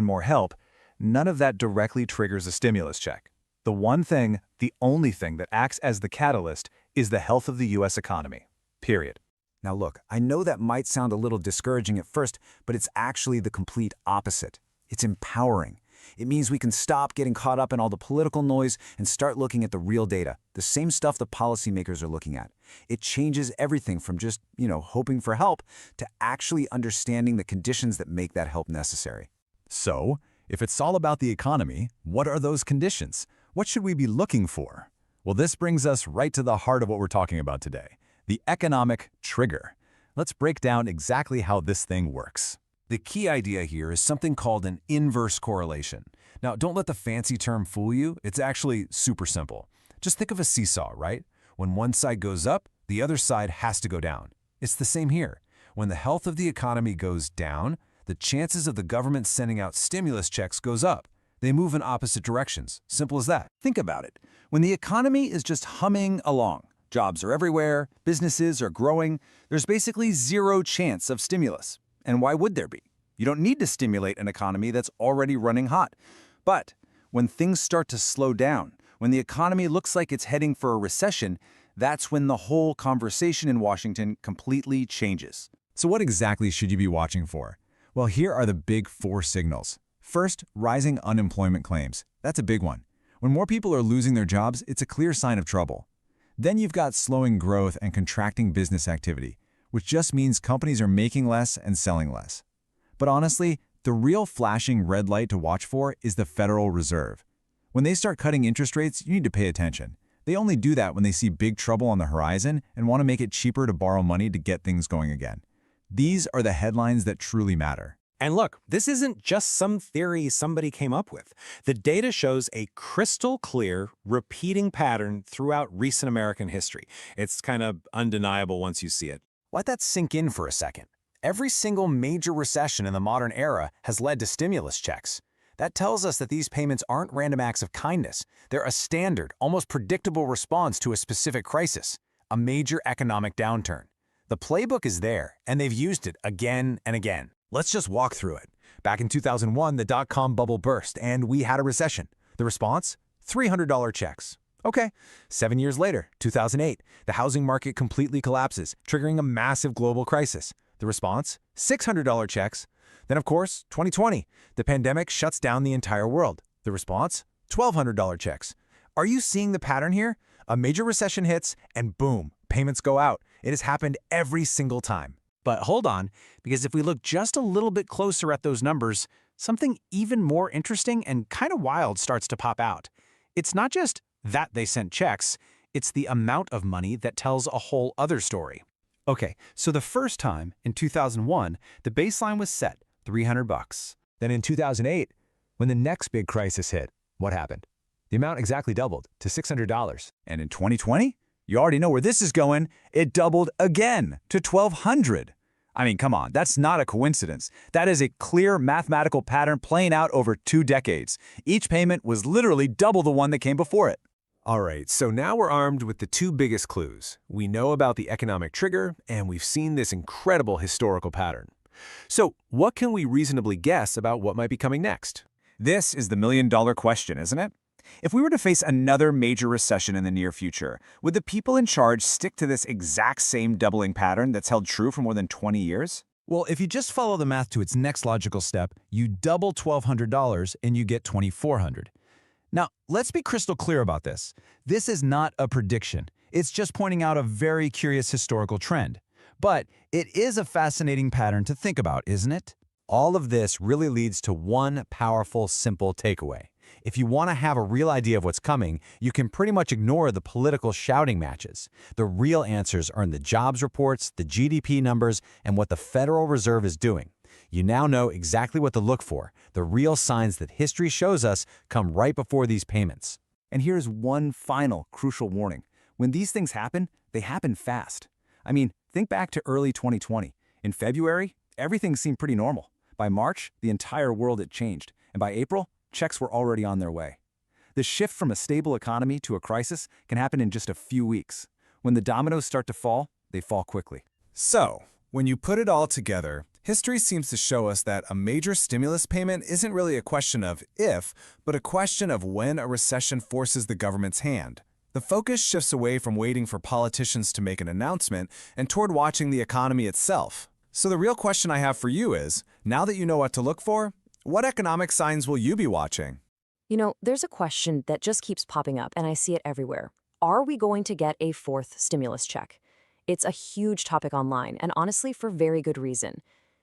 more help, none of that directly triggers a stimulus check. The one thing, the only thing that acts as the catalyst is the health of the U.S. economy. Period. Now look, I know that might sound a little discouraging at first, but it's actually the complete opposite. It's empowering. It means we can stop getting caught up in all the political noise and start looking at the real data, the same stuff the policymakers are looking at. It changes everything from just, hoping for help to actually understanding the conditions that make that help necessary. So, if it's all about the economy, what are those conditions? What should we be looking for? Well, this brings us right to the heart of what we're talking about today, the economic trigger. Let's break down exactly how this thing works. The key idea here is something called an inverse correlation. Now, don't let the fancy term fool you. It's actually super simple. Just think of a seesaw, right? When one side goes up, the other side has to go down. It's the same here. When the health of the economy goes down, the chances of the government sending out stimulus checks goes up. They move in opposite directions. Simple as that. Think about it. When the economy is just humming along, jobs are everywhere, businesses are growing, there's basically zero chance of stimulus. And why would there be? You don't need to stimulate an economy that's already running hot. But when things start to slow down, when the economy looks like it's heading for a recession, that's when the whole conversation in Washington completely changes. So what exactly should you be watching for? Well, here are the big 4 signals. First, rising unemployment claims. That's a big one. When more people are losing their jobs, it's a clear sign of trouble. Then you've got slowing growth and contracting business activity, which just means companies are making less and selling less. But honestly, the real flashing red light to watch for is the Federal Reserve. When they start cutting interest rates, you need to pay attention. They only do that when they see big trouble on the horizon and want to make it cheaper to borrow money to get things going again. These are the headlines that truly matter. And look, this isn't just some theory somebody came up with. The data shows a crystal clear, repeating pattern throughout recent American history. It's kind of undeniable once you see it. Let that sink in for a second. Every single major recession in the modern era has led to stimulus checks. That tells us that these payments aren't random acts of kindness. They're a standard, almost predictable response to a specific crisis, a major economic downturn. The playbook is there, and they've used it again and again. Let's just walk through it. Back in 2001, the dot-com bubble burst, and we had a recession. The response? $300 checks. Okay. 7 years later, 2008, the housing market completely collapses, triggering a massive global crisis. The response? $600 checks. Then, of course, 2020, the pandemic shuts down the entire world. The response? $1,200 checks. Are you seeing the pattern here? A major recession hits, and boom, payments go out. It has happened every single time. But hold on, because if we look just a little bit closer at those numbers, something even more interesting and kind of wild starts to pop out. It's not just that they sent checks, it's the amount of money that tells a whole other story. Okay, so the first time, in 2001, the baseline was set, $300. Then in 2008, when the next big crisis hit, what happened? The amount exactly doubled to $600. And in 2020? You already know where this is going. It doubled again to $1,200. I mean, come on, that's not a coincidence. That is a clear mathematical pattern playing out over 2 decades. Each payment was literally double the one that came before it. All right, so now we're armed with the 2 biggest clues. We know about the economic trigger, and we've seen this incredible historical pattern. So what can we reasonably guess about what might be coming next? This is the million-dollar question, isn't it? If we were to face another major recession in the near future, would the people in charge stick to this exact same doubling pattern that's held true for more than 20 years? Well, if you just follow the math to its next logical step, you double $1,200 and you get $2,400. Now, let's be crystal clear about this. This is not a prediction. It's just pointing out a very curious historical trend. But it is a fascinating pattern to think about, isn't it? All of this really leads to one powerful, simple takeaway. If you want to have a real idea of what's coming, you can pretty much ignore the political shouting matches. The real answers are in the jobs reports, the GDP numbers, and what the Federal Reserve is doing. You now know exactly what to look for. The real signs that history shows us come right before these payments. And here's one final crucial warning. When these things happen, they happen fast. I mean, think back to early 2020. In February, everything seemed pretty normal. By March, the entire world had changed. And by April, checks were already on their way. The shift from a stable economy to a crisis can happen in just a few weeks. When the dominoes start to fall, they fall quickly. So, when you put it all together, History seems to show us that a major stimulus payment isn't really a question of if, but a question of when a recession forces the government's hand. The focus shifts away from waiting for politicians to make an announcement and toward watching the economy itself. So the real question I have for you is, now that you know what to look for, what economic signs will you be watching? You know, there's a question that just keeps popping up, and I see it everywhere. Are we going to get a fourth stimulus check? It's a huge topic online, and honestly, for very good reason.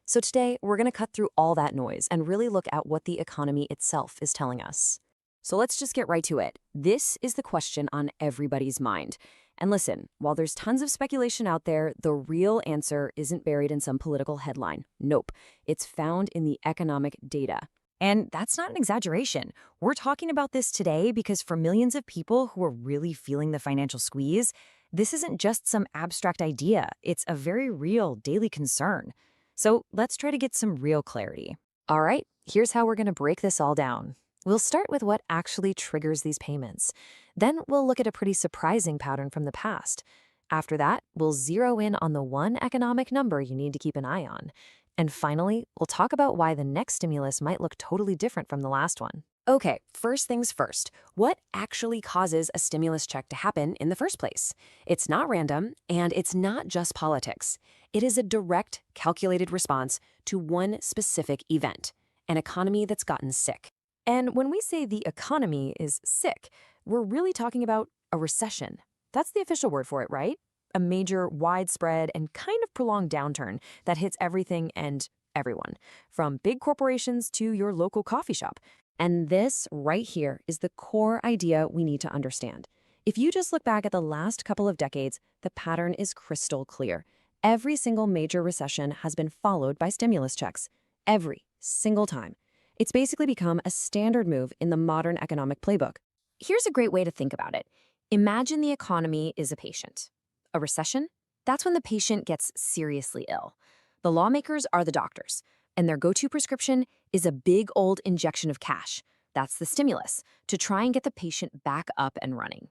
So today, we're going to cut through all that noise and really look at what the economy itself is telling us. So let's just get right to it. This is the question on everybody's mind. And listen, while there's tons of speculation out there, the real answer isn't buried in some political headline. Nope. It's found in the economic data. And that's not an exaggeration. We're talking about this today because for millions of people who are really feeling the financial squeeze, this isn't just some abstract idea. It's a very real daily concern. So let's try to get some real clarity. All right, here's how we're going to break this all down. We'll start with what actually triggers these payments. Then we'll look at a pretty surprising pattern from the past. After that, we'll zero in on the one economic number you need to keep an eye on. And finally, we'll talk about why the next stimulus might look totally different from the last one. Okay, first things first. What actually causes a stimulus check to happen in the first place? It's not random, and it's not just politics. It is a direct, calculated response to one specific event, an economy that's gotten sick. And when we say the economy is sick, we're really talking about a recession. That's the official word for it, right? A major, widespread, and kind of prolonged downturn that hits everything and everyone, from big corporations to your local coffee shop. And this right here is the core idea we need to understand. If you just look back at the last couple of decades, the pattern is crystal clear. Every single major recession has been followed by stimulus checks. Every single time. It's basically become a standard move in the modern economic playbook. Here's a great way to think about it. Imagine the economy is a patient. A recession? That's when the patient gets seriously ill. The lawmakers are the doctors, and their go-to prescription is a big old injection of cash. That's the stimulus, to try and get the patient back up and running.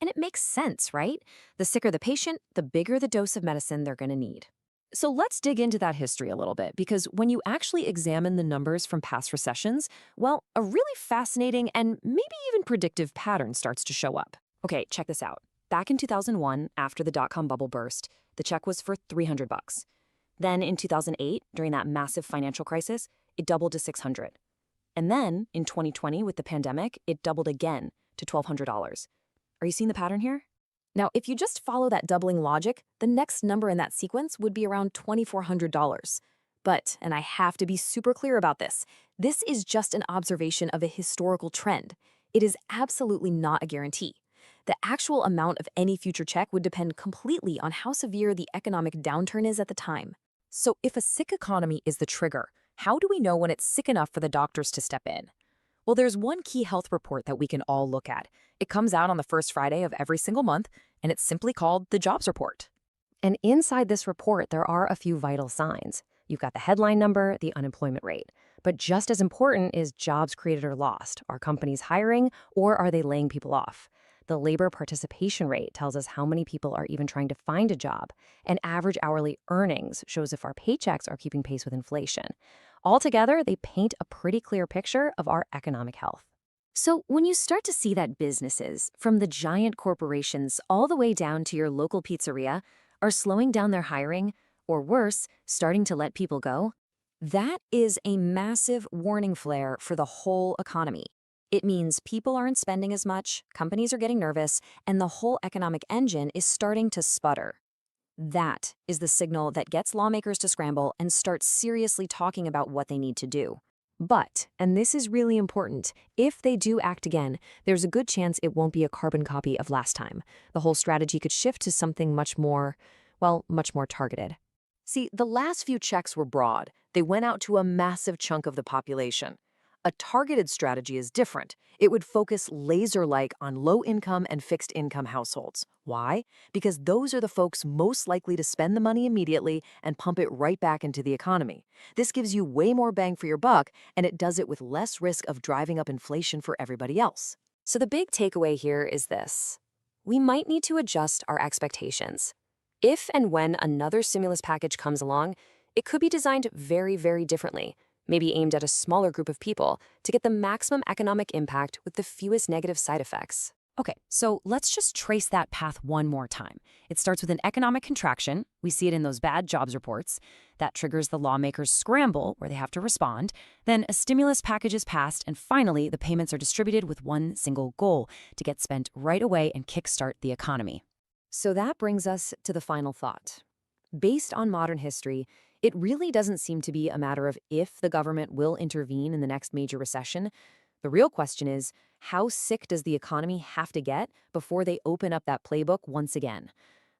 And it makes sense, right? The sicker the patient, the bigger the dose of medicine they're going to need. So let's dig into that history a little bit, because when you actually examine the numbers from past recessions, well, a really fascinating and maybe even predictive pattern starts to show up. Okay, check this out. Back in 2001, after the dot-com bubble burst, the check was for $300. Then in 2008, during that massive financial crisis, it doubled to $600. And then in 2020, with the pandemic, it doubled again to $1,200. Are you seeing the pattern here? Now, if you just follow that doubling logic, the next number in that sequence would be around $2,400. But, and I have to be super clear about this is just an observation of a historical trend. It is absolutely not a guarantee. The actual amount of any future check would depend completely on how severe the economic downturn is at the time. So if a sick economy is the trigger, how do we know when it's sick enough for the doctors to step in? Well, there's one key health report that we can all look at. It comes out on the first Friday of every single month, and it's simply called the Jobs Report. And inside this report, there are a few vital signs. You've got the headline number, the unemployment rate. But just as important is jobs created or lost. Are companies hiring, or are they laying people off? The labor participation rate tells us how many people are even trying to find a job, and average hourly earnings shows if our paychecks are keeping pace with inflation. Altogether, they paint a pretty clear picture of our economic health. So when you start to see that businesses, from the giant corporations all the way down to your local pizzeria, are slowing down their hiring, or worse, starting to let people go, that is a massive warning flare for the whole economy. It means people aren't spending as much, companies are getting nervous, and the whole economic engine is starting to sputter. That is the signal that gets lawmakers to scramble and start seriously talking about what they need to do. But, and this is really important, if they do act again, there's a good chance it won't be a carbon copy of last time. The whole strategy could shift to something much more targeted. See, the last few checks were broad. They went out to a massive chunk of the population. A targeted strategy is different. It would focus laser-like on low-income and fixed-income households. Why? Because those are the folks most likely to spend the money immediately and pump it right back into the economy. This gives you way more bang for your buck, and it does it with less risk of driving up inflation for everybody else. So the big takeaway here is this. We might need to adjust our expectations. If and when another stimulus package comes along, It could be designed very, very differently, maybe aimed at a smaller group of people to get the maximum economic impact with the fewest negative side effects. Okay, so let's just trace that path one more time. It starts with an economic contraction. We see it in those bad jobs reports. That triggers the lawmakers' scramble, where they have to respond. Then a stimulus package is passed, and finally, the payments are distributed with one single goal: to get spent right away and kickstart the economy. So that brings us to the final thought. Based on modern history, it really doesn't seem to be a matter of if the government will intervene in the next major recession. The real question is, how sick does the economy have to get before they open up that playbook once again?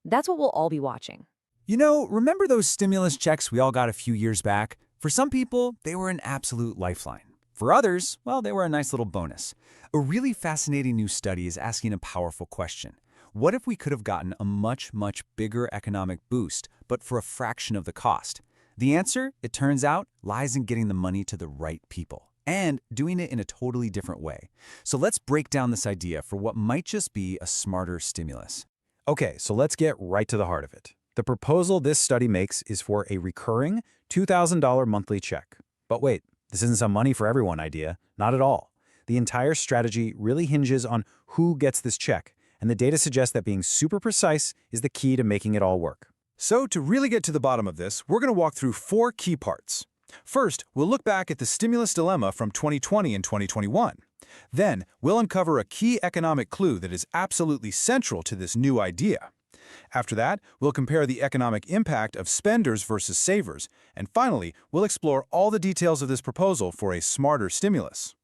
That's what we'll all be watching. You know, remember those stimulus checks we all got a few years back? For some people, they were an absolute lifeline. For others, well, they were a nice little bonus. A really fascinating new study is asking a powerful question. What if we could have gotten a much, much bigger economic boost, but for a fraction of the cost? The answer, it turns out, lies in getting the money to the right people and doing it in a totally different way. So let's break down this idea for what might just be a smarter stimulus. Okay, so let's get right to the heart of it. The proposal this study makes is for a recurring $2,000 monthly check. But wait, this isn't some money for everyone idea. Not at all. The entire strategy really hinges on who gets this check, and the data suggests that being super precise is the key to making it all work. So to really get to the bottom of this, we're going to walk through 4 key parts. First, we'll look back at the stimulus dilemma from 2020 and 2021. Then, we'll uncover a key economic clue that is absolutely central to this new idea. After that, we'll compare the economic impact of spenders versus savers. And finally, we'll explore all the details of this proposal for a smarter stimulus.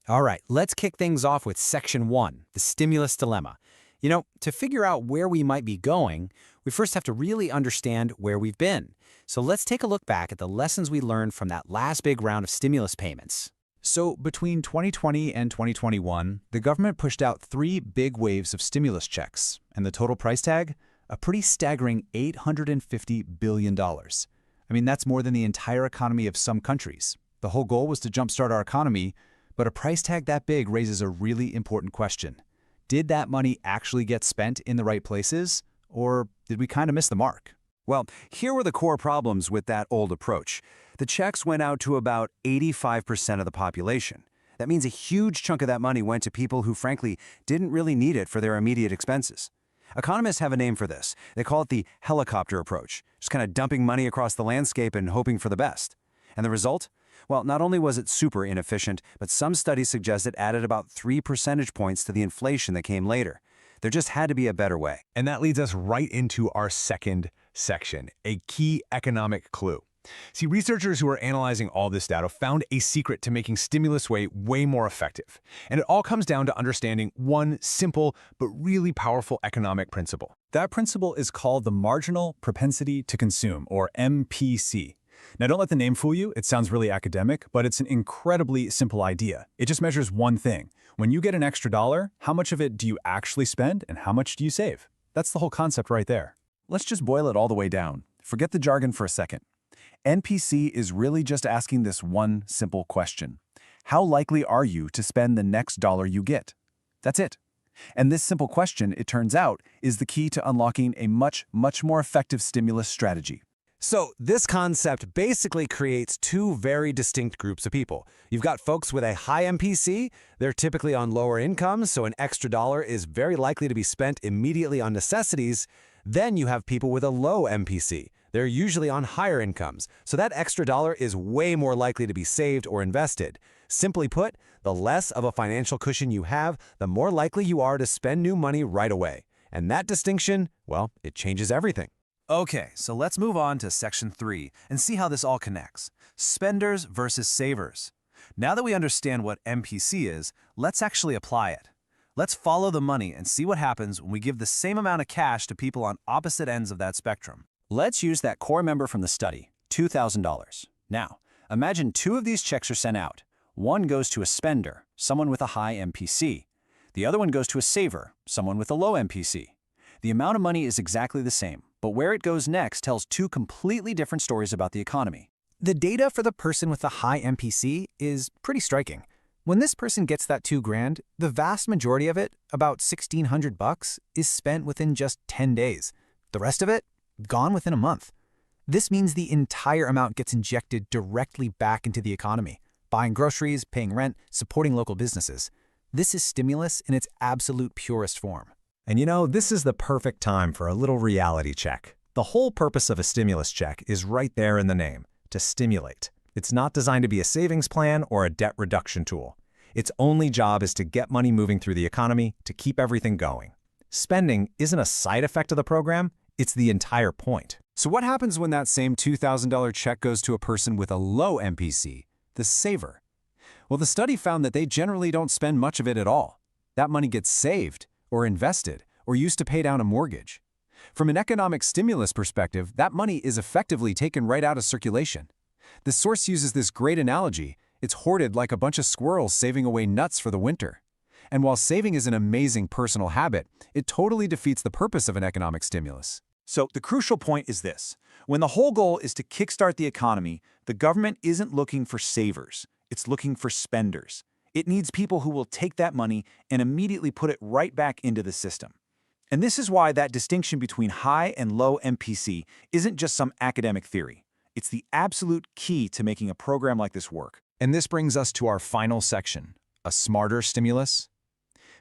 All right, let's kick things off with Section 1, the stimulus dilemma. You know, to figure out where we might be going, we first have to really understand where we've been. So let's take a look back at the lessons we learned from that last big round of stimulus payments. So between 2020 and 2021, the government pushed out 3 big waves of stimulus checks, and the total price tag? A pretty staggering $850 billion. I mean, that's more than the entire economy of some countries. The whole goal was to jumpstart our economy, but a price tag that big raises a really important question. Did that money actually get spent in the right places, or did we kind of miss the mark? Well, here were the core problems with that old approach. The checks went out to about 85% of the population. That means a huge chunk of that money went to people who, frankly, didn't really need it for their immediate expenses. Economists have a name for this. They call it the helicopter approach, just kind of dumping money across the landscape and hoping for the best. And the result? Well, not only was it super inefficient, but some studies suggest it added about 3 percentage points to the inflation that came later. There just had to be a better way. And that leads us right into our second section, a key economic clue. See, researchers who are analyzing all this data found a secret to making stimulus way more effective. And it all comes down to understanding one simple but really powerful economic principle. That principle is called the marginal propensity to consume, or MPC. Now, don't let the name fool you. It sounds really academic, but it's an incredibly simple idea. It just measures one thing. When you get an extra dollar, how much of it do you actually spend and how much do you save? That's the whole concept right there. Let's just boil it all the way down. Forget the jargon for a second. NPC is really just asking this one simple question. How likely are you to spend the next dollar you get? That's it. And this simple question, it turns out, is the key to unlocking a much more effective stimulus strategy. So this concept basically creates 2 very distinct groups of people. You've got folks with a high MPC. They're typically on lower incomes, so an extra dollar is very likely to be spent immediately on necessities. Then you have people with a low MPC. They're usually on higher incomes, so that extra dollar is way more likely to be saved or invested. Simply put, the less of a financial cushion you have, the more likely you are to spend new money right away. And that distinction, well, it changes everything. Okay, so let's move on to Section 3 and see how this all connects. Spenders versus savers. Now that we understand what MPC is, let's actually apply it. Let's follow the money and see what happens when we give the same amount of cash to people on opposite ends of that spectrum. Let's use that core member from the study, $2,000. Now, imagine 2 of these checks are sent out. One goes to a spender, someone with a high MPC. The other one goes to a saver, someone with a low MPC. The amount of money is exactly the same, but where it goes next tells 2 completely different stories about the economy. The data for the person with a high MPC is pretty striking. When this person gets that $2,000, the vast majority of it, about $1,600 bucks, is spent within just 10 days. The rest of it, gone within a month. This means the entire amount gets injected directly back into the economy, buying groceries, paying rent, supporting local businesses. This is stimulus in its absolute purest form. And you know, this is the perfect time for a little reality check. The whole purpose of a stimulus check is right there in the name, to stimulate. It's not designed to be a savings plan or a debt reduction tool. Its only job is to get money moving through the economy, to keep everything going. Spending isn't a side effect of the program, it's the entire point. So what happens when that same $2,000 check goes to a person with a low MPC, the saver? Well, the study found that they generally don't spend much of it at all. That money gets saved, or invested, or used to pay down a mortgage. From an economic stimulus perspective, that money is effectively taken right out of circulation. The source uses this great analogy. It's hoarded like a bunch of squirrels saving away nuts for the winter. And while saving is an amazing personal habit, it totally defeats the purpose of an economic stimulus. So the crucial point is this. When the whole goal is to kickstart the economy, the government isn't looking for savers. It's looking for spenders. It needs people who will take that money and immediately put it right back into the system. And this is why that distinction between high and low MPC isn't just some academic theory. It's the absolute key to making a program like this work. And this brings us to our final section, a smarter stimulus.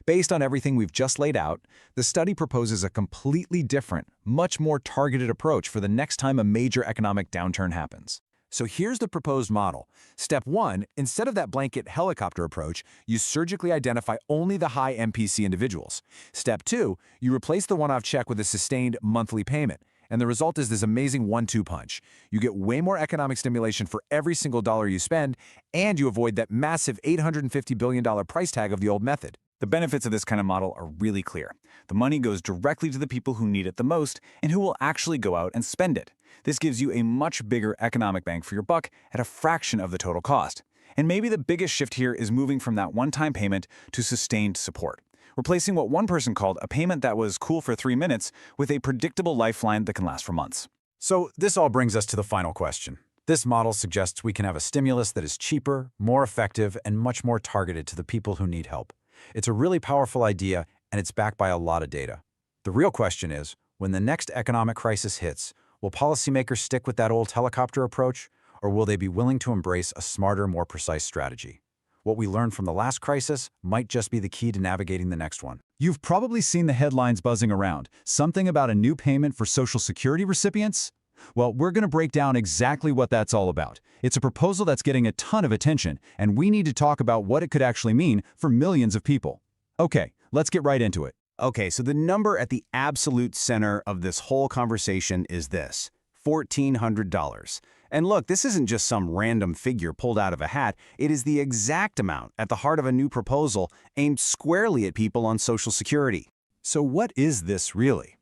Based on everything we've just laid out, the study proposes a completely different, much more targeted approach for the next time a major economic downturn happens. So here's the proposed model. Step 1, instead of that blanket helicopter approach, you surgically identify only the high MPC individuals. Step 2, you replace the one-off check with a sustained monthly payment. And the result is this amazing 1-2 punch. You get way more economic stimulation for every single dollar you spend, and you avoid that massive $850 billion price tag of the old method. The benefits of this kind of model are really clear. The money goes directly to the people who need it the most and who will actually go out and spend it. This gives you a much bigger economic bang for your buck at a fraction of the total cost. And maybe the biggest shift here is moving from that one-time payment to sustained support, replacing what one person called a payment that was cool for 3 minutes with a predictable lifeline that can last for months. So this all brings us to the final question. This model suggests we can have a stimulus that is cheaper, more effective, and much more targeted to the people who need help. It's a really powerful idea, and it's backed by a lot of data. The real question is, when the next economic crisis hits, will policymakers stick with that old helicopter approach, or will they be willing to embrace a smarter, more precise strategy? What we learned from the last crisis might just be the key to navigating the next one. You've probably seen the headlines buzzing around. Something about a new payment for Social Security recipients? Well, we're going to break down exactly what that's all about. It's a proposal that's getting a ton of attention, and we need to talk about what it could actually mean for millions of people. Okay, let's get right into it. Okay, so the number at the absolute center of this whole conversation is this: $1,400. And look, this isn't just some random figure pulled out of a hat. It is the exact amount at the heart of a new proposal aimed squarely at people on Social Security. So what is this really?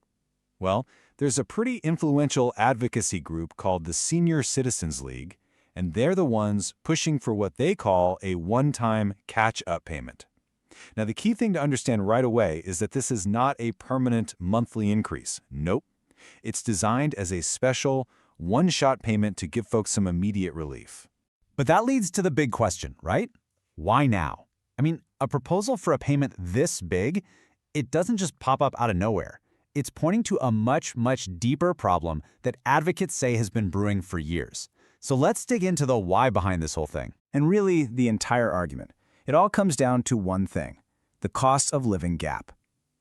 Well, there's a pretty influential advocacy group called the Senior Citizens League, and they're the ones pushing for what they call a one-time catch-up payment. Now, the key thing to understand right away is that this is not a permanent monthly increase. Nope. It's designed as a special, one-shot payment to give folks some immediate relief. But that leads to the big question, right? Why now? I mean, a proposal for a payment this big, it doesn't just pop up out of nowhere. It's pointing to a much, much deeper problem that advocates say has been brewing for years. So let's dig into the why behind this whole thing. And really, the entire argument. It all comes down to one thing: the cost of living gap.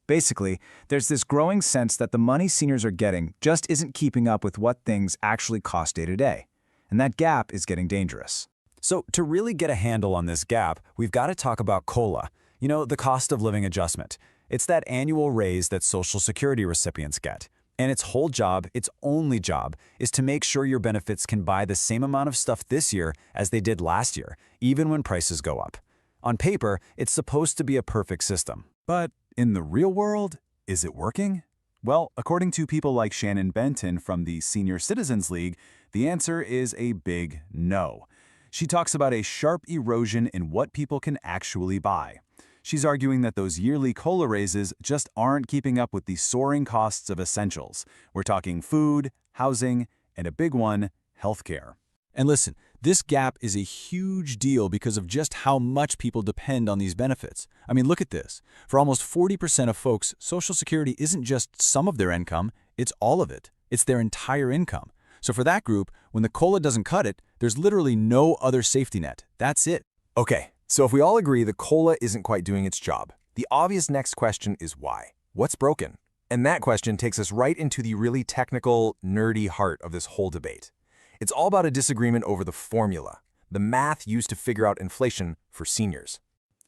Basically, there's this growing sense that the money seniors are getting just isn't keeping up with what things actually cost day to day. And that gap is getting dangerous. So to really get a handle on this gap, we've got to talk about COLA, the cost of living adjustment. It's that annual raise that Social Security recipients get. And its whole job, its only job, is to make sure your benefits can buy the same amount of stuff this year as they did last year, even when prices go up. On paper, it's supposed to be a perfect system. But in the real world, is it working? Well, according to people like Shannon Benton from the Senior Citizens League, the answer is a big no. She talks about a sharp erosion in what people can actually buy. She's arguing that those yearly COLA raises just aren't keeping up with the soaring costs of essentials. We're talking food, housing, and a big one, healthcare. And listen, this gap is a huge deal because of just how much people depend on these benefits. I mean, look at this. For almost 40% of folks, Social Security isn't just some of their income, it's all of it. It's their entire income. So for that group, when the COLA doesn't cut it, there's literally no other safety net. That's it. Okay, so if we all agree the COLA isn't quite doing its job, the obvious next question is why? What's broken? And that question takes us right into the really technical, nerdy heart of this whole debate. It's all about a disagreement over the formula, the math used to figure out inflation for seniors.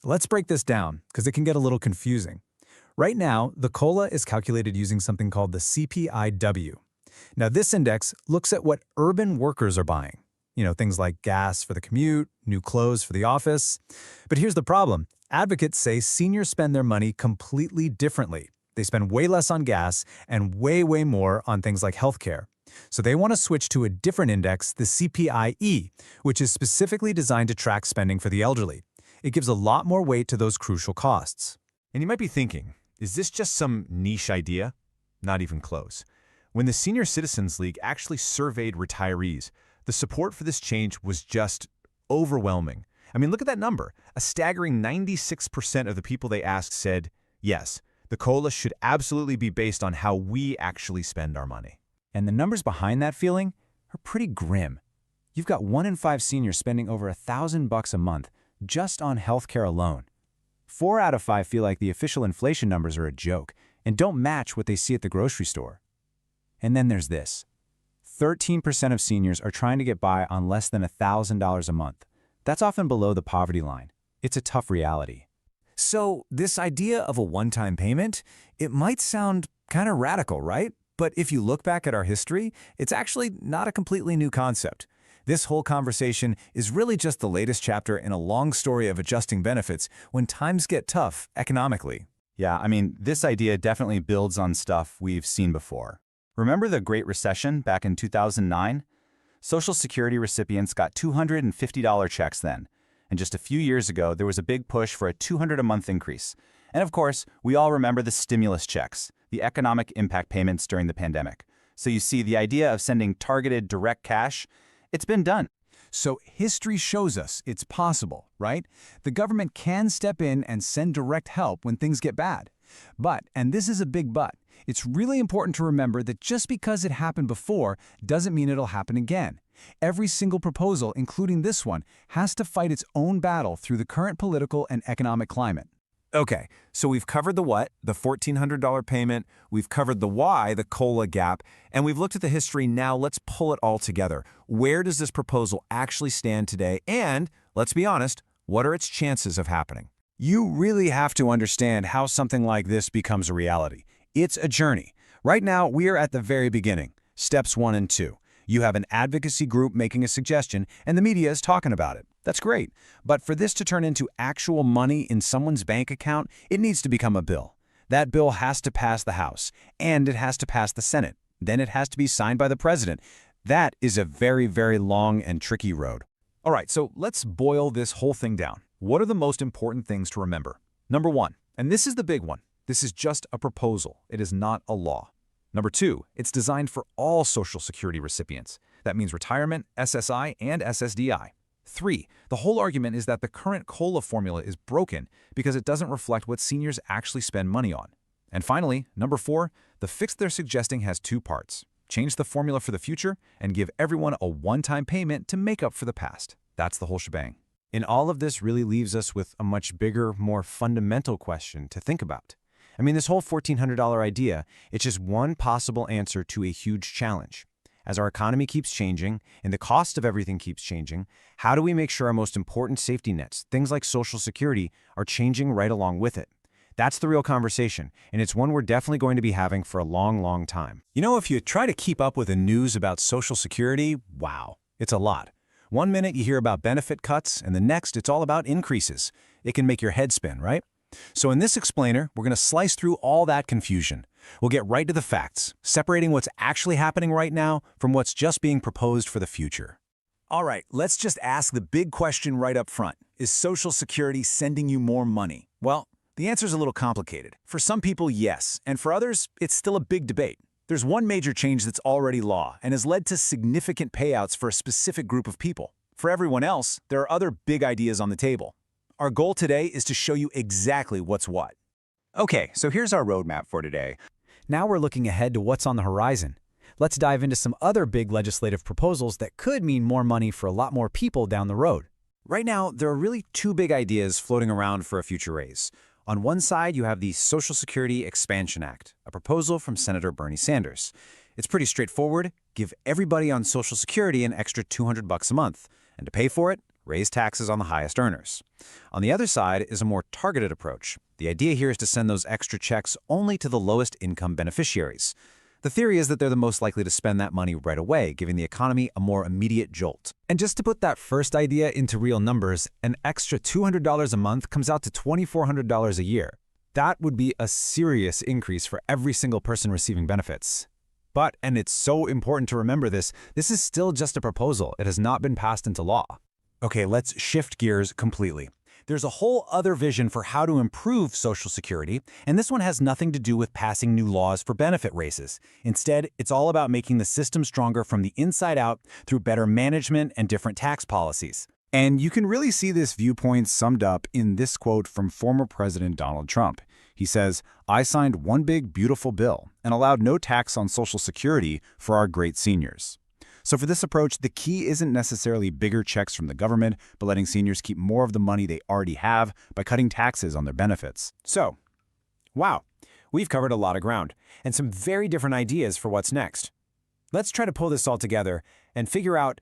Let's break this down, because it can get a little confusing. Right now, the COLA is calculated using something called the CPIW. Now, this index looks at what urban workers are buying. Things like gas for the commute, new clothes for the office. But here's the problem. Advocates say seniors spend their money completely differently. They spend way less on gas and way more on things like healthcare. So they want to switch to a different index, the CPIE, which is specifically designed to track spending for the elderly. It gives a lot more weight to those crucial costs. And you might be thinking, is this just some niche idea? Not even close. When the Senior Citizens League actually surveyed retirees, the support for this change was just overwhelming. I mean, look at that number. A staggering 96% of the people they asked said, yes, the COLA should absolutely be based on how we actually spend our money. And the numbers behind that feeling are pretty grim. You've got 1 in 5 seniors spending over $1,000 a month just on healthcare alone. 4 out of 5 feel like the official inflation numbers are a joke and don't match what they see at the grocery store. And then there's this. 13% of seniors are trying to get by on less than $1,000 a month. That's often below the poverty line. It's a tough reality. So this idea of a one-time payment, it might sound kind of radical, right? But if you look back at our history, it's actually not a completely new concept. This whole conversation is really just the latest chapter in a long story of adjusting benefits when times get tough economically. Yeah, I mean, this idea definitely builds on stuff we've seen before. Remember the Great Recession back in 2009? Social Security recipients got $250 checks then. And just a few years ago, there was a big push for a $200 a month increase. And of course, we all remember the stimulus checks, the economic impact payments during the pandemic. So you see, the idea of sending targeted direct cash, it's been done. So history shows us it's possible, right? The government can step in and send direct help when things get bad. But, and this is a big but, it's really important to remember that just because it happened before doesn't mean it'll happen again. Every single proposal, including this one, has to fight its own battle through the current political and economic climate. Okay, so we've covered the what, the $1,400 payment, we've covered the why, the COLA gap, and we've looked at the history. Now let's pull it all together. Where does this proposal actually stand today? And, let's be honest, what are its chances of happening? You really have to understand how something like this becomes a reality. It's a journey. Right now, we are at the very beginning, steps 1 and 2. You have an advocacy group making a suggestion, and the media is talking about it. That's great. But for this to turn into actual money in someone's bank account, it needs to become a bill. That bill has to pass the House, and it has to pass the Senate. Then it has to be signed by the president. That is a very long and tricky road. All right, so let's boil this whole thing down. What are the most important things to remember? Number 1, and this is the big one, this is just a proposal. It is not a law. Number 2, it's designed for all Social Security recipients. That means retirement, SSI, and SSDI. 3, the whole argument is that the current COLA formula is broken because it doesn't reflect what seniors actually spend money on. And finally, number 4, the fix they're suggesting has 2 parts. Change the formula for the future and give everyone a one-time payment to make up for the past. That's the whole shebang. And all of this really leaves us with a much bigger, more fundamental question to think about. I mean, this whole $1,400 idea, it's just one possible answer to a huge challenge. As our economy keeps changing and the cost of everything keeps changing, how do we make sure our most important safety nets, things like Social Security, are changing right along with it? That's the real conversation, and it's one we're definitely going to be having for a long time. You know, if you try to keep up with the news about Social Security, wow, it's a lot. One minute you hear about benefit cuts, and the next it's all about increases. It can make your head spin, right? So in this explainer, we're going to slice through all that confusion. We'll get right to the facts, separating what's actually happening right now from what's just being proposed for the future. All right, let's just ask the big question right up front. Is Social Security sending you more money? Well, the answer's a little complicated. For some people, yes, and for others, it's still a big debate. There's one major change that's already law and has led to significant payouts for a specific group of people. For everyone else, there are other big ideas on the table. Our goal today is to show you exactly what's what. Okay, so here's our roadmap for today. Now we're looking ahead to what's on the horizon. let's dive into some other big legislative proposals that could mean more money for a lot more people down the road. Right now, there are really two big ideas floating around for a future raise. On one side, you have the Social Security Expansion Act, a proposal from Senator Bernie Sanders. It's pretty straightforward. Give everybody on Social Security an extra $200 a month. And to pay for it, raise taxes on the highest earners. On the other side is a more targeted approach. The idea here is to send those extra checks only to the lowest income beneficiaries. The theory is that they're the most likely to spend that money right away, giving the economy a more immediate jolt. And just to put that first idea into real numbers, an extra $200 a month comes out to $2,400 a year. That would be a serious increase for every single person receiving benefits. But, and it's so important to remember this is still just a proposal. It has not been passed into law. Okay, let's shift gears completely. There's a whole other vision for how to improve Social Security, and this one has nothing to do with passing new laws for benefit raises. Instead, it's all about making the system stronger from the inside out through better management and different tax policies. And you can really see this viewpoint summed up in this quote from former President Donald Trump. He says, "I signed one big, beautiful bill and allowed no tax on Social Security for our great seniors." So for this approach, the key isn't necessarily bigger checks from the government, but letting seniors keep more of the money they already have by cutting taxes on their benefits. So, wow, we've covered a lot of ground and some very different ideas for what's next. Let's try to pull this all together and figure out,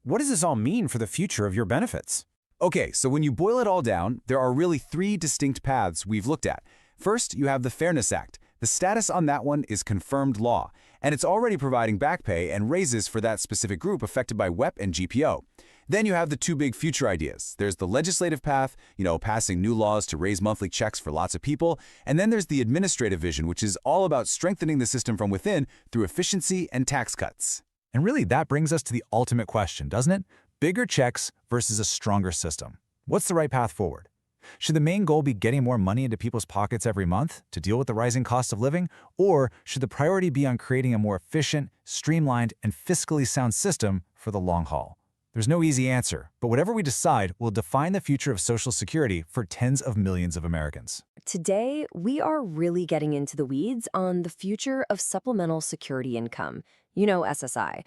what does this all mean for the future of your benefits? Okay, so when you boil it all down, there are really three distinct paths we've looked at. First, you have the Fairness Act. The status on that one is confirmed law, and it's already providing back pay and raises for that specific group affected by WEP and GPO. Then you have the two big future ideas. There's the legislative path, passing new laws to raise monthly checks for lots of people, and then there's the administrative vision, which is all about strengthening the system from within through efficiency and tax cuts. And really, that brings us to the ultimate question, doesn't it? Bigger checks versus a stronger system. What's the right path forward? Should the main goal be getting more money into people's pockets every month to deal with the rising cost of living? Or should the priority be on creating a more efficient, streamlined, and fiscally sound system for the long haul? There's no easy answer, but whatever we decide will define the future of Social Security for tens of millions of Americans. Today, we are really getting into the weeds on the future of supplemental security income, SSI.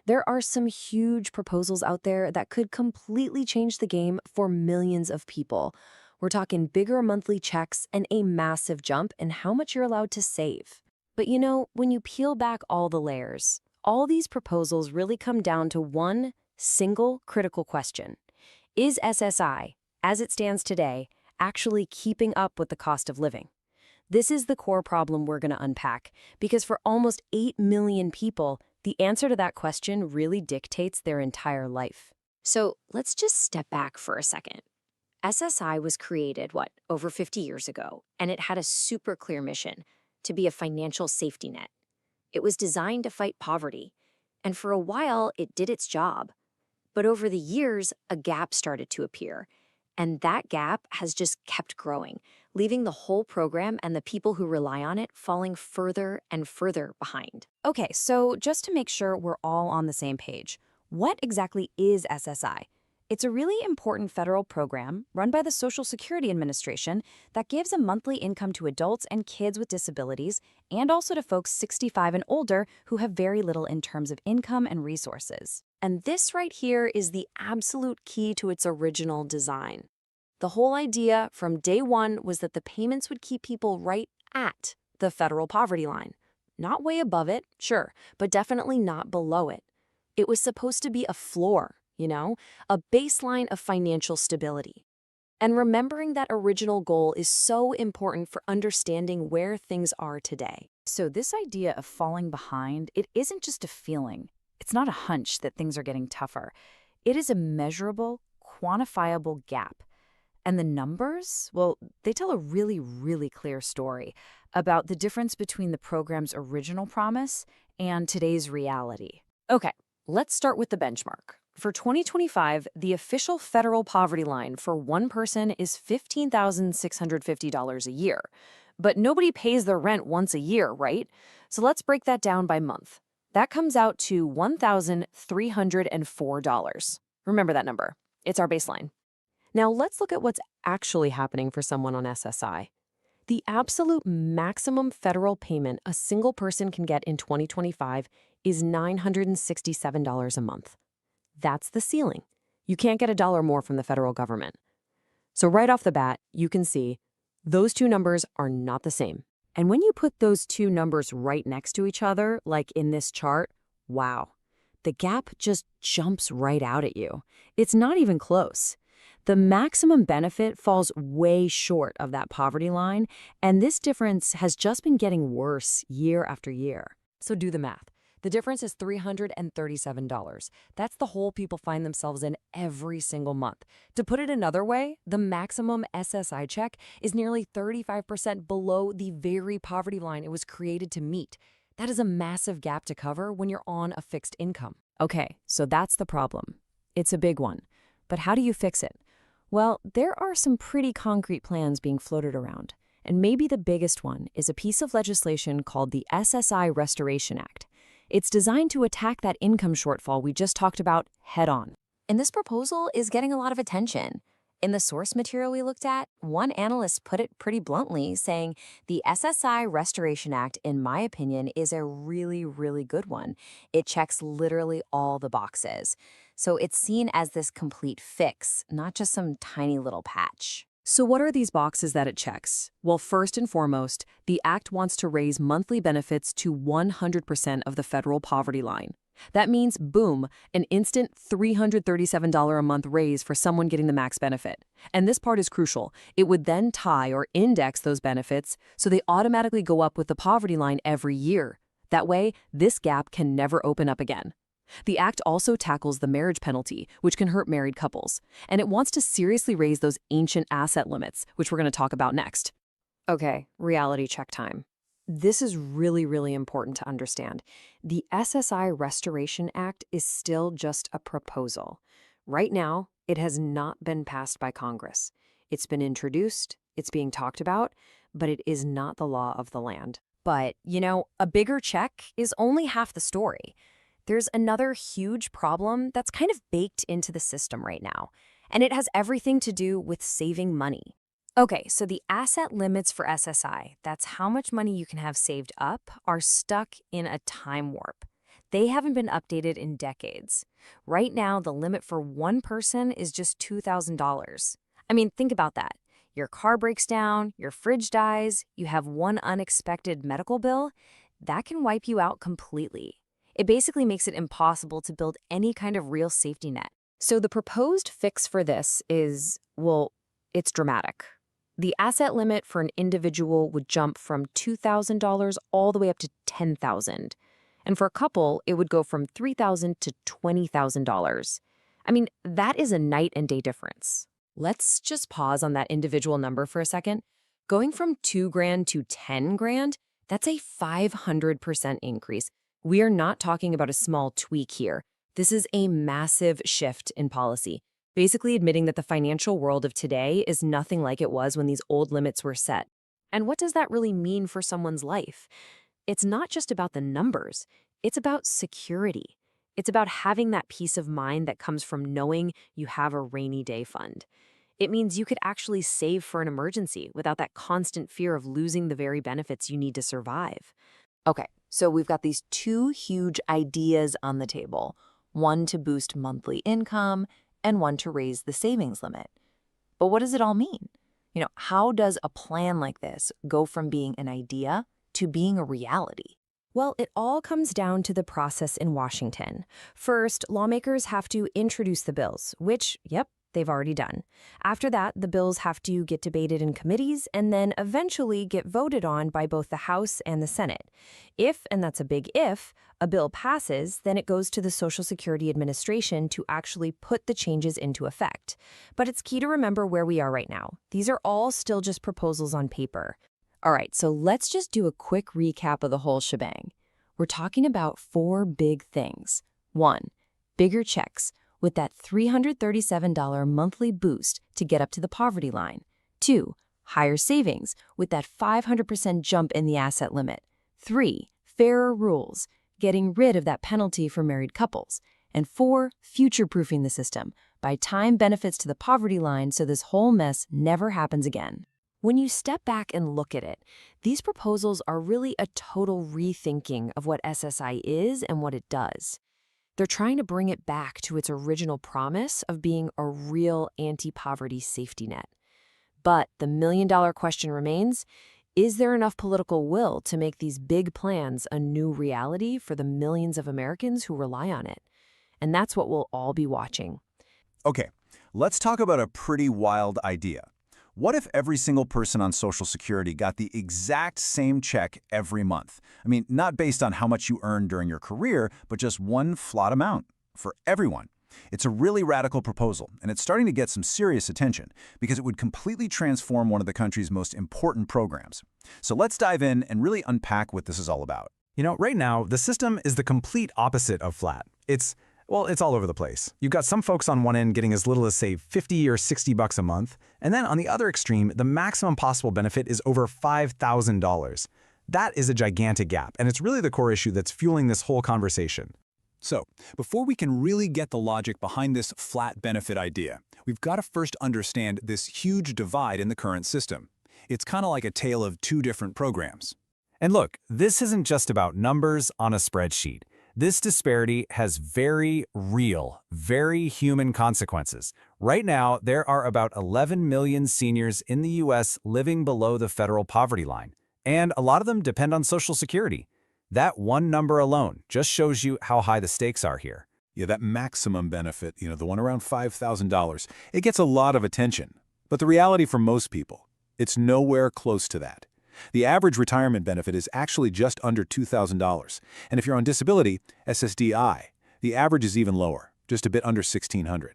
There are some huge proposals out there that could completely change the game for millions of people. We're talking bigger monthly checks and a massive jump in how much you're allowed to save. But when you peel back all the layers, all these proposals really come down to one single critical question. Is SSI, as it stands today, actually keeping up with the cost of living? This is the core problem we're going to unpack, because for almost 8 million people, the answer to that question really dictates their entire life. So let's just step back for a second. SSI was created, over 50 years ago, and it had a super clear mission: to be a financial safety net. It was designed to fight poverty, and for a while, it did its job. But over the years, a gap started to appear, and that gap has just kept growing, leaving the whole program and the people who rely on it falling further and further behind. Okay, so just to make sure we're all on the same page, what exactly is SSI? It's a really important federal program run by the Social Security Administration that gives a monthly income to adults and kids with disabilities, and also to folks 65 and older who have very little in terms of income and resources. And this right here is the absolute key to its original design. The whole idea from day one was that the payments would keep people right at the federal poverty line. Not way above it, sure, but definitely not below it. It was supposed to be a floor, a baseline of financial stability. And remembering that original goal is so important for understanding where things are today. So this idea of falling behind, it isn't just a feeling. It's not a hunch that things are getting tougher. It is a measurable, quantifiable gap. And the numbers, well, they tell a really, really clear story about the difference between the program's original promise and today's reality. Okay, let's start with the benchmark. For 2025, the official federal poverty line for one person is $15,650 a year. But nobody pays their rent once a year, right? So let's break that down by month. That comes out to $1,304. Remember that number. It's our baseline. Now let's look at what's actually happening for someone on SSI. The absolute maximum federal payment a single person can get in 2025 is $967 a month. That's the ceiling. You can't get a dollar more from the federal government. So right off the bat, you can see those two numbers are not the same. And when you put those two numbers right next to each other, like in this chart, wow, the gap just jumps right out at you. It's not even close. The maximum benefit falls way short of that poverty line, and this difference has just been getting worse year after year. So do the math. The difference is $337. That's the hole people find themselves in every single month. To put it another way, the maximum SSI check is nearly 35% below the very poverty line it was created to meet. That is a massive gap to cover when you're on a fixed income. Okay, so that's the problem. It's a big one. But how do you fix it? Well, there are some pretty concrete plans being floated around. And maybe the biggest one is a piece of legislation called the SSI Restoration Act. It's designed to attack that income shortfall we just talked about head-on. And this proposal is getting a lot of attention. In the source material we looked at, one analyst put it pretty bluntly, saying, the SSI Restoration Act, in my opinion, is a really, really good one. It checks literally all the boxes. So it's seen as this complete fix, not just some tiny little patch. So what are these boxes that it checks? Well, first and foremost, the Act wants to raise monthly benefits to 100% of the federal poverty line. That means, boom, an instant $337 a month raise for someone getting the max benefit. And this part is crucial. It would then tie or index those benefits so they automatically go up with the poverty line every year. That way, this gap can never open up again. The Act also tackles the marriage penalty, which can hurt married couples. And it wants to seriously raise those ancient asset limits, which we're going to talk about next. Okay, reality check time. This is really, really important to understand. The SSI Restoration Act is still just a proposal. Right now, it has not been passed by Congress. It's been introduced, it's being talked about, but it is not the law of the land. But, you know, a bigger check is only half the story. There's another huge problem that's kind of baked into the system right now, and it has everything to do with saving money. Okay, so the asset limits for SSI, that's how much money you can have saved up, are stuck in a time warp. They haven't been updated in decades. Right now, the limit for one person is just $2,000. I mean, think about that. Your car breaks down, your fridge dies, you have one unexpected medical bill, that can wipe you out completely. It basically makes it impossible to build any kind of real safety net. So the proposed fix for this is, well, it's dramatic. The asset limit for an individual would jump from $2,000 all the way up to $10,000. And for a couple, it would go from $3,000 to $20,000. I mean, that is a night and day difference. Let's just pause on that individual number for a second. Going from $2,000 to $10,000, that's a 500% increase. We are not talking about a small tweak here. This is a massive shift in policy, basically admitting that the financial world of today is nothing like it was when these old limits were set. And what does that really mean for someone's life? It's not just about the numbers. It's about security. It's about having that peace of mind that comes from knowing you have a rainy day fund. It means you could actually save for an emergency without that constant fear of losing the very benefits you need to survive. Okay, so we've got these two huge ideas on the table. One to boost monthly income, and one to raise the savings limit. But what does it all mean? You know, how does a plan like this go from being an idea to being a reality? Well, it all comes down to the process in Washington. First, lawmakers have to introduce the bills, which, yep, they've already done. After that, the bills have to get debated in committees and then eventually get voted on by both the House and the Senate. If, and that's a big if, a bill passes, then it goes to the Social Security Administration to actually put the changes into effect. But it's key to remember where we are right now. These are all still just proposals on paper. All right, so let's just do a quick recap of the whole shebang. We're talking about 4 big things. 1, bigger checks, with that $337 monthly boost to get up to the poverty line. 2, higher savings with that 500% jump in the asset limit. 3, fairer rules, getting rid of that penalty for married couples. And 4, future-proofing the system by tying benefits to the poverty line so this whole mess never happens again. When you step back and look at it, these proposals are really a total rethinking of what SSI is and what it does. They're trying to bring it back to its original promise of being a real anti-poverty safety net. But the million-dollar question remains, is there enough political will to make these big plans a new reality for the millions of Americans who rely on it? And that's what we'll all be watching. Okay, let's talk about a pretty wild idea. What if every single person on Social Security got the exact same check every month? I mean, not based on how much you earned during your career, but just one flat amount for everyone. It's a really radical proposal, and it's starting to get some serious attention because it would completely transform one of the country's most important programs. So let's dive in and really unpack what this is all about. You know, right now, the system is the complete opposite of flat. It's all over the place. You've got some folks on one end getting as little as, say, $50 or $60 a month, and then on the other extreme, the maximum possible benefit is over $5,000. That is a gigantic gap, and it's really the core issue that's fueling this whole conversation. So, before we can really get the logic behind this flat benefit idea, we've got to first understand this huge divide in the current system. It's kind of like a tale of two different programs. And look, this isn't just about numbers on a spreadsheet. This disparity has very real, very human consequences. Right now, there are about 11 million seniors in the U.S. living below the federal poverty line, and a lot of them depend on Social Security. That one number alone just shows you how high the stakes are here. Yeah, that maximum benefit, the one around $5,000, it gets a lot of attention. But the reality for most people, it's nowhere close to that. The average retirement benefit is actually just under $2,000. And if you're on disability, SSDI, the average is even lower, just a bit under $1,600.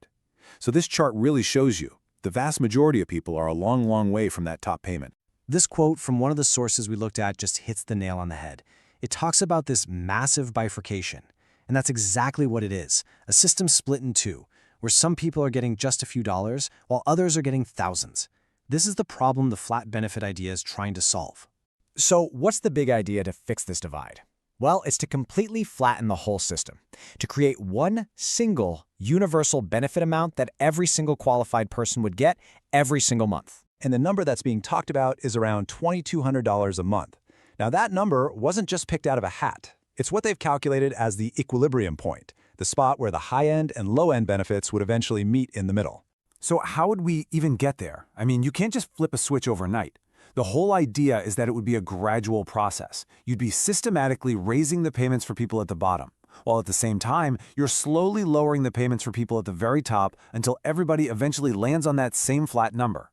So this chart really shows you the vast majority of people are a long, long way from that top payment. This quote from one of the sources we looked at just hits the nail on the head. It talks about this massive bifurcation, and that's exactly what it is, a system split in two, where some people are getting just a few dollars, while others are getting thousands. This is the problem the flat benefit idea is trying to solve. So what's the big idea to fix this divide? Well, it's to completely flatten the whole system, to create one single universal benefit amount that every single qualified person would get every single month. And the number that's being talked about is around $2,200 a month. Now, that number wasn't just picked out of a hat. It's what they've calculated as the equilibrium point, the spot where the high-end and low-end benefits would eventually meet in the middle. So how would we even get there? I mean, you can't just flip a switch overnight. The whole idea is that it would be a gradual process. You'd be systematically raising the payments for people at the bottom, while at the same time, you're slowly lowering the payments for people at the very top until everybody eventually lands on that same flat number.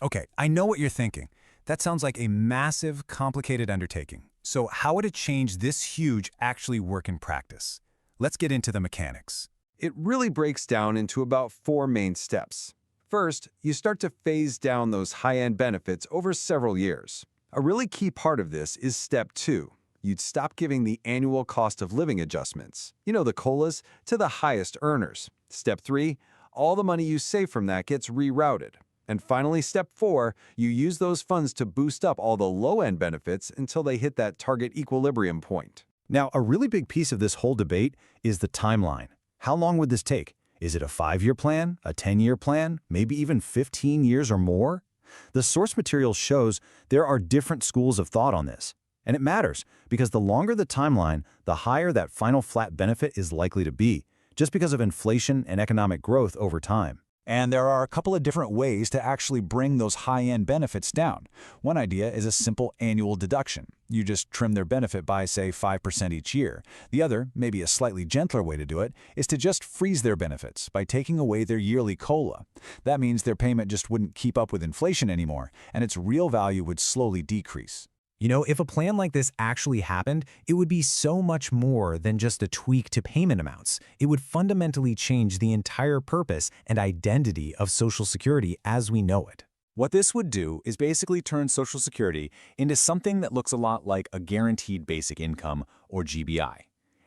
Okay, I know what you're thinking. That sounds like a massive, complicated undertaking. So how would a change this huge actually work in practice? Let's get into the mechanics. It really breaks down into about 4 main steps. First, you start to phase down those high-end benefits over several years. A really key part of this is step 2. You'd stop giving the annual cost of living adjustments, the COLAs, to the highest earners. Step 3, all the money you save from that gets rerouted. And finally, step 4, you use those funds to boost up all the low-end benefits until they hit that target equilibrium point. Now, a really big piece of this whole debate is the timeline. How long would this take? Is it a 5-year plan, a 10-year plan, maybe even 15 years or more? The source material shows there are different schools of thought on this. And it matters, because the longer the timeline, the higher that final flat benefit is likely to be, just because of inflation and economic growth over time. And there are a couple of different ways to actually bring those high-end benefits down. One idea is a simple annual deduction. You just trim their benefit by, say, 5% each year. The other, maybe a slightly gentler way to do it, is to just freeze their benefits by taking away their yearly COLA. That means their payment just wouldn't keep up with inflation anymore, and its real value would slowly decrease. You know, if a plan like this actually happened, it would be so much more than just a tweak to payment amounts. It would fundamentally change the entire purpose and identity of Social Security as we know it. What this would do is basically turn Social Security into something that looks a lot like a guaranteed basic income, or GBI.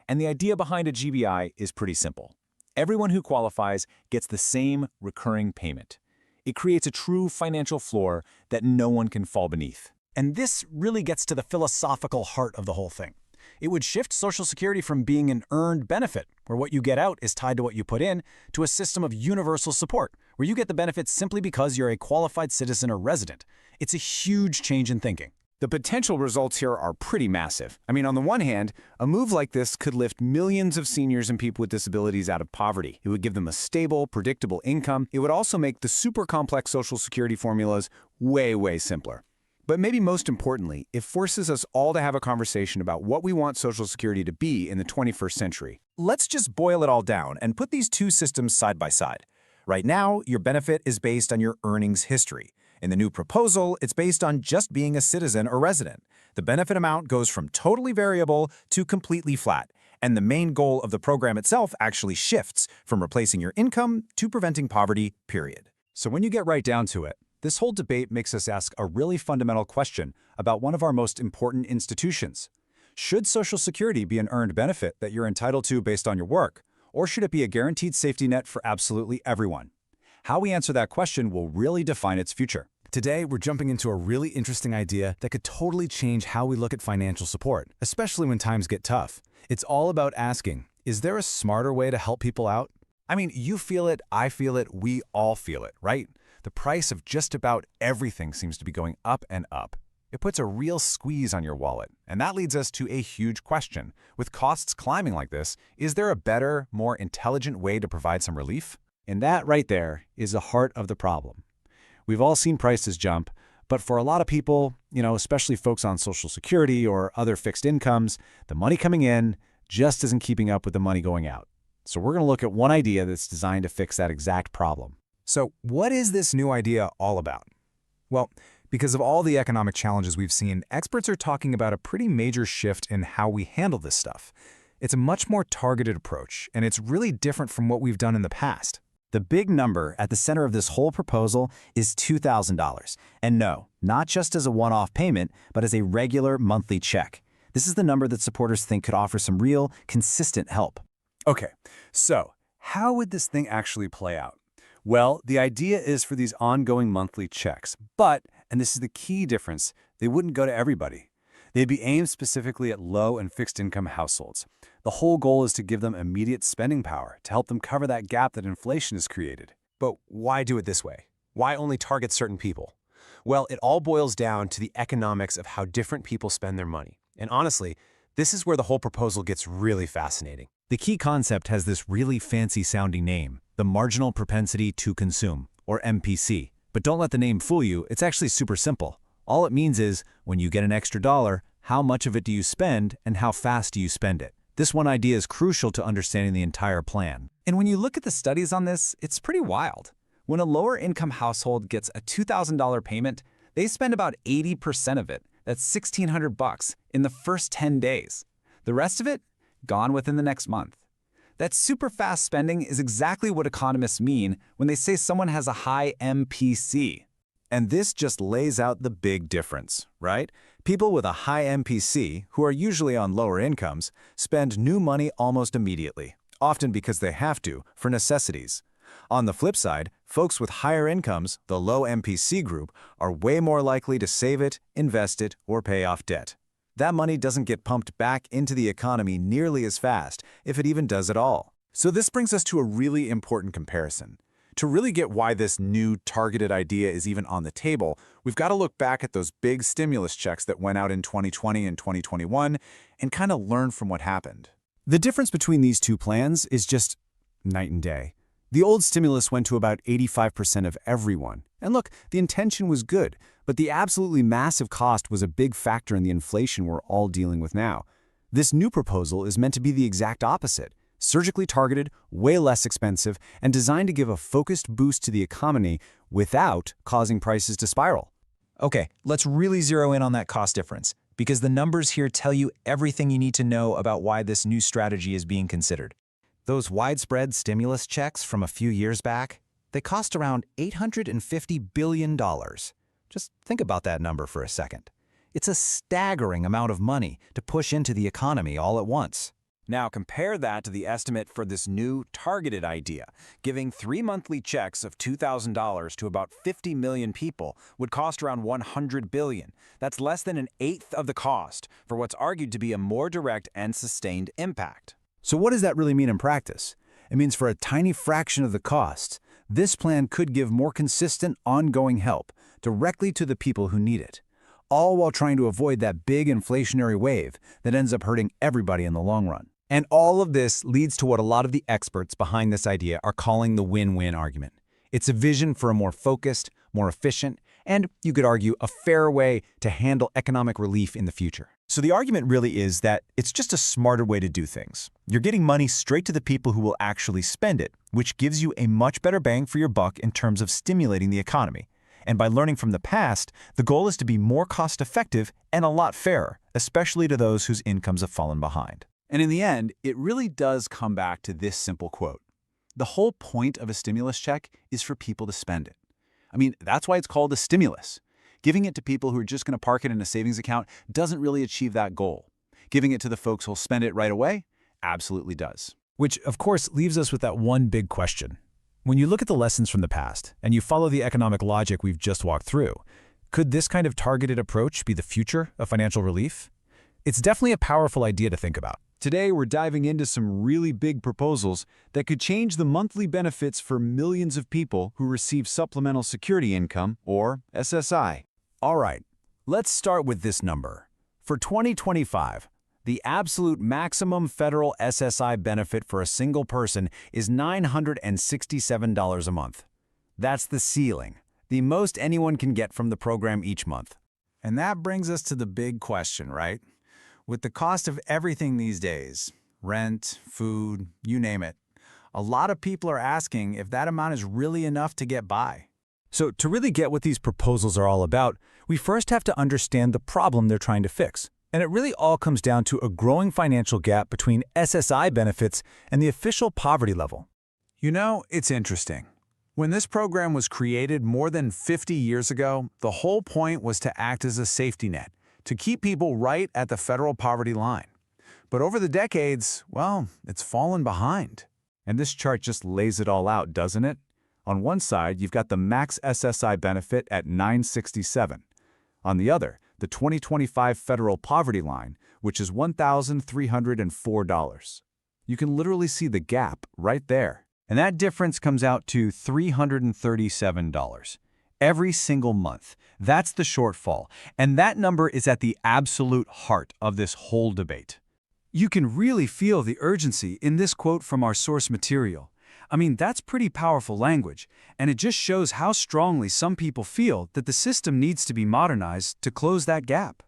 And the idea behind a GBI is pretty simple. Everyone who qualifies gets the same recurring payment. It creates a true financial floor that no one can fall beneath. And this really gets to the philosophical heart of the whole thing. It would shift Social Security from being an earned benefit, where what you get out is tied to what you put in, to a system of universal support, where you get the benefits simply because you're a qualified citizen or resident. It's a huge change in thinking. The potential results here are pretty massive. I mean, on the one hand, a move like this could lift millions of seniors and people with disabilities out of poverty. It would give them a stable, predictable income. It would also make the super complex Social Security formulas way, way simpler. But maybe most importantly, it forces us all to have a conversation about what we want Social Security to be in the 21st century. Let's just boil it all down and put these two systems side by side. Right now, your benefit is based on your earnings history. In the new proposal, it's based on just being a citizen or resident. The benefit amount goes from totally variable to completely flat, and the main goal of the program itself actually shifts from replacing your income to preventing poverty, period. So when you get right down to it, this whole debate makes us ask a really fundamental question about one of our most important institutions. Should Social Security be an earned benefit that you're entitled to based on your work, or should it be a guaranteed safety net for absolutely everyone? How we answer that question will really define its future. Today, we're jumping into a really interesting idea that could totally change how we look at financial support, especially when times get tough. It's all about asking, is there a smarter way to help people out? I mean, you feel it, I feel it, we all feel it, right? The price of just about everything seems to be going up and up. It puts a real squeeze on your wallet, and that leads us to a huge question. With costs climbing like this, is there a better, more intelligent way to provide some relief? And that right there is the heart of the problem. We've all seen prices jump, but for a lot of people, especially folks on Social Security or other fixed incomes, the money coming in just isn't keeping up with the money going out. So we're going to look at one idea that's designed to fix that exact problem. So what is this new idea all about? Well, because of all the economic challenges we've seen, experts are talking about a pretty major shift in how we handle this stuff. It's a much more targeted approach, and it's really different from what we've done in the past. The big number at the center of this whole proposal is $2,000. And no, not just as a one-off payment, but as a regular monthly check. This is the number that supporters think could offer some real, consistent help. Okay, so how would this thing actually play out? Well, the idea is for these ongoing monthly checks, but, and this is the key difference, they wouldn't go to everybody. They'd be aimed specifically at low and fixed income households. The whole goal is to give them immediate spending power to help them cover that gap that inflation has created. But why do it this way? Why only target certain people? Well, it all boils down to the economics of how different people spend their money. And honestly, this is where the whole proposal gets really fascinating. The key concept has this really fancy-sounding name, the Marginal Propensity to Consume, or MPC. But don't let the name fool you, it's actually super simple. All it means is, when you get an extra dollar, how much of it do you spend and how fast do you spend it? This one idea is crucial to understanding the entire plan. And when you look at the studies on this, it's pretty wild. When a lower-income household gets a $2,000 payment, they spend about 80% of it, that's $1,600 in the first 10 days. The rest of it, gone within the next month. That super fast spending is exactly what economists mean when they say someone has a high MPC. And this just lays out the big difference, right? People with a high MPC, who are usually on lower incomes, spend new money almost immediately, often because they have to, for necessities. On the flip side, folks with higher incomes, the low MPC group, are way more likely to save it, invest it, or pay off debt. That money doesn't get pumped back into the economy nearly as fast, if it even does at all. So this brings us to a really important comparison. To really get why this new targeted idea is even on the table, we've got to look back at those big stimulus checks that went out in 2020 and 2021 and kind of learn from what happened. The difference between these two plans is just night and day. The old stimulus went to about 85% of everyone. And look, the intention was good, but the absolutely massive cost was a big factor in the inflation we're all dealing with now. This new proposal is meant to be the exact opposite. Surgically targeted, way less expensive, and designed to give a focused boost to the economy without causing prices to spiral. Okay, let's really zero in on that cost difference, because the numbers here tell you everything you need to know about why this new strategy is being considered. Those widespread stimulus checks from a few years back, they cost around $850 billion. Just think about that number for a second. It's a staggering amount of money to push into the economy all at once. Now compare that to the estimate for this new targeted idea. Giving 3 monthly checks of $2,000 to about 50 million people would cost around $100 billion. That's less than an eighth of the cost for what's argued to be a more direct and sustained impact. So what does that really mean in practice? It means for a tiny fraction of the cost, this plan could give more consistent, ongoing help directly to the people who need it, all while trying to avoid that big inflationary wave that ends up hurting everybody in the long run. And all of this leads to what a lot of the experts behind this idea are calling the win-win argument. It's a vision for a more focused, more efficient, and you could argue a fairer way to handle economic relief in the future. So the argument really is that it's just a smarter way to do things. You're getting money straight to the people who will actually spend it, which gives you a much better bang for your buck in terms of stimulating the economy. And by learning from the past, the goal is to be more cost-effective and a lot fairer, especially to those whose incomes have fallen behind. And in the end, it really does come back to this simple quote. The whole point of a stimulus check is for people to spend it. I mean, that's why it's called a stimulus. Giving it to people who are just going to park it in a savings account doesn't really achieve that goal. Giving it to the folks who'll spend it right away absolutely does. Which, of course, leaves us with that one big question. When you look at the lessons from the past, and you follow the economic logic we've just walked through, could this kind of targeted approach be the future of financial relief? It's definitely a powerful idea to think about. Today, we're diving into some really big proposals that could change the monthly benefits for millions of people who receive Supplemental Security Income, or SSI. All right, let's start with this number. For 2025, the absolute maximum federal SSI benefit for a single person is $967 a month. That's the ceiling, the most anyone can get from the program each month. And that brings us to the big question, right? With the cost of everything these days, rent, food, you name it, a lot of people are asking if that amount is really enough to get by. So to really get what these proposals are all about, we first have to understand the problem they're trying to fix. And it really all comes down to a growing financial gap between SSI benefits and the official poverty level. You know, it's interesting. When this program was created more than 50 years ago, the whole point was to act as a safety net, to keep people right at the federal poverty line. But over the decades, well, it's fallen behind. And this chart just lays it all out, doesn't it? On one side, you've got the max SSI benefit at $967. On the other, the 2025 federal poverty line, which is $1,304. You can literally see the gap right there. And that difference comes out to $337 every single month. That's the shortfall, and that number is at the absolute heart of this whole debate. You can really feel the urgency in this quote from our source material. I mean, that's pretty powerful language, and it just shows how strongly some people feel that the system needs to be modernized to close that gap.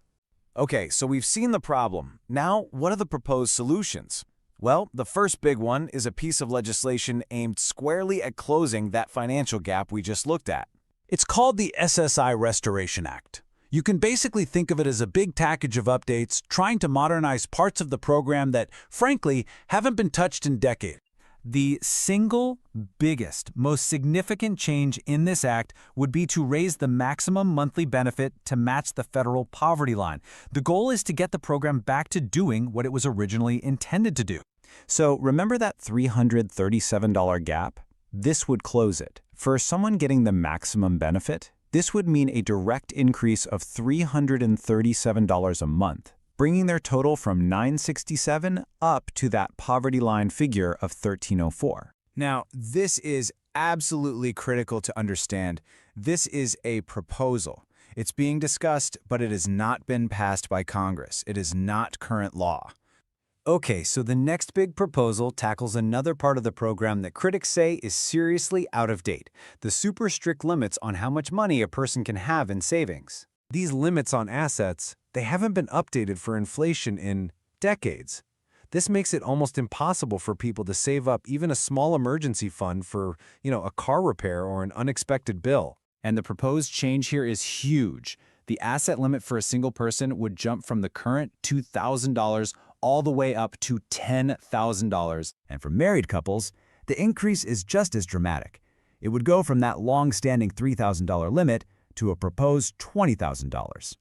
Okay, so we've seen the problem. Now, what are the proposed solutions? Well, the first big one is a piece of legislation aimed squarely at closing that financial gap we just looked at. It's called the SSI Restoration Act. You can basically think of it as a big package of updates trying to modernize parts of the program that, frankly, haven't been touched in decades. The single biggest, most significant change in this act would be to raise the maximum monthly benefit to match the federal poverty line. The goal is to get the program back to doing what it was originally intended to do. So remember that $337 gap? This would close it. For someone getting the maximum benefit, this would mean a direct increase of $337 a month, bringing their total from $967 up to that poverty line figure of $1,304. Now, this is absolutely critical to understand. This is a proposal. It's being discussed, but it has not been passed by Congress. It is not current law. Okay, so the next big proposal tackles another part of the program that critics say is seriously out of date, the super strict limits on how much money a person can have in savings. These limits on assets, they haven't been updated for inflation in decades. This makes it almost impossible for people to save up even a small emergency fund for, a car repair or an unexpected bill. And the proposed change here is huge. The asset limit for a single person would jump from the current $2,000 all the way up to $10,000. And for married couples, the increase is just as dramatic. It would go from that long-standing $3,000 limit to a proposed $20,000.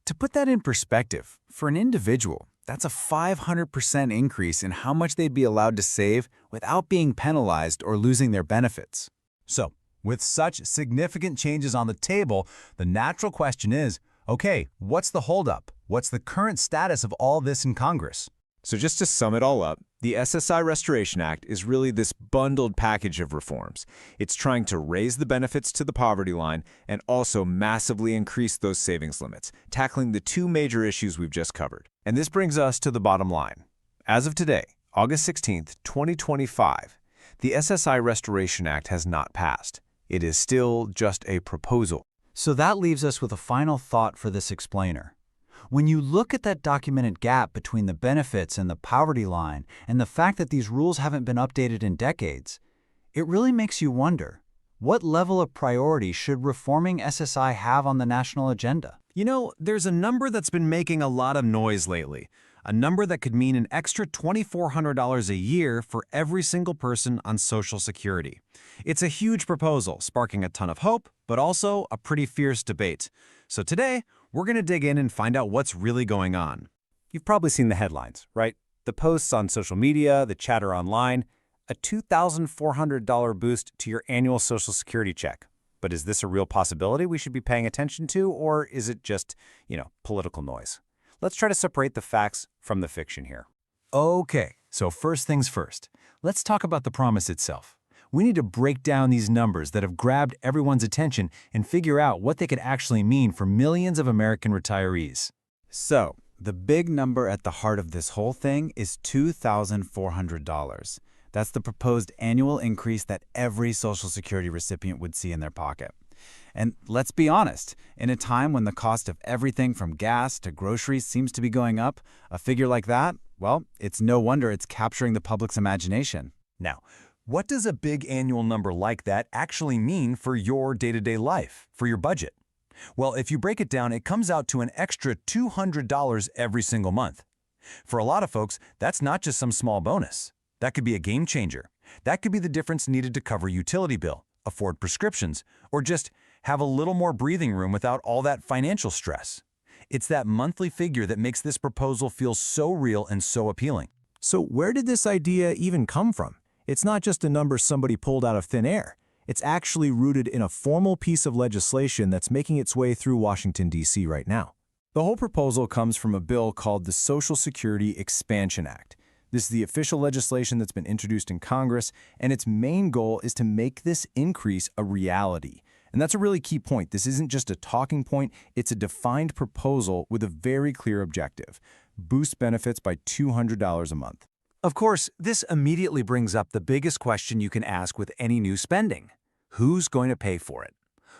To put that in perspective, for an individual, that's a 500% increase in how much they'd be allowed to save without being penalized or losing their benefits. So, with such significant changes on the table, the natural question is, okay, what's the holdup? What's the current status of all this in Congress? So just to sum it all up, The SSI Restoration Act is really this bundled package of reforms. It's trying to raise the benefits to the poverty line and also massively increase those savings limits, tackling the two major issues we've just covered. And this brings us to the bottom line. As of today, August 16, 2025, the SSI Restoration Act has not passed. It is still just a proposal. So that leaves us with a final thought for this explainer. When you look at that documented gap between the benefits and the poverty line and the fact that these rules haven't been updated in decades, it really makes you wonder, what level of priority should reforming SSI have on the national agenda? You know, there's a number that's been making a lot of noise lately. A number that could mean an extra $2,400 a year for every single person on Social Security. It's a huge proposal, sparking a ton of hope, but also a pretty fierce debate. So today, we're going to dig in and find out what's really going on. You've probably seen the headlines, right? The posts on social media, the chatter online, a $2,400 boost to your annual Social Security check. But is this a real possibility we should be paying attention to, or is it just, political noise? Let's try to separate the facts from the fiction here. Okay, so first things first. Let's talk about the promise itself. We need to break down these numbers that have grabbed everyone's attention and figure out what they could actually mean for millions of American retirees. So, the big number at the heart of this whole thing is $2,400. That's the proposed annual increase that every Social Security recipient would see in their pocket. And let's be honest, in a time when the cost of everything from gas to groceries seems to be going up, a figure like that, well, it's no wonder it's capturing the public's imagination. Now, what does a big annual number like that actually mean for your day-to-day life, for your budget? Well, if you break it down, it comes out to an extra $200 every single month. For a lot of folks, that's not just some small bonus. That could be a game changer. That could be the difference needed to cover utility bill, afford prescriptions, or just have a little more breathing room without all that financial stress. It's that monthly figure that makes this proposal feel so real and so appealing. So where did this idea even come from? It's not just a number somebody pulled out of thin air. It's actually rooted in a formal piece of legislation that's making its way through Washington, D.C. right now. The whole proposal comes from a bill called the Social Security Expansion Act. This is the official legislation that's been introduced in Congress, and its main goal is to make this increase a reality. And that's a really key point. This isn't just a talking point, it's a defined proposal with a very clear objective: boost benefits by $200 a month. Of course, this immediately brings up the biggest question you can ask with any new spending. Who's going to pay for it?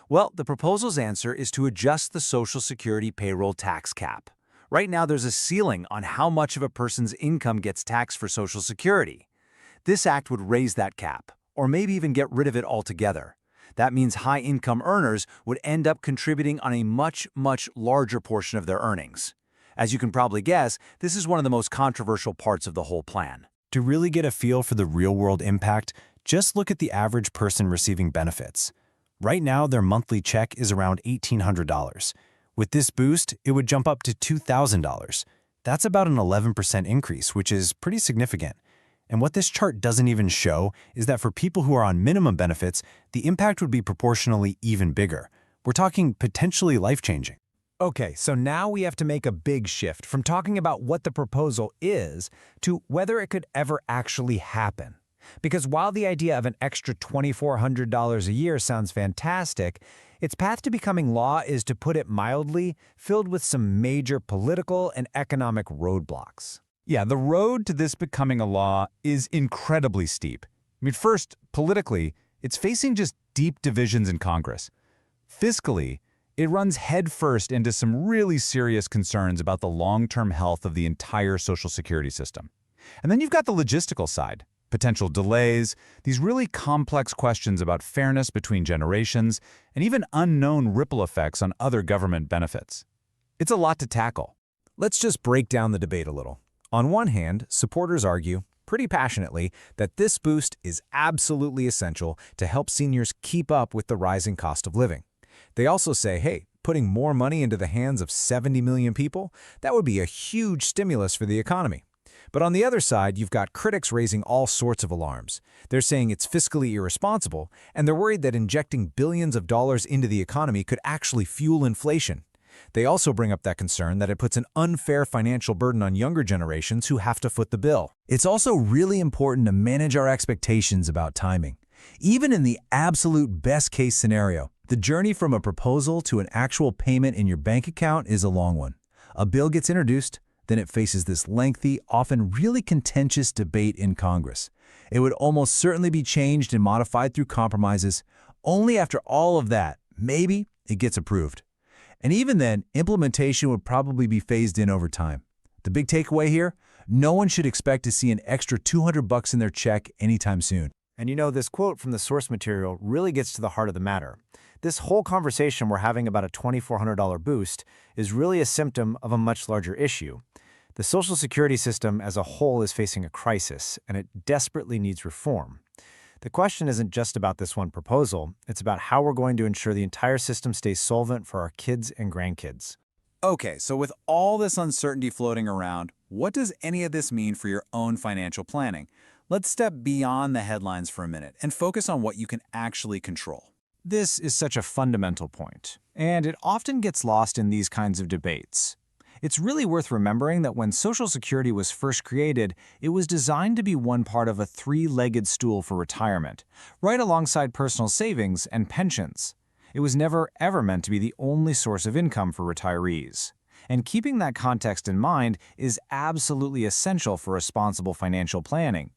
Well, the proposal's answer is to adjust the Social Security payroll tax cap. Right now, there's a ceiling on how much of a person's income gets taxed for Social Security. This act would raise that cap, or maybe even get rid of it altogether. That means high-income earners would end up contributing on a much, much larger portion of their earnings. As you can probably guess, this is one of the most controversial parts of the whole plan. To really get a feel for the real-world impact, just look at the average person receiving benefits. Right now, their monthly check is around $1,800. With this boost, it would jump up to $2,000. That's about an 11% increase, which is pretty significant. And what this chart doesn't even show is that for people who are on minimum benefits, the impact would be proportionally even bigger. We're talking potentially life-changing. Okay, so now we have to make a big shift from talking about what the proposal is to whether it could ever actually happen. Because while the idea of an extra $2,400 a year sounds fantastic, its path to becoming law is, to put it mildly, filled with some major political and economic roadblocks. Yeah, the road to this becoming a law is incredibly steep. First, politically, it's facing just deep divisions in Congress. Fiscally, it runs headfirst into some really serious concerns about the long-term health of the entire Social Security system. And then you've got the logistical side, potential delays, these really complex questions about fairness between generations, and even unknown ripple effects on other government benefits. It's a lot to tackle. Let's just break down the debate a little. On one hand, supporters argue, pretty passionately, that this boost is absolutely essential to help seniors keep up with the rising cost of living. They also say, hey, putting more money into the hands of 70 million people, that would be a huge stimulus for the economy. But on the other side, you've got critics raising all sorts of alarms. They're saying it's fiscally irresponsible, and they're worried that injecting billions of dollars into the economy could actually fuel inflation. They also bring up that concern that it puts an unfair financial burden on younger generations who have to foot the bill. It's also really important to manage our expectations about timing. Even in the absolute best-case scenario, the journey from a proposal to an actual payment in your bank account is a long one. A bill gets introduced, then it faces this lengthy, often really contentious debate in Congress. It would almost certainly be changed and modified through compromises. Only after all of that, maybe, it gets approved. And even then, implementation would probably be phased in over time. The big takeaway here? No one should expect to see an extra $200 in their check anytime soon. And you know, this quote from the source material really gets to the heart of the matter. This whole conversation we're having about a $2,400 boost is really a symptom of a much larger issue. The Social Security system as a whole is facing a crisis, and it desperately needs reform. The question isn't just about this one proposal, it's about how we're going to ensure the entire system stays solvent for our kids and grandkids. Okay, so with all this uncertainty floating around, what does any of this mean for your own financial planning? Let's step beyond the headlines for a minute and focus on what you can actually control. This is such a fundamental point, and it often gets lost in these kinds of debates. It's really worth remembering that when Social Security was first created, it was designed to be one part of a three-legged stool for retirement, right alongside personal savings and pensions. It was never ever meant to be the only source of income for retirees. And keeping that context in mind is absolutely essential for responsible financial planning.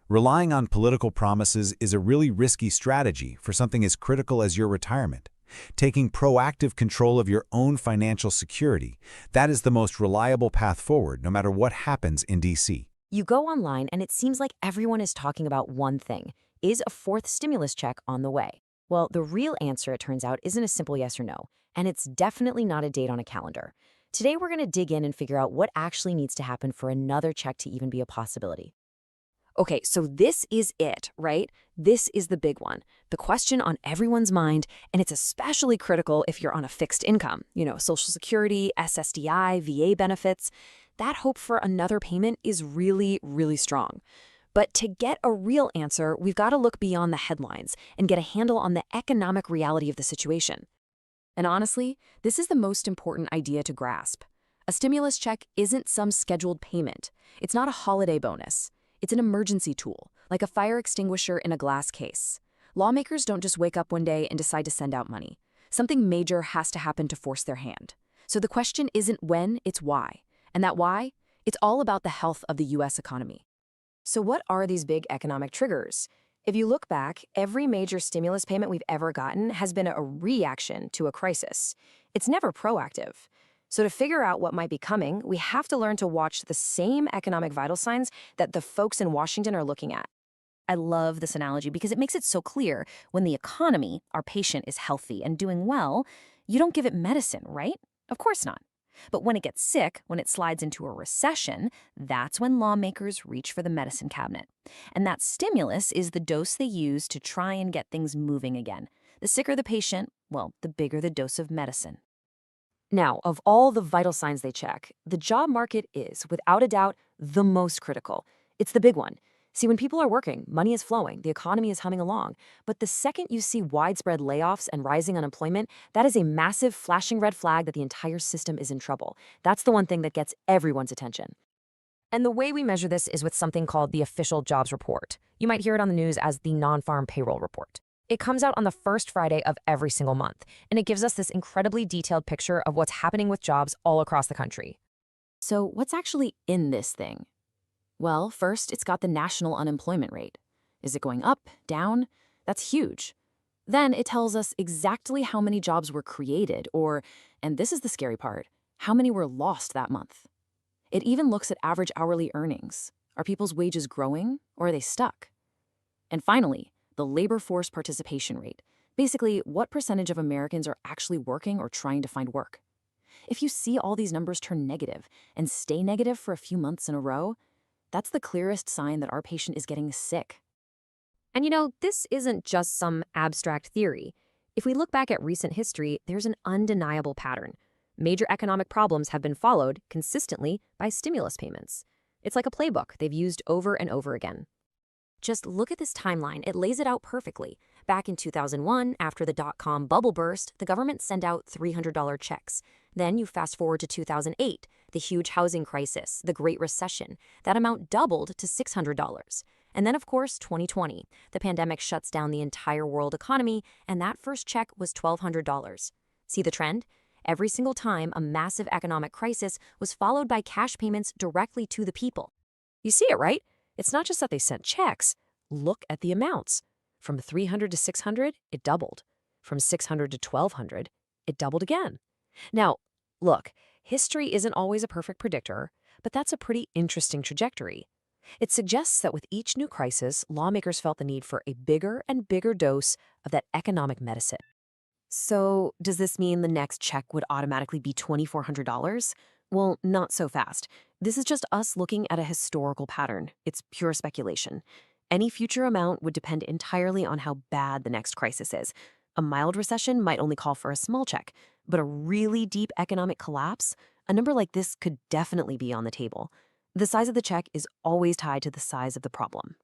Relying on political promises is a really risky strategy for something as critical as your retirement. Taking proactive control of your own financial security, that is the most reliable path forward no matter what happens in D.C. You go online and it seems like everyone is talking about one thing. Is a fourth stimulus check on the way? Well, the real answer, it turns out, isn't a simple yes or no, and it's definitely not a date on a calendar. Today, we're going to dig in and figure out what actually needs to happen for another check to even be a possibility. Okay, so this is it, right? This is the big one, the question on everyone's mind, and it's especially critical if you're on a fixed income, Social Security, SSDI, VA benefits. That hope for another payment is really, really strong. But to get a real answer, we've got to look beyond the headlines and get a handle on the economic reality of the situation. And honestly, this is the most important idea to grasp. A stimulus check isn't some scheduled payment. It's not a holiday bonus. It's an emergency tool, like a fire extinguisher in a glass case. Lawmakers don't just wake up one day and decide to send out money. Something major has to happen to force their hand. So the question isn't when, it's why. And that why? It's all about the health of the U.S. economy. So what are these big economic triggers? If you look back, every major stimulus payment we've ever gotten has been a reaction to a crisis. It's never proactive. So to figure out what might be coming, we have to learn to watch the same economic vital signs that the folks in Washington are looking at. I love this analogy because it makes it so clear when the economy, our patient, is healthy and doing well, you don't give it medicine, right? Of course not. But when it gets sick, when it slides into a recession, that's when lawmakers reach for the medicine cabinet. And that stimulus is the dose they use to try and get things moving again. The sicker the patient, well, the bigger the dose of medicine. Now, of all the vital signs they check, the job market is, without a doubt, the most critical. It's the big one. See, when people are working, money is flowing, the economy is humming along. But the second you see widespread layoffs and rising unemployment, that is a massive flashing red flag that the entire system is in trouble. That's the one thing that gets everyone's attention. And the way we measure this is with something called the official jobs report. You might hear it on the news as the non-farm payroll report. It comes out on the first Friday of every single month, and it gives us this incredibly detailed picture of what's happening with jobs all across the country. So what's actually in this thing? Well, first, it's got the national unemployment rate. Is it going up, down? That's huge. Then it tells us exactly how many jobs were created, or, and this is the scary part, how many were lost that month. It even looks at average hourly earnings. Are people's wages growing, or are they stuck? And finally, the labor force participation rate. Basically, what percentage of Americans are actually working or trying to find work? If you see all these numbers turn negative and stay negative for a few months in a row, that's the clearest sign that our patient is getting sick. And this isn't just some abstract theory. If we look back at recent history, there's an undeniable pattern. Major economic problems have been followed consistently by stimulus payments. It's like a playbook they've used over and over again. Just look at this timeline. It lays it out perfectly. Back in 2001, after the dot-com bubble burst, the government sent out $300 checks. Then you fast forward to 2008, the huge housing crisis, the Great Recession. That amount doubled to $600. And then, of course, 2020. The pandemic shuts down the entire world economy, and that first check was $1,200. See the trend? Every single time a massive economic crisis was followed by cash payments directly to the people. You see it, right? It's not just that they sent checks. Look at the amounts. From 300 to 600, it doubled. From 600 to 1,200, it doubled again. Now, look, history isn't always a perfect predictor, but that's a pretty interesting trajectory. It suggests that with each new crisis, lawmakers felt the need for a bigger and bigger dose of that economic medicine. So, does this mean the next check would automatically be $2,400? Well, not so fast. This is just us looking at a historical pattern. It's pure speculation. Any future amount would depend entirely on how bad the next crisis is. A mild recession might only call for a small check, but a really deep economic collapse, a number like this could definitely be on the table. The size of the check is always tied to the size of the problem.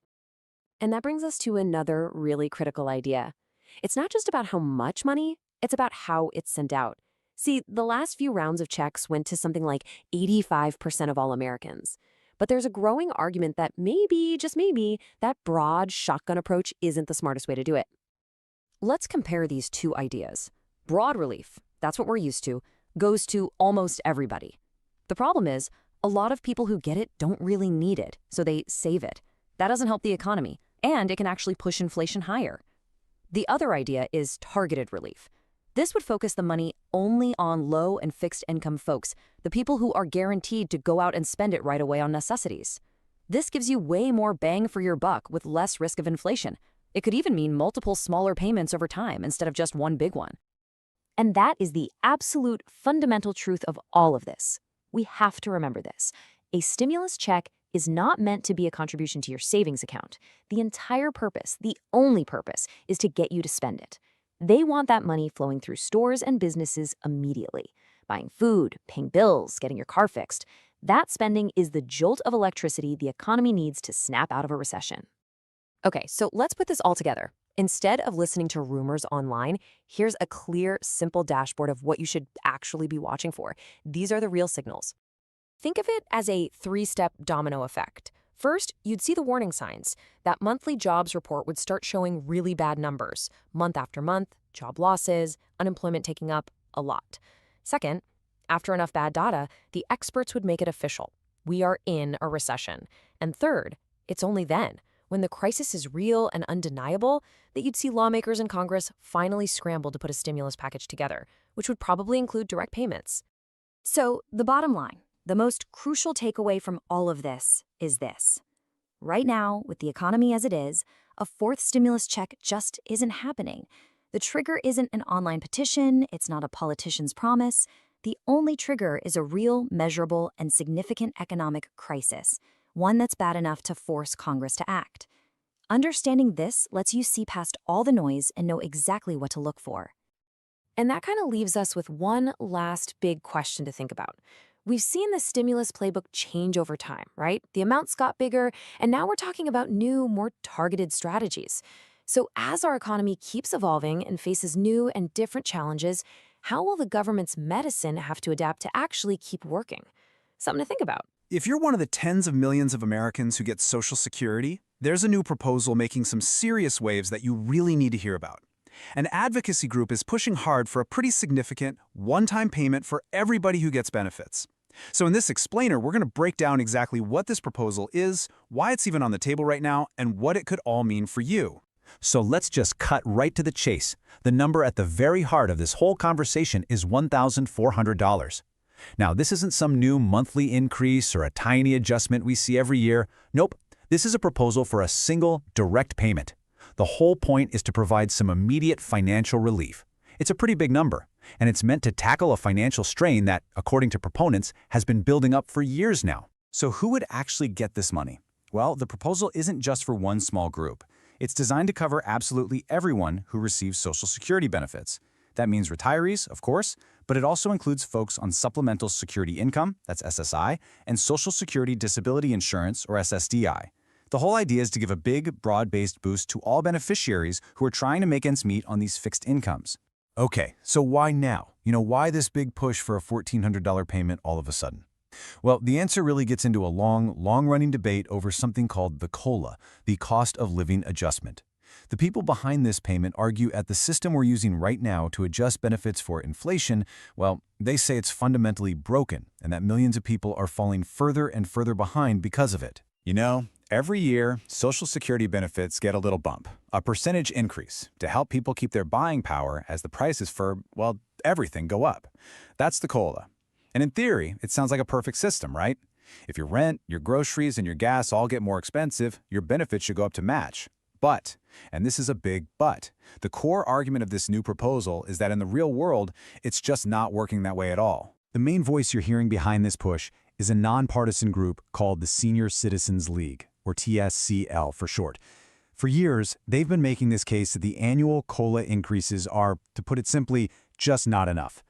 And that brings us to another really critical idea. It's not just about how much money, it's about how it's sent out. See, the last few rounds of checks went to something like 85% of all Americans. But there's a growing argument that maybe, just maybe, that broad shotgun approach isn't the smartest way to do it. Let's compare these two ideas. Broad relief, that's what we're used to, goes to almost everybody. The problem is, a lot of people who get it don't really need it, so they save it. That doesn't help the economy, and it can actually push inflation higher. The other idea is targeted relief. This would focus the money only on low and fixed income folks, the people who are guaranteed to go out and spend it right away on necessities. This gives you way more bang for your buck with less risk of inflation. It could even mean multiple smaller payments over time instead of just one big one. And that is the absolute fundamental truth of all of this. We have to remember this. A stimulus check is not meant to be a contribution to your savings account. The entire purpose, the only purpose, is to get you to spend it. They want that money flowing through stores and businesses immediately. Buying food, paying bills, getting your car fixed. That spending is the jolt of electricity the economy needs to snap out of a recession. Okay, so let's put this all together. Instead of listening to rumors online, here's a clear, simple dashboard of what you should actually be watching for. These are the real signals. Think of it as a three-step domino effect. First, you'd see the warning signs. That monthly jobs report would start showing really bad numbers, month after month, job losses, unemployment taking up a lot. Second, after enough bad data, the experts would make it official. We are in a recession. And third, it's only then, when the crisis is real and undeniable, that you'd see lawmakers in Congress finally scramble to put a stimulus package together, which would probably include direct payments. So, the bottom line, the most crucial takeaway from all of this is this. Right now, with the economy as it is, a fourth stimulus check just isn't happening. The trigger isn't an online petition, it's not a politician's promise. The only trigger is a real, measurable, and significant economic crisis, one that's bad enough to force Congress to act. Understanding this lets you see past all the noise and know exactly what to look for. And that kind of leaves us with one last big question to think about. We've seen the stimulus playbook change over time, right? The amounts got bigger, and now we're talking about new, more targeted strategies. So as our economy keeps evolving and faces new and different challenges, how will the government's medicine have to adapt to actually keep working? Something to think about. If you're one of the tens of millions of Americans who get Social Security, there's a new proposal making some serious waves that you really need to hear about. An advocacy group is pushing hard for a pretty significant one-time payment for everybody who gets benefits. So in this explainer, we're going to break down exactly what this proposal is, why it's even on the table right now, and what it could all mean for you. So let's just cut right to the chase. The number at the very heart of this whole conversation is $1,400. Now, this isn't some new monthly increase or a tiny adjustment we see every year. Nope, this is a proposal for a single, direct payment. The whole point is to provide some immediate financial relief. It's a pretty big number, and it's meant to tackle a financial strain that, according to proponents, has been building up for years now. So who would actually get this money? Well, the proposal isn't just for one small group. It's designed to cover absolutely everyone who receives Social Security benefits. That means retirees, of course, but it also includes folks on Supplemental Security Income, that's SSI, and Social Security Disability Insurance, or SSDI. The whole idea is to give a big, broad-based boost to all beneficiaries who are trying to make ends meet on these fixed incomes. Okay, so why now? Why this big push for a $1,400 payment all of a sudden? Well, the answer really gets into a long-running debate over something called the COLA, the Cost of Living Adjustment. The people behind this payment argue at the system we're using right now to adjust benefits for inflation, well, they say it's fundamentally broken and that millions of people are falling further and further behind because of it. Every year, Social Security benefits get a little bump, a percentage increase, to help people keep their buying power as the prices for, well, everything go up. That's the COLA. And in theory, it sounds like a perfect system, right? If your rent, your groceries, and your gas all get more expensive, your benefits should go up to match. But, and this is a big but, the core argument of this new proposal is that in the real world, it's just not working that way at all. The main voice you're hearing behind this push is a nonpartisan group called the Senior Citizens League, or TSCL for short. For years, they've been making this case that the annual COLA increases are, to put it simply, just not enough.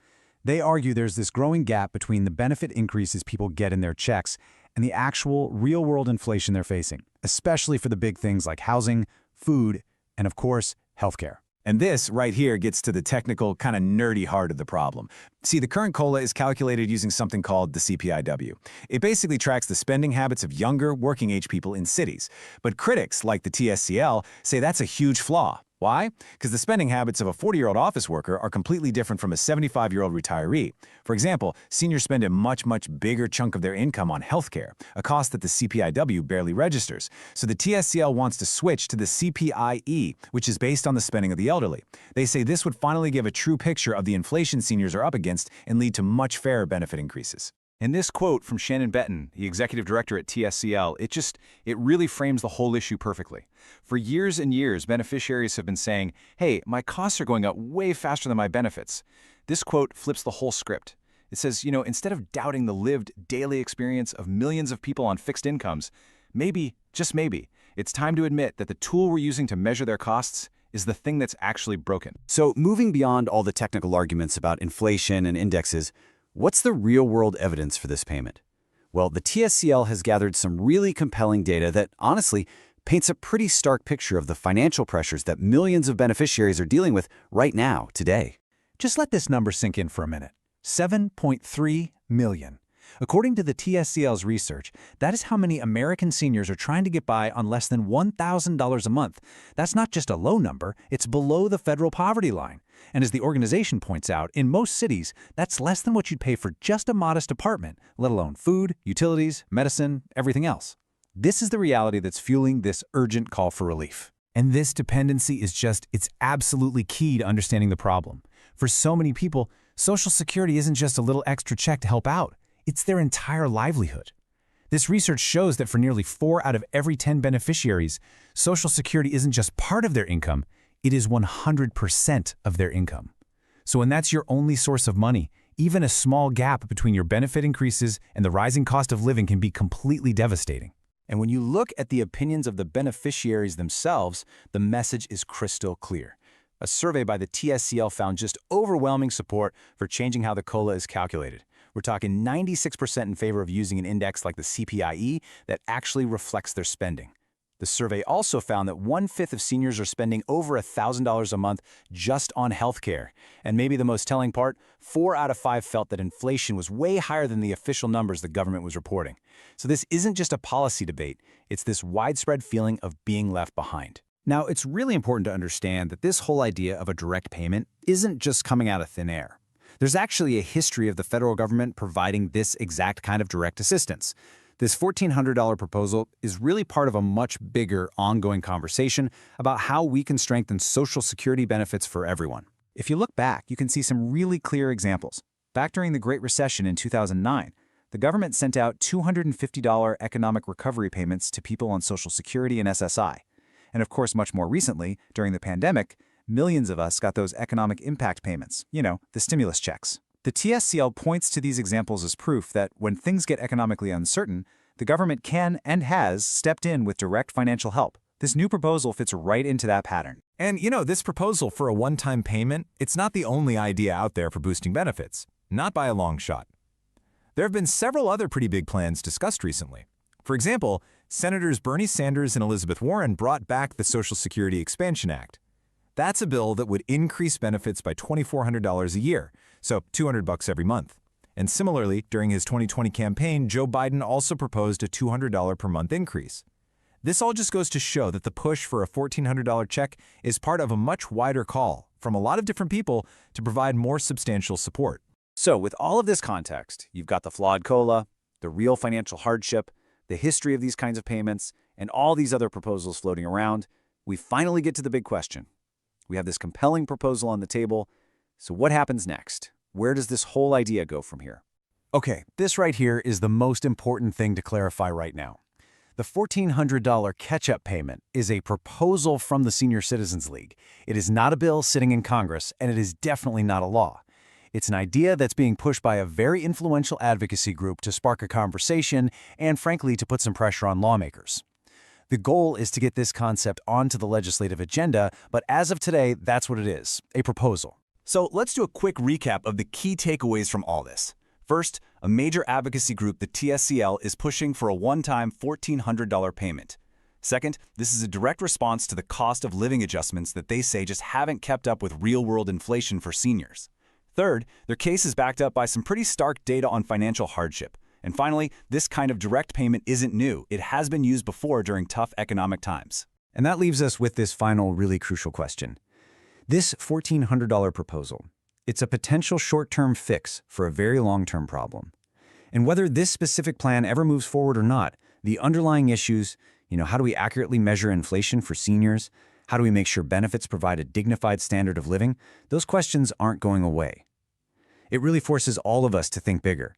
They argue there's this growing gap between the benefit increases people get in their checks and the actual real-world inflation they're facing, especially for the big things like housing, food, and of course, healthcare. And this right here gets to the technical, kind of nerdy heart of the problem. See, the current COLA is calculated using something called the CPIW. It basically tracks the spending habits of younger, working-age people in cities. But critics, like the TSCL, say that's a huge flaw. Why? Because the spending habits of a 40-year-old office worker are completely different from a 75-year-old retiree. For example, seniors spend a much bigger chunk of their income on healthcare, a cost that the CPIW barely registers. So the TSCL wants to switch to the CPIE, which is based on the spending of the elderly. They say this would finally give a true picture of the inflation seniors are up against and lead to much fairer benefit increases. In this quote from Shannon Benton, the executive director at TSCL, it really frames the whole issue perfectly. For years and years, beneficiaries have been saying, hey, my costs are going up way faster than my benefits. This quote flips the whole script. It says, instead of doubting the lived daily experience of millions of people on fixed incomes, maybe, just maybe, it's time to admit that the tool we're using to measure their costs is the thing that's actually broken. So moving beyond all the technical arguments about inflation and indexes, what's the real-world evidence for this payment? Well, the TSCL has gathered some really compelling data that, honestly, paints a pretty stark picture of the financial pressures that millions of beneficiaries are dealing with right now, today. Just let this number sink in for a minute. 7.3 million. According to the TSCL's research, that is how many American seniors are trying to get by on less than $1,000 a month. That's not just a low number, it's below the federal poverty line. And as the organization points out, in most cities, that's less than what you'd pay for just a modest apartment, let alone food, utilities, medicine, everything else. This is the reality that's fueling this urgent call for relief. And this dependency it's absolutely key to understanding the problem. For so many people, Social Security isn't just a little extra check to help out. It's their entire livelihood. This research shows that for nearly 4 out of every 10 beneficiaries, Social Security isn't just part of their income, it is 100% of their income. So when that's your only source of money, even a small gap between your benefit increases and the rising cost of living can be completely devastating. And when you look at the opinions of the beneficiaries themselves, the message is crystal clear. A survey by the TSCL found just overwhelming support for changing how the COLA is calculated. We're talking 96% in favor of using an index like the CPIE that actually reflects their spending. The survey also found that 1/5 of seniors are spending over $1,000 a month just on healthcare. And maybe the most telling part, 4 out of 5 felt that inflation was way higher than the official numbers the government was reporting. So this isn't just a policy debate, it's this widespread feeling of being left behind. Now, it's really important to understand that this whole idea of a direct payment isn't just coming out of thin air. There's actually a history of the federal government providing this exact kind of direct assistance. This $1,400 proposal is really part of a much bigger ongoing conversation about how we can strengthen Social Security benefits for everyone. If you look back, you can see some really clear examples. Back during the Great Recession in 2009, the government sent out $250 economic recovery payments to people on Social Security and SSI. And of course, much more recently, during the pandemic, millions of us got those economic impact payments, the stimulus checks. The TSCL points to these examples as proof that when things get economically uncertain, the government can and has stepped in with direct financial help. This new proposal fits right into that pattern. And this proposal for a one-time payment, it's not the only idea out there for boosting benefits. Not by a long shot. There have been several other pretty big plans discussed recently. For example, Senators Bernie Sanders and Elizabeth Warren brought back the Social Security Expansion Act. That's a bill that would increase benefits by $2,400 a year, so $200 every month. And similarly, during his 2020 campaign, Joe Biden also proposed a $200 per month increase. This all just goes to show that the push for a $1,400 check is part of a much wider call from a lot of different people to provide more substantial support. So with all of this context, you've got the flawed COLA, the real financial hardship, the history of these kinds of payments, and all these other proposals floating around. We finally get to the big question. We have this compelling proposal on the table. So what happens next? Where does this whole idea go from here? Okay, this right here is the most important thing to clarify right now. The $1,400 catch-up payment is a proposal from the Senior Citizens League. It is not a bill sitting in Congress, and it is definitely not a law. It's an idea that's being pushed by a very influential advocacy group to spark a conversation and, frankly, to put some pressure on lawmakers. The goal is to get this concept onto the legislative agenda, but as of today, that's what it is, a proposal. So let's do a quick recap of the key takeaways from all this. First, a major advocacy group, the TSCL, is pushing for a one-time $1,400 payment. Second, this is a direct response to the cost of living adjustments that they say just haven't kept up with real-world inflation for seniors. Third, their case is backed up by some pretty stark data on financial hardship. And finally, this kind of direct payment isn't new. It has been used before during tough economic times. And that leaves us with this final really crucial question. This $1,400 proposal, it's a potential short-term fix for a very long-term problem. And whether this specific plan ever moves forward or not, the underlying issues, how do we accurately measure inflation for seniors? How do we make sure benefits provide a dignified standard of living? Those questions aren't going away. It really forces all of us to think bigger.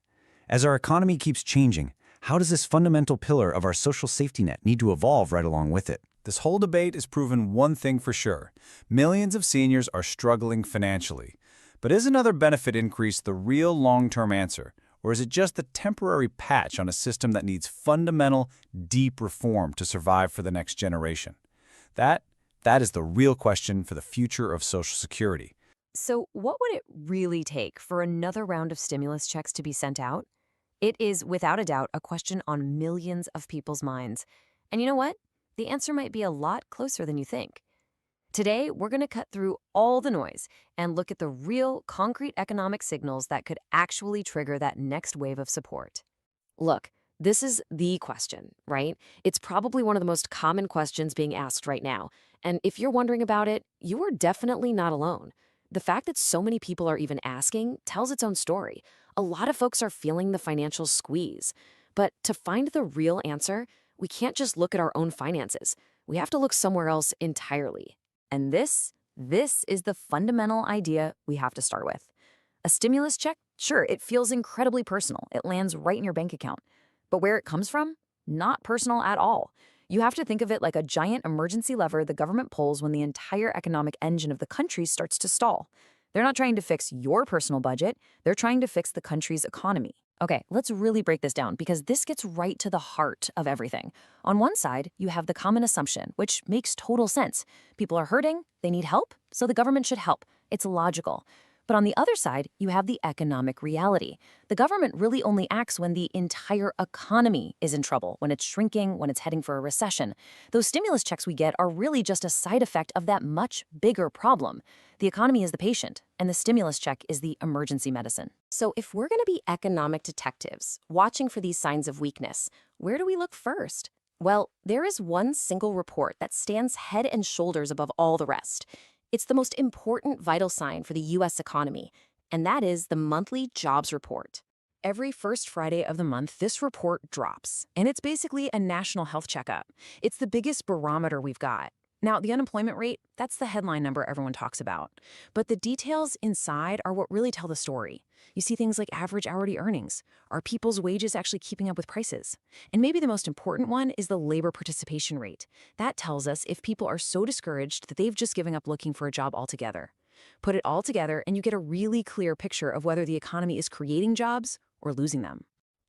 As our economy keeps changing, how does this fundamental pillar of our social safety net need to evolve right along with it? This whole debate has proven one thing for sure. Millions of seniors are struggling financially. But is another benefit increase the real long-term answer? Or is it just a temporary patch on a system that needs fundamental, deep reform to survive for the next generation? That is the real question for the future of Social Security. So what would it really take for another round of stimulus checks to be sent out? It is, without a doubt, a question on millions of people's minds. And you know what? The answer might be a lot closer than you think. Today, we're going to cut through all the noise and look at the real, concrete economic signals that could actually trigger that next wave of support. Look, this is the question, right? It's probably one of the most common questions being asked right now. And if you're wondering about it, you are definitely not alone. The fact that so many people are even asking tells its own story. A lot of folks are feeling the financial squeeze. But to find the real answer, we can't just look at our own finances. We have to look somewhere else entirely. And this is the fundamental idea we have to start with. A stimulus check, sure, it feels incredibly personal. It lands right in your bank account. But where it comes from? Not personal at all. You have to think of it like a giant emergency lever the government pulls when the entire economic engine of the country starts to stall. They're not trying to fix your personal budget. They're trying to fix the country's economy. Okay, let's really break this down because this gets right to the heart of everything. On one side, you have the common assumption, which makes total sense. People are hurting, they need help, so the government should help. It's logical. But on the other side, you have the economic reality. The government really only acts when the entire economy is in trouble, when it's shrinking, when it's heading for a recession. Those stimulus checks we get are really just a side effect of that much bigger problem. The economy is the patient, and the stimulus check is the emergency medicine. So if we're going to be economic detectives, watching for these signs of weakness, where do we look first? Well, there is one single report that stands head and shoulders above all the rest. It's the most important vital sign for the U.S. economy, and that is the monthly jobs report. Every first Friday of the month, this report drops, and it's basically a national health checkup. It's the biggest barometer we've got. Now, the unemployment rate, that's the headline number everyone talks about. But the details inside are what really tell the story. You see things like average hourly earnings. Are people's wages actually keeping up with prices? And maybe the most important one is the labor participation rate. That tells us if people are so discouraged that they've just given up looking for a job altogether. Put it all together and you get a really clear picture of whether the economy is creating jobs or losing them.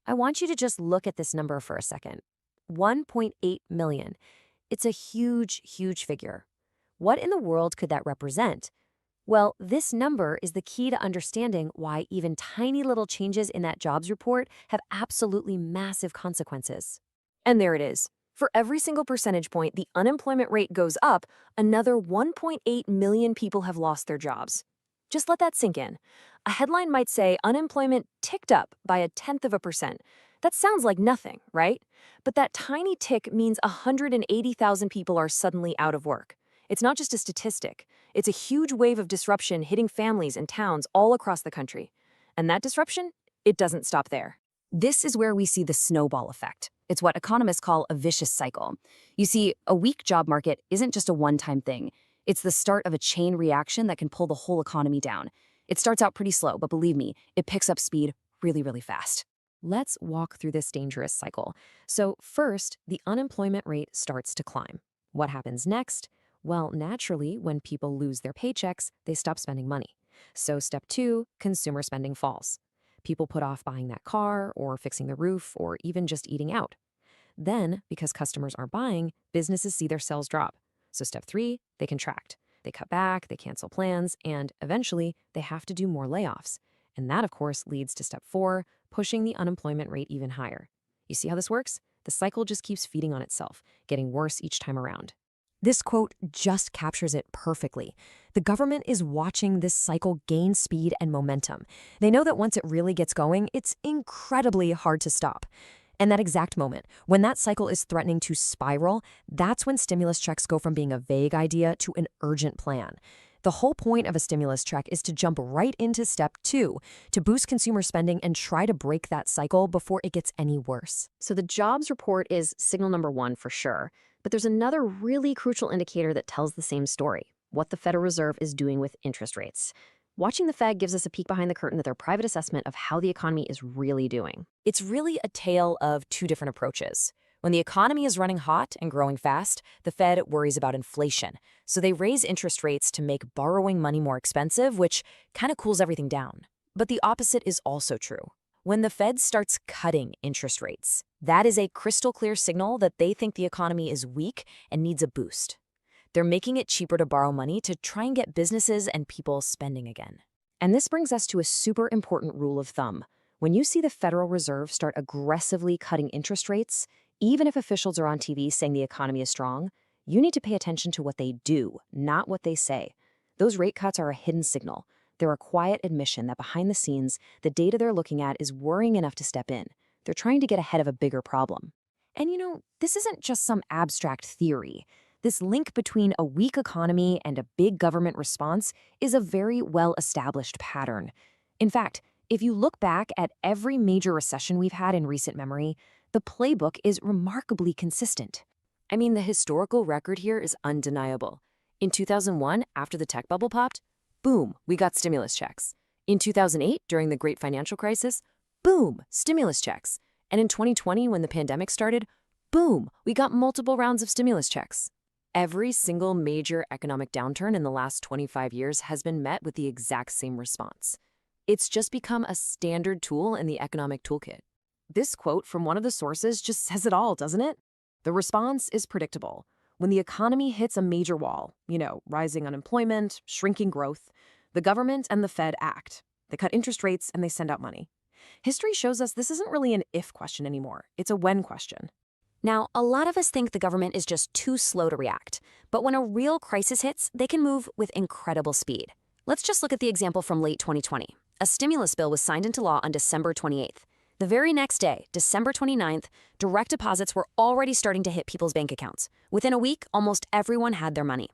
I want you to just look at this number for a second. 1.8 million. It's a huge, huge figure. What in the world could that represent? Well, this number is the key to understanding why even tiny little changes in that jobs report have absolutely massive consequences. And there it is. For every single percentage point the unemployment rate goes up, another 1.8 million people have lost their jobs. Just let that sink in. A headline might say unemployment ticked up by 0.1%. That sounds like nothing, right? But that tiny tick means 180,000 people are suddenly out of work. It's not just a statistic. It's a huge wave of disruption hitting families and towns all across the country. And that disruption, it doesn't stop there. This is where we see the snowball effect. It's what economists call a vicious cycle. You see, a weak job market isn't just a one-time thing. It's the start of a chain reaction that can pull the whole economy down. It starts out pretty slow, but believe me, it picks up speed really, really fast. Let's walk through this dangerous cycle. So first, the unemployment rate starts to climb. What happens next? Well, naturally, when people lose their paychecks, they stop spending money. So step 2, consumer spending falls. People put off buying that car or fixing the roof or even just eating out. Then, because customers aren't buying, businesses see their sales drop. So step 3, they contract. They cut back, they cancel plans, and eventually they have to do more layoffs. And that, of course, leads to step 4, pushing the unemployment rate even higher. You see how this works? The cycle just keeps feeding on itself, getting worse each time around. This quote just captures it perfectly. The government is watching this cycle gain speed and momentum. They know that once it really gets going, it's incredibly hard to stop. And that exact moment, when that cycle is threatening to spiral, that's when stimulus checks go from being a vague idea to an urgent plan. The whole point of a stimulus check is to jump right into step 2, to boost consumer spending and try to break that cycle before it gets any worse. So the jobs report is signal number 1 for sure. But there's another really crucial indicator that tells the same story: what the Federal Reserve is doing with interest rates. Watching the Fed gives us a peek behind the curtain at their private assessment of how the economy is really doing. It's really a tale of 2 different approaches. When the economy is running hot and growing fast, the Fed worries about inflation. So they raise interest rates to make borrowing money more expensive, which kind of cools everything down. But the opposite is also true. When the Fed starts cutting interest rates, that is a crystal clear signal that they think the economy is weak and needs a boost. They're making it cheaper to borrow money to try and get businesses and people spending again. And this brings us to a super important rule of thumb. When you see the Federal Reserve start aggressively cutting interest rates, even if officials are on TV saying the economy is strong, you need to pay attention to what they do, not what they say. Those rate cuts are a hidden signal. They're a quiet admission that behind the scenes, the data they're looking at is worrying enough to step in. They're trying to get ahead of a bigger problem. And this isn't just some abstract theory. This link between a weak economy and a big government response is a very well-established pattern. In fact, if you look back at every major recession we've had in recent memory, the playbook is remarkably consistent. I mean, the historical record here is undeniable. In 2001, after the tech bubble popped, boom, we got stimulus checks. In 2008, during the Great Financial Crisis, boom, stimulus checks. And in 2020, when the pandemic started, boom, we got multiple rounds of stimulus checks. Every single major economic downturn in the last 25 years has been met with the exact same response. It's just become a standard tool in the economic toolkit. This quote from one of the sources just says it all, doesn't it? The response is predictable. When the economy hits a major wall, rising unemployment, shrinking growth, the government and the Fed act. They cut interest rates and they send out money. History shows us this isn't really an if question anymore. It's a when question. Now, a lot of us think the government is just too slow to react. But when a real crisis hits, they can move with incredible speed. Let's just look at the example from late 2020. A stimulus bill was signed into law on December 28th. The very next day, December 29th, direct deposits were already starting to hit people's bank accounts. Within a week, almost everyone had their money.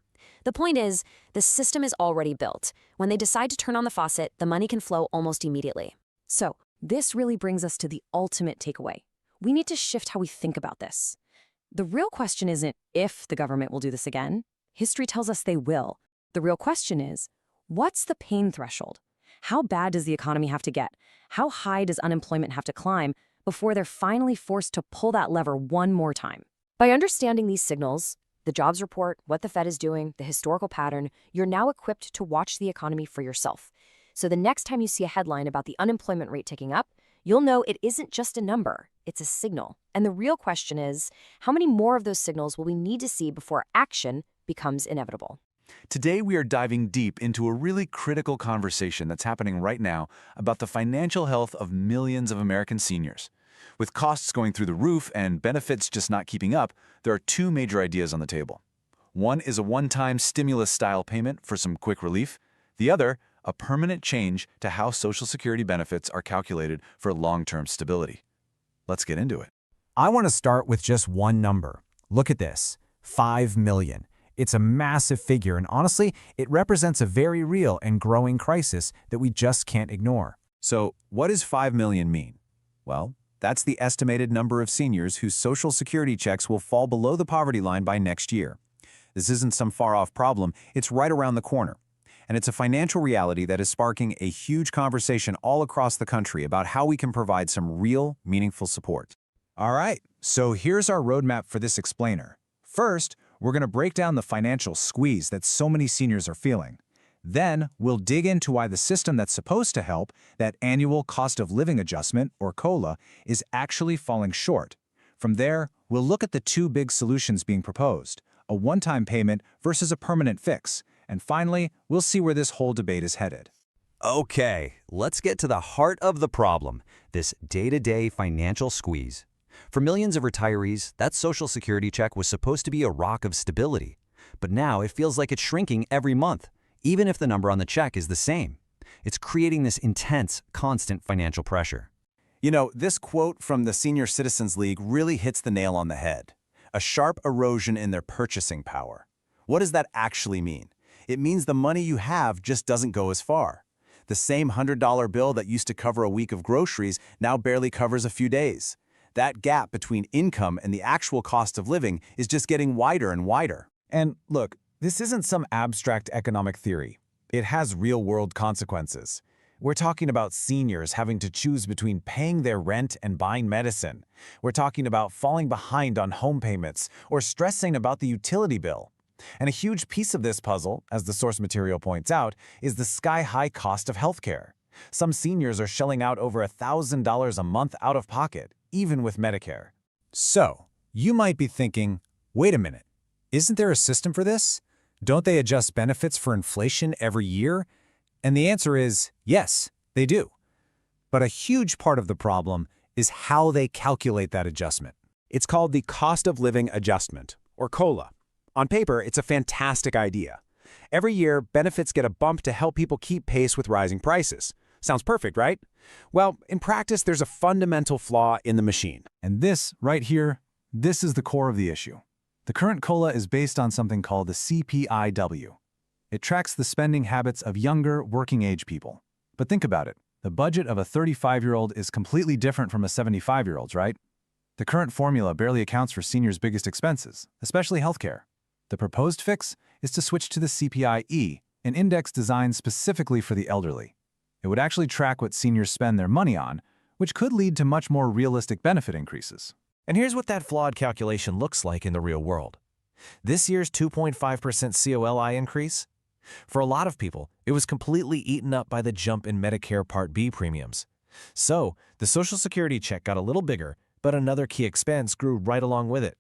The point is, the system is already built. When they decide to turn on the faucet, the money can flow almost immediately. So, this really brings us to the ultimate takeaway. We need to shift how we think about this. The real question isn't if the government will do this again. History tells us they will. The real question is, what's the pain threshold? How bad does the economy have to get? How high does unemployment have to climb before they're finally forced to pull that lever one more time? By understanding these signals, the jobs report, what the Fed is doing, the historical pattern, you're now equipped to watch the economy for yourself. So the next time you see a headline about the unemployment rate ticking up, you'll know it isn't just a number, it's a signal. And the real question is, how many more of those signals will we need to see before action becomes inevitable? Today, we are diving deep into a really critical conversation that's happening right now about the financial health of millions of American seniors. With costs going through the roof and benefits just not keeping up, there are two major ideas on the table. One is a one-time stimulus-style payment for some quick relief. The other, a permanent change to how Social Security benefits are calculated for long-term stability. Let's get into it. I want to start with just one number. Look at this, 5 million. It's a massive figure, and honestly, it represents a very real and growing crisis that we just can't ignore. So, what does 5 million mean? Well, that's the estimated number of seniors whose Social Security checks will fall below the poverty line by next year. This isn't some far-off problem, it's right around the corner. And it's a financial reality that is sparking a huge conversation all across the country about how we can provide some real, meaningful support. All right, so here's our roadmap for this explainer. First, we're going to break down the financial squeeze that so many seniors are feeling. Then, we'll dig into why the system that's supposed to help, that annual cost of living adjustment, or COLA, is actually falling short. From there, we'll look at the two big solutions being proposed, a one-time payment versus a permanent fix. And finally, we'll see where this whole debate is headed. Okay, let's get to the heart of the problem, this day-to-day financial squeeze. For millions of retirees, that Social Security check was supposed to be a rock of stability. But now it feels like it's shrinking every month, even if the number on the check is the same. It's creating this intense, constant financial pressure. You know, this quote from the Senior Citizens League really hits the nail on the head. A sharp erosion in their purchasing power. What does that actually mean? It means the money you have just doesn't go as far. The same $100 bill that used to cover a week of groceries now barely covers a few days. That gap between income and the actual cost of living is just getting wider and wider. And look, this isn't some abstract economic theory. It has real-world consequences. We're talking about seniors having to choose between paying their rent and buying medicine. We're talking about falling behind on home payments or stressing about the utility bill. And a huge piece of this puzzle, as the source material points out, is the sky-high cost of healthcare. Some seniors are shelling out over $1,000 a month out of pocket, even with Medicare. So, you might be thinking, wait a minute, isn't there a system for this? Don't they adjust benefits for inflation every year? And the answer is yes, they do. But a huge part of the problem is how they calculate that adjustment. It's called the cost of living adjustment, or COLA. On paper, it's a fantastic idea. Every year, benefits get a bump to help people keep pace with rising prices. Sounds perfect, right? Well, in practice, there's a fundamental flaw in the machine. And this, right here, this is the core of the issue. The current COLA is based on something called the CPIW. It tracks the spending habits of younger, working-age people. But think about it. The budget of a 35-year-old is completely different from a 75-year-old's, right? The current formula barely accounts for seniors' biggest expenses, especially healthcare. The proposed fix is to switch to the CPI-E, an index designed specifically for the elderly. It would actually track what seniors spend their money on, which could lead to much more realistic benefit increases. And here's what that flawed calculation looks like in the real world. This year's 2.5% COLI increase? For a lot of people, it was completely eaten up by the jump in Medicare Part B premiums. So, the Social Security check got a little bigger, but another key expense grew right along with it.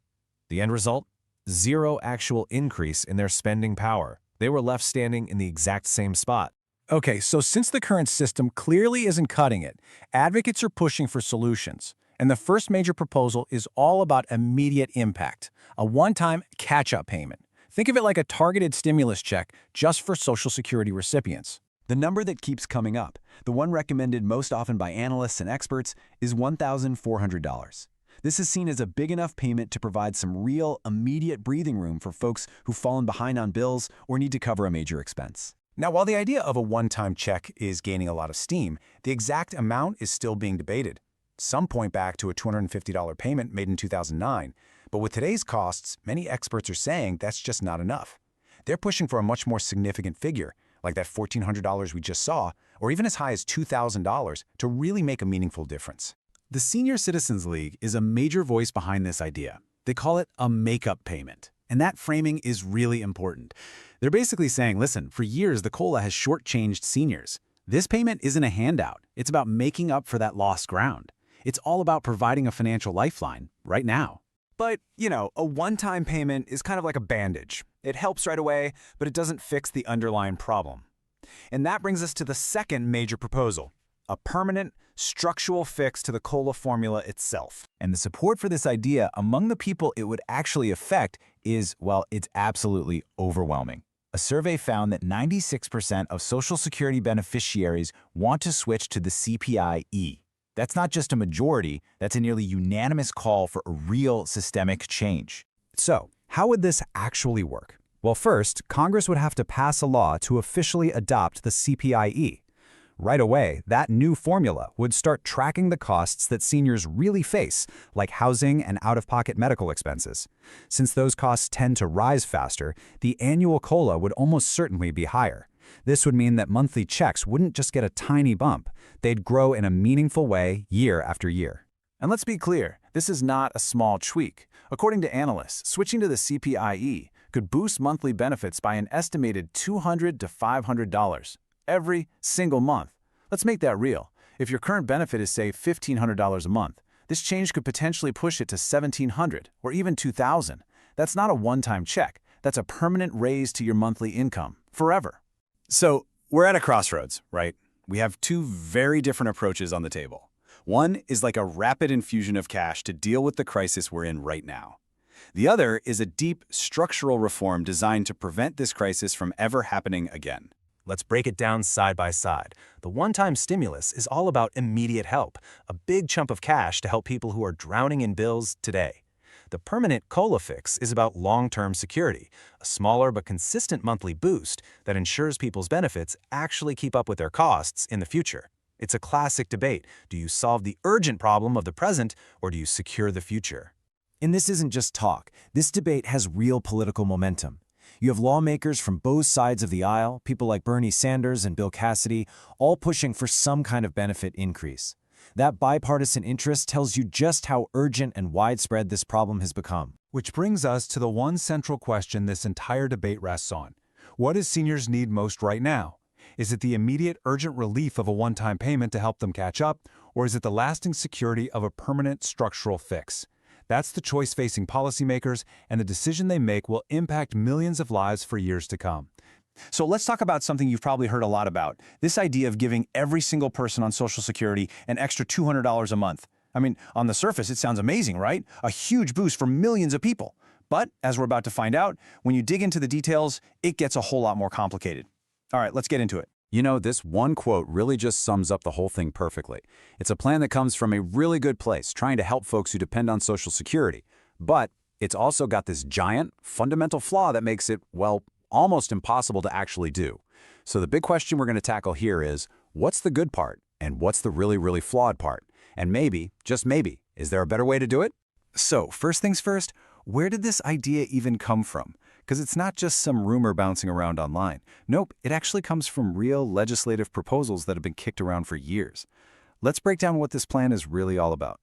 The end result? Zero actual increase in their spending power. They were left standing in the exact same spot. Okay, so since the current system clearly isn't cutting it, advocates are pushing for solutions. And the first major proposal is all about immediate impact, a one-time catch-up payment. Think of it like a targeted stimulus check just for Social Security recipients. The number that keeps coming up, the one recommended most often by analysts and experts, is $1,400. This is seen as a big enough payment to provide some real, immediate breathing room for folks who've fallen behind on bills or need to cover a major expense. Now, while the idea of a one-time check is gaining a lot of steam, the exact amount is still being debated. Some point back to a $250 payment made in 2009, but with today's costs, many experts are saying that's just not enough. They're pushing for a much more significant figure, like that $1,400 we just saw, or even as high as $2,000 to really make a meaningful difference. The Senior Citizens League is a major voice behind this idea. They call it a make-up payment, and that framing is really important. They're basically saying, listen, for years the COLA has shortchanged seniors. This payment isn't a handout. It's about making up for that lost ground. It's all about providing a financial lifeline right now. But, you know, a one-time payment is kind of like a bandage. It helps right away, but it doesn't fix the underlying problem. And that brings us to the second major proposal, a permanent, structural fix to the COLA formula itself. And the support for this idea among the people it would actually affect is, well, it's absolutely overwhelming. A survey found that 96% of Social Security beneficiaries want to switch to the CPI-E. That's not just a majority, that's a nearly unanimous call for a real systemic change. So, how would this actually work? Well, first, Congress would have to pass a law to officially adopt the CPI-E. Right away, that new formula would start tracking the costs that seniors really face, like housing and out-of-pocket medical expenses. Since those costs tend to rise faster, the annual COLA would almost certainly be higher. This would mean that monthly checks wouldn't just get a tiny bump, they'd grow in a meaningful way year after year. And let's be clear, this is not a small tweak. According to analysts, switching to the CPI-E could boost monthly benefits by an estimated $200 to $500 every single month. Let's make that real. If your current benefit is, say, $1,500 a month, this change could potentially push it to $1,700 or even $2,000. That's not a one-time check. That's a permanent raise to your monthly income, forever. So we're at a crossroads, right? We have two very different approaches on the table. One is like a rapid infusion of cash to deal with the crisis we're in right now. The other is a deep structural reform designed to prevent this crisis from ever happening again. Let's break it down side by side. The one-time stimulus is all about immediate help, a big chunk of cash to help people who are drowning in bills today. The permanent COLA fix is about long-term security, a smaller but consistent monthly boost that ensures people's benefits actually keep up with their costs in the future. It's a classic debate. Do you solve the urgent problem of the present, or do you secure the future? And this isn't just talk. This debate has real political momentum. You have lawmakers from both sides of the aisle, people like Bernie Sanders and Bill Cassidy, all pushing for some kind of benefit increase. That bipartisan interest tells you just how urgent and widespread this problem has become. Which brings us to the one central question this entire debate rests on. What do seniors need most right now? Is it the immediate urgent relief of a one-time payment to help them catch up, or is it the lasting security of a permanent structural fix? That's the choice facing policymakers, and the decision they make will impact millions of lives for years to come. So let's talk about something you've probably heard a lot about, this idea of giving every single person on Social Security an extra $200 a month. I mean, on the surface, it sounds amazing, right? A huge boost for millions of people. But, as we're about to find out, when you dig into the details, it gets a whole lot more complicated. All right, let's get into it. You know, this one quote really just sums up the whole thing perfectly. It's a plan that comes from a really good place, trying to help folks who depend on Social Security. But it's also got this giant, fundamental flaw that makes it, well, almost impossible to actually do. So the big question we're going to tackle here is, what's the good part? And what's the really, really flawed part? And maybe, just maybe, is there a better way to do it? So, first things first, where did this idea even come from? Because it's not just some rumor bouncing around online. Nope, it actually comes from real legislative proposals that have been kicked around for years. Let's break down what this plan is really all about.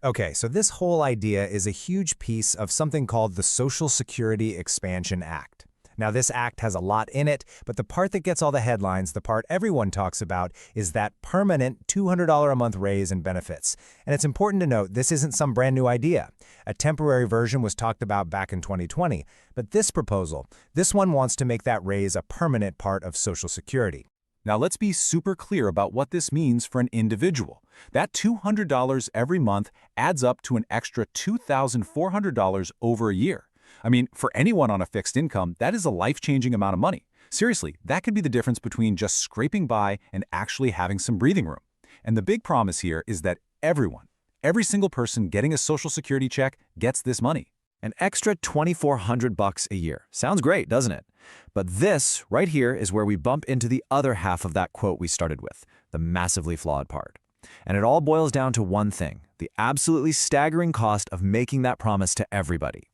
Okay, so this whole idea is a huge piece of something called the Social Security Expansion Act. Now, this act has a lot in it, but the part that gets all the headlines, the part everyone talks about, is that permanent $200 a month raise in benefits. And it's important to note this isn't some brand new idea. A temporary version was talked about back in 2020, but this proposal, this one wants to make that raise a permanent part of Social Security. Now let's be super clear about what this means for an individual. That $200 every month adds up to an extra $2,400 over a year. I mean, for anyone on a fixed income, that is a life-changing amount of money. Seriously, that could be the difference between just scraping by and actually having some breathing room. And the big promise here is that everyone, every single person getting a Social Security check gets this money. An extra $2,400 a year. Sounds great, doesn't it? But this right here is where we bump into the other half of that quote we started with, the massively flawed part. And it all boils down to one thing, the absolutely staggering cost of making that promise to everybody.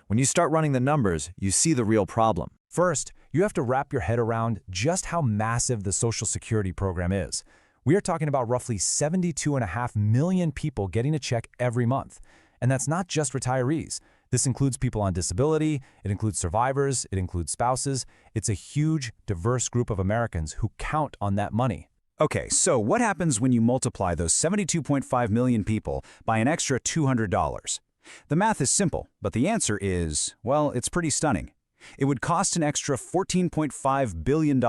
When you start running the numbers, you see the real problem. First, you have to wrap your head around just how massive the Social Security program is. We are talking about roughly 72.5 million people getting a check every month. And that's not just retirees. This includes people on disability, it includes survivors, it includes spouses. It's a huge, diverse group of Americans who count on that money. Okay, so what happens when you multiply those 72.5 million people by an extra $200? The math is simple, but the answer is, well, it's pretty stunning. It would cost an extra $14.5 billion.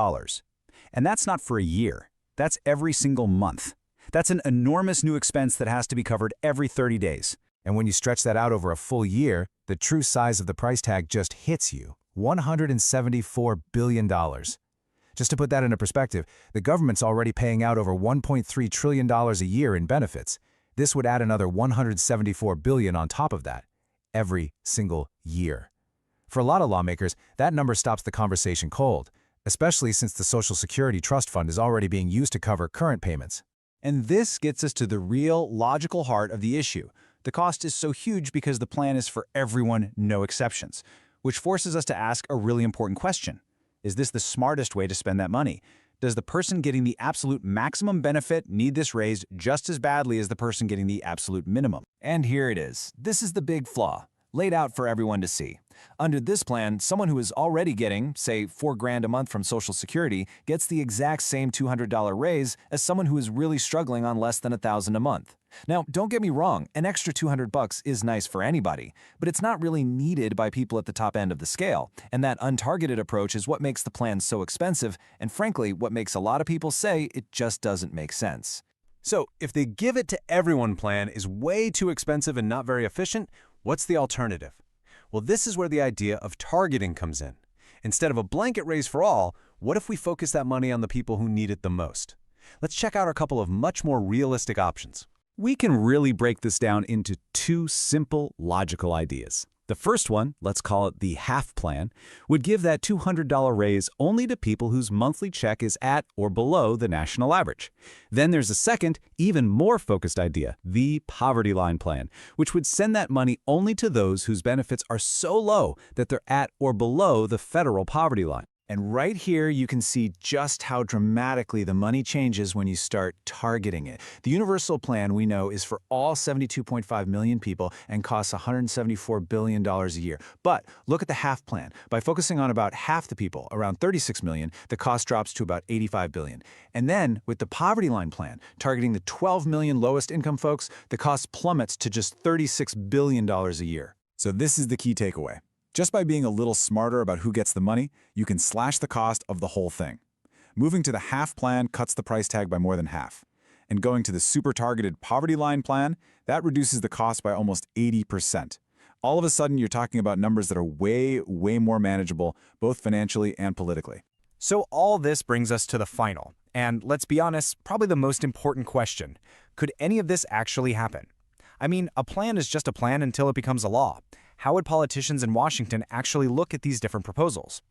And that's not for a year. That's every single month. That's an enormous new expense that has to be covered every 30 days. And when you stretch that out over a full year, the true size of the price tag just hits you, $174 billion. Just to put that into perspective, the government's already paying out over $1.3 trillion a year in benefits. This would add another $174 billion on top of that, every single year. For a lot of lawmakers, that number stops the conversation cold, especially since the Social Security Trust Fund is already being used to cover current payments. And this gets us to the real, logical heart of the issue. The cost is so huge because the plan is for everyone, no exceptions, which forces us to ask a really important question. Is this the smartest way to spend that money? Does the person getting the absolute maximum benefit need this raised just as badly as the person getting the absolute minimum? And here it is. This is the big flaw, laid out for everyone to see. Under this plan, someone who is already getting, say, $4,000 a month from Social Security gets the exact same $200 raise as someone who is really struggling on less than $1,000 a month. Now, don't get me wrong, an extra $200 is nice for anybody, but it's not really needed by people at the top end of the scale, and that untargeted approach is what makes the plan so expensive, and frankly, what makes a lot of people say it just doesn't make sense. So, if the Give It to Everyone plan is way too expensive and not very efficient, what's the alternative? Well, this is where the idea of targeting comes in. Instead of a blanket raise for all, what if we focus that money on the people who need it the most? Let's check out a couple of much more realistic options. We can really break this down into two simple, logical ideas. The first one, let's call it the half plan, would give that $200 raise only to people whose monthly check is at or below the national average. Then there's a second, even more focused idea, the poverty line plan, which would send that money only to those whose benefits are so low that they're at or below the federal poverty line. And right here, you can see just how dramatically the money changes when you start targeting it. The universal plan, we know, is for all 72.5 million people and costs $174 billion a year. But look at the half plan. By focusing on about half the people, around 36 million, the cost drops to about $85 billion. And then, with the poverty line plan, targeting the 12 million lowest income folks, the cost plummets to just $36 billion a year. So this is the key takeaway. Just by being a little smarter about who gets the money, you can slash the cost of the whole thing. Moving to the half plan cuts the price tag by more than half. And going to the super targeted poverty line plan, that reduces the cost by almost 80%. All of a sudden, you're talking about numbers that are way, way more manageable, both financially and politically. So all this brings us to the final, and let's be honest, probably the most important question. Could any of this actually happen? I mean, a plan is just a plan until it becomes a law. How would politicians in Washington actually look at these different proposals?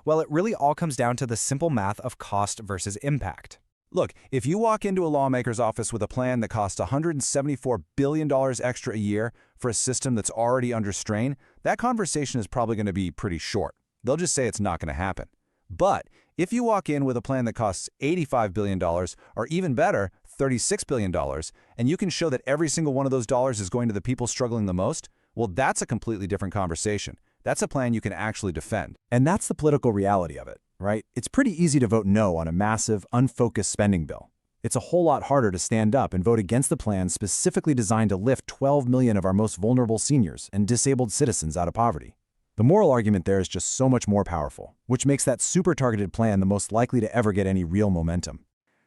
Well, it really all comes down to the simple math of cost versus impact. Look, if you walk into a lawmaker's office with a plan that costs $174 billion extra a year for a system that's already under strain, that conversation is probably going to be pretty short. They'll just say it's not going to happen. But if you walk in with a plan that costs $85 billion, or even better, $36 billion, and you can show that every single one of those dollars is going to the people struggling the most, well, that's a completely different conversation. That's a plan you can actually defend. And that's the political reality of it, right? It's pretty easy to vote no on a massive, unfocused spending bill. It's a whole lot harder to stand up and vote against the plan specifically designed to lift 12 million of our most vulnerable seniors and disabled citizens out of poverty. The moral argument there is just so much more powerful, which makes that super targeted plan the most likely to ever get any real momentum.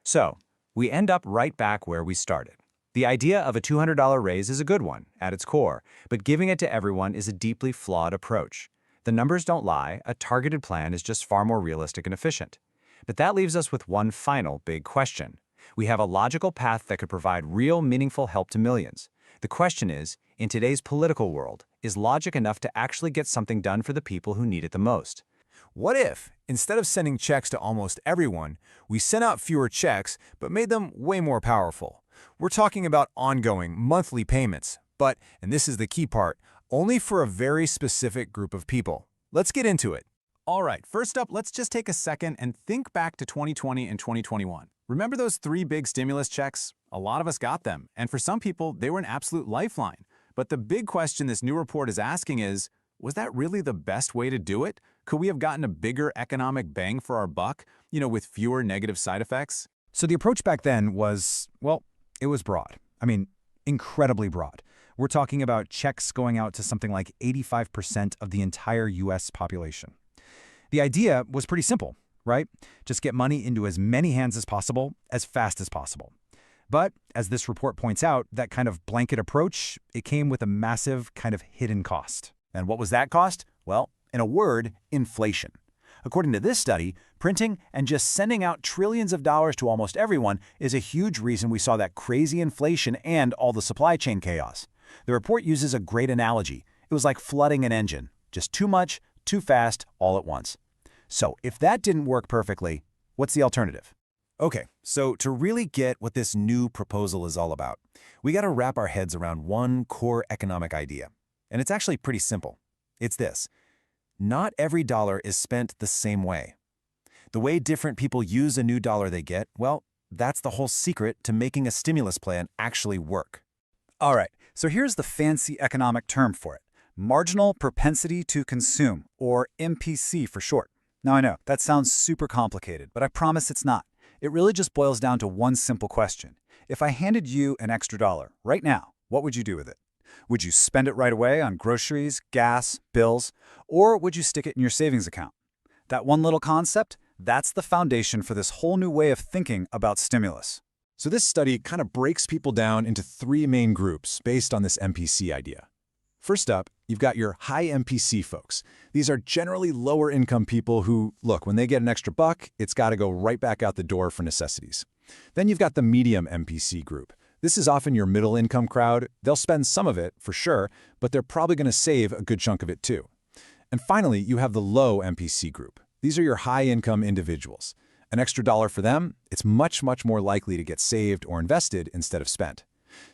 So, we end up right back where we started. The idea of a $200 raise is a good one at its core, but giving it to everyone is a deeply flawed approach. The numbers don't lie, a targeted plan is just far more realistic and efficient. But that leaves us with one final big question. We have a logical path that could provide real, meaningful help to millions. The question is, in today's political world, is logic enough to actually get something done for the people who need it the most? What if, instead of sending checks to almost everyone, we sent out fewer checks but made them way more powerful? We're talking about ongoing, monthly payments, but, and this is the key part, only for a very specific group of people. Let's get into it. All right, first up, let's just take a second and think back to 2020 and 2021. Remember those 3 big stimulus checks? A lot of us got them, and for some people, they were an absolute lifeline. But the big question this new report is asking is, was that really the best way to do it? Could we have gotten a bigger economic bang for our buck, with fewer negative side effects? So the approach back then was, well, it was broad. I mean, incredibly broad. We're talking about checks going out to something like 85% of the entire U.S. population. The idea was pretty simple. right? Just get money into as many hands as possible, as fast as possible. But, as this report points out, that kind of blanket approach, it came with a massive kind of hidden cost. And what was that cost? Well, in a word, inflation. According to this study, printing and just sending out trillions of dollars to almost everyone is a huge reason we saw that crazy inflation and all the supply chain chaos. The report uses a great analogy. It was like flooding an engine. Just too much, too fast, all at once. So if that didn't work perfectly, what's the alternative? Okay, so to really get what this new proposal is all about, we got to wrap our heads around one core economic idea. And it's actually pretty simple. It's this: not every dollar is spent the same way. The way different people use a new dollar they get, well, that's the whole secret to making a stimulus plan actually work. All right, so here's the fancy economic term for it: marginal propensity to consume, or MPC for short. Now I know, that sounds super complicated, but I promise it's not. It really just boils down to one simple question. If I handed you an extra dollar right now, what would you do with it? Would you spend it right away on groceries, gas, bills, or would you stick it in your savings account? That one little concept, that's the foundation for this whole new way of thinking about stimulus. So this study kind of breaks people down into three main groups based on this MPC idea. First up, you've got your high MPC folks. These are generally lower income people who, look, when they get an extra buck, it's got to go right back out the door for necessities. Then you've got the medium MPC group. This is often your middle income crowd. They'll spend some of it, for sure, but they're probably going to save a good chunk of it too. And finally, you have the low MPC group. These are your high income individuals. An extra dollar for them, it's much, much more likely to get saved or invested instead of spent.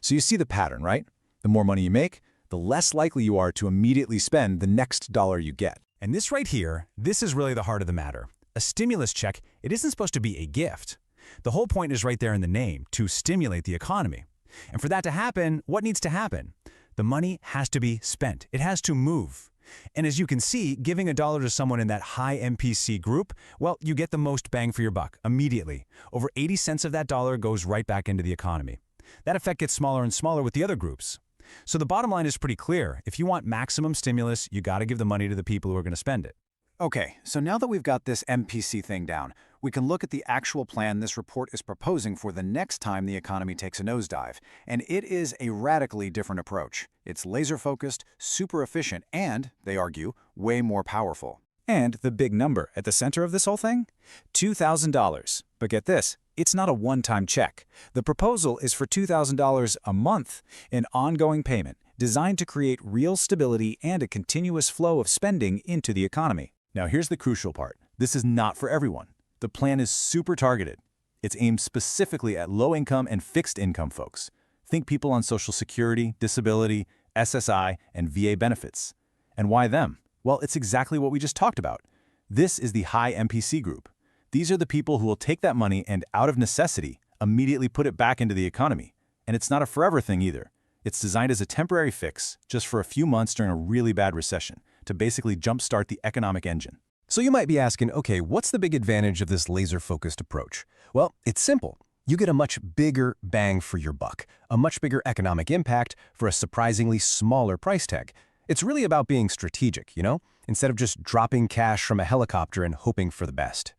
So you see the pattern, right? The more money you make, the less likely you are to immediately spend the next dollar you get. And this right here, this is really the heart of the matter. A stimulus check, it isn't supposed to be a gift. The whole point is right there in the name, to stimulate the economy. And for that to happen, what needs to happen? The money has to be spent. It has to move. And as you can see, giving a dollar to someone in that high MPC group, well, you get the most bang for your buck immediately. Over 80 cents of that dollar goes right back into the economy. That effect gets smaller and smaller with the other groups. So the bottom line is pretty clear. If you want maximum stimulus, you got to give the money to the people who are going to spend it. Okay, so now that we've got this MPC thing down, we can look at the actual plan this report is proposing for the next time the economy takes a nosedive. And it is a radically different approach. It's laser-focused, super efficient, and, they argue, way more powerful. And the big number at the center of this whole thing? $2,000. But get this, it's not a one-time check. The proposal is for $2,000 a month, an ongoing payment designed to create real stability and a continuous flow of spending into the economy. Now here's the crucial part. This is not for everyone. The plan is super targeted. It's aimed specifically at low-income and fixed-income folks. Think people on Social Security, disability, SSI, and VA benefits. And why them? Well, it's exactly what we just talked about. This is the high MPC group. These are the people who will take that money and, out of necessity, immediately put it back into the economy. And it's not a forever thing either. It's designed as a temporary fix, just for a few months during a really bad recession, to basically jumpstart the economic engine. So you might be asking, okay, what's the big advantage of this laser-focused approach? Well, it's simple. You get a much bigger bang for your buck, a much bigger economic impact for a surprisingly smaller price tag. It's really about being strategic, you know, instead of just dropping cash from a helicopter and hoping for the best.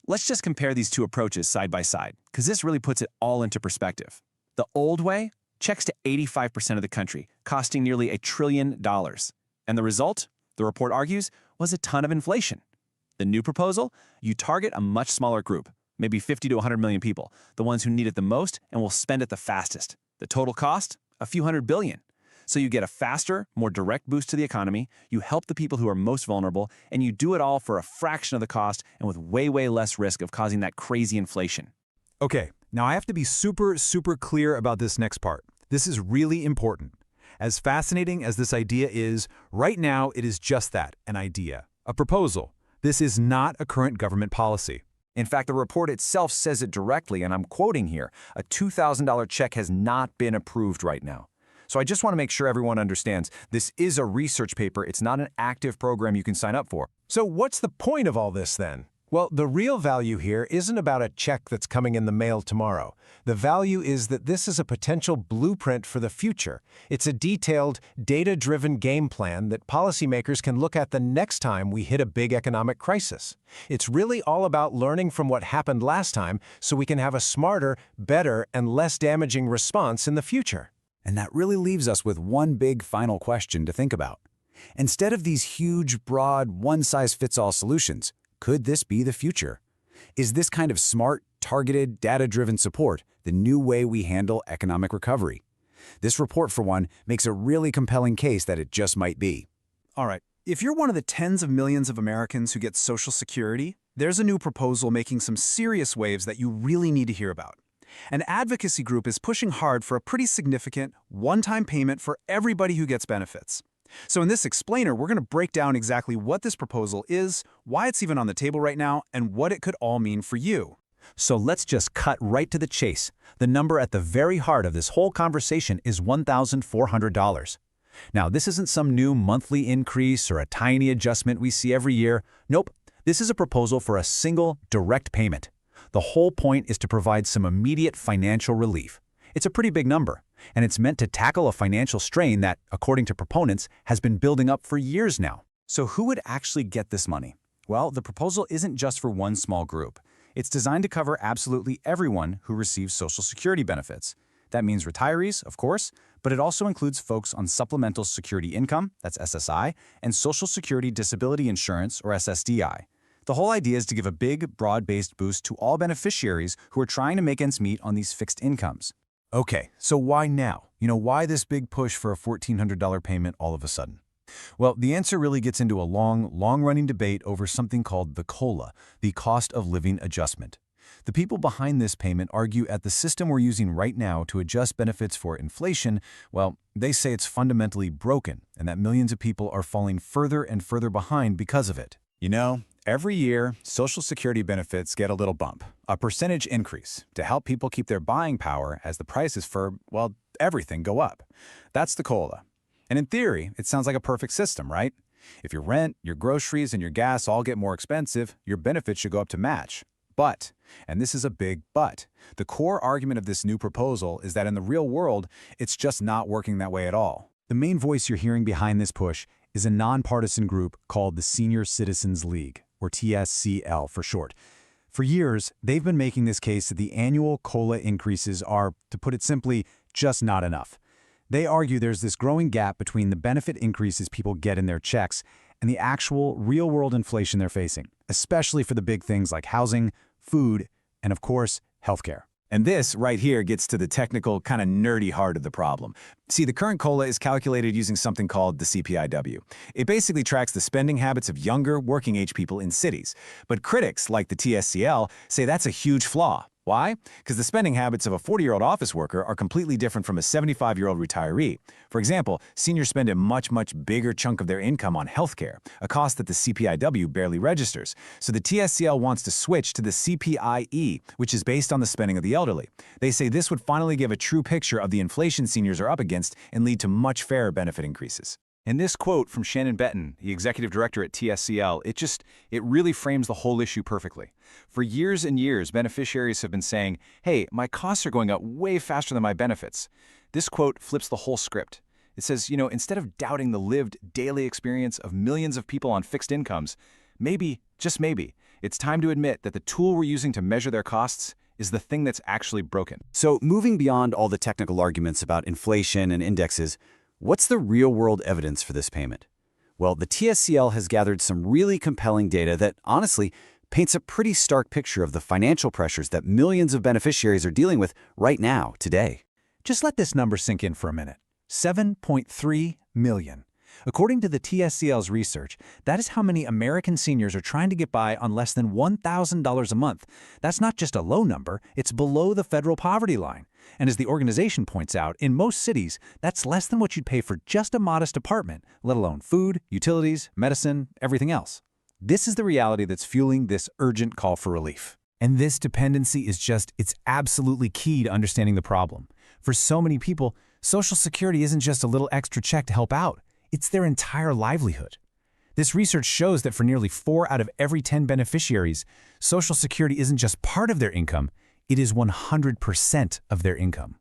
Let's just compare these two approaches side by side, because this really puts it all into perspective. The old way, checks to 85% of the country, costing nearly $1 trillion. And the result, the report argues, was a ton of inflation. The new proposal, you target a much smaller group, maybe 50 to 100 million people, the ones who need it the most and will spend it the fastest. The total cost, a few $100 billion. So you get a faster, more direct boost to the economy, you help the people who are most vulnerable, and you do it all for a fraction of the cost and with way, way less risk of causing that crazy inflation. Okay, now I have to be super clear about this next part. This is really important. As fascinating as this idea is, right now it is just that, an idea, a proposal. This is not a current government policy. In fact, the report itself says it directly, and I'm quoting here, a $2,000 check has not been approved right now. So I just want to make sure everyone understands, this is a research paper, it's not an active program you can sign up for. So what's the point of all this then? Well, the real value here isn't about a check that's coming in the mail tomorrow. The value is that this is a potential blueprint for the future. It's a detailed, data-driven game plan that policymakers can look at the next time we hit a big economic crisis. It's really all about learning from what happened last time so we can have a smarter, better, and less damaging response in the future. And that really leaves us with one big final question to think about. Instead of these huge, broad, one-size-fits-all solutions, could this be the future? Is this kind of smart, targeted, data-driven support the new way we handle economic recovery? This report, for one, makes a really compelling case that it just might be. All right, if you're one of the tens of millions of Americans who get Social Security, there's a new proposal making some serious waves that you really need to hear about. An advocacy group is pushing hard for a pretty significant, one-time payment for everybody who gets benefits. So in this explainer, we're going to break down exactly what this proposal is, why it's even on the table right now, and what it could all mean for you. So let's just cut right to the chase. The number at the very heart of this whole conversation is $1,400. Now, this isn't some new monthly increase or a tiny adjustment we see every year. Nope, this is a proposal for a single, direct payment. The whole point is to provide some immediate financial relief. It's a pretty big number, and it's meant to tackle a financial strain that, according to proponents, has been building up for years now. So who would actually get this money? Well, the proposal isn't just for one small group. It's designed to cover absolutely everyone who receives Social Security benefits. That means retirees, of course, but it also includes folks on Supplemental Security Income, that's SSI, and Social Security Disability Insurance, or SSDI. The whole idea is to give a big, broad-based boost to all beneficiaries who are trying to make ends meet on these fixed incomes. Okay, so why now? Why this big push for a $1,400 payment all of a sudden? Well, the answer really gets into a long-running debate over something called the COLA, the Cost of Living Adjustment. The people behind this payment argue at the system we're using right now to adjust benefits for inflation, well, they say it's fundamentally broken and that millions of people are falling further and further behind because of it. Every year, Social Security benefits get a little bump, a percentage increase, to help people keep their buying power as the prices for, well, everything go up. That's the COLA. And in theory, it sounds like a perfect system, right? If your rent, your groceries, and your gas all get more expensive, your benefits should go up to match. But, and this is a big but, the core argument of this new proposal is that in the real world, it's just not working that way at all. The main voice you're hearing behind this push is a nonpartisan group called the Senior Citizens League, or TSCL for short. For years, they've been making this case that the annual COLA increases are, to put it simply, just not enough. They argue there's this growing gap between the benefit increases people get in their checks and the actual, real-world inflation they're facing, especially for the big things like housing, food, and of course, healthcare. And this right here gets to the technical, kind of nerdy heart of the problem. See, the current COLA is calculated using something called the CPIW. It basically tracks the spending habits of younger, working-age people in cities. But critics, like the TSCL, say that's a huge flaw. Why? Because the spending habits of a 40-year-old office worker are completely different from a 75-year-old retiree. For example, seniors spend a much bigger chunk of their income on healthcare, a cost that the CPIW barely registers. So the TSCL wants to switch to the CPIE, which is based on the spending of the elderly. They say this would finally give a true picture of the inflation seniors are up against and lead to much fairer benefit increases. And this quote from Shannon Benton, the executive director at TSCL, it really frames the whole issue perfectly. For years and years, beneficiaries have been saying, hey, my costs are going up way faster than my benefits. This quote flips the whole script. It says, instead of doubting the lived daily experience of millions of people on fixed incomes, maybe, just maybe, it's time to admit that the tool we're using to measure their costs is the thing that's actually broken. So moving beyond all the technical arguments about inflation and indexes, what's the real-world evidence for this payment? Well, the TSCL has gathered some really compelling data that, honestly, paints a pretty stark picture of the financial pressures that millions of beneficiaries are dealing with right now, today. Just let this number sink in for a minute. 7.3 million. According to the TSCL's research, that is how many American seniors are trying to get by on less than $1,000 a month. That's not just a low number, it's below the federal poverty line. And as the organization points out, in most cities, that's less than what you'd pay for just a modest apartment, let alone food, utilities, medicine, everything else. This is the reality that's fueling this urgent call for relief. And this dependency is it's absolutely key to understanding the problem. For so many people, Social Security isn't just a little extra check to help out. It's their entire livelihood. This research shows that for nearly 4 out of every 10 beneficiaries, Social Security isn't just part of their income, it is 100% of their income.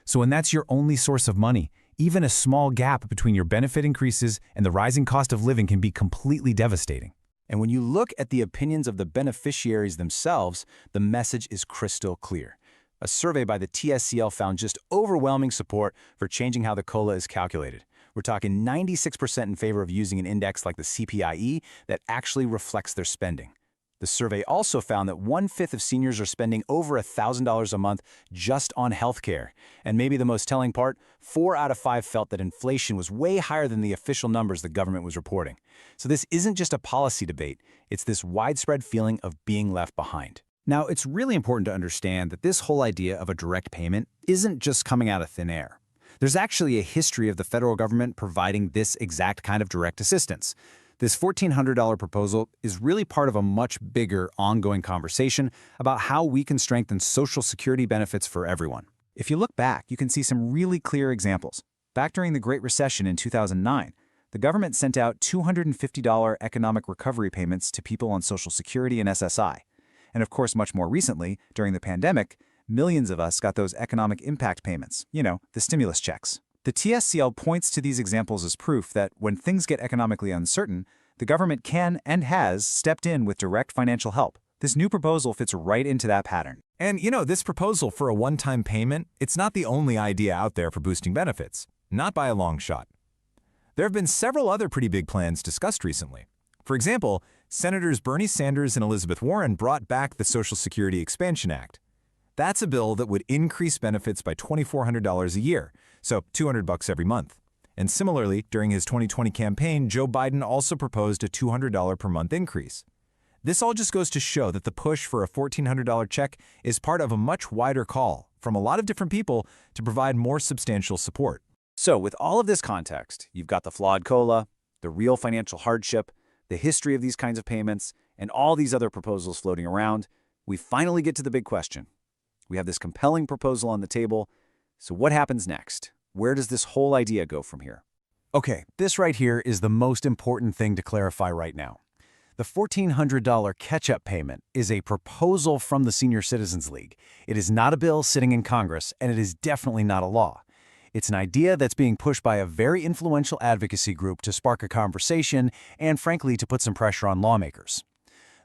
So when that's your only source of money, even a small gap between your benefit increases and the rising cost of living can be completely devastating. And when you look at the opinions of the beneficiaries themselves, the message is crystal clear. A survey by the TSCL found just overwhelming support for changing how the COLA is calculated. We're talking 96% in favor of using an index like the CPIE that actually reflects their spending. The survey also found that 1/5 of seniors are spending over $1,000 a month just on healthcare. And maybe the most telling part, 4 out of 5 felt that inflation was way higher than the official numbers the government was reporting. So this isn't just a policy debate, it's this widespread feeling of being left behind. Now, it's really important to understand that this whole idea of a direct payment isn't just coming out of thin air. There's actually a history of the federal government providing this exact kind of direct assistance. This $1,400 proposal is really part of a much bigger ongoing conversation about how we can strengthen Social Security benefits for everyone. If you look back, you can see some really clear examples. Back during the Great Recession in 2009, the government sent out $250 economic recovery payments to people on Social Security and SSI. And of course, much more recently, during the pandemic, millions of us got those economic impact payments, the stimulus checks. The TSCL points to these examples as proof that when things get economically uncertain, the government can and has stepped in with direct financial help. This new proposal fits right into that pattern. And this proposal for a one-time payment, it's not the only idea out there for boosting benefits. Not by a long shot. There have been several other pretty big plans discussed recently. For example, Senators Bernie Sanders and Elizabeth Warren brought back the Social Security Expansion Act. That's a bill that would increase benefits by $2,400 a year, so $200 every month. And similarly, during his 2020 campaign, Joe Biden also proposed a $200 per month increase. This all just goes to show that the push for a $1,400 check is part of a much wider call from a lot of different people to provide more substantial support. So with all of this context, you've got the flawed COLA, the real financial hardship, the history of these kinds of payments, and all these other proposals floating around, we finally get to the big question. We have this compelling proposal on the table, so what happens next? Where does this whole idea go from here? Okay, this right here is the most important thing to clarify right now. The $1,400 catch-up payment is a proposal from the Senior Citizens League. It is not a bill sitting in Congress, and it is definitely not a law. It's an idea that's being pushed by a very influential advocacy group to spark a conversation and, frankly, to put some pressure on lawmakers.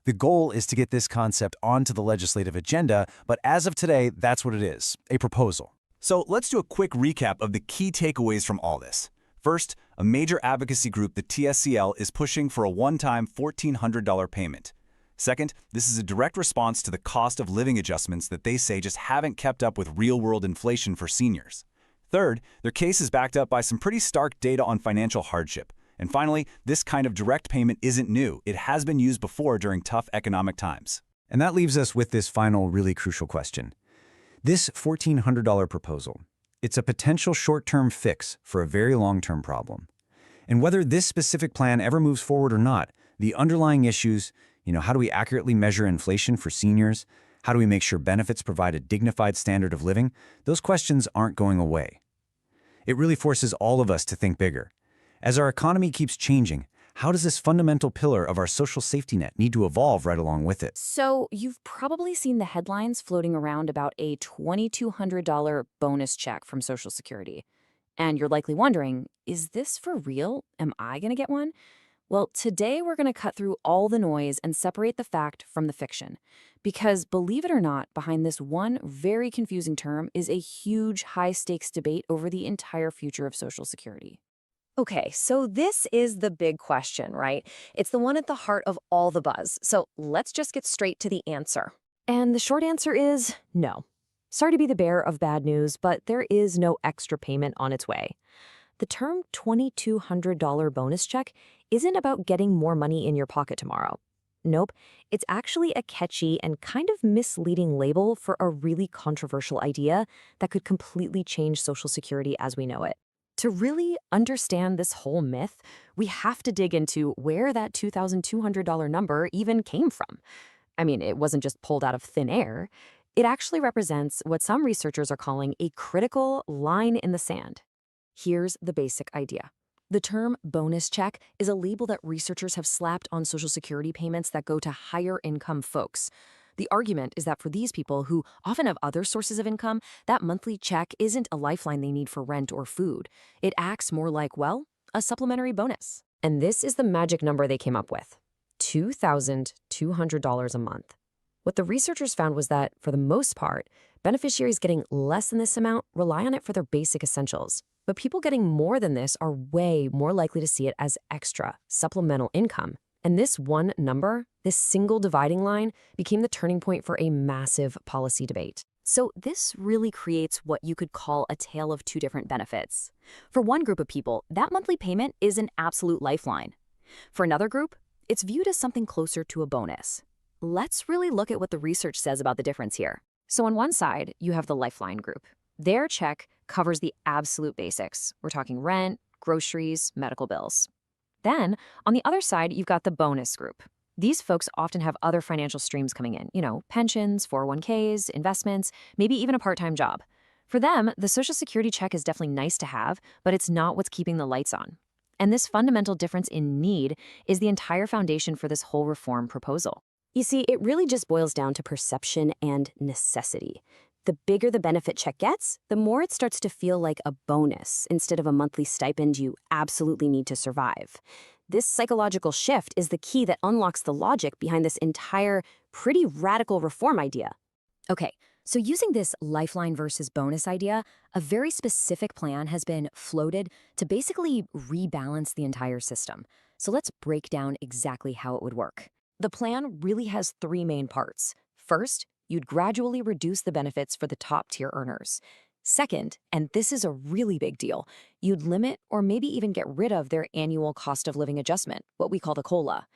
The goal is to get this concept onto the legislative agenda, but as of today, that's what it is, a proposal. So let's do a quick recap of the key takeaways from all this. First, a major advocacy group, the TSCL, is pushing for a one-time $1,400 payment. Second, this is a direct response to the cost of living adjustments that they say just haven't kept up with real-world inflation for seniors. Third, their case is backed up by some pretty stark data on financial hardship. And finally, this kind of direct payment isn't new. It has been used before during tough economic times. And that leaves us with this final really crucial question. This $1,400 proposal, it's a potential short-term fix for a very long-term problem. And whether this specific plan ever moves forward or not, the underlying issues, how do we accurately measure inflation for seniors? How do we make sure benefits provide a dignified standard of living? Those questions aren't going away. It really forces all of us to think bigger. As our economy keeps changing, how does this fundamental pillar of our social safety net need to evolve right along with it? So you've probably seen the headlines floating around about a $2,200 bonus check from Social Security. And you're likely wondering, is this for real? Am I going to get one? Well, today we're going to cut through all the noise and separate the fact from the fiction. Because believe it or not, behind this one very confusing term is a huge high-stakes debate over the entire future of Social Security. Okay, so this is the big question, right? It's the one at the heart of all the buzz. So let's just get straight to the answer. And the short answer is no. Sorry to be the bearer of bad news, but there is no extra payment on its way. The term $2,200 bonus check isn't about getting more money in your pocket tomorrow. Nope, it's actually a catchy and kind of misleading label for a really controversial idea that could completely change Social Security as we know it. To really understand this whole myth, we have to dig into where that $2,200 number even came from. I mean, it wasn't just pulled out of thin air. It actually represents what some researchers are calling a critical line in the sand. Here's the basic idea. The term bonus check is a label that researchers have slapped on Social Security payments that go to higher income folks. The argument is that for these people who often have other sources of income, that monthly check isn't a lifeline they need for rent or food. It acts more like, well, a supplementary bonus. And this is the magic number they came up with: $2,200 a month. What the researchers found was that, for the most part, beneficiaries getting less than this amount rely on it for their basic essentials. But people getting more than this are way more likely to see it as extra, supplemental income. And this one number, this single dividing line, became the turning point for a massive policy debate. So this really creates what you could call a tale of two different benefits. For one group of people, that monthly payment is an absolute lifeline. For another group, it's viewed as something closer to a bonus. Let's really look at what the research says about the difference here. So on one side, you have the lifeline group. Their check covers the absolute basics. We're talking rent, groceries, medical bills. Then, on the other side, you've got the bonus group. These folks often have other financial streams coming in, pensions, 401ks, investments, maybe even a part-time job. For them, the Social Security check is definitely nice to have, but it's not what's keeping the lights on. And this fundamental difference in need is the entire foundation for this whole reform proposal. You see, it really just boils down to perception and necessity. The bigger the benefit check gets, the more it starts to feel like a bonus instead of a monthly stipend you absolutely need to survive. This psychological shift is the key that unlocks the logic behind this entire, pretty radical reform idea. Okay, so using this lifeline versus bonus idea, a very specific plan has been floated to basically rebalance the entire system. So let's break down exactly how it would work. The plan really has three main parts. First, you'd gradually reduce the benefits for the top-tier earners. Second, and this is a really big deal, you'd limit or maybe even get rid of their annual cost of living adjustment, what we call the COLA.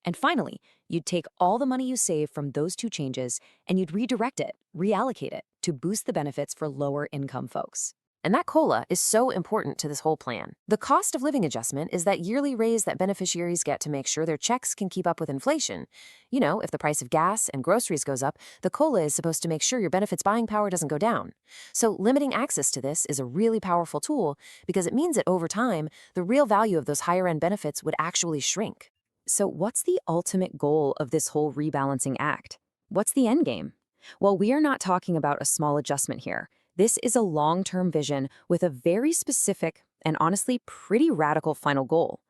And finally, you'd take all the money you save from those two changes and you'd redirect it, reallocate it, to boost the benefits for lower-income folks. And that COLA is so important to this whole plan. The cost of living adjustment is that yearly raise that beneficiaries get to make sure their checks can keep up with inflation. If the price of gas and groceries goes up, the COLA is supposed to make sure your benefits buying power doesn't go down. So limiting access to this is a really powerful tool because it means that over time, the real value of those higher-end benefits would actually shrink. So what's the ultimate goal of this whole rebalancing act? What's the end game? Well, we are not talking about a small adjustment here. This is a long-term vision with a very specific and honestly pretty radical final goal.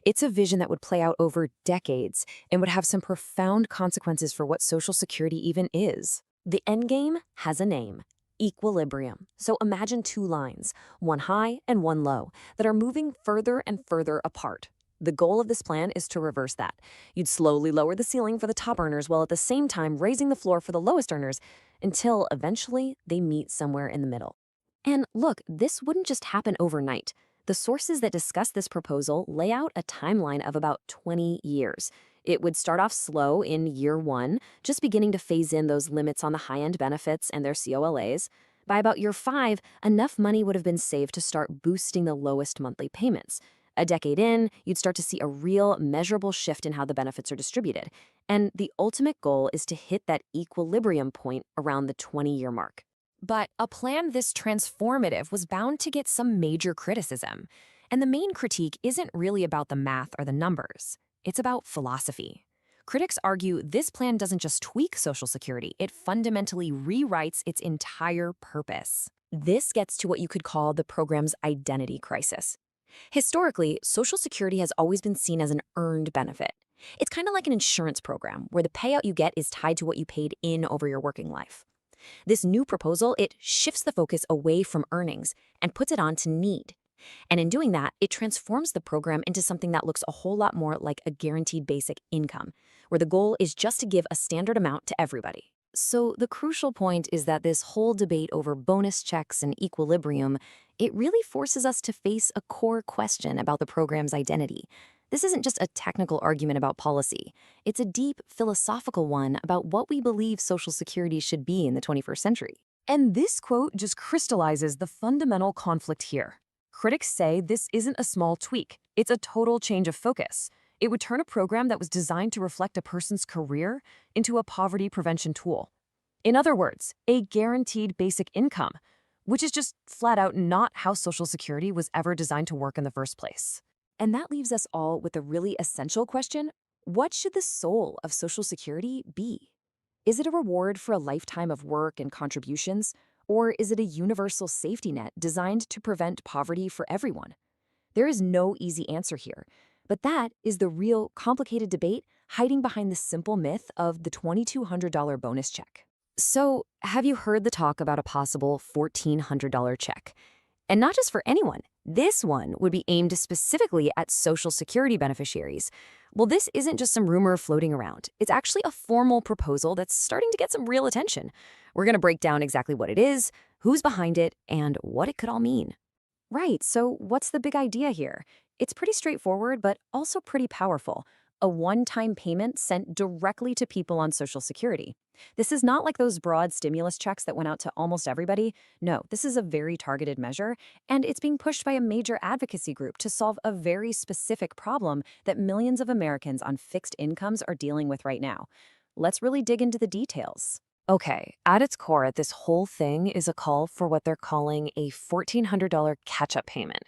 It's a vision that would play out over decades and would have some profound consequences for what Social Security even is. The endgame has a name: equilibrium. So imagine two lines, one high and one low, that are moving further and further apart. The goal of this plan is to reverse that. You'd slowly lower the ceiling for the top earners while at the same time raising the floor for the lowest earners until eventually they meet somewhere in the middle. And look, this wouldn't just happen overnight. The sources that discuss this proposal lay out a timeline of about 20 years. It would start off slow in year one, just beginning to phase in those limits on the high-end benefits and their COLAs. By about year 5, enough money would have been saved to start boosting the lowest monthly payments. A decade in, you'd start to see a real, measurable shift in how the benefits are distributed. And the ultimate goal is to hit that equilibrium point around the 20-year mark. But a plan this transformative was bound to get some major criticism. And the main critique isn't really about the math or the numbers. It's about philosophy. Critics argue this plan doesn't just tweak Social Security, it fundamentally rewrites its entire purpose. This gets to what you could call the program's identity crisis. Historically, Social Security has always been seen as an earned benefit. It's kind of like an insurance program where the payout you get is tied to what you paid in over your working life. This new proposal, it shifts the focus away from earnings and puts it on to need. And in doing that, it transforms the program into something that looks a whole lot more like a guaranteed basic income, where the goal is just to give a standard amount to everybody. So the crucial point is that this whole debate over bonus checks and equilibrium, it really forces us to face a core question about the program's identity. This isn't just a technical argument about policy. It's a deep philosophical one about what we believe Social Security should be in the 21st century. And this quote just crystallizes the fundamental conflict here. Critics say this isn't a small tweak. It's a total change of focus. It would turn a program that was designed to reflect a person's career into a poverty prevention tool. In other words, a guaranteed basic income, which is just flat out not how Social Security was ever designed to work in the first place. And that leaves us all with a really essential question: what should the soul of Social Security be? Is it a reward for a lifetime of work and contributions, or is it a universal safety net designed to prevent poverty for everyone? There is no easy answer here, but that is the real complicated debate hiding behind the simple myth of the $2,200 bonus check. So, have you heard the talk about a possible $1,400 check? And not just for anyone. This one would be aimed specifically at Social Security beneficiaries. Well, this isn't just some rumor floating around. It's actually a formal proposal that's starting to get some real attention. We're going to break down exactly what it is, who's behind it, and what it could all mean. Right, so what's the big idea here? It's pretty straightforward, but also pretty powerful. A one-time payment sent directly to people on Social Security. This is not like those broad stimulus checks that went out to almost everybody. No, this is a very targeted measure, and it's being pushed by a major advocacy group to solve a very specific problem that millions of Americans on fixed incomes are dealing with right now. Let's really dig into the details. Okay, at its core, this whole thing is a call for what they're calling a $1,400 catch-up payment.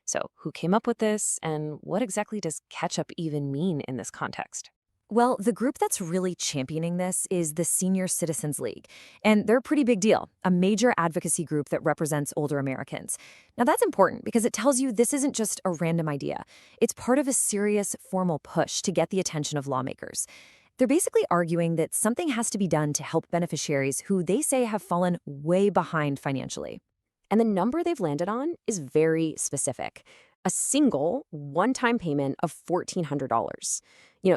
So who came up with this, and what exactly does catch-up even mean in this context? Well, the group that's really championing this is the Senior Citizens League, and they're a pretty big deal, a major advocacy group that represents older Americans. Now that's important because it tells you this isn't just a random idea. It's part of a serious, formal push to get the attention of lawmakers. They're basically arguing that something has to be done to help beneficiaries who they say have fallen way behind financially. And the number they've landed on is very specific: a single, one-time payment of $1,400.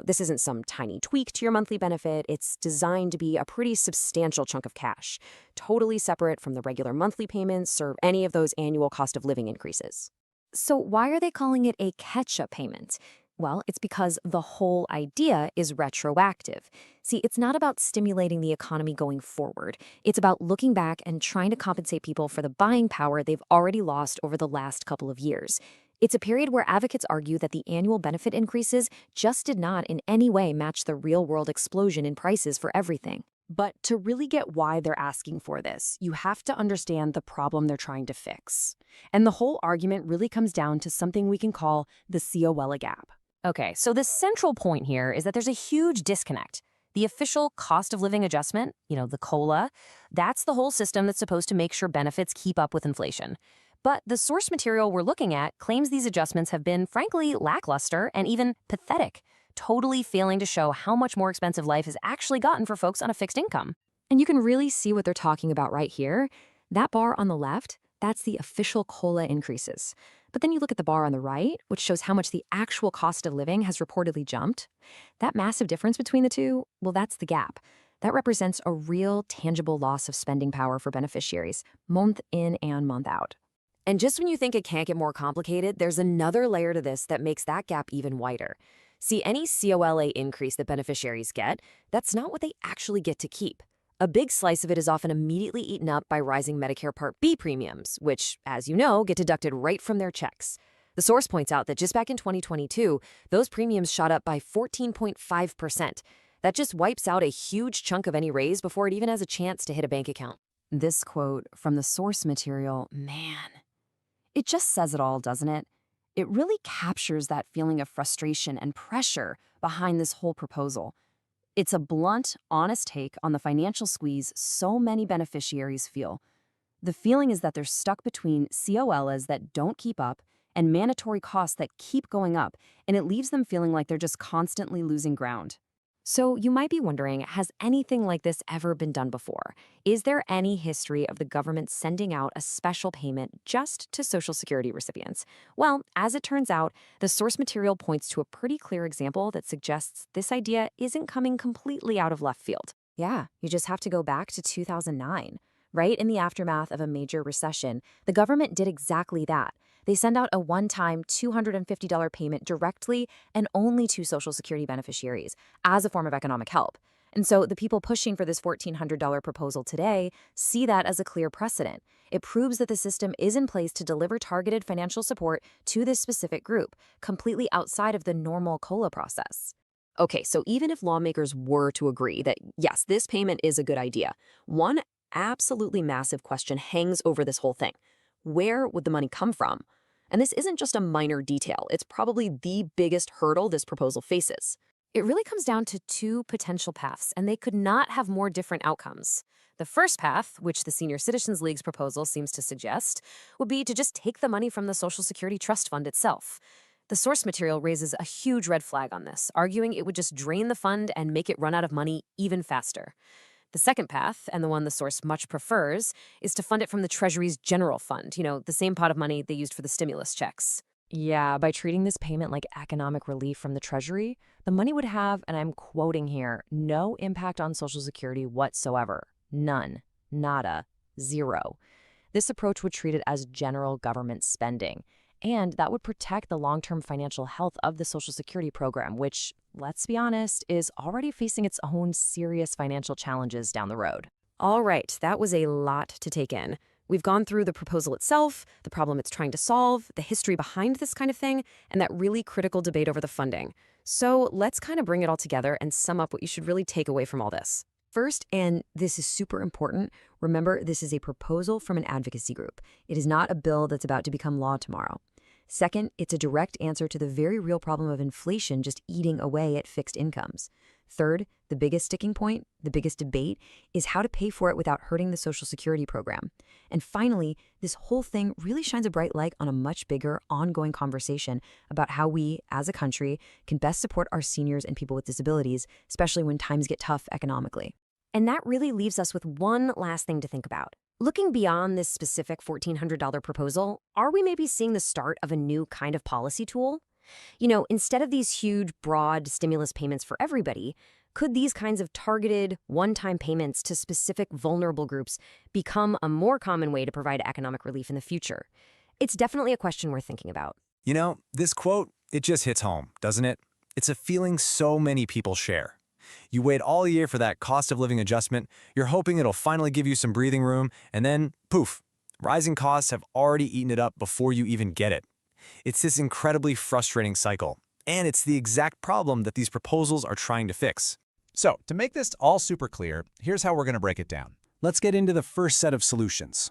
This isn't some tiny tweak to your monthly benefit. It's designed to be a pretty substantial chunk of cash, totally separate from the regular monthly payments or any of those annual cost of living increases. So why are they calling it a catch-up payment? Well, it's because the whole idea is retroactive. See, it's not about stimulating the economy going forward. It's about looking back and trying to compensate people for the buying power they've already lost over the last couple of years. It's a period where advocates argue that the annual benefit increases just did not in any way match the real-world explosion in prices for everything. But to really get why they're asking for this, you have to understand the problem they're trying to fix. And the whole argument really comes down to something we can call the COLA gap. Okay, so the central point here is that there's a huge disconnect. The official cost of living adjustment, the COLA, that's the whole system that's supposed to make sure benefits keep up with inflation. But the source material we're looking at claims these adjustments have been, frankly, lackluster and even pathetic, totally failing to show how much more expensive life has actually gotten for folks on a fixed income. And you can really see what they're talking about right here. That bar on the left, that's the official COLA increases. But then you look at the bar on the right, which shows how much the actual cost of living has reportedly jumped. That massive difference between the two, well, that's the gap. That represents a real, tangible loss of spending power for beneficiaries, month in and month out. And just when you think it can't get more complicated, there's another layer to this that makes that gap even wider. See, any COLA increase that beneficiaries get, that's not what they actually get to keep. A big slice of it is often immediately eaten up by rising Medicare Part B premiums, which, as you know, get deducted right from their checks. The source points out that just back in 2022, those premiums shot up by 14.5%. That just wipes out a huge chunk of any raise before it even has a chance to hit a bank account. This quote from the source material, man, it just says it all, doesn't it? It really captures that feeling of frustration and pressure behind this whole proposal. It's a blunt, honest take on the financial squeeze so many beneficiaries feel. The feeling is that they're stuck between COLAs that don't keep up and mandatory costs that keep going up, and it leaves them feeling like they're just constantly losing ground. So you might be wondering, has anything like this ever been done before? Is there any history of the government sending out a special payment just to Social Security recipients? Well, as it turns out, the source material points to a pretty clear example that suggests this idea isn't coming completely out of left field. Yeah, you just have to go back to 2009. Right in the aftermath of a major recession, the government did exactly that. They send out a one-time $250 payment directly and only to Social Security beneficiaries as a form of economic help. And so the people pushing for this $1,400 proposal today see that as a clear precedent. It proves that the system is in place to deliver targeted financial support to this specific group, completely outside of the normal COLA process. Okay, so even if lawmakers were to agree that, yes, this payment is a good idea, one absolutely massive question hangs over this whole thing. Where would the money come from? And this isn't just a minor detail, it's probably the biggest hurdle this proposal faces. It really comes down to two potential paths, and they could not have more different outcomes. The first path, which the Senior Citizens League's proposal seems to suggest, would be to just take the money from the Social Security Trust Fund itself. The source material raises a huge red flag on this, arguing it would just drain the fund and make it run out of money even faster. The second path, and the one the source much prefers, is to fund it from the Treasury's general fund, the same pot of money they used for the stimulus checks. Yeah, by treating this payment like economic relief from the Treasury, the money would have, and I'm quoting here, no impact on Social Security whatsoever. None. Nada. Zero. This approach would treat it as general government spending, and that would protect the long-term financial health of the Social Security program, which, let's be honest, is already facing its own serious financial challenges down the road. All right, that was a lot to take in. We've gone through the proposal itself, the problem it's trying to solve, the history behind this kind of thing, and that really critical debate over the funding. So let's kind of bring it all together and sum up what you should really take away from all this. First, and this is super important, remember this is a proposal from an advocacy group. It is not a bill that's about to become law tomorrow. Second, it's a direct answer to the very real problem of inflation just eating away at fixed incomes. Third, the biggest sticking point, the biggest debate, is how to pay for it without hurting the Social Security program. And finally, this whole thing really shines a bright light on a much bigger, ongoing conversation about how we, as a country, can best support our seniors and people with disabilities, especially when times get tough economically. And that really leaves us with one last thing to think about. Looking beyond this specific $1,400 proposal, are we maybe seeing the start of a new kind of policy tool? Instead of these huge, broad stimulus payments for everybody, could these kinds of targeted, one-time payments to specific vulnerable groups become a more common way to provide economic relief in the future? It's definitely a question worth thinking about. This quote, it just hits home, doesn't it? It's a feeling so many people share. You wait all year for that cost of living adjustment, you're hoping it'll finally give you some breathing room, and then, poof, rising costs have already eaten it up before you even get it. It's this incredibly frustrating cycle, and it's the exact problem that these proposals are trying to fix. So, to make this all super clear, here's how we're going to break it down. Let's get into the first set of solutions.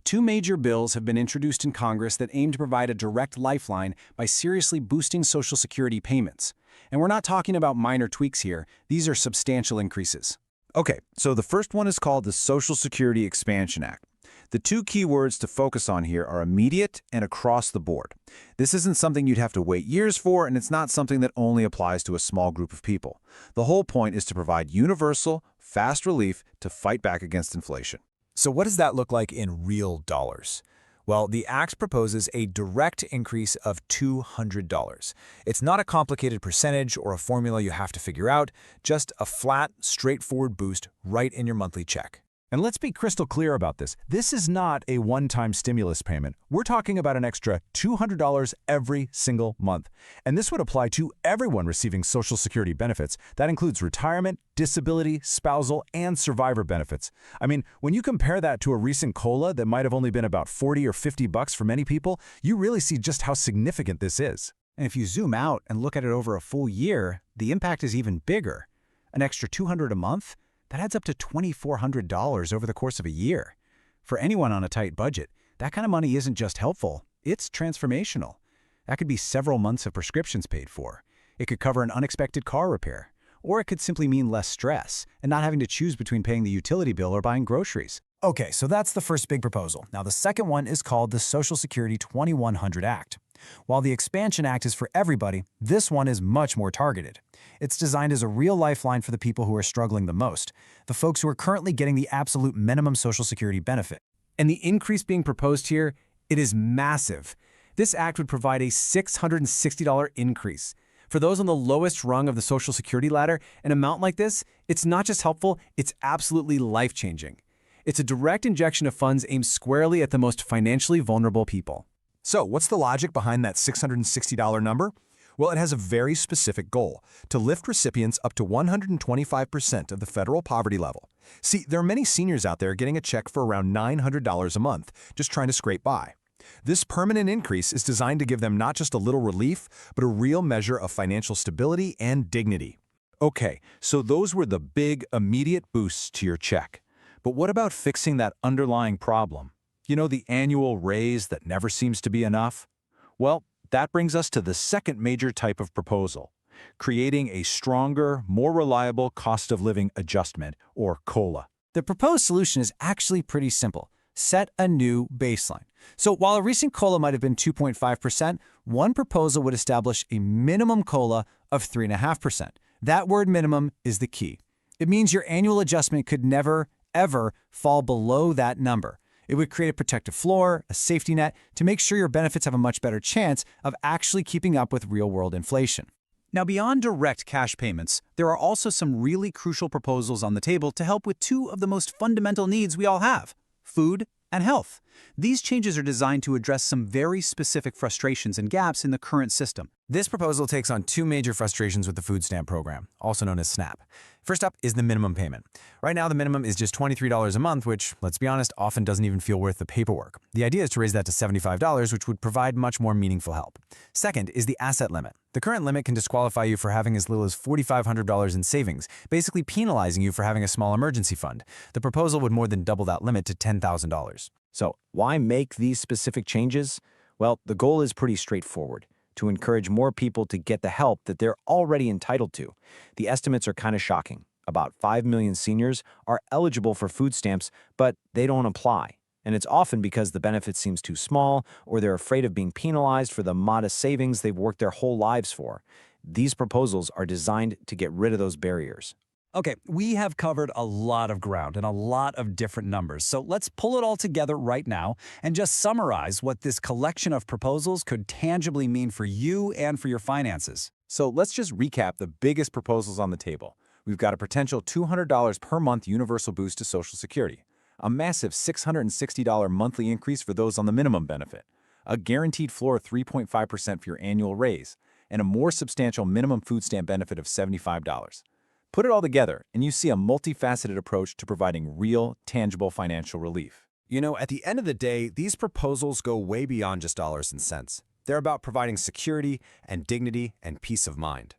Two major bills have been introduced in Congress that aim to provide a direct lifeline by seriously boosting Social Security payments. And we're not talking about minor tweaks here. These are substantial increases. Okay, so the first one is called the Social Security Expansion Act. The two key words to focus on here are immediate and across the board. This isn't something you'd have to wait years for, and it's not something that only applies to a small group of people. The whole point is to provide universal, fast relief to fight back against inflation. So what does that look like in real dollars? Well, the Act proposes a direct increase of $200. It's not a complicated percentage or a formula you have to figure out, just a flat, straightforward boost right in your monthly check. And let's be crystal clear about this. This is not a one-time stimulus payment. We're talking about an extra $200 every single month. And this would apply to everyone receiving Social Security benefits. That includes retirement, disability, spousal, and survivor benefits. I mean, when you compare that to a recent COLA that might have only been about $40 or $50 for many people, you really see just how significant this is. And if you zoom out and look at it over a full year, the impact is even bigger. An extra $200 a month? That adds up to $2,400 over the course of a year. For anyone on a tight budget, that kind of money isn't just helpful, it's transformational. That could be several months of prescriptions paid for. It could cover an unexpected car repair. Or it could simply mean less stress and not having to choose between paying the utility bill or buying groceries. Okay, so that's the first big proposal. Now the second one is called the Social Security 2100 Act. While the Expansion Act is for everybody, this one is much more targeted. It's designed as a real lifeline for the people who are struggling the most, the folks who are currently getting the absolute minimum Social Security benefit. And the increase being proposed here, it is massive. This act would provide a $660 increase. For those on the lowest rung of the Social Security ladder, an amount like this, it's not just helpful, it's absolutely life-changing. It's a direct injection of funds aimed squarely at the most financially vulnerable people. So what's the logic behind that $660 number? Well, it has a very specific goal, to lift recipients up to 125% of the federal poverty level. See, there are many seniors out there getting a check for around $900 a month, just trying to scrape by. This permanent increase is designed to give them not just a little relief, but a real measure of financial stability and dignity. Okay, so those were the big, immediate boosts to your check. But what about fixing that underlying problem? You know, the annual raise that never seems to be enough? Well, that brings us to the second major type of proposal, creating a stronger, more reliable cost of living adjustment, or COLA. The proposed solution is actually pretty simple. Set a new baseline. So while a recent COLA might have been 2.5%, one proposal would establish a minimum COLA of 3.5%. That word minimum is the key. It means your annual adjustment could never, ever fall below that number. It would create a protective floor, a safety net, to make sure your benefits have a much better chance of actually keeping up with real-world inflation. Now, beyond direct cash payments, there are also some really crucial proposals on the table to help with two of the most fundamental needs we all have: food and health. These changes are designed to address some very specific frustrations and gaps in the current system. This proposal takes on two major frustrations with the food stamp program, also known as SNAP. First up is the minimum payment. Right now, the minimum is just $23 a month, which, let's be honest, often doesn't even feel worth the paperwork. The idea is to raise that to $75, which would provide much more meaningful help. Second is the asset limit. The current limit can disqualify you for having as little as $4,500 in savings, basically penalizing you for having a small emergency fund. The proposal would more than double that limit to $10,000. So why make these specific changes? Well, the goal is pretty straightforward: to encourage more people to get the help that they're already entitled to. The estimates are kind of shocking. About 5 million seniors are eligible for food stamps, but they don't apply. And it's often because the benefit seems too small, or they're afraid of being penalized for the modest savings they've worked their whole lives for. These proposals are designed to get rid of those barriers. Okay, we have covered a lot of ground and a lot of different numbers, so let's pull it all together right now and just summarize what this collection of proposals could tangibly mean for you and for your finances. So let's just recap the biggest proposals on the table. We've got a potential $200 per month universal boost to Social Security, a massive $660 monthly increase for those on the minimum benefit, a guaranteed floor of 3.5% for your annual raise, and a more substantial minimum food stamp benefit of $75. Put it all together, and you see a multifaceted approach to providing real, tangible financial relief. You know, at the end of the day, these proposals go way beyond just dollars and cents. They're about providing security and dignity and peace of mind.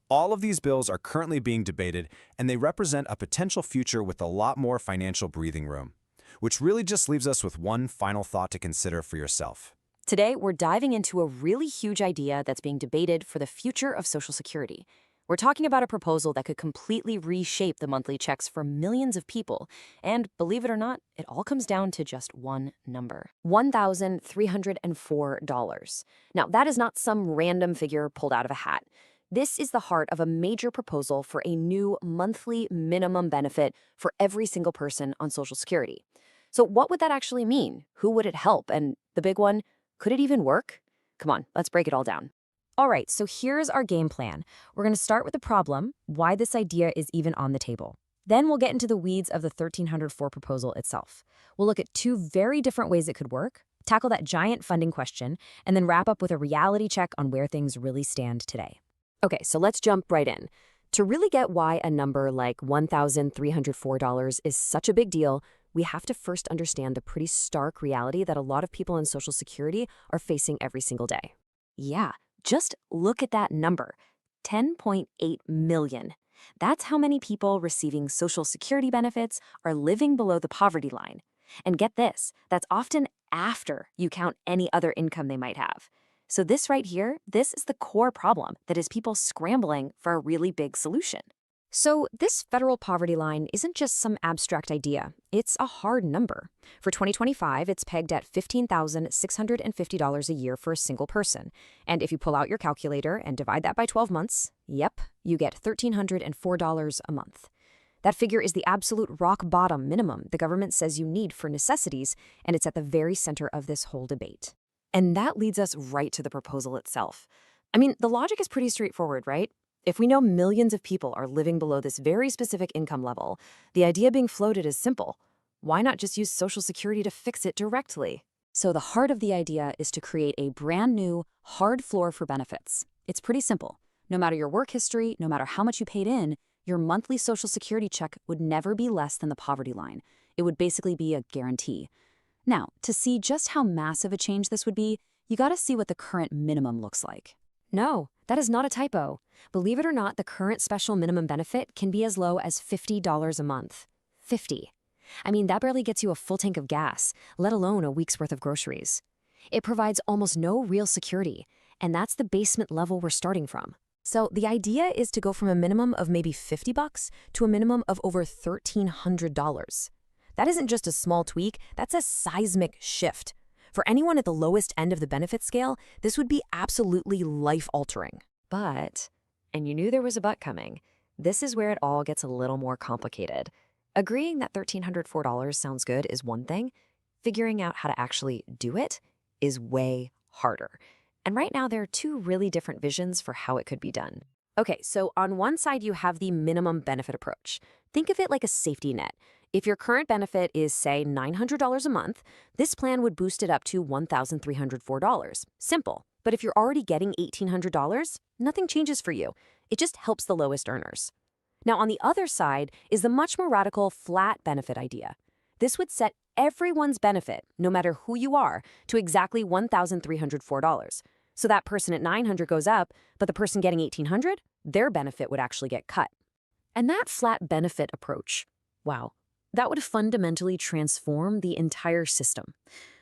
All of these bills are currently being debated, and they represent a potential future with a lot more financial breathing room. Which really just leaves us with one final thought to consider for yourself. Today, we're diving into a really huge idea that's being debated for the future of Social Security. We're talking about a proposal that could completely reshape the monthly checks for millions of people. And believe it or not, it all comes down to just one number: $1,304. Now, that is not some random figure pulled out of a hat. This is the heart of a major proposal for a new monthly minimum benefit for every single person on Social Security. So what would that actually mean? Who would it help? And the big one, could it even work? Come on, let's break it all down. All right, so here's our game plan. We're going to start with the problem, why this idea is even on the table. Then we'll get into the weeds of the 1304 proposal itself. We'll look at two very different ways it could work, tackle that giant funding question, and then wrap up with a reality check on where things really stand today. Okay, so let's jump right in. To really get why a number like $1,304 is such a big deal, we have to first understand the pretty stark reality that a lot of people in Social Security are facing every single day. Yeah, just look at that number, 10.8 million. That's how many people receiving Social Security benefits are living below the poverty line. And get this, that's often after you count any other income they might have. So this right here, this is the core problem that is people scrambling for a really big solution. So this federal poverty line isn't just some abstract idea. It's a hard number. For 2025, it's pegged at $15,650 a year for a single person. And if you pull out your calculator and divide that by 12 months, yep, you get $1,304 a month. That figure is the absolute rock bottom minimum the government says you need for necessities, and it's at the very center of this whole debate. And that leads us right to the proposal itself. I mean, the logic is pretty straightforward, right? If we know millions of people are living below this very specific income level, the idea being floated is simple. Why not just use Social Security to fix it directly? So the heart of the idea is to create a brand new, hard floor for benefits. It's pretty simple. No matter your work history, no matter how much you paid in, your monthly Social Security check would never be less than the poverty line. It would basically be a guarantee. Now, to see just how massive a change this would be, you gotta see what the current minimum looks like. No, that is not a typo. Believe it or not, the current special minimum benefit can be as low as $50 a month. 50. I mean, that barely gets you a full tank of gas, let alone a week's worth of groceries. It provides almost no real security, and that's the basement level we're starting from. So the idea is to go from a minimum of maybe $50 to a minimum of over $1,300. That isn't just a small tweak, that's a seismic shift. For anyone at the lowest end of the benefit scale, this would be absolutely life-altering. But, and you knew there was a but coming, this is where it all gets a little more complicated. Agreeing that $1,304 sounds good is one thing. Figuring out how to actually do it is way harder. And right now, there are two really different visions for how it could be done. Okay, so on one side, you have the minimum benefit approach. Think of it like a safety net. If your current benefit is, say, $900 a month, this plan would boost it up to $1,304. Simple. But if you're already getting $1,800, nothing changes for you. It just helps the lowest earners. Now, on the other side is the much more radical flat benefit idea. This would set everyone's benefit, no matter who you are, to exactly $1,304. So that person at $900 goes up, but the person getting $1,800, their benefit would actually get cut. And that flat benefit approach, wow, that would fundamentally transform the entire system.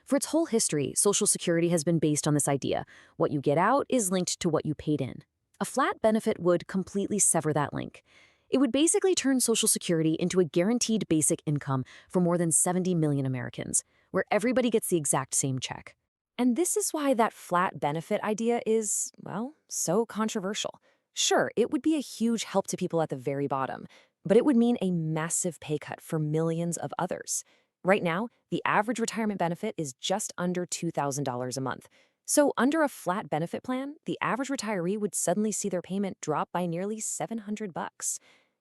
For its whole history, Social Security has been based on this idea. What you get out is linked to what you paid in. A flat benefit would completely sever that link. It would basically turn Social Security into a guaranteed basic income for more than 70 million Americans, where everybody gets the exact same check. And this is why that flat benefit idea is, well, so controversial. Sure, it would be a huge help to people at the very bottom, but it would mean a massive pay cut for millions of others. Right now, the average retirement benefit is just under $2,000 a month. So under a flat benefit plan, the average retiree would suddenly see their payment drop by nearly $700.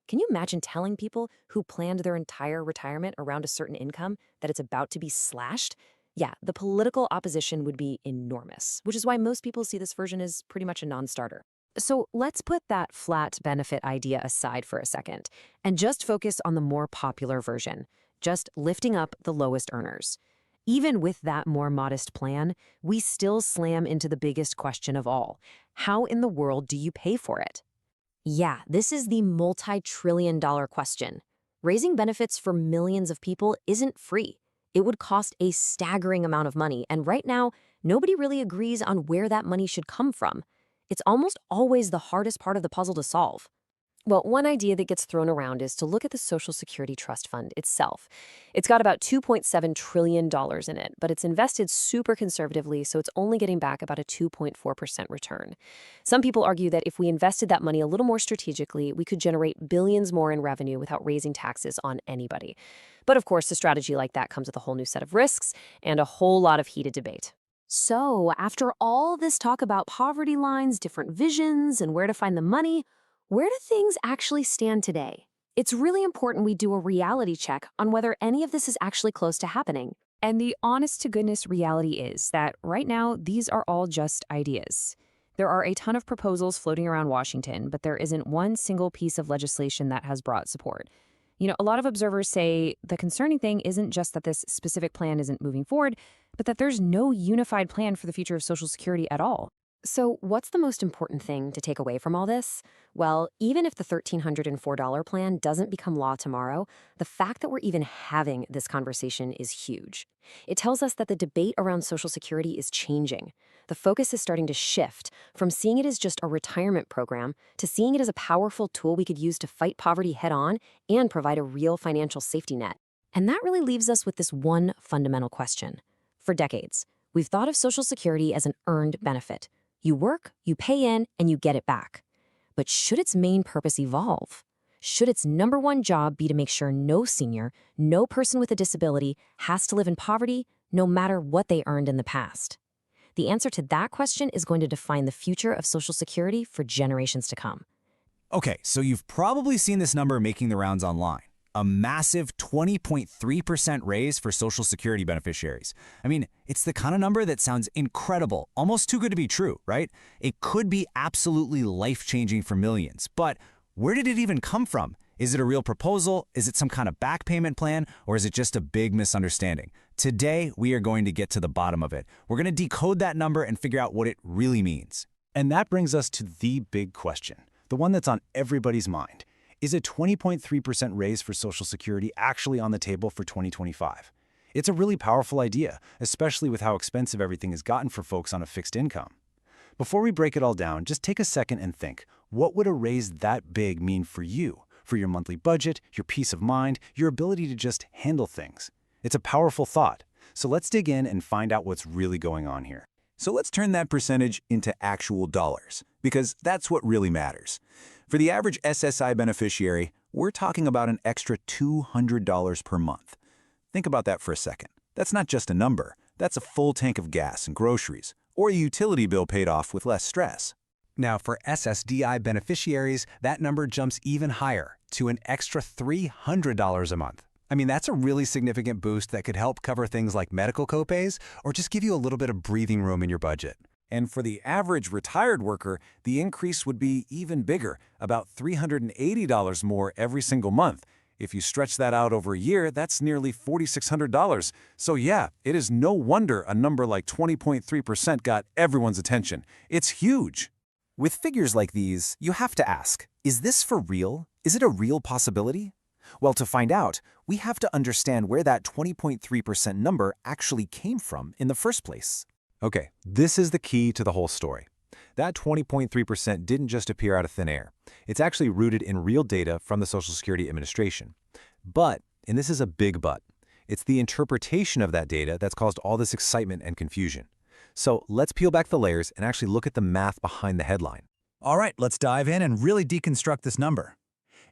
Can you imagine telling people who planned their entire retirement around a certain income that it's about to be slashed? Yeah, the political opposition would be enormous, which is why most people see this version as pretty much a non-starter. So let's put that flat benefit idea aside for a second and just focus on the more popular version, just lifting up the lowest earners. Even with that more modest plan, we still slam into the biggest question of all. How in the world do you pay for it? Yeah, this is the multi-trillion-dollar question. Raising benefits for millions of people isn't free. It would cost a staggering amount of money, and right now, nobody really agrees on where that money should come from. It's almost always the hardest part of the puzzle to solve. Well, one idea that gets thrown around is to look at the Social Security Trust Fund itself. It's got about $2.7 trillion in it, but it's invested super conservatively, so it's only getting back about a 2.4% return. Some people argue that if we invested that money a little more strategically, we could generate billions more in revenue without raising taxes on anybody. But of course, a strategy like that comes with a whole new set of risks and a whole lot of heated debate. So, after all this talk about poverty lines, different visions, and where to find the money, where do things actually stand today? It's really important we do a reality check on whether any of this is actually close to happening. And the honest-to-goodness reality is that right now, these are all just ideas. There are a ton of proposals floating around Washington, but there isn't one single piece of legislation that has broad support. You know, a lot of observers say the concerning thing isn't just that this specific plan isn't moving forward, but that there's no unified plan for the future of Social Security at all. So what's the most important thing to take away from all this? Well, even if the $1,304 plan doesn't become law tomorrow, the fact that we're even having this conversation is huge. It tells us that the debate around Social Security is changing. The focus is starting to shift from seeing it as just a retirement program to seeing it as a powerful tool we could use to fight poverty head-on and provide a real financial safety net. And that really leaves us with this one fundamental question. For decades, we've thought of Social Security as an earned benefit. You work, you pay in, and you get it back. But should its main purpose evolve? Should its number one job be to make sure no senior, no person with a disability has to live in poverty, no matter what they earned in the past? The answer to that question is going to define the future of Social Security for generations to come. Okay, so you've probably seen this number making the rounds online. A massive 20.3% raise for Social Security beneficiaries. I mean, it's the kind of number that sounds incredible, almost too good to be true, right? It could be absolutely life-changing for millions, but where did it even come from? Is it a real proposal? Is it some kind of back payment plan? Or is it just a big misunderstanding? Today, we are going to get to the bottom of it. We're going to decode that number and figure out what it really means. And that brings us to the big question, the one that's on everybody's mind. Is a 20.3% raise for Social Security actually on the table for 2025? It's a really powerful idea, especially with how expensive everything has gotten for folks on a fixed income. Before we break it all down, just take a second and think, what would a raise that big mean for you? For your monthly budget, your peace of mind, your ability to just handle things? It's a powerful thought. So let's dig in and find out what's really going on here. So let's turn that percentage into actual dollars, because that's what really matters. For the average SSI beneficiary, we're talking about an extra $200 per month. Think about that for a second. That's not just a number. That's a full tank of gas and groceries, or a utility bill paid off with less stress. Now, for SSDI beneficiaries, that number jumps even higher to an extra $300 a month. I mean, that's a really significant boost that could help cover things like medical copays or just give you a little bit of breathing room in your budget. And for the average retired worker, the increase would be even bigger, about $380 more every single month. If you stretch that out over a year, that's nearly $4,600. So yeah, it is no wonder a number like 20.3% got everyone's attention. It's huge. With figures like these, you have to ask, is this for real? Is it a real possibility? Well, to find out, we have to understand where that 20.3% number actually came from in the first place. Okay, this is the key to the whole story. That 20.3% didn't just appear out of thin air. It's actually rooted in real data from the Social Security Administration. But, and this is a big but, it's the interpretation of that data that's caused all this excitement and confusion. So let's peel back the layers and actually look at the math behind the headline. All right, let's dive in and really deconstruct this number.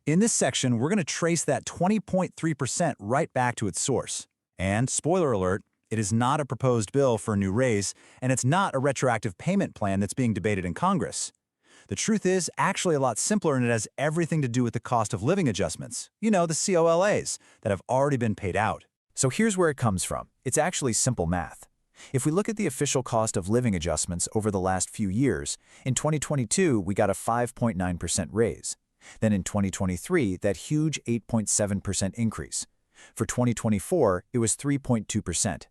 In this section, we're going to trace that 20.3% right back to its source. And, spoiler alert, it is not a proposed bill for a new raise, and it's not a retroactive payment plan that's being debated in Congress. The truth is actually a lot simpler, and it has everything to do with the cost of living adjustments. You know, the COLAs that have already been paid out. So here's where it comes from. It's actually simple math. If we look at the official cost of living adjustments over the last few years, in 2022, we got a 5.9% raise. Then in 2023, that huge 8.7% increase. For 2024, it was 3.2%.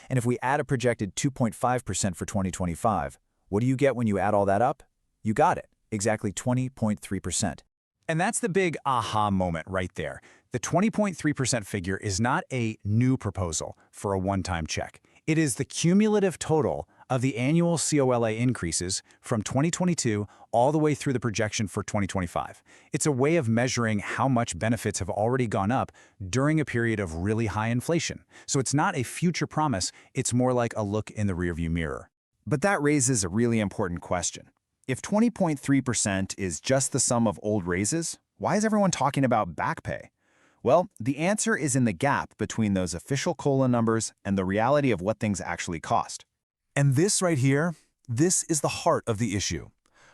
And if we add a projected 2.5% for 2025, what do you get when you add all that up? You got it, exactly 20.3%. And that's the big aha moment right there. The 20.3% figure is not a new proposal for a one-time check. It is the cumulative total of the annual COLA increases from 2022 all the way through the projection for 2025. It's a way of measuring how much benefits have already gone up during a period of really high inflation. So it's not a future promise, it's more like a look in the rearview mirror. But that raises a really important question. If 20.3% is just the sum of old raises, why is everyone talking about back pay? Well, the answer is in the gap between those official COLA numbers and the reality of what things actually cost. And this right here, this is the heart of the issue.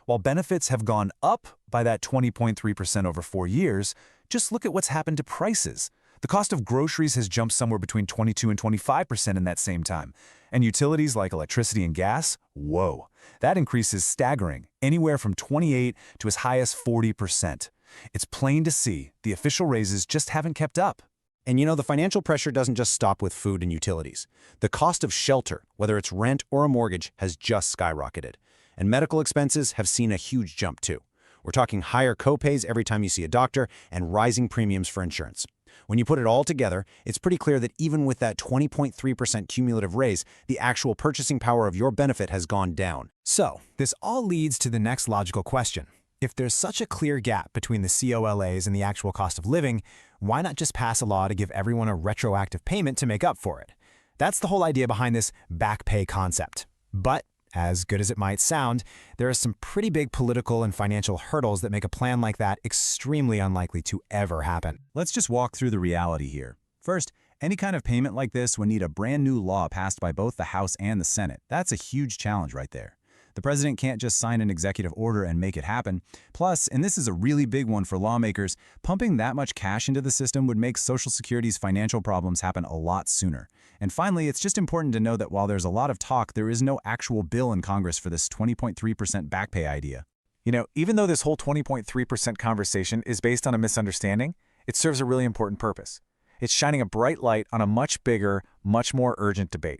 While benefits have gone up by that 20.3% over 4 years, just look at what's happened to prices. The cost of groceries has jumped somewhere between 22 and 25% in that same time. And utilities like electricity and gas, whoa, that increase is staggering, anywhere from 28 to as high as 40%. It's plain to see the official raises just haven't kept up. And you know, the financial pressure doesn't just stop with food and utilities. The cost of shelter, whether it's rent or a mortgage, has just skyrocketed. And medical expenses have seen a huge jump too. We're talking higher copays every time you see a doctor and rising premiums for insurance. When you put it all together, it's pretty clear that even with that 20.3% cumulative raise, the actual purchasing power of your benefit has gone down. So, this all leads to the next logical question. If there's such a clear gap between the COLAs and the actual cost of living, why not just pass a law to give everyone a retroactive payment to make up for it? That's the whole idea behind this back pay concept. But, as good as it might sound, there are some pretty big political and financial hurdles that make a plan like that extremely unlikely to ever happen. Let's just walk through the reality here. First, any kind of payment like this would need a brand new law passed by both the House and the Senate. That's a huge challenge right there. The president can't just sign an executive order and make it happen. Plus, and this is a really big one for lawmakers, pumping that much cash into the system would make Social Security's financial problems happen a lot sooner. And finally, it's just important to know that while there's a lot of talk, there is no actual bill in Congress for this 20.3% back pay idea. You know, even though this whole 20.3% conversation is based on a misunderstanding, it serves a really important purpose. It's shining a bright light on a much bigger, much more urgent debate.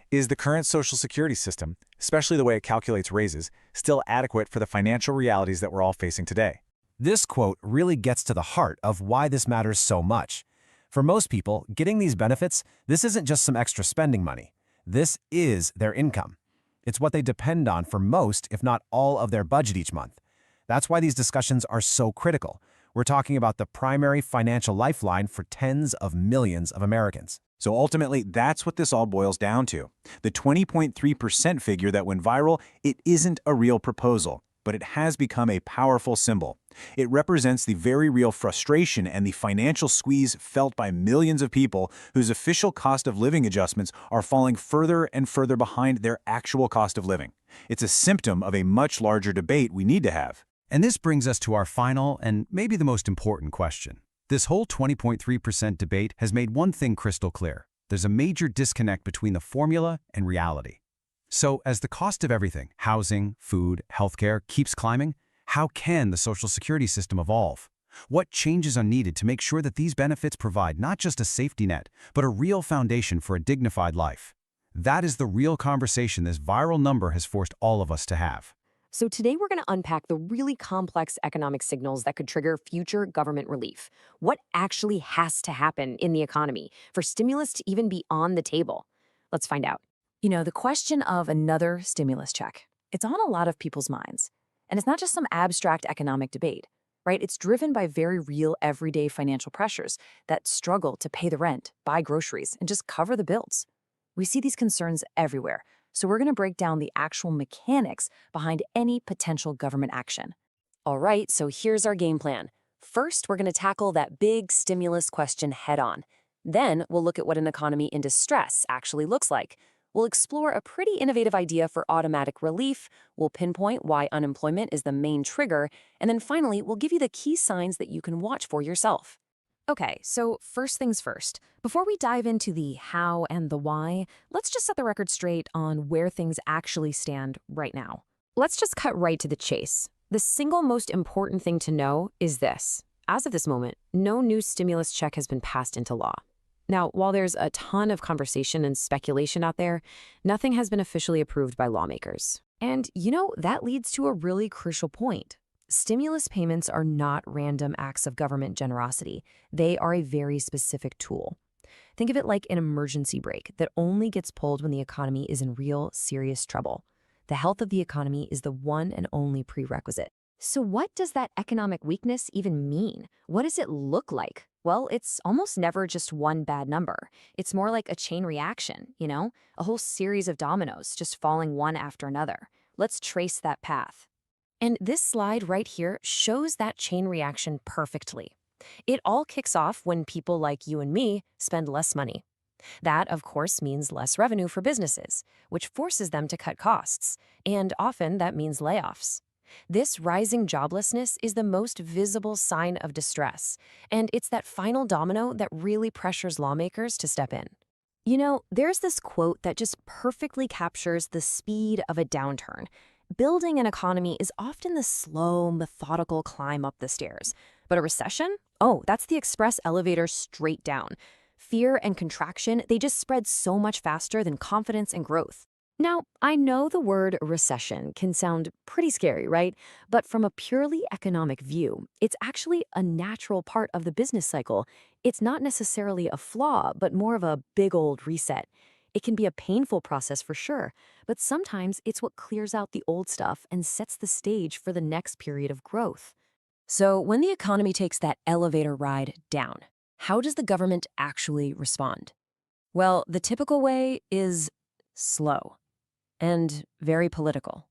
Is the current Social Security system, especially the way it calculates raises, still adequate for the financial realities that we're all facing today? This quote really gets to the heart of why this matters so much. For most people, getting these benefits, this isn't just some extra spending money. This is their income. It's what they depend on for most, if not all, of their budget each month. That's why these discussions are so critical. We're talking about the primary financial lifeline for tens of millions of Americans. So ultimately, that's what this all boils down to. The 20.3% figure that went viral, it isn't a real proposal, but it has become a powerful symbol. It represents the very real frustration and the financial squeeze felt by millions of people whose official cost of living adjustments are falling further and further behind their actual cost of living. It's a symptom of a much larger debate we need to have. And this brings us to our final and maybe the most important question. This whole 20.3% debate has made one thing crystal clear. There's a major disconnect between the formula and reality. So as the cost of everything, housing, food, healthcare, keeps climbing, how can the Social Security system evolve? What changes are needed to make sure that these benefits provide not just a safety net, but a real foundation for a dignified life? That is the real conversation this viral number has forced all of us to have. So today we're going to unpack the really complex economic signals that could trigger future government relief. What actually has to happen in the economy for stimulus to even be on the table? Let's find out. You know, the question of another stimulus check, it's on a lot of people's minds. And it's not just some abstract economic debate, right? It's driven by very real everyday financial pressures that struggle to pay the rent, buy groceries, and just cover the bills. We see these concerns everywhere. So we're going to break down the actual mechanics behind any potential government action. All right, so here's our game plan. First, we're going to tackle that big stimulus question head on. Then we'll look at what an economy in distress actually looks like. We'll explore a pretty innovative idea for automatic relief. We'll pinpoint why unemployment is the main trigger. And then finally, we'll give you the key signs that you can watch for yourself. Okay, so first things first. Before we dive into the how and the why, let's just set the record straight on where things actually stand right now. Let's just cut right to the chase. The single most important thing to know is this. As of this moment, no new stimulus check has been passed into law. Now, while there's a ton of conversation and speculation out there, nothing has been officially approved by lawmakers. And, you know, that leads to a really crucial point. Stimulus payments are not random acts of government generosity. They are a very specific tool. Think of it like an emergency brake that only gets pulled when the economy is in real, serious trouble. The health of the economy is the one and only prerequisite. So what does that economic weakness even mean? What does it look like? Well, it's almost never just one bad number. It's more like a chain reaction, you know? A whole series of dominoes just falling one after another. Let's trace that path. And this slide right here shows that chain reaction perfectly. It all kicks off when people like you and me spend less money. That, of course, means less revenue for businesses, which forces them to cut costs. And often that means layoffs. This rising joblessness is the most visible sign of distress, and it's that final domino that really pressures lawmakers to step in. You know, there's this quote that just perfectly captures the speed of a downturn. Building an economy is often the slow, methodical climb up the stairs. But a recession? Oh, that's the express elevator straight down. Fear and contraction, they just spread so much faster than confidence and growth. Now, I know the word recession can sound pretty scary, right? But from a purely economic view, it's actually a natural part of the business cycle. It's not necessarily a flaw, but more of a big old reset. It can be a painful process for sure, but sometimes it's what clears out the old stuff and sets the stage for the next period of growth. So when the economy takes that elevator ride down, how does the government actually respond? Well, the typical way is slow and very political.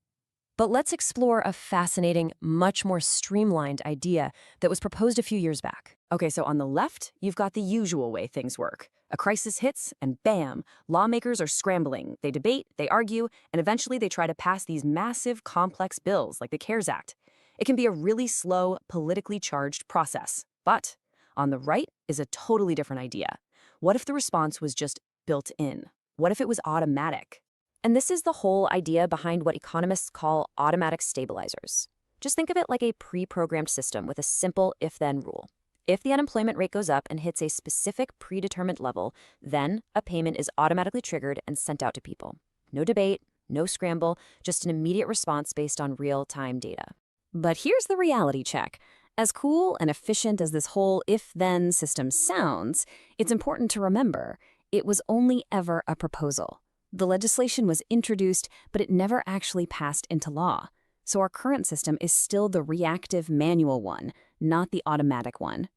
But let's explore a fascinating, much more streamlined idea that was proposed a few years back. Okay, so on the left, you've got the usual way things work. A crisis hits, and bam, lawmakers are scrambling. They debate, they argue, and eventually they try to pass these massive, complex bills like the CARES Act. It can be a really slow, politically charged process. But on the right is a totally different idea. What if the response was just built in? What if it was automatic? And this is the whole idea behind what economists call automatic stabilizers. Just think of it like a pre-programmed system with a simple if-then rule. If the unemployment rate goes up and hits a specific predetermined level, then a payment is automatically triggered and sent out to people. No debate, no scramble, just an immediate response based on real-time data. But here's the reality check. As cool and efficient as this whole if-then system sounds, it's important to remember it was only ever a proposal. The legislation was introduced, but it never actually passed into law. So our current system is still the reactive manual one, not the automatic one.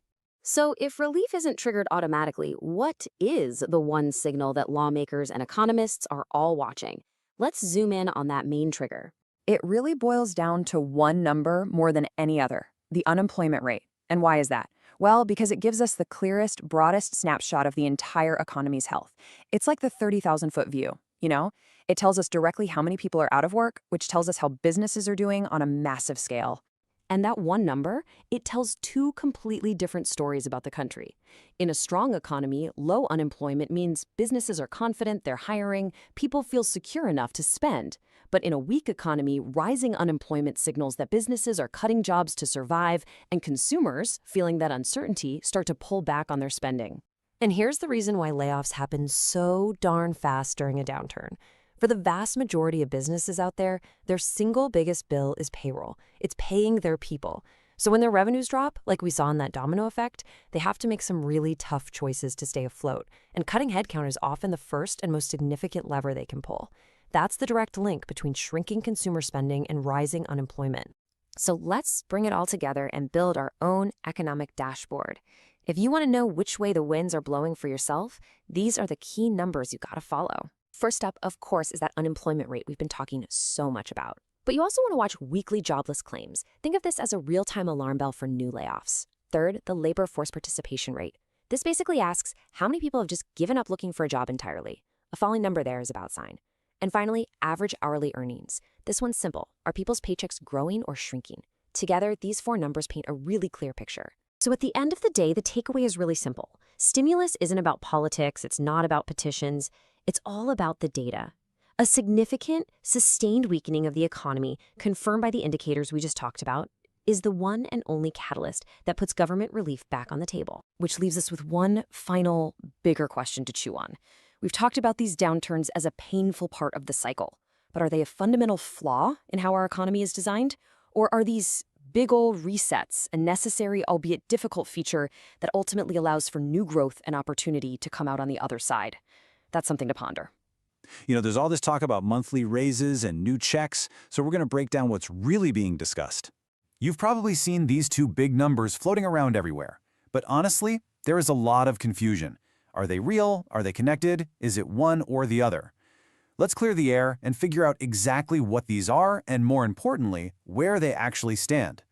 So if relief isn't triggered automatically, what is the one signal that lawmakers and economists are all watching? Let's zoom in on that main trigger. It really boils down to one number more than any other, the unemployment rate. And why is that? Well, because it gives us the clearest, broadest snapshot of the entire economy's health. It's like the 30,000-foot view, you know? It tells us directly how many people are out of work, which tells us how businesses are doing on a massive scale. And that one number, it tells two completely different stories about the country. In a strong economy, low unemployment means businesses are confident, they're hiring, people feel secure enough to spend. But in a weak economy, rising unemployment signals that businesses are cutting jobs to survive, and consumers, feeling that uncertainty, start to pull back on their spending. And here's the reason why layoffs happen so darn fast during a downturn. For the vast majority of businesses out there, their single biggest bill is payroll. It's paying their people. So when their revenues drop, like we saw in that domino effect, they have to make some really tough choices to stay afloat. And cutting headcount is often the first and most significant lever they can pull. That's the direct link between shrinking consumer spending and rising unemployment. So let's bring it all together and build our own economic dashboard. If you want to know which way the winds are blowing for yourself, these are the key numbers you gotta follow. First up, of course, is that unemployment rate we've been talking so much about. But you also want to watch weekly jobless claims. Think of this as a real-time alarm bell for new layoffs. Third, the labor force participation rate. This basically asks how many people have just given up looking for a job entirely. A falling number there is about sign. And finally, average hourly earnings. This one's simple. Are people's paychecks growing or shrinking? Together, these four numbers paint a really clear picture. So at the end of the day, the takeaway is really simple. Stimulus isn't about politics. It's not about petitions. It's all about the data. A significant, sustained weakening of the economy, confirmed by the indicators we just talked about, is the one and only catalyst that puts government relief back on the table, which leaves us with one final, bigger question to chew on. We've talked about these downturns as a painful part of the cycle, but are they a fundamental flaw in how our economy is designed? Or are these big ol' resets a necessary, albeit difficult feature that ultimately allows for new growth and opportunity to come out on the other side? That's something to ponder. You know, there's all this talk about monthly raises and new checks, so we're going to break down what's really being discussed. You've probably seen these two big numbers floating around everywhere. But honestly, there is a lot of confusion. Are they real? Are they connected? Is it one or the other? Let's clear the air and figure out exactly what these are and, more importantly, where they actually stand.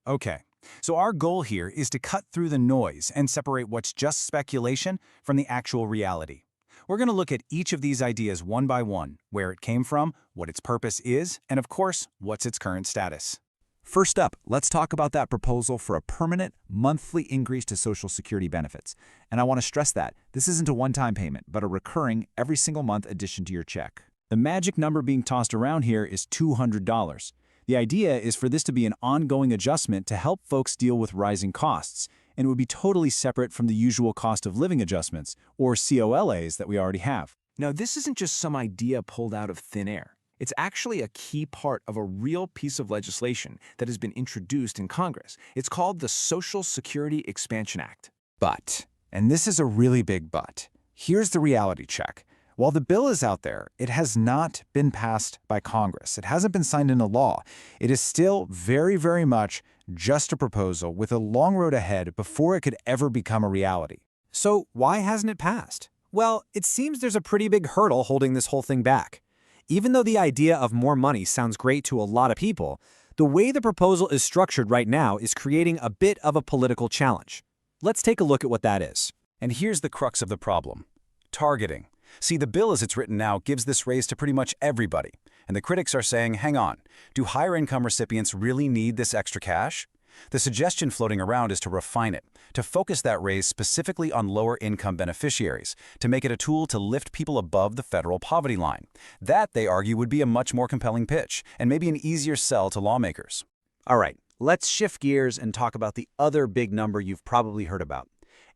Okay, so our goal here is to cut through the noise and separate what's just speculation from the actual reality. We're going to look at each of these ideas one by one, where it came from, what its purpose is, and of course, what's its current status. First up, let's talk about that proposal for a permanent monthly increase to Social Security benefits. And I want to stress that this isn't a one-time payment, but a recurring every single month addition to your check. The magic number being tossed around here is $200. The idea is for this to be an ongoing adjustment to help folks deal with rising costs, and it would be totally separate from the usual cost of living adjustments, or COLAs, that we already have. Now, this isn't just some idea pulled out of thin air. It's actually a key part of a real piece of legislation that has been introduced in Congress. It's called the Social Security Expansion Act. But, and this is a really big but, here's the reality check. While the bill is out there, it has not been passed by Congress. It hasn't been signed into law. It is still very, very much just a proposal with a long road ahead before it could ever become a reality. So why hasn't it passed? Well, it seems there's a pretty big hurdle holding this whole thing back. Even though the idea of more money sounds great to a lot of people, the way the proposal is structured right now is creating a bit of a political challenge. Let's take a look at what that is. And here's the crux of the problem. Targeting. See, the bill as it's written now gives this raise to pretty much everybody. And the critics are saying, hang on, do higher income recipients really need this extra cash? The suggestion floating around is to refine it, to focus that raise specifically on lower income beneficiaries, to make it a tool to lift people above the federal poverty line. That, they argue, would be a much more compelling pitch, and maybe an easier sell to lawmakers. All right, let's shift gears and talk about the other big number you've probably heard about.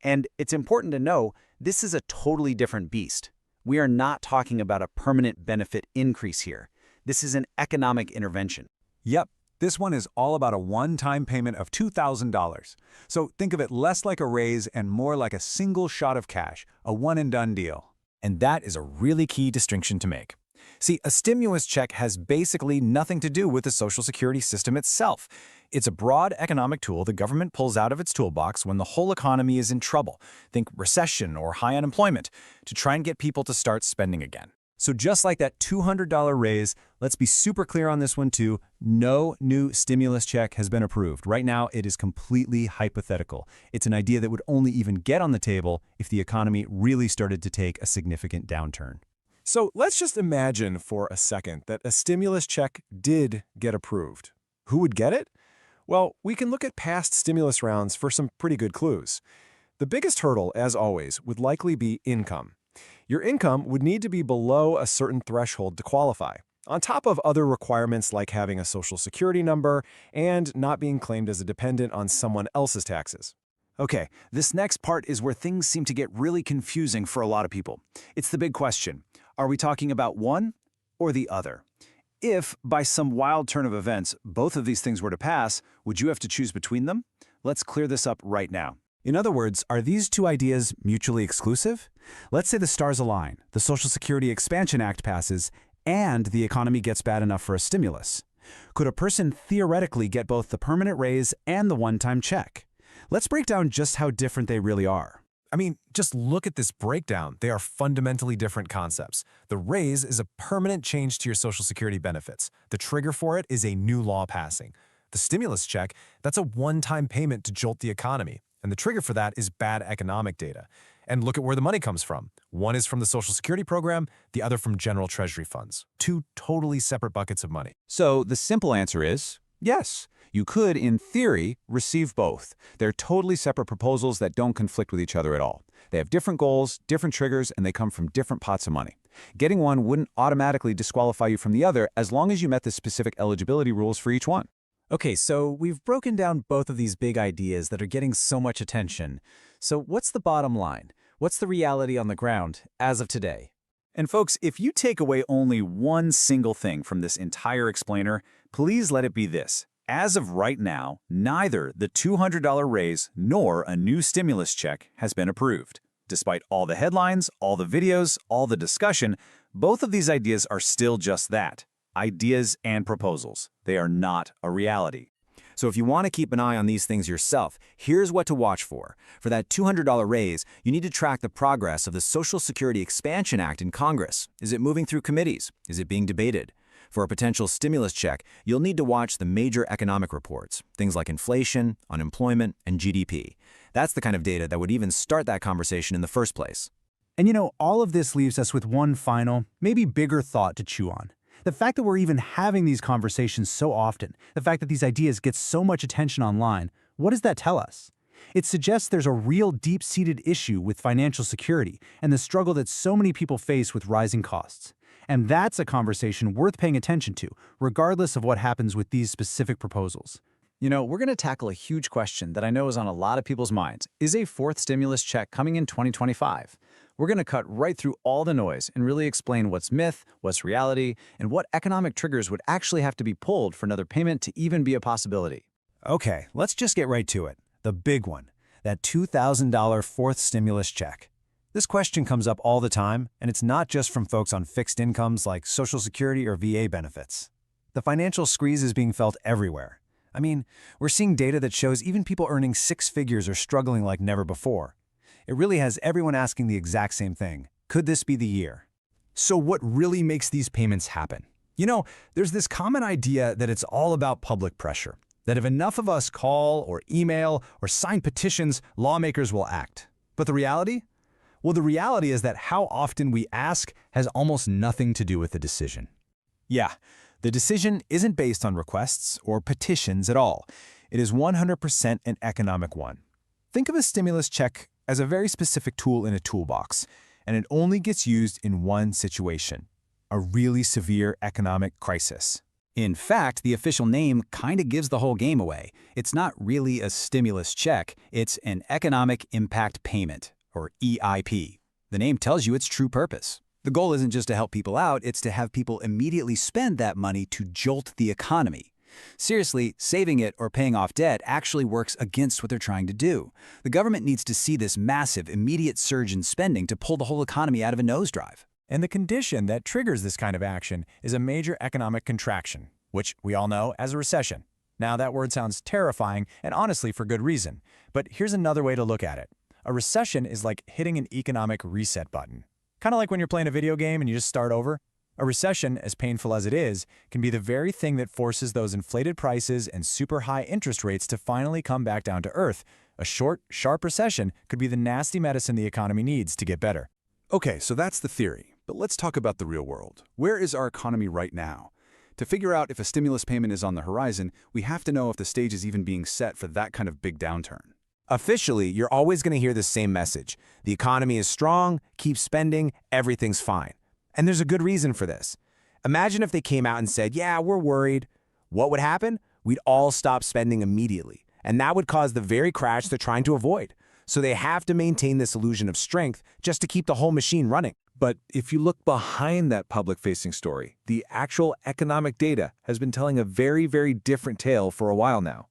And it's important to know this is a totally different beast. We are not talking about a permanent benefit increase here. This is an economic intervention. Yep, This one is all about a one-time payment of $2,000. So think of it less like a raise and more like a single shot of cash, a one-and-done deal. And that is a really key distinction to make. See, a stimulus check has basically nothing to do with the Social Security system itself. It's a broad economic tool the government pulls out of its toolbox when the whole economy is in trouble, think recession or high unemployment, to try and get people to start spending again. So just like that $200 raise, let's be super clear on this one too. No new stimulus check has been approved. Right now, it is completely hypothetical. It's an idea that would only even get on the table if the economy really started to take a significant downturn. So let's just imagine for a second that a stimulus check did get approved. Who would get it? Well, we can look at past stimulus rounds for some pretty good clues. The biggest hurdle, as always, would likely be income. Your income would need to be below a certain threshold to qualify, on top of other requirements like having a Social Security number and not being claimed as a dependent on someone else's taxes. Okay, this next part is where things seem to get really confusing for a lot of people. It's the big question. Are we talking about one or the other? If, by some wild turn of events, both of these things were to pass, would you have to choose between them? Let's clear this up right now. In other words, are these two ideas mutually exclusive? Let's say the stars align, the Social Security Expansion Act passes, and the economy gets bad enough for a stimulus. Could a person theoretically get both the permanent raise and the one-time check? Let's break down just how different they really are. I mean, just look at this breakdown. They are fundamentally different concepts. The raise is a permanent change to your Social Security benefits. The trigger for it is a new law passing. The stimulus check, that's a one-time payment to jolt the economy. And the trigger for that is bad economic data. And look at where the money comes from. One is from the Social Security program, the other from general treasury funds. Two totally separate buckets of money. So the simple answer is yes. You could, in theory, receive both. They're totally separate proposals that don't conflict with each other at all. They have different goals, different triggers, and they come from different pots of money. Getting one wouldn't automatically disqualify you from the other as long as you met the specific eligibility rules for each one. Okay, so we've broken down both of these big ideas that are getting so much attention. So what's the bottom line? What's the reality on the ground as of today? And folks, if you take away only one single thing from this entire explainer, please let it be this. As of right now, neither the $200 raise nor a new stimulus check has been approved. Despite all the headlines, all the videos, all the discussion, both of these ideas are still just that. Ideas and proposals. They are not a reality. So if you want to keep an eye on these things yourself, here's what to watch for. For that $200 raise, you need to track the progress of the Social Security Expansion Act in Congress. Is it moving through committees? Is it being debated? For a potential stimulus check, you'll need to watch the major economic reports, things like inflation, unemployment, and GDP. That's the kind of data that would even start that conversation in the first place. And you know, all of this leaves us with one final, maybe bigger thought to chew on. The fact that we're even having these conversations so often, the fact that these ideas get so much attention online, what does that tell us? It suggests there's a real deep-seated issue with financial security and the struggle that so many people face with rising costs. And that's a conversation worth paying attention to, regardless of what happens with these specific proposals. You know, we're going to tackle a huge question that I know is on a lot of people's minds. Is a fourth stimulus check coming in 2025? We're going to cut right through all the noise and really explain what's myth, what's reality, and what economic triggers would actually have to be pulled for another payment to even be a possibility. Okay, let's just get right to it. The big one, that $2,000 fourth stimulus check. This question comes up all the time, and it's not just from folks on fixed incomes like Social Security or VA benefits. The financial squeeze is being felt everywhere. I mean, we're seeing data that shows even people earning six figures are struggling like never before. It really has everyone asking the exact same thing. Could this be the year? So what really makes these payments happen? You know, there's this common idea that it's all about public pressure, that if enough of us call or email or sign petitions, lawmakers will act. But the reality? Well, the reality is that how often we ask has almost nothing to do with the decision. Yeah, the decision isn't based on requests or petitions at all. It is 100% an economic one. Think of a stimulus check as a very specific tool in a toolbox, and it only gets used in one situation, a really severe economic crisis. In fact, the official name kind of gives the whole game away. It's not really a stimulus check, it's an economic impact payment, or EIP. The name tells you its true purpose. The goal isn't just to help people out, it's to have people immediately spend that money to jolt the economy. Seriously, saving it or paying off debt actually works against what they're trying to do. The government needs to see this massive, immediate surge in spending to pull the whole economy out of a nosedive. And the condition that triggers this kind of action is a major economic contraction, which we all know as a recession. Now, that word sounds terrifying, and honestly for good reason. But here's another way to look at it. A recession is like hitting an economic reset button. Kind of like when you're playing a video game and you just start over. A recession, as painful as it is, can be the very thing that forces those inflated prices and super high interest rates to finally come back down to earth. A short, sharp recession could be the nasty medicine the economy needs to get better. Okay, so that's the theory. But let's talk about the real world. Where is our economy right now? To figure out if a stimulus payment is on the horizon, we have to know if the stage is even being set for that kind of big downturn. Officially, you're always going to hear the same message. The economy is strong, keep spending, everything's fine. And there's a good reason for this. Imagine if they came out and said, yeah, we're worried. What would happen? We'd all stop spending immediately. And that would cause the very crash they're trying to avoid. So they have to maintain this illusion of strength just to keep the whole machine running. But if you look behind that public-facing story, the actual economic data has been telling a very, very different tale for a while now.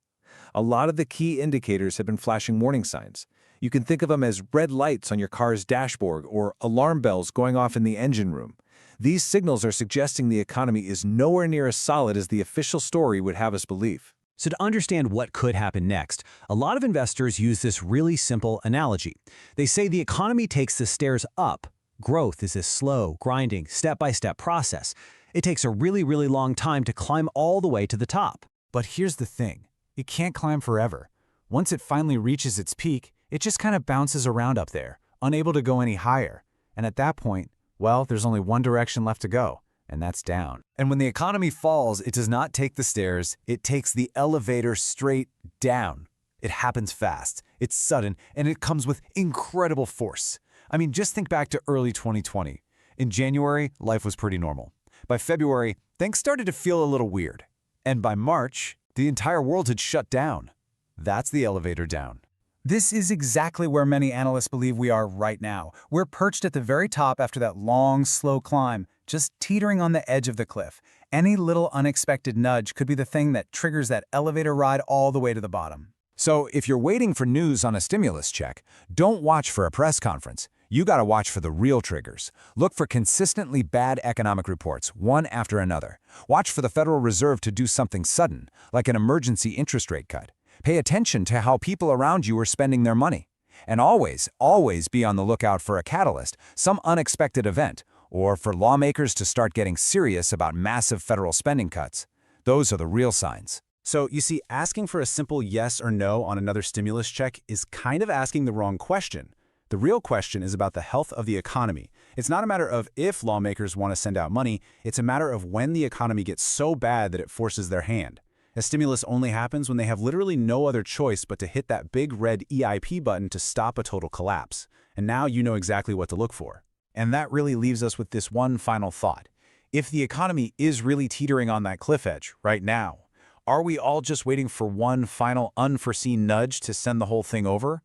A lot of the key indicators have been flashing warning signs. You can think of them as red lights on your car's dashboard or alarm bells going off in the engine room. These signals are suggesting the economy is nowhere near as solid as the official story would have us believe. So to understand what could happen next, a lot of investors use this really simple analogy. They say the economy takes the stairs up. Growth is this slow, grinding, step-by-step process. It takes a really, really long time to climb all the way to the top. But here's the thing. It can't climb forever. Once it finally reaches its peak, it just kind of bounces around up there, unable to go any higher. And at that point, well, there's only one direction left to go, and that's down. And when the economy falls, it does not take the stairs, it takes the elevator straight down. It happens fast, it's sudden, and it comes with incredible force. I mean, just think back to early 2020. In January, life was pretty normal. By February, things started to feel a little weird. And by March, the entire world had shut down. That's the elevator down. This is exactly where many analysts believe we are right now. We're perched at the very top after that long, slow climb, just teetering on the edge of the cliff. Any little unexpected nudge could be the thing that triggers that elevator ride all the way to the bottom. So if you're waiting for news on a stimulus check, don't watch for a press conference. You gotta watch for the real triggers. Look for consistently bad economic reports, one after another. Watch for the Federal Reserve to do something sudden, like an emergency interest rate cut. Pay attention to how people around you are spending their money. And always, always be on the lookout for a catalyst, some unexpected event, or for lawmakers to start getting serious about massive federal spending cuts. Those are the real signs. So you see, asking for a simple yes or no on another stimulus check is kind of asking the wrong question. The real question is about the health of the economy. It's not a matter of if lawmakers want to send out money, it's a matter of when the economy gets so bad that it forces their hand. A stimulus only happens when they have literally no other choice but to hit that big red EIP button to stop a total collapse. And now you know exactly what to look for. And that really leaves us with this one final thought. If the economy is really teetering on that cliff edge right now, are we all just waiting for one final unforeseen nudge to send the whole thing over?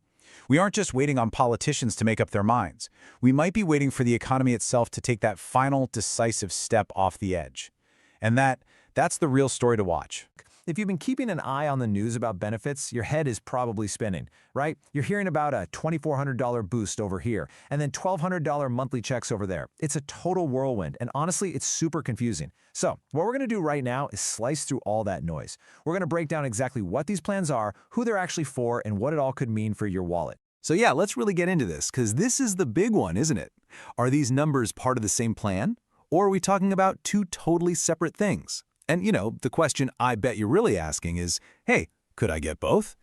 We aren't just waiting on politicians to make up their minds. We might be waiting for the economy itself to take that final decisive step off the edge. And that's the real story to watch. If you've been keeping an eye on the news about benefits, your head is probably spinning, right? You're hearing about a $2,400 boost over here, and then $1,200 monthly checks over there. It's a total whirlwind, and honestly, it's super confusing. So what we're going to do right now is slice through all that noise. We're going to break down exactly what these plans are, who they're actually for, and what it all could mean for your wallet. So yeah, let's really get into this, because this is the big one, isn't it? Are these numbers part of the same plan? Or are we talking about two totally separate things? And, you know, the question I bet you're really asking is, hey, could I get both?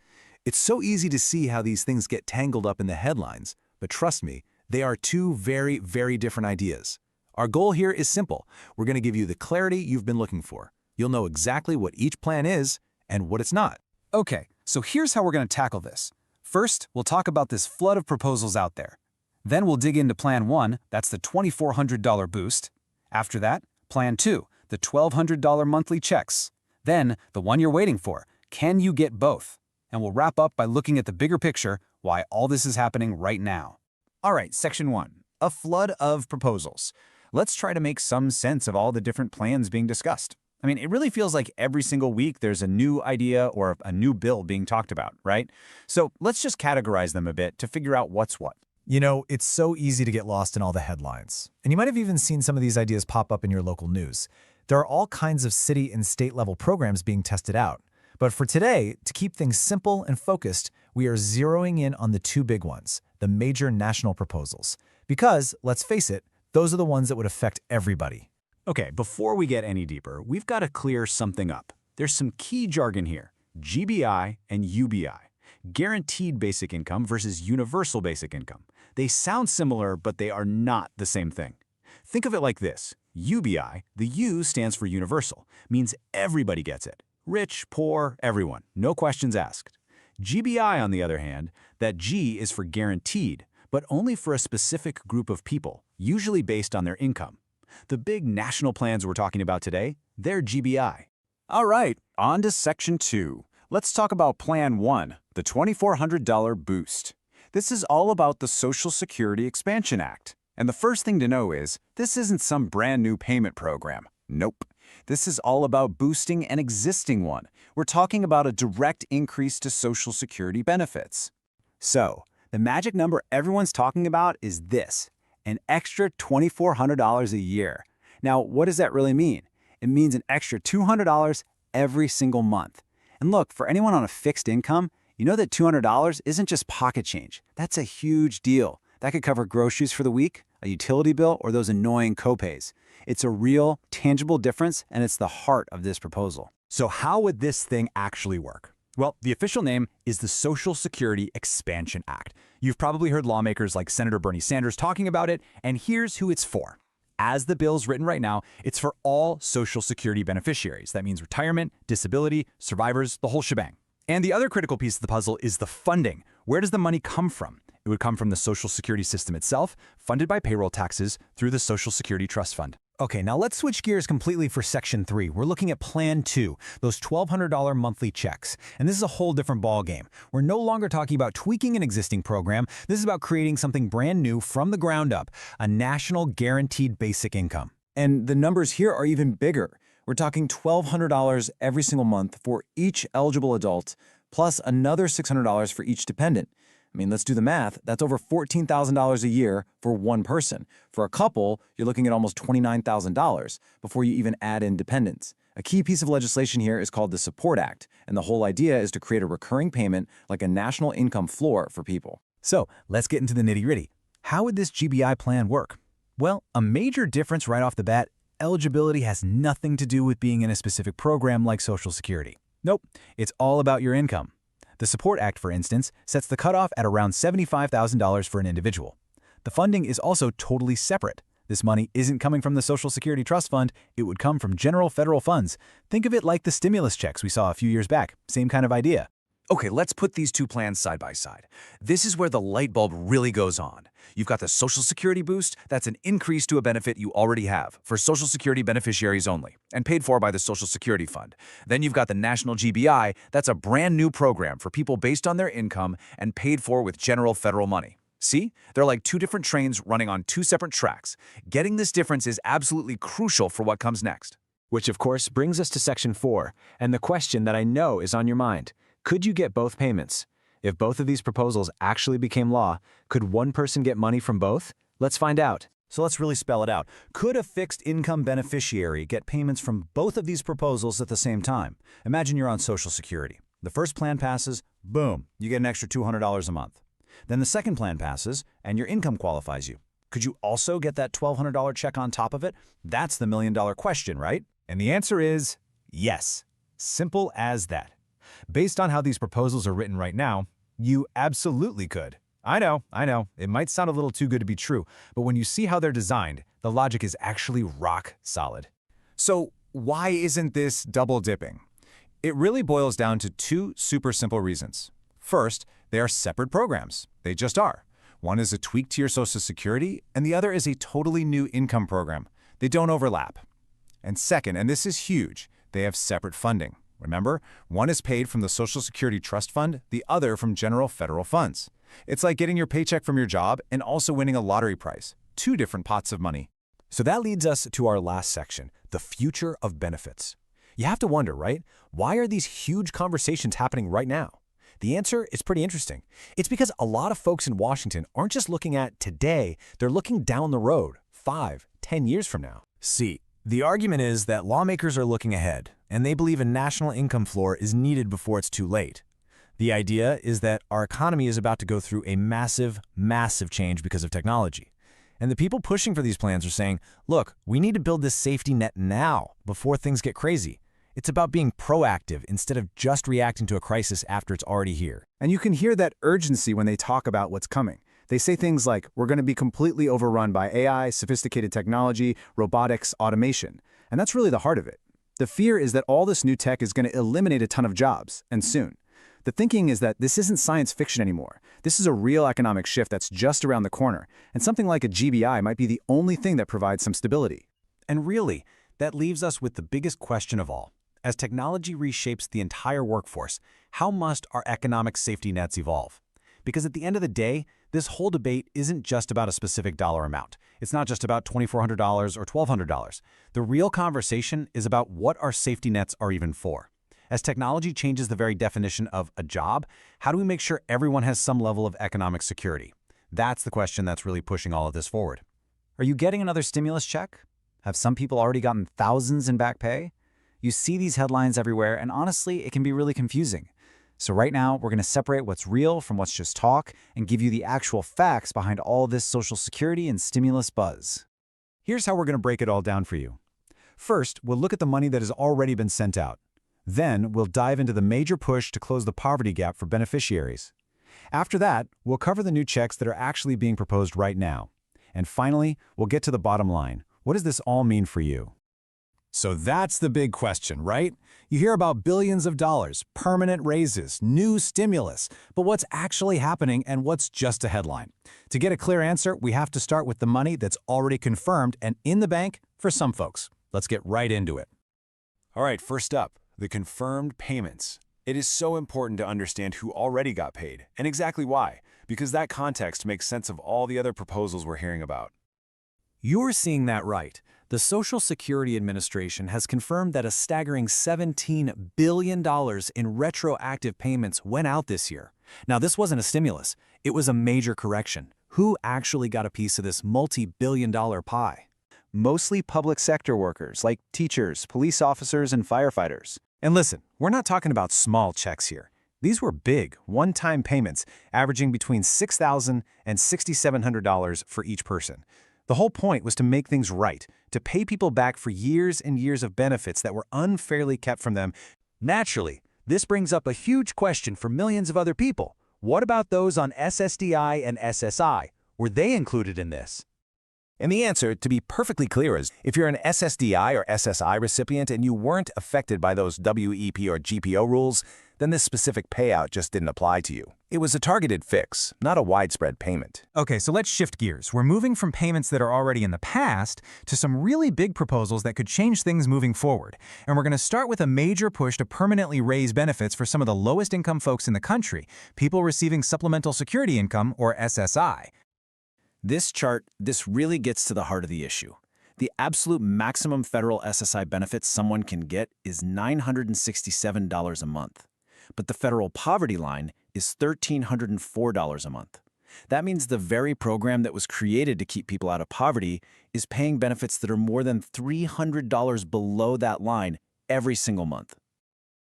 It's so easy to see how these things get tangled up in the headlines, but trust me, they are two very, very different ideas. Our goal here is simple. We're going to give you the clarity you've been looking for. You'll know exactly what each plan is and what it's not. Okay, so here's how we're going to tackle this. First, we'll talk about this flood of proposals out there. Then we'll dig into Plan 1, that's the $2,400 boost. After that, Plan 2, the $1,200 monthly checks. Then, the one you're waiting for, can you get both? And we'll wrap up by looking at the bigger picture, why all this is happening right now. All right, Section 1, a flood of proposals. Let's try to make some sense of all the different plans being discussed. I mean, it really feels like every single week there's a new idea or a new bill being talked about, right? So let's just categorize them a bit to figure out what's what. You know, it's so easy to get lost in all the headlines. And you might have even seen some of these ideas pop up in your local news. There are all kinds of city and state-level programs being tested out. But for today, to keep things simple and focused, we are zeroing in on the two big ones, the major national proposals. Because, let's face it, those are the ones that would affect everybody. Okay, before we get any deeper, we've got to clear something up. There's some key jargon here, GBI and UBI, guaranteed basic income versus universal basic income. They sound similar, but they are not the same thing. Think of it like this. UBI, the U stands for universal, means everybody gets it. Rich, poor, everyone, no questions asked. GBI, on the other hand, that G is for guaranteed, but only for a specific group of people, usually based on their income. The big national plans we're talking about today, they're GBI. All right, on to Section 2. Let's talk about Plan 1, the $2,400 boost. This is all about the Social Security Expansion Act. And the first thing to know is, this isn't some brand new payment program. Nope. This is all about boosting an existing one. We're talking about a direct increase to Social Security benefits. So, the magic number everyone's talking about is this, an extra $2,400 a year. Now, what does that really mean? It means an extra $200 every single month. And look, for anyone on a fixed income, you know that $200 isn't just pocket change. That's a huge deal. That could cover groceries for the week, a utility bill, or those annoying copays. It's a real, tangible difference, and it's the heart of this proposal. So how would this thing actually work? Well, the official name is the Social Security Expansion Act. You've probably heard lawmakers like Senator Bernie Sanders talking about it, and here's who it's for. As the bill's written right now, it's for all Social Security beneficiaries. That means retirement, disability, survivors, the whole shebang. And the other critical piece of the puzzle is the funding. Where does the money come from? It would come from the Social Security system itself, funded by payroll taxes through the Social Security Trust Fund. Okay, now let's switch gears completely for Section 3. We're looking at Plan 2, those $1,200 monthly checks. And this is a whole different ballgame. We're no longer talking about tweaking an existing program. This is about creating something brand new from the ground up, a national guaranteed basic income. And the numbers here are even bigger. We're talking $1,200 every single month for each eligible adult, plus another $600 for each dependent. I mean, let's do the math. That's over $14,000 a year for one person. For a couple, you're looking at almost $29,000 before you even add in dependents. A key piece of legislation here is called the Support Act, and the whole idea is to create a recurring payment like a national income floor for people. So let's get into the nitty-gritty. How would this GBI plan work? Well, a major difference right off the bat, eligibility has nothing to do with being in a specific program like Social Security. Nope, it's all about your income. The Support Act, for instance, sets the cutoff at around $75,000 for an individual. The funding is also totally separate. This money isn't coming from the Social Security Trust Fund, it would come from general federal funds. Think of it like the stimulus checks we saw a few years back. Same kind of idea. Okay, let's put these two plans side by side. This is where the light bulb really goes on. You've got the Social Security boost, that's an increase to a benefit you already have, for Social Security beneficiaries only, and paid for by the Social Security Fund. Then you've got the National GBI, that's a brand new program for people based on their income and paid for with general federal money. See? They're like two different trains running on two separate tracks. Getting this difference is absolutely crucial for what comes next. Which, of course, brings us to Section 4, and the question that I know is on your mind. Could you get both payments? If both of these proposals actually became law, could one person get money from both? Let's find out. So let's really spell it out. Could a fixed income beneficiary get payments from both of these proposals at the same time? Imagine you're on Social Security. The first plan passes, boom, you get an extra $200 a month. Then the second plan passes, and your income qualifies you. Could you also get that $1,200 check on top of it? That's the million-dollar question, right? And the answer is yes. Simple as that. Based on how these proposals are written right now, you absolutely could. I know, it might sound a little too good to be true, but when you see how they're designed, the logic is actually rock solid. So why isn't this double dipping? It really boils down to two super simple reasons. First, they are separate programs. They just are. One is a tweak to your Social Security, and the other is a totally new income program. They don't overlap. And second, and this is huge, they have separate funding. Remember, one is paid from the Social Security Trust Fund, the other from general federal funds. It's like getting your paycheck from your job and also winning a lottery prize. Two different pots of money. So that leads us to our last section, the future of benefits. You have to wonder, right? Why are these huge conversations happening right now? The answer is pretty interesting. It's because a lot of folks in Washington aren't just looking at today, they're looking down the road, 5, 10 years from now. See, the argument is that lawmakers are looking ahead, and they believe a national income floor is needed before it's too late. The idea is that our economy is about to go through a massive, massive change because of technology. And the people pushing for these plans are saying, look, we need to build this safety net now, before things get crazy. It's about being proactive instead of just reacting to a crisis after it's already here. And you can hear that urgency when they talk about what's coming. They say things like, we're going to be completely overrun by AI, sophisticated technology, robotics, automation. And that's really the heart of it. The fear is that all this new tech is going to eliminate a ton of jobs, and soon. The thinking is that this isn't science fiction anymore. This is a real economic shift that's just around the corner, and something like a GBI might be the only thing that provides some stability. And really, that leaves us with the biggest question of all. As technology reshapes the entire workforce, how must our economic safety nets evolve? Because at the end of the day, this whole debate isn't just about a specific dollar amount. It's not just about $2,400 or $1,200. The real conversation is about what our safety nets are even for. As technology changes the very definition of a job, how do we make sure everyone has some level of economic security? That's the question that's really pushing all of this forward. Are you getting another stimulus check? Have some people already gotten thousands in back pay? You see these headlines everywhere, and honestly, it can be really confusing. So right now, we're going to separate what's real from what's just talk and give you the actual facts behind all this Social Security and stimulus buzz. Here's how we're going to break it all down for you. First, we'll look at the money that has already been sent out. Then, we'll dive into the major push to close the poverty gap for beneficiaries. After that, we'll cover the new checks that are actually being proposed right now. And finally, we'll get to the bottom line. What does this all mean for you? So that's the big question, right? You hear about billions of dollars, permanent raises, new stimulus, but what's actually happening and what's just a headline? To get a clear answer, we have to start with the money that's already confirmed and in the bank for some folks. Let's get right into it. All right, first up, the confirmed payments. It is so important to understand who already got paid and exactly why, because that context makes sense of all the other proposals we're hearing about. You're seeing that right. The Social Security Administration has confirmed that a staggering $17 billion in retroactive payments went out this year. Now, this wasn't a stimulus. It was a major correction. Who actually got a piece of this multi-billion-dollar pie? Mostly public sector workers like teachers, police officers, and firefighters. And listen, we're not talking about small checks here. These were big, one-time payments, averaging between $6,000 and $6,700 for each person. The whole point was to make things right, to pay people back for years and years of benefits that were unfairly kept from them. Naturally, this brings up a huge question for millions of other people. What about those on SSDI and SSI? Were they included in this? And the answer, to be perfectly clear, is if you're an SSDI or SSI recipient and you weren't affected by those WEP or GPO rules, then this specific payout just didn't apply to you. It was a targeted fix, not a widespread payment. Okay, so let's shift gears. We're moving from payments that are already in the past to some really big proposals that could change things moving forward. And we're going to start with a major push to permanently raise benefits for some of the lowest income folks in the country, people receiving Supplemental Security Income, or SSI. This chart, this really gets to the heart of the issue. The absolute maximum federal SSI benefit someone can get is $967 a month. But the federal poverty line is $1,304 a month. That means the very program that was created to keep people out of poverty is paying benefits that are more than $300 below that line every single month.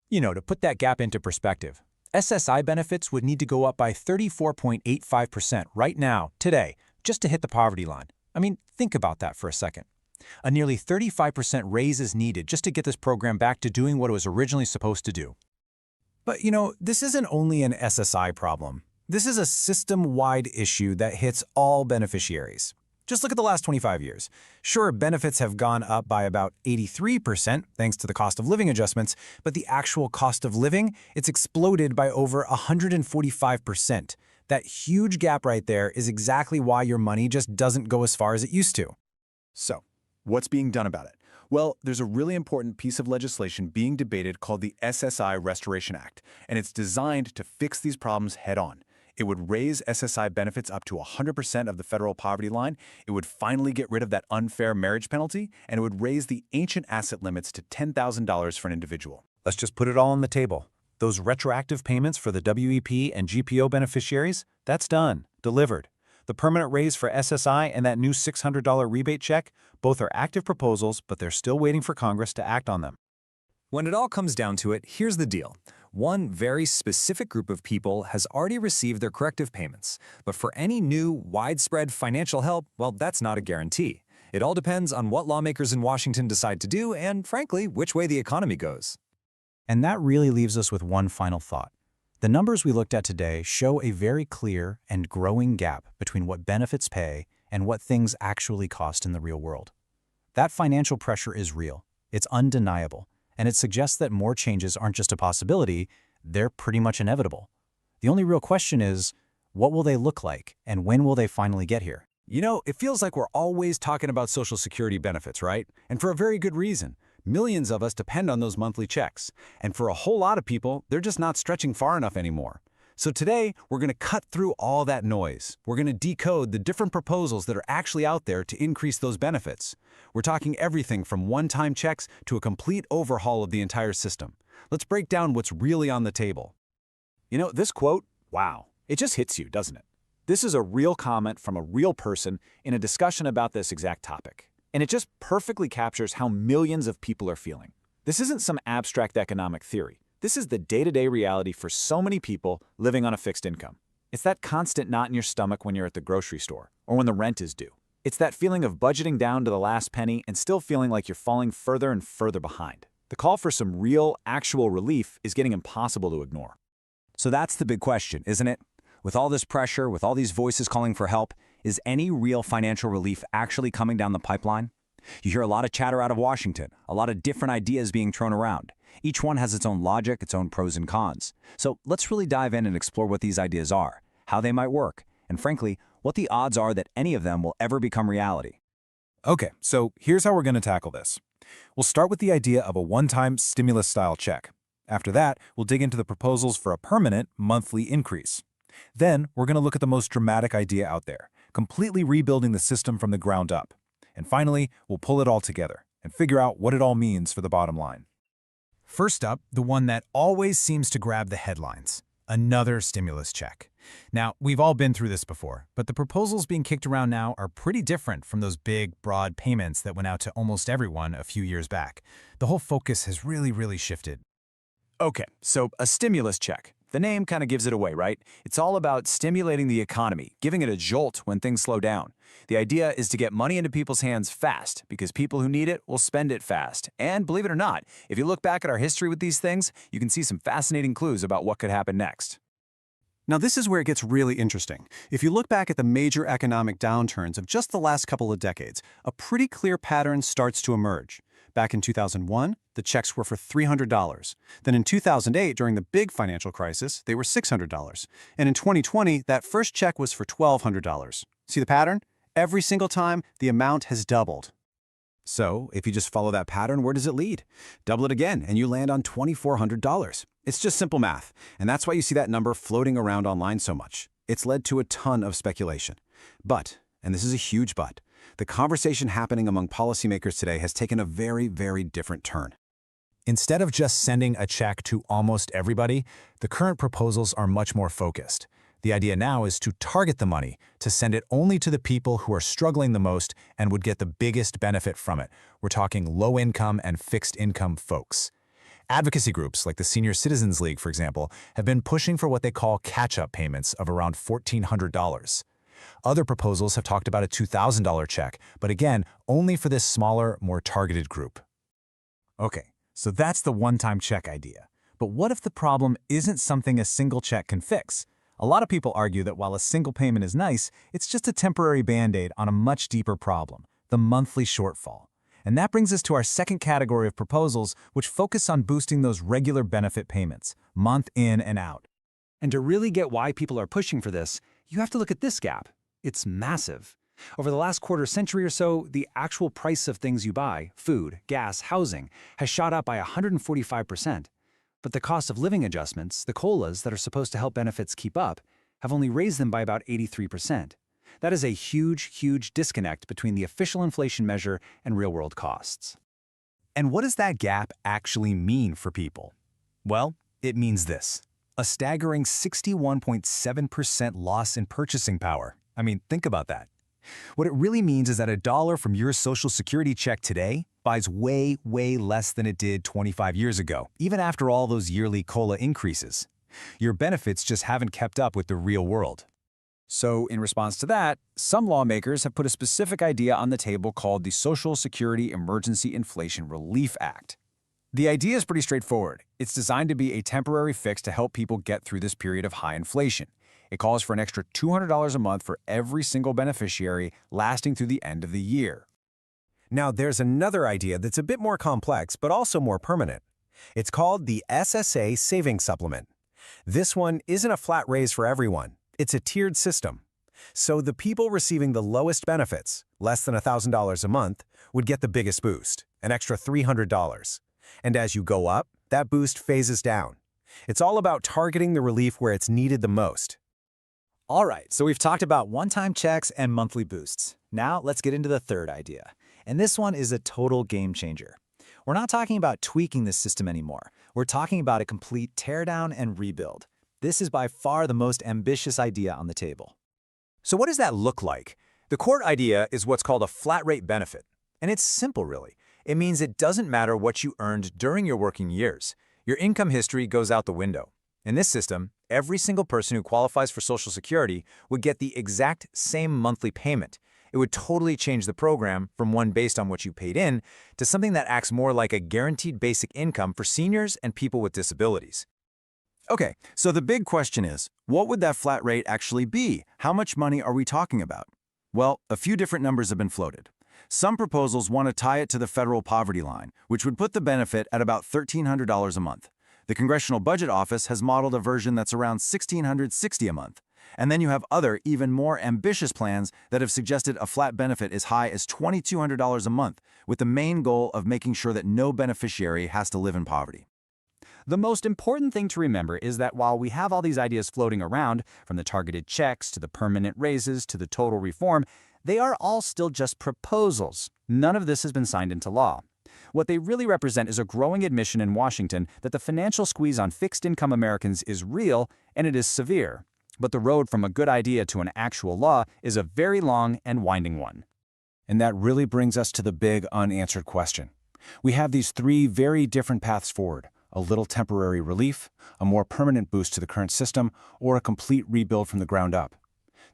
You know, to put that gap into perspective, SSI benefits would need to go up by 34.85% right now, today, just to hit the poverty line. I mean, think about that for a second. A nearly 35% raise is needed just to get this program back to doing what it was originally supposed to do. But, you know, this isn't only an SSI problem. This is a system-wide issue that hits all beneficiaries. Just look at the last 25 years. Sure, benefits have gone up by about 83% thanks to the cost of living adjustments, but the actual cost of living, it's exploded by over 145%. That huge gap right there is exactly why your money just doesn't go as far as it used to. So, what's being done about it? Well, there's a really important piece of legislation being debated called the SSI Restoration Act, and it's designed to fix these problems head-on. It would raise SSI benefits up to 100% of the federal poverty line. It would finally get rid of that unfair marriage penalty, and it would raise the ancient asset limits to $10,000 for an individual. Let's just put it all on the table. Those retroactive payments for the WEP and GPO beneficiaries, that's done, delivered. The permanent raise for SSI and that new $600 rebate check, both are active proposals, but they're still waiting for Congress to act on them. When it all comes down to it, here's the deal. One very specific group of people has already received their corrective payments, but for any new, widespread financial help, well, that's not a guarantee. It all depends on what lawmakers in Washington decide to do and, frankly, which way the economy goes. And that really leaves us with one final thought. The numbers we looked at today show a very clear and growing gap between what benefits pay and what things actually cost in the real world. That financial pressure is real, it's undeniable, and it suggests that more changes aren't just a possibility, they're pretty much inevitable. The only real question is, what will they look like, and when will they finally get here? You know, it feels like we're always talking about Social Security benefits, right? And for a very good reason. Millions of us depend on those monthly checks. And for a whole lot of people, they're just not stretching far enough anymore. So today, we're going to cut through all that noise. We're going to decode the different proposals that are actually out there to increase those benefits. We're talking everything from one-time checks to a complete overhaul of the entire system. Let's break down what's really on the table. You know, this quote, wow, it just hits you, doesn't it? This is a real comment from a real person in a discussion about this exact topic. And it just perfectly captures how millions of people are feeling. This isn't some abstract economic theory. This is the day-to-day reality for so many people living on a fixed income. It's that constant knot in your stomach when you're at the grocery store or when the rent is due. It's that feeling of budgeting down to the last penny and still feeling like you're falling further and further behind. The call for some real, actual relief is getting impossible to ignore. So that's the big question, isn't it? With all this pressure, with all these voices calling for help, is any real financial relief actually coming down the pipeline? You hear a lot of chatter out of Washington, a lot of different ideas being thrown around. Each one has its own logic, its own pros and cons. So let's really dive in and explore what these ideas are, how they might work, and frankly, what the odds are that any of them will ever become reality. Okay, so here's how we're going to tackle this. We'll start with the idea of a one-time stimulus-style check. After that, we'll dig into the proposals for a permanent monthly increase. Then, we're going to look at the most dramatic idea out there, completely rebuilding the system from the ground up. And finally, we'll pull it all together and figure out what it all means for the bottom line. First up, the one that always seems to grab the headlines, another stimulus check. Now, we've all been through this before, but the proposals being kicked around now are pretty different from those big, broad payments that went out to almost everyone a few years back. The whole focus has really shifted. Okay, so a stimulus check. The name kind of gives it away, right? It's all about stimulating the economy, giving it a jolt when things slow down. The idea is to get money into people's hands fast, because people who need it will spend it fast. And believe it or not, if you look back at our history with these things, you can see some fascinating clues about what could happen next. Now, this is where it gets really interesting. If you look back at the major economic downturns of just the last couple of decades, a pretty clear pattern starts to emerge. Back in 2001, the checks were for $300. Then in 2008, during the big financial crisis, they were $600. And in 2020, that first check was for $1,200. See the pattern? Every single time, the amount has doubled. So, if you just follow that pattern, where does it lead? Double it again, and you land on $2,400. It's just simple math, and that's why you see that number floating around online so much. It's led to a ton of speculation. But, and this is a huge but, the conversation happening among policymakers today has taken a very different turn. Instead of just sending a check to almost everybody, the current proposals are much more focused. The idea now is to target the money, to send it only to the people who are struggling the most and would get the biggest benefit from it. We're talking low-income and fixed-income folks. Advocacy groups like the Senior Citizens League, for example, have been pushing for what they call catch-up payments of around $1,400. Other proposals have talked about a $2,000 check, but again, only for this smaller, more targeted group. Okay, so that's the one-time check idea. But what if the problem isn't something a single check can fix? A lot of people argue that while a single payment is nice, it's just a temporary band-aid on a much deeper problem, the monthly shortfall. And that brings us to our second category of proposals, which focus on boosting those regular benefit payments, month in and out. And to really get why people are pushing for this, you have to look at this gap. It's massive. Over the last quarter century or so, the actual price of things you buy, food, gas, housing, has shot up by 145%. But the cost of living adjustments, the COLAs that are supposed to help benefits keep up, have only raised them by about 83%. That is a huge, huge disconnect between the official inflation measure and real-world costs. And what does that gap actually mean for people? Well, it means this: a staggering 61.7% loss in purchasing power. I mean, think about that. What it really means is that $1 from your Social Security check today buys way, way less than it did 25 years ago, even after all those yearly COLA increases. Your benefits just haven't kept up with the real world. So, in response to that, some lawmakers have put a specific idea on the table called the Social Security Emergency Inflation Relief Act. The idea is pretty straightforward. It's designed to be a temporary fix to help people get through this period of high inflation. It calls for an extra $200 a month for every single beneficiary, lasting through the end of the year. Now, there's another idea that's a bit more complex, but also more permanent. It's called the SSA Savings Supplement. This one isn't a flat raise for everyone. It's a tiered system. So the people receiving the lowest benefits, less than $1,000 a month, would get the biggest boost, an extra $300. And as you go up, that boost phases down. It's all about targeting the relief where it's needed the most. All right, so we've talked about one-time checks and monthly boosts. Now let's get into the third idea. And this one is a total game changer. We're not talking about tweaking this system anymore. We're talking about a complete teardown and rebuild. This is by far the most ambitious idea on the table. So what does that look like? The core idea is what's called a flat rate benefit. And it's simple, really. It means it doesn't matter what you earned during your working years. Your income history goes out the window. In this system, every single person who qualifies for Social Security would get the exact same monthly payment. It would totally change the program from one based on what you paid in to something that acts more like a guaranteed basic income for seniors and people with disabilities. Okay, so the big question is, what would that flat rate actually be? How much money are we talking about? Well, a few different numbers have been floated. Some proposals want to tie it to the federal poverty line, which would put the benefit at about $1,300 a month. The Congressional Budget Office has modeled a version that's around $1,660 a month. And then you have other, even more ambitious plans that have suggested a flat benefit as high as $2,200 a month, with the main goal of making sure that no beneficiary has to live in poverty. The most important thing to remember is that while we have all these ideas floating around, from the targeted checks to the permanent raises to the total reform, they are all still just proposals. None of this has been signed into law. What they really represent is a growing admission in Washington that the financial squeeze on fixed-income Americans is real and it is severe. But the road from a good idea to an actual law is a very long and winding one. And that really brings us to the big unanswered question. We have these three very different paths forward: a little temporary relief, a more permanent boost to the current system, or a complete rebuild from the ground up.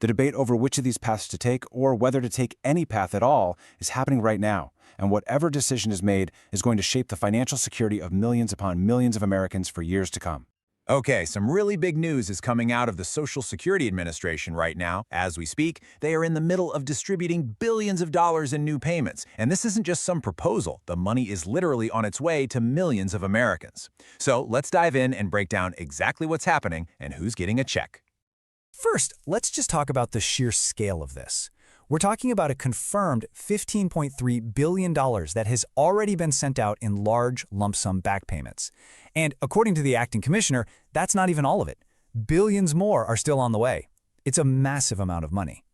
The debate over which of these paths to take, or whether to take any path at all, is happening right now, and whatever decision is made is going to shape the financial security of millions upon millions of Americans for years to come. Okay, some really big news is coming out of the Social Security Administration right now. As we speak, they are in the middle of distributing billions of dollars in new payments. And this isn't just some proposal. The money is literally on its way to millions of Americans. So let's dive in and break down exactly what's happening and who's getting a check. First, let's just talk about the sheer scale of this. We're talking about a confirmed $15.3 billion that has already been sent out in large lump sum back payments. And according to the acting commissioner, that's not even all of it. Billions more are still on the way. It's a massive amount of money.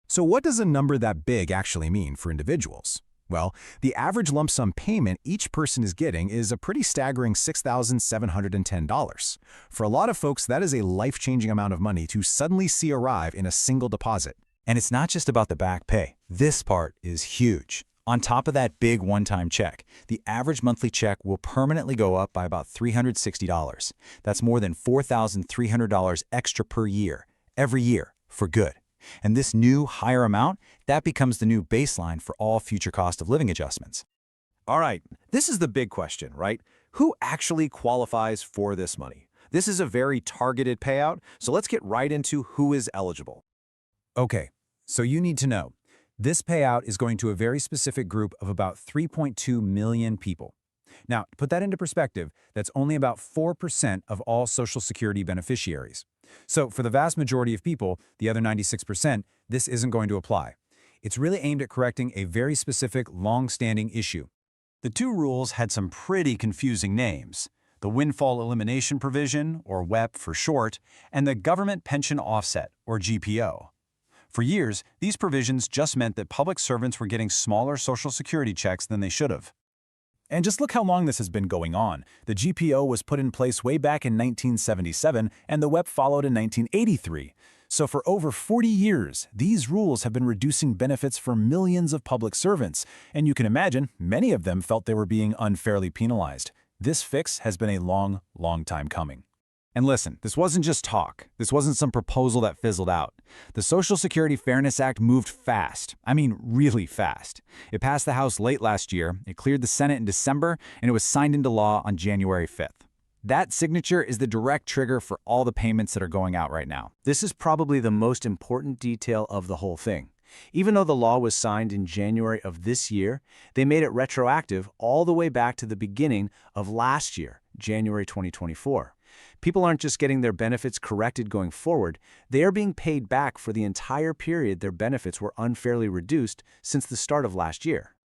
So what does a number that big actually mean for individuals? Well, the average lump sum payment each person is getting is a pretty staggering $6,710. For a lot of folks, that is a life-changing amount of money to suddenly see arrive in a single deposit. And it's not just about the back pay. This part is huge. On top of that big one-time check, the average monthly check will permanently go up by about $360. That's more than $4,300 extra per year, every year, for good. And this new higher amount, that becomes the new baseline for all future cost of living adjustments. All right, this is the big question, right? Who actually qualifies for this money? This is a very targeted payout, so let's get right into who is eligible. Okay, so you need to know, this payout is going to a very specific group of about 3.2 million people. Now, to put that into perspective, that's only about 4% of all Social Security beneficiaries. So for the vast majority of people, the other 96%, this isn't going to apply. It's really aimed at correcting a very specific, long-standing issue. The two rules had some pretty confusing names. the Windfall Elimination Provision, or WEP for short, and the Government Pension Offset, or GPO. For years, these provisions just meant that public servants were getting smaller Social Security checks than they should have. And just look how long this has been going on. The GPO was put in place way back in 1977, and the WEP followed in 1983. So for over 40 years, these rules have been reducing benefits for millions of public servants, and you can imagine many of them felt they were being unfairly penalized. This fix has been a long, long time coming. And listen, this wasn't just talk. This wasn't some proposal that fizzled out. The Social Security Fairness Act moved fast. I mean, really fast. It passed the House late last year, it cleared the Senate in December, and it was signed into law on January 5th. That signature is the direct trigger for all the payments that are going out right now. This is probably the most important detail of the whole thing. Even though the law was signed in January of this year, they made it retroactive all the way back to the beginning of last year, January 2024. People aren't just getting their benefits corrected going forward, they are being paid back for the entire period their benefits were unfairly reduced since the start of last year.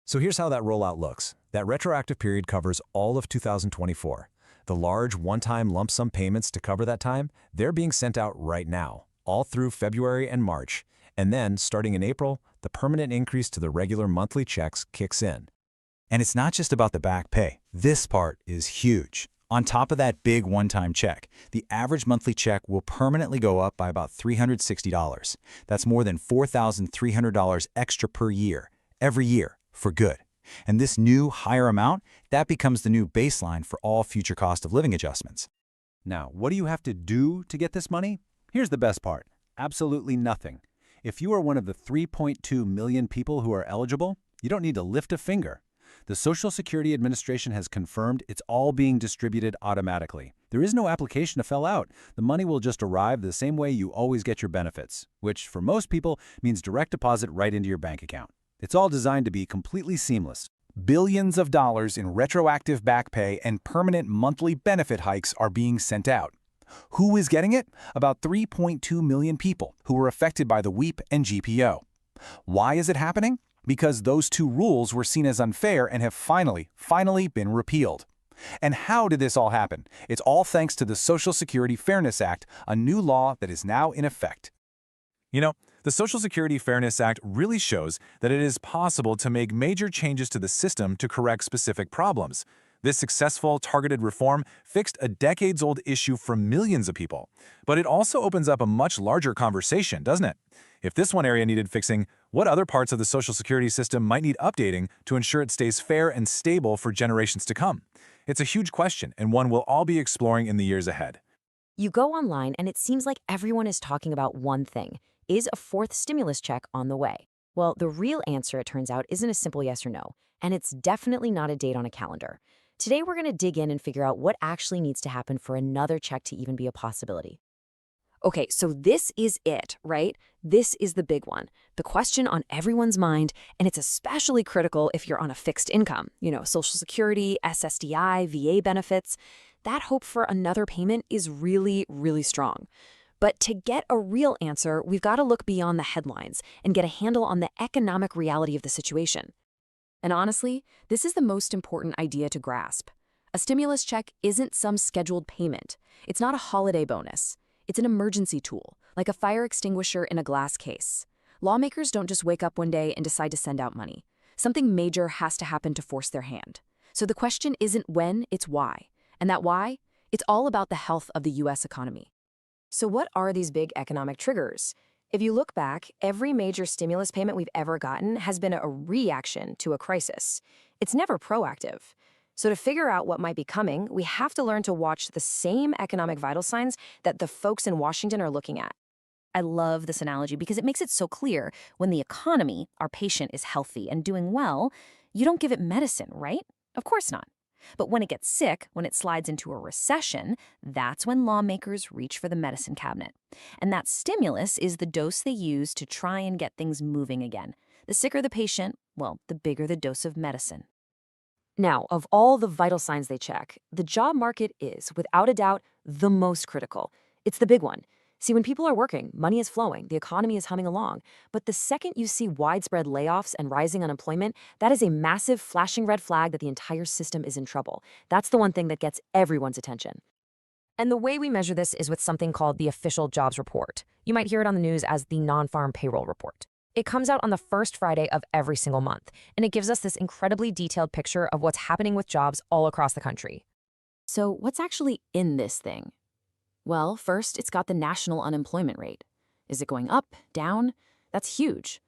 So here's how that rollout looks. That retroactive period covers all of 2024. The large one-time lump sum payments to cover that time, they're being sent out right now, all through February and March. And then, starting in April, the permanent increase to the regular monthly checks kicks in. And it's not just about the back pay. This part is huge. On top of that big one-time check, the average monthly check will permanently go up by about $360. That's more than $4,300 extra per year, every year, for good. And this new higher amount, that becomes the new baseline for all future cost of living adjustments. Now, what do you have to do to get this money? Here's the best part. Absolutely nothing. If you are one of the 3.2 million people who are eligible, you don't need to lift a finger. The Social Security Administration has confirmed it's all being distributed automatically. There is no application to fill out. The money will just arrive the same way you always get your benefits, which for most people means direct deposit right into your bank account. It's all designed to be completely seamless. Billions of dollars in retroactive back pay and permanent monthly benefit hikes are being sent out. Who is getting it? About 3.2 million people who were affected by the WEP and GPO. Why is it happening? Because those two rules were seen as unfair and have finally been repealed. And how did this all happen? It's all thanks to the Social Security Fairness Act, a new law that is now in effect. You know, the Social Security Fairness Act really shows that it is possible to make major changes to the system to correct specific problems. This successful, targeted reform fixed a decades-old issue for millions of people. But it also opens up a much larger conversation, doesn't it? If this one area needed fixing, what other parts of the Social Security system might need updating to ensure it stays fair and stable for generations to come? It's a huge question, and one we'll all be exploring in the years ahead. You go online and it seems like everyone is talking about one thing. Is a fourth stimulus check on the way? Well, the real answer, it turns out, isn't a simple yes or no, and it's definitely not a date on a calendar. Today, we're going to dig in and figure out what actually needs to happen for another check to even be a possibility. Okay, so this is it, right? This is the big one, the question on everyone's mind, and it's especially critical if you're on a fixed income, Social Security, SSDI, VA benefits. That hope for another payment is really, really strong. But to get a real answer, we've got to look beyond the headlines and get a handle on the economic reality of the situation. And honestly, this is the most important idea to grasp. A stimulus check isn't some scheduled payment. It's not a holiday bonus. It's an emergency tool, like a fire extinguisher in a glass case. Lawmakers don't just wake up one day and decide to send out money. Something major has to happen to force their hand. So the question isn't when, it's why. And that why? It's all about the health of the U.S. economy. So what are these big economic triggers? If you look back, every major stimulus payment we've ever gotten has been a reaction to a crisis. It's never proactive. So to figure out what might be coming, we have to learn to watch the same economic vital signs that the folks in Washington are looking at. I love this analogy because it makes it so clear when the economy, our patient, is healthy and doing well, you don't give it medicine, right? Of course not. But when it gets sick, when it slides into a recession, that's when lawmakers reach for the medicine cabinet. And that stimulus is the dose they use to try and get things moving again. The sicker the patient, well, the bigger the dose of medicine. Now, of all the vital signs they check, the job market is, without a doubt, the most critical. It's the big one. See, when people are working, money is flowing, the economy is humming along. But the second you see widespread layoffs and rising unemployment, that is a massive flashing red flag that the entire system is in trouble. That's the one thing that gets everyone's attention. And the way we measure this is with something called the official jobs report. You might hear it on the news as the non-farm payroll report. It comes out on the first Friday of every single month, and it gives us this incredibly detailed picture of what's happening with jobs all across the country. So what's actually in this thing? Well, first, it's got the national unemployment rate. Is it going up, down? That's huge.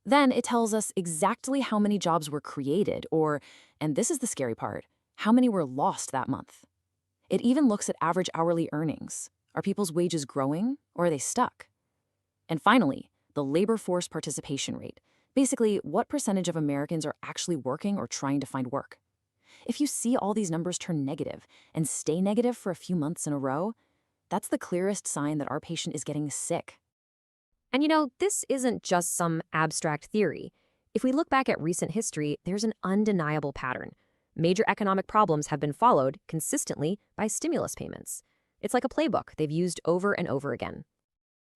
Then it tells us exactly how many jobs were created or, and this is the scary part, how many were lost that month. It even looks at average hourly earnings. Are people's wages growing or are they stuck? And finally, the labor force participation rate. Basically, what percentage of Americans are actually working or trying to find work? If you see all these numbers turn negative and stay negative for a few months in a row, that's the clearest sign that our patient is getting sick. And you know, this isn't just some abstract theory. If we look back at recent history, there's an undeniable pattern. Major economic problems have been followed consistently by stimulus payments. It's like a playbook they've used over and over again.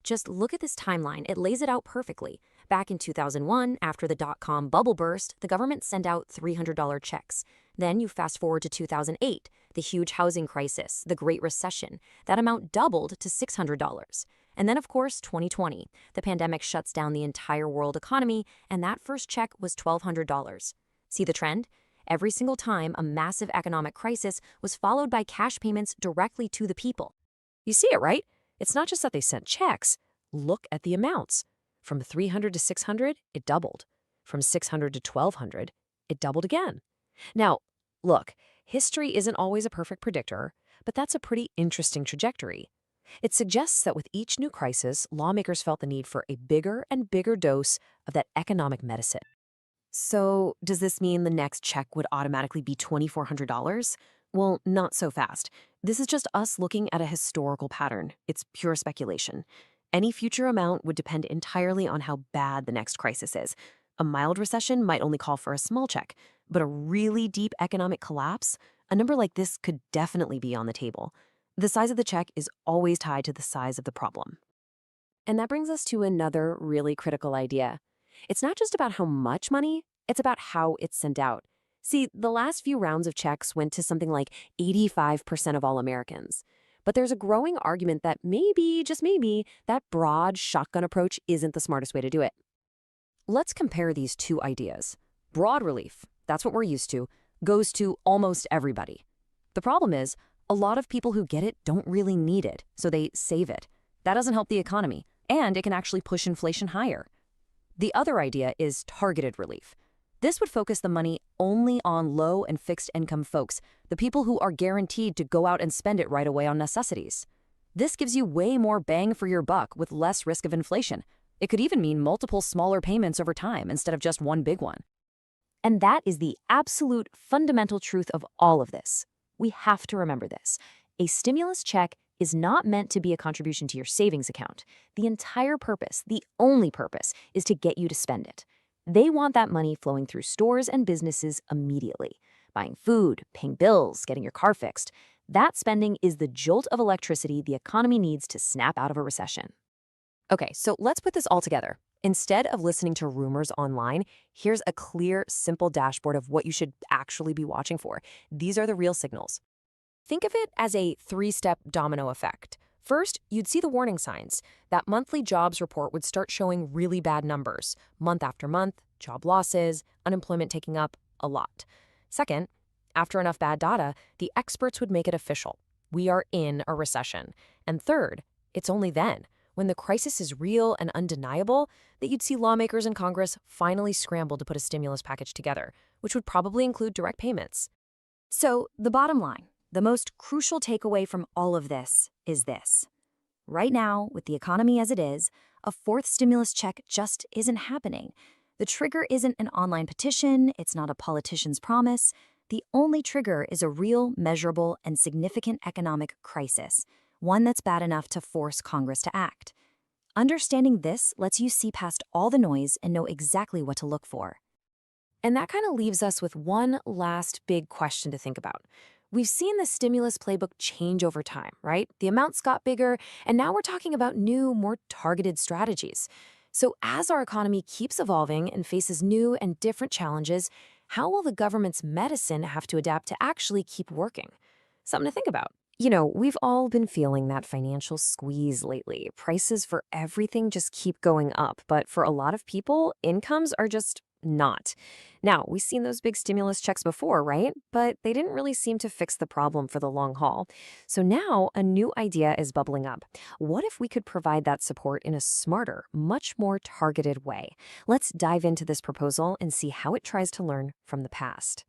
Just look at this timeline. It lays it out perfectly. Back in 2001, after the dot-com bubble burst, the government sent out $300 checks. Then you fast forward to 2008, the huge housing crisis, the Great Recession. That amount doubled to $600. And then, of course, 2020. The pandemic shuts down the entire world economy, and that first check was $1,200. See the trend? Every single time a massive economic crisis was followed by cash payments directly to the people. You see it, right? It's not just that they sent checks. Look at the amounts. From $300 to $600, it doubled. From $600 to $1,200, it doubled again. Now, look, history isn't always a perfect predictor, but that's a pretty interesting trajectory. It suggests that with each new crisis, lawmakers felt the need for a bigger and bigger dose of that economic medicine. So, does this mean the next check would automatically be $2,400? Well, not so fast. This is just us looking at a historical pattern. It's pure speculation. Any future amount would depend entirely on how bad the next crisis is. A mild recession might only call for a small check, but a really deep economic collapse, a number like this could definitely be on the table. The size of the check is always tied to the size of the problem. And that brings us to another really critical idea. It's not just about how much money, it's about how it's sent out. See, the last few rounds of checks went to something like 85% of all Americans. But there's a growing argument that maybe, just maybe, that broad shotgun approach isn't the smartest way to do it. Let's compare these two ideas. Broad relief, that's what we're used to, goes to almost everybody. The problem is, a lot of people who get it don't really need it, so they save it. That doesn't help the economy, and it can actually push inflation higher. The other idea is targeted relief. This would focus the money only on low and fixed income folks, the people who are guaranteed to go out and spend it right away on necessities. This gives you way more bang for your buck with less risk of inflation. It could even mean multiple smaller payments over time instead of just one big one. And that is the absolute fundamental truth of all of this. We have to remember this. A stimulus check is not meant to be a contribution to your savings account. The entire purpose, the only purpose, is to get you to spend it. They want that money flowing through stores and businesses immediately. Buying food, paying bills, getting your car fixed. That spending is the jolt of electricity the economy needs to snap out of a recession. Okay, so let's put this all together. Instead of listening to rumors online, here's a clear, simple dashboard of what you should actually be watching for. These are the real signals. Think of it as a three-step domino effect. First, you'd see the warning signs. That monthly jobs report would start showing really bad numbers. Month after month, job losses, unemployment taking up a lot. Second, after enough bad data, the experts would make it official. We are in a recession. And third, it's only then, when the crisis is real and undeniable, that you'd see lawmakers in Congress finally scramble to put a stimulus package together, which would probably include direct payments. So, the bottom line, the most crucial takeaway from all of this is this. Right now, with the economy as it is, a fourth stimulus check just isn't happening. The trigger isn't an online petition, it's not a politician's promise. The only trigger is a real, measurable, and significant economic crisis, one that's bad enough to force Congress to act. Understanding this lets you see past all the noise and know exactly what to look for. And that kind of leaves us with one last big question to think about. We've seen the stimulus playbook change over time, right? The amounts got bigger, and now we're talking about new, more targeted strategies. So as our economy keeps evolving and faces new and different challenges, how will the government's medicine have to adapt to actually keep working? Something to think about. We've all been feeling that financial squeeze lately. Prices for everything just keep going up, but for a lot of people, incomes are just not. Now, we've seen those big stimulus checks before, right? But they didn't really seem to fix the problem for the long haul. So now a new idea is bubbling up. What if we could provide that support in a smarter, much more targeted way? Let's dive into this proposal and see how it tries to learn from the past.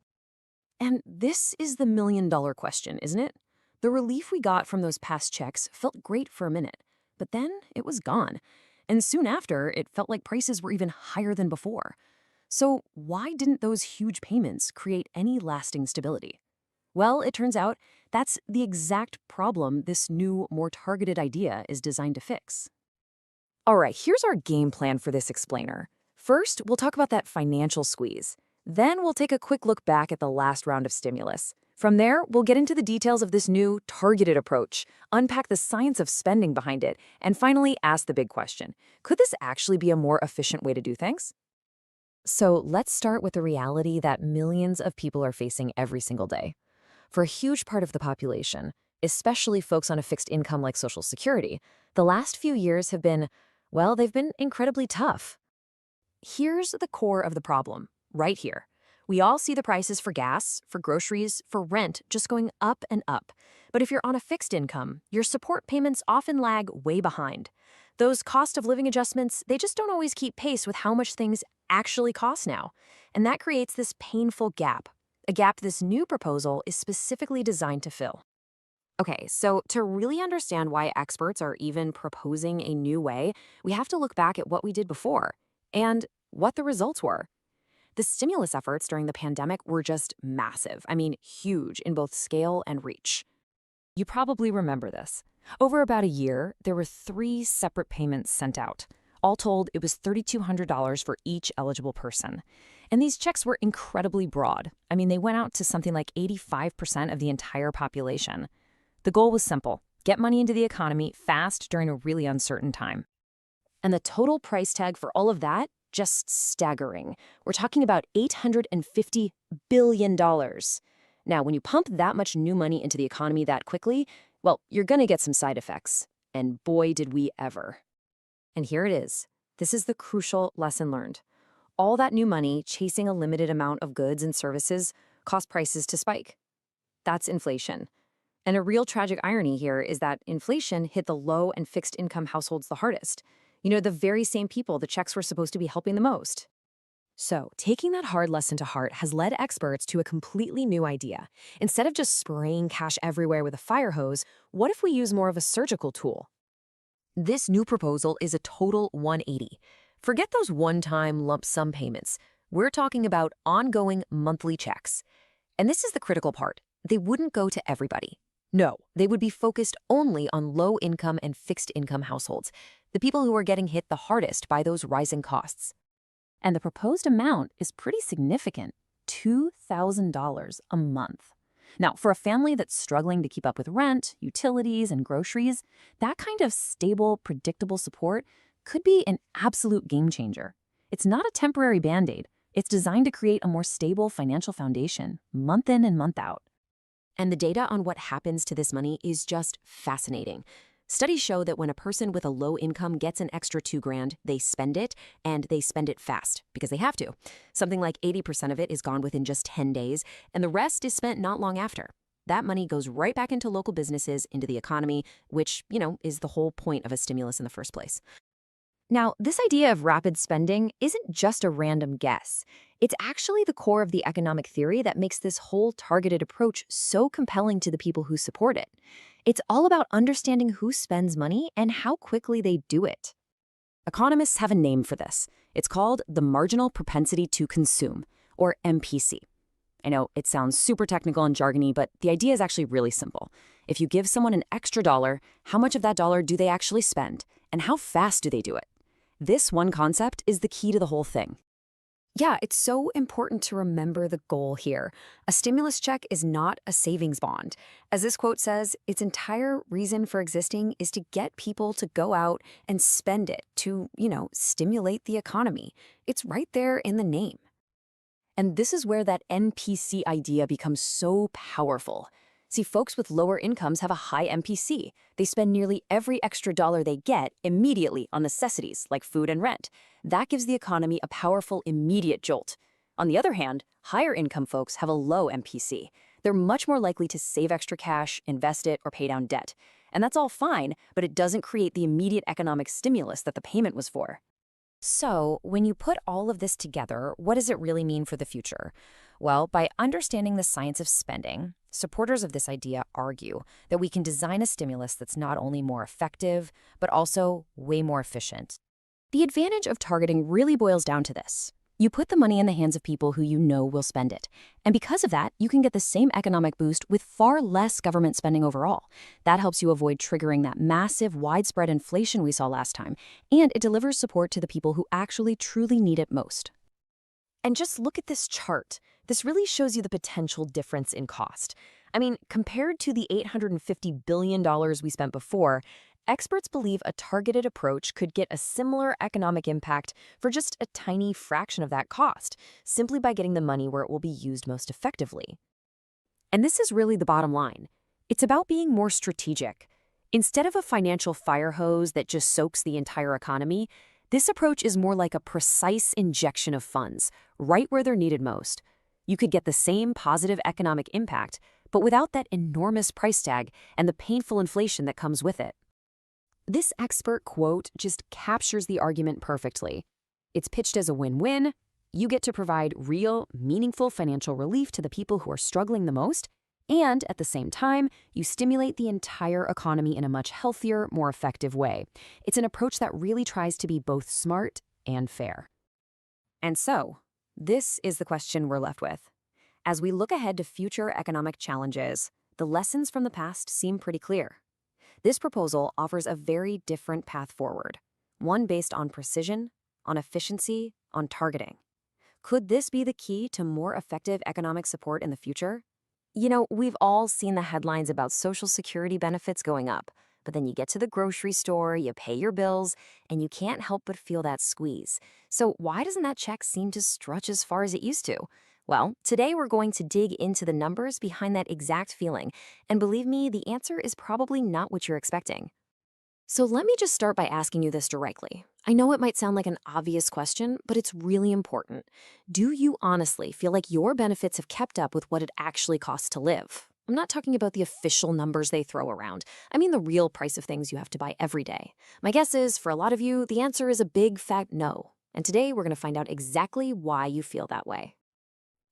And this is the million-dollar question, isn't it? The relief we got from those past checks felt great for a minute, but then it was gone. And soon after, it felt like prices were even higher than before. So why didn't those huge payments create any lasting stability? Well, it turns out that's the exact problem this new, more targeted idea is designed to fix. All right, here's our game plan for this explainer. First, we'll talk about that financial squeeze. Then we'll take a quick look back at the last round of stimulus. From there, we'll get into the details of this new, targeted approach, unpack the science of spending behind it, and finally ask the big question: could this actually be a more efficient way to do things? So let's start with the reality that millions of people are facing every single day. For a huge part of the population, especially folks on a fixed income like Social Security, the last few years have been, well, they've been incredibly tough. Here's the core of the problem, right here. We all see the prices for gas, for groceries, for rent just going up and up. But if you're on a fixed income, your support payments often lag way behind. Those cost of living adjustments, they just don't always keep pace with how much things actually cost now. And that creates this painful gap, a gap this new proposal is specifically designed to fill. Okay, so to really understand why experts are even proposing a new way, we have to look back at what we did before and what the results were. The stimulus efforts during the pandemic were just massive. I mean, huge in both scale and reach. You probably remember this. Over about a year, there were 3 separate payments sent out. All told, it was $3,200 for each eligible person. And these checks were incredibly broad. I mean, they went out to something like 85% of the entire population. The goal was simple: get money into the economy fast during a really uncertain time. And the total price tag for all of that? Just staggering. We're talking about $850 billion. Now, when you pump that much new money into the economy that quickly, well, you're going to get some side effects. And boy, did we ever. And here it is. This is the crucial lesson learned. All that new money chasing a limited amount of goods and services caused prices to spike. That's inflation. And a real tragic irony here is that inflation hit the low and fixed income households the hardest. The very same people the checks were supposed to be helping the most. So, taking that hard lesson to heart has led experts to a completely new idea. Instead of just spraying cash everywhere with a fire hose, what if we use more of a surgical tool? This new proposal is a total 180. Forget those one-time lump sum payments. We're talking about ongoing monthly checks. And this is the critical part. They wouldn't go to everybody. No, they would be focused only on low-income and fixed-income households, the people who are getting hit the hardest by those rising costs. And the proposed amount is pretty significant: $2,000 a month. Now, for a family that's struggling to keep up with rent, utilities, and groceries, that kind of stable, predictable support could be an absolute game changer. It's not a temporary Band-Aid. It's designed to create a more stable financial foundation, month in and month out. And the data on what happens to this money is just fascinating. Studies show that when a person with a low income gets an extra $2,000, they spend it, and they spend it fast, because they have to. Something like 80% of it is gone within just 10 days, and the rest is spent not long after. That money goes right back into local businesses, into the economy, which, is the whole point of a stimulus in the first place. Now, this idea of rapid spending isn't just a random guess. It's actually the core of the economic theory that makes this whole targeted approach so compelling to the people who support it. It's all about understanding who spends money and how quickly they do it. Economists have a name for this. It's called the marginal propensity to consume, or MPC. I know it sounds super technical and jargony, but the idea is actually really simple. If you give someone an extra dollar, how much of that dollar do they actually spend, and how fast do they do it? This one concept is the key to the whole thing. Yeah, it's so important to remember the goal here. A stimulus check is not a savings bond. As this quote says, its entire reason for existing is to get people to go out and spend it to, stimulate the economy. It's right there in the name. And this is where that NPC idea becomes so powerful. See, folks with lower incomes have a high MPC. They spend nearly every extra dollar they get immediately on necessities like food and rent. That gives the economy a powerful immediate jolt. On the other hand, higher income folks have a low MPC. They're much more likely to save extra cash, invest it, or pay down debt. And that's all fine, but it doesn't create the immediate economic stimulus that the payment was for. So, when you put all of this together, what does it really mean for the future? Well, by understanding the science of spending, supporters of this idea argue that we can design a stimulus that's not only more effective, but also way more efficient. The advantage of targeting really boils down to this. You put the money in the hands of people who you know will spend it. And because of that, you can get the same economic boost with far less government spending overall. That helps you avoid triggering that massive, widespread inflation we saw last time, and it delivers support to the people who actually truly need it most. And just look at this chart. This really shows you the potential difference in cost. I mean, compared to the $850 billion we spent before, experts believe a targeted approach could get a similar economic impact for just a tiny fraction of that cost, simply by getting the money where it will be used most effectively. And this is really the bottom line. It's about being more strategic. Instead of a financial fire hose that just soaks the entire economy, this approach is more like a precise injection of funds, right where they're needed most. You could get the same positive economic impact, but without that enormous price tag and the painful inflation that comes with it. This expert quote just captures the argument perfectly. It's pitched as a win-win. You get to provide real, meaningful financial relief to the people who are struggling the most, and at the same time, you stimulate the entire economy in a much healthier, more effective way. It's an approach that really tries to be both smart and fair. And so, this is the question we're left with. As we look ahead to future economic challenges, the lessons from the past seem pretty clear. This proposal offers a very different path forward, one based on precision, on efficiency, on targeting. Could this be the key to more effective economic support in the future? We've all seen the headlines about Social Security benefits going up, but then you get to the grocery store, you pay your bills, and you can't help but feel that squeeze. So why doesn't that check seem to stretch as far as it used to? Well, today we're going to dig into the numbers behind that exact feeling, and believe me, the answer is probably not what you're expecting. So let me just start by asking you this directly. I know it might sound like an obvious question, but it's really important. Do you honestly feel like your benefits have kept up with what it actually costs to live? I'm not talking about the official numbers they throw around. I mean the real price of things you have to buy every day. My guess is, for a lot of you, the answer is a big fat no. And today we're going to find out exactly why you feel that way.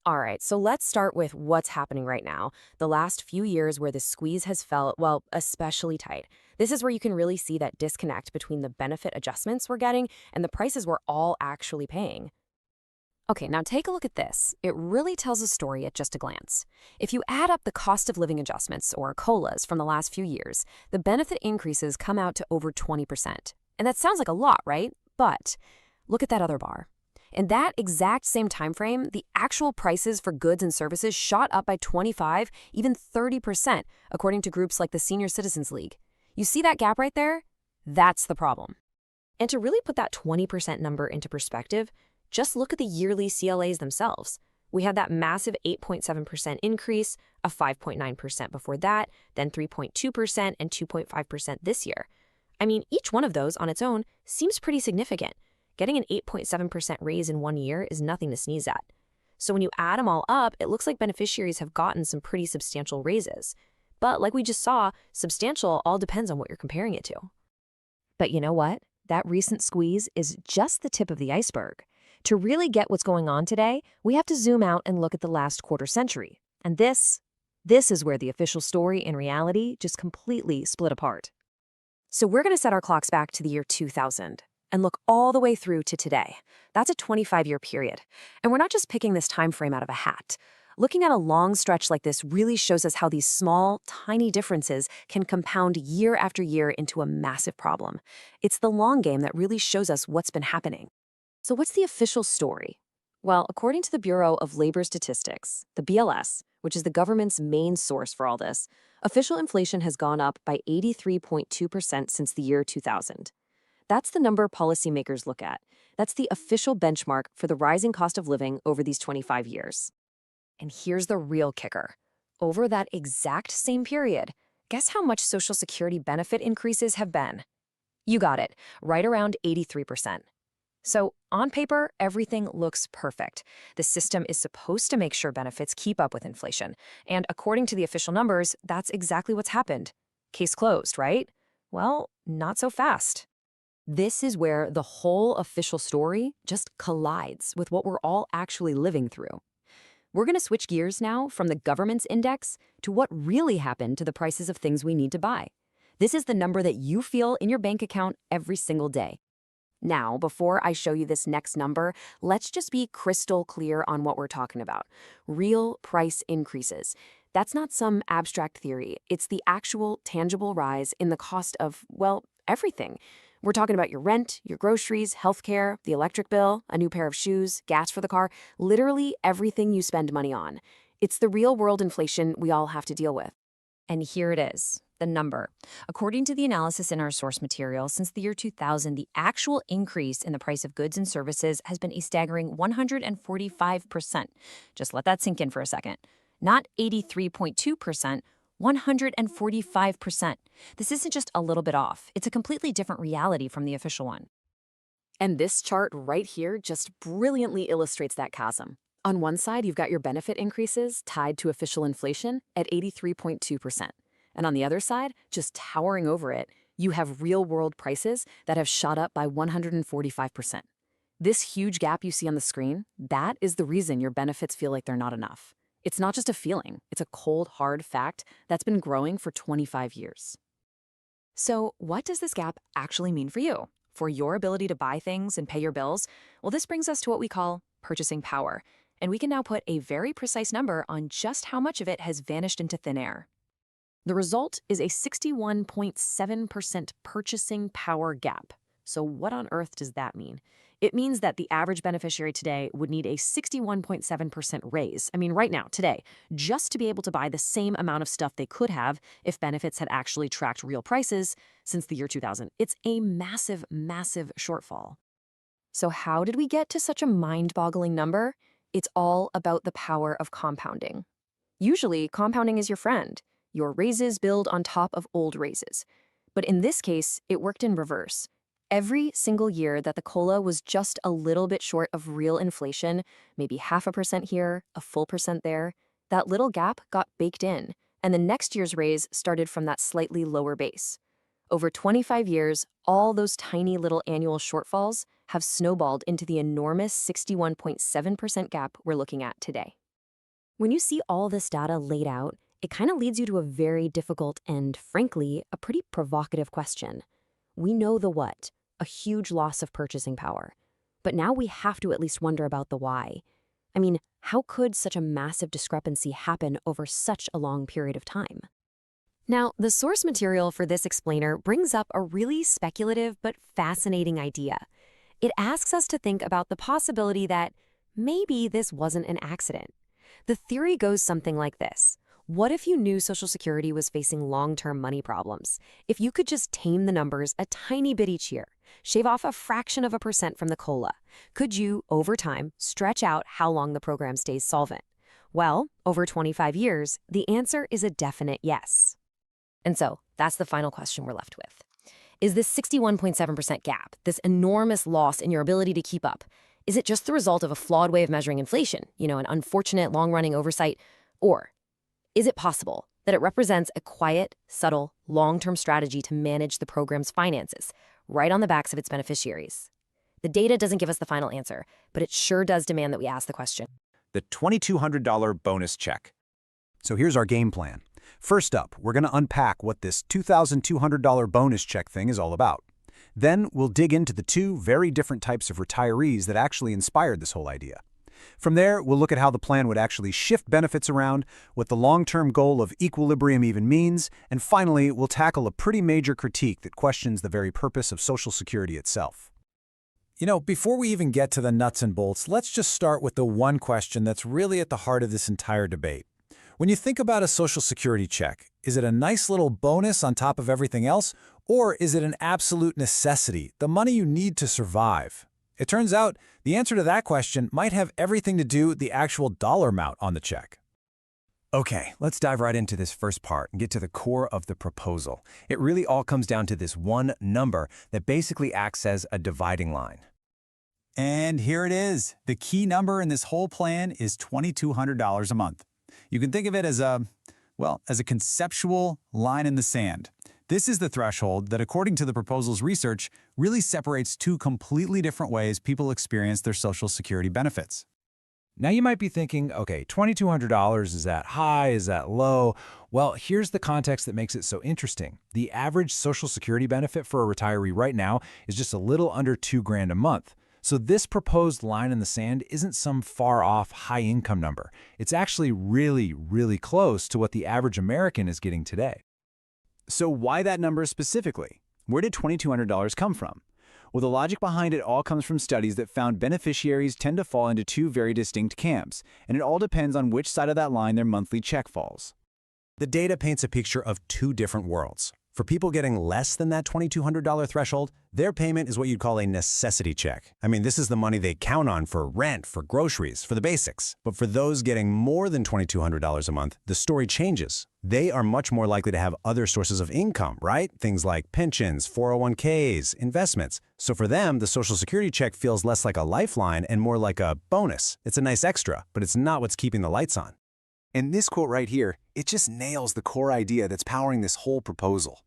All right, so let's start with what's happening right now. The last few years where the squeeze has felt, well, especially tight. This is where you can really see that disconnect between the benefit adjustments we're getting and the prices we're all actually paying. Okay, now take a look at this. It really tells a story at just a glance. If you add up the cost of living adjustments, or COLAs, from the last few years, the benefit increases come out to over 20%. And that sounds like a lot, right? But look at that other bar. In that exact same time frame, the actual prices for goods and services shot up by 25, even 30%, according to groups like the Senior Citizens League. You see that gap right there? That's the problem. And to really put that 20% number into perspective, just look at the yearly CLAs themselves. We had that massive 8.7% increase, a 5.9% before that, then 3.2% and 2.5% this year. I mean, each one of those on its own seems pretty significant. Getting an 8.7% raise in 1 year is nothing to sneeze at. So when you add them all up, it looks like beneficiaries have gotten some pretty substantial raises. But like we just saw, substantial all depends on what you're comparing it to. But you know what? That recent squeeze is just the tip of the iceberg. To really get what's going on today, we have to zoom out and look at the last quarter century. And this is where the official story and reality just completely split apart. So we're going to set our clocks back to the year 2000. And look all the way through to today. That's a 25-year period. And we're not just picking this time frame out of a hat. Looking at a long stretch like this really shows us how these small, tiny differences can compound year after year into a massive problem. It's the long game that really shows us what's been happening. So what's the official story? Well, according to the Bureau of Labor Statistics, the BLS, which is the government's main source for all this, official inflation has gone up by 83.2% since the year 2000. That's the number policymakers look at. That's the official benchmark for the rising cost of living over these 25 years. And here's the real kicker. Over that exact same period, guess how much Social Security benefit increases have been? You got it, right around 83%. So, on paper, everything looks perfect. The system is supposed to make sure benefits keep up with inflation. And according to the official numbers, that's exactly what's happened. Case closed, right? Well, not so fast. This is where the whole official story just collides with what we're all actually living through. We're going to switch gears now from the government's index to what really happened to the prices of things we need to buy. This is the number that you feel in your bank account every single day. Now, before I show you this next number, let's just be crystal clear on what we're talking about. Real price increases. That's not some abstract theory. It's the actual, tangible rise in the cost of, well, everything. We're talking about your rent, your groceries, healthcare, the electric bill, a new pair of shoes, gas for the car, literally everything you spend money on. It's the real-world inflation we all have to deal with. And here it is, the number. According to the analysis in our source material, since the year 2000, the actual increase in the price of goods and services has been a staggering 145%. Just let that sink in for a second. Not 83.2%, 145%. This isn't just a little bit off. It's a completely different reality from the official one. And this chart right here just brilliantly illustrates that chasm. On one side, you've got your benefit increases tied to official inflation at 83.2%. And on the other side, just towering over it, you have real-world prices that have shot up by 145%. This huge gap you see on the screen, that is the reason your benefits feel like they're not enough. It's not just a feeling, it's a cold, hard fact that's been growing for 25 years. So, what does this gap actually mean for you? For your ability to buy things and pay your bills? Well, this brings us to what we call purchasing power. And we can now put a very precise number on just how much of it has vanished into thin air. The result is a 61.7% purchasing power gap. So what on earth does that mean? It means that the average beneficiary today would need a 61.7% raise. I mean, right now, today, just to be able to buy the same amount of stuff they could have if benefits had actually tracked real prices since the year 2000. It's a massive, massive shortfall. So how did we get to such a mind-boggling number? It's all about the power of compounding. Usually, compounding is your friend. Your raises build on top of old raises. But in this case, it worked in reverse. Every single year that the COLA was just a little bit short of real inflation, maybe 0.5% here, a full percent there, that little gap got baked in, and the next year's raise started from that slightly lower base. Over 25 years, all those tiny little annual shortfalls have snowballed into the enormous 61.7% gap we're looking at today. When you see all this data laid out, it kind of leads you to a very difficult and, frankly, a pretty provocative question. We know the what, a huge loss of purchasing power. But now we have to at least wonder about the why. I mean, how could such a massive discrepancy happen over such a long period of time? Now, the source material for this explainer brings up a really speculative but fascinating idea. It asks us to think about the possibility that maybe this wasn't an accident. The theory goes something like this. What if you knew Social Security was facing long-term money problems? If you could just tame the numbers a tiny bit each year, shave off a fraction of a percent from the COLA, could you, over time, stretch out how long the program stays solvent? Well, over 25 years, the answer is a definite yes. And so, that's the final question we're left with. Is this 61.7% gap, this enormous loss in your ability to keep up, is it just the result of a flawed way of measuring inflation, an unfortunate long-running oversight? Or is it possible that it represents a quiet, subtle, long-term strategy to manage the program's finances, right on the backs of its beneficiaries? The data doesn't give us the final answer, but it sure does demand that we ask the question. The $2,200 bonus check. So here's our game plan. First up, we're going to unpack what this $2,200 bonus check thing is all about. Then we'll dig into the two very different types of retirees that actually inspired this whole idea. From there, we'll look at how the plan would actually shift benefits around, what the long-term goal of equilibrium even means, and finally, we'll tackle a pretty major critique that questions the very purpose of Social Security itself. Before we even get to the nuts and bolts, let's just start with the one question that's really at the heart of this entire debate. When you think about a Social Security check, is it a nice little bonus on top of everything else, or is it an absolute necessity, the money you need to survive? It turns out the answer to that question might have everything to do with the actual dollar amount on the check. Okay, let's dive right into this first part and get to the core of the proposal. It really all comes down to this one number that basically acts as a dividing line. And here it is. The key number in this whole plan is $2,200 a month. You can think of it as a conceptual line in the sand. This is the threshold that, according to the proposal's research, really separates two completely different ways people experience their Social Security benefits. Now you might be thinking, okay, $2,200, is that high, is that low? Well, here's the context that makes it so interesting. The average Social Security benefit for a retiree right now is just a little under $2,000 a month. So this proposed line in the sand isn't some far-off high-income number. It's actually really, really close to what the average American is getting today. So why that number specifically? Where did $2,200 come from? Well, the logic behind it all comes from studies that found beneficiaries tend to fall into two very distinct camps, and it all depends on which side of that line their monthly check falls. The data paints a picture of two different worlds. For people getting less than that $2,200 threshold, their payment is what you'd call a necessity check. I mean, this is the money they count on for rent, for groceries, for the basics. But for those getting more than $2,200 a month, the story changes. They are much more likely to have other sources of income, right? Things like pensions, 401ks, investments. So for them, the Social Security check feels less like a lifeline and more like a bonus. It's a nice extra, but it's not what's keeping the lights on. And this quote right here, it just nails the core idea that's powering this whole proposal.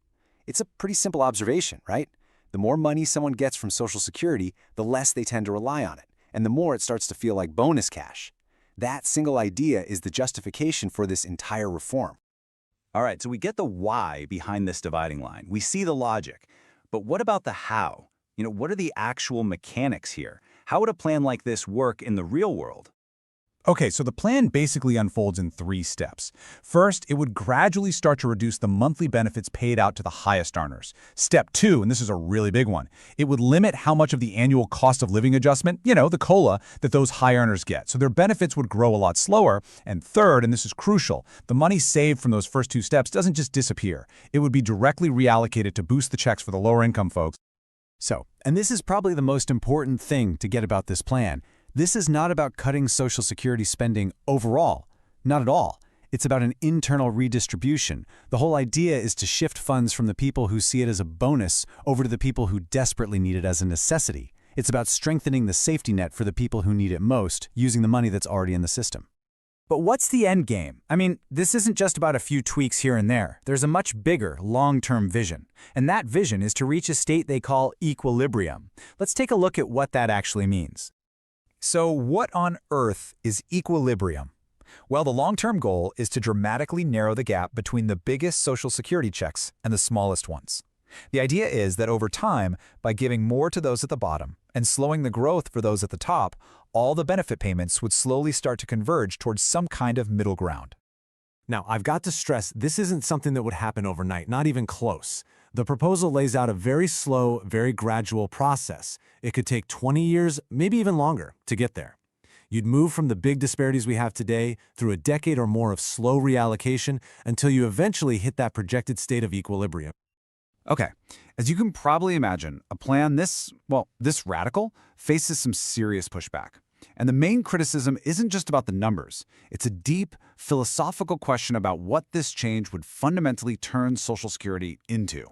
It's a pretty simple observation, right? The more money someone gets from Social Security, the less they tend to rely on it, and the more it starts to feel like bonus cash. That single idea is the justification for this entire reform. All right, so we get the why behind this dividing line. We see the logic. But what about the how? What are the actual mechanics here? How would a plan like this work in the real world? Okay, so the plan basically unfolds in 3 steps. First, it would gradually start to reduce the monthly benefits paid out to the highest earners. Step 2, and this is a really big one, it would limit how much of the annual cost of living adjustment, the COLA, that those high earners get. So their benefits would grow a lot slower. And third, and this is crucial, the money saved from those first 2 steps doesn't just disappear. It would be directly reallocated to boost the checks for the lower income folks. So, and this is probably the most important thing to get about this plan. This is not about cutting Social Security spending overall. Not at all. It's about an internal redistribution. The whole idea is to shift funds from the people who see it as a bonus over to the people who desperately need it as a necessity. It's about strengthening the safety net for the people who need it most, using the money that's already in the system. But what's the end game? I mean, this isn't just about a few tweaks here and there. There's a much bigger, long-term vision. And that vision is to reach a state they call equilibrium. Let's take a look at what that actually means. So what on earth is equilibrium? Well, the long-term goal is to dramatically narrow the gap between the biggest Social Security checks and the smallest ones. The idea is that over time, by giving more to those at the bottom and slowing the growth for those at the top, all the benefit payments would slowly start to converge towards some kind of middle ground. Now, I've got to stress, this isn't something that would happen overnight, not even close. The proposal lays out a very slow, very gradual process. It could take 20 years, maybe even longer, to get there. You'd move from the big disparities we have today through a decade or more of slow reallocation until you eventually hit that projected state of equilibrium. Okay, as you can probably imagine, a plan this radical faces some serious pushback. And the main criticism isn't just about the numbers. It's a deep, philosophical question about what this change would fundamentally turn Social Security into.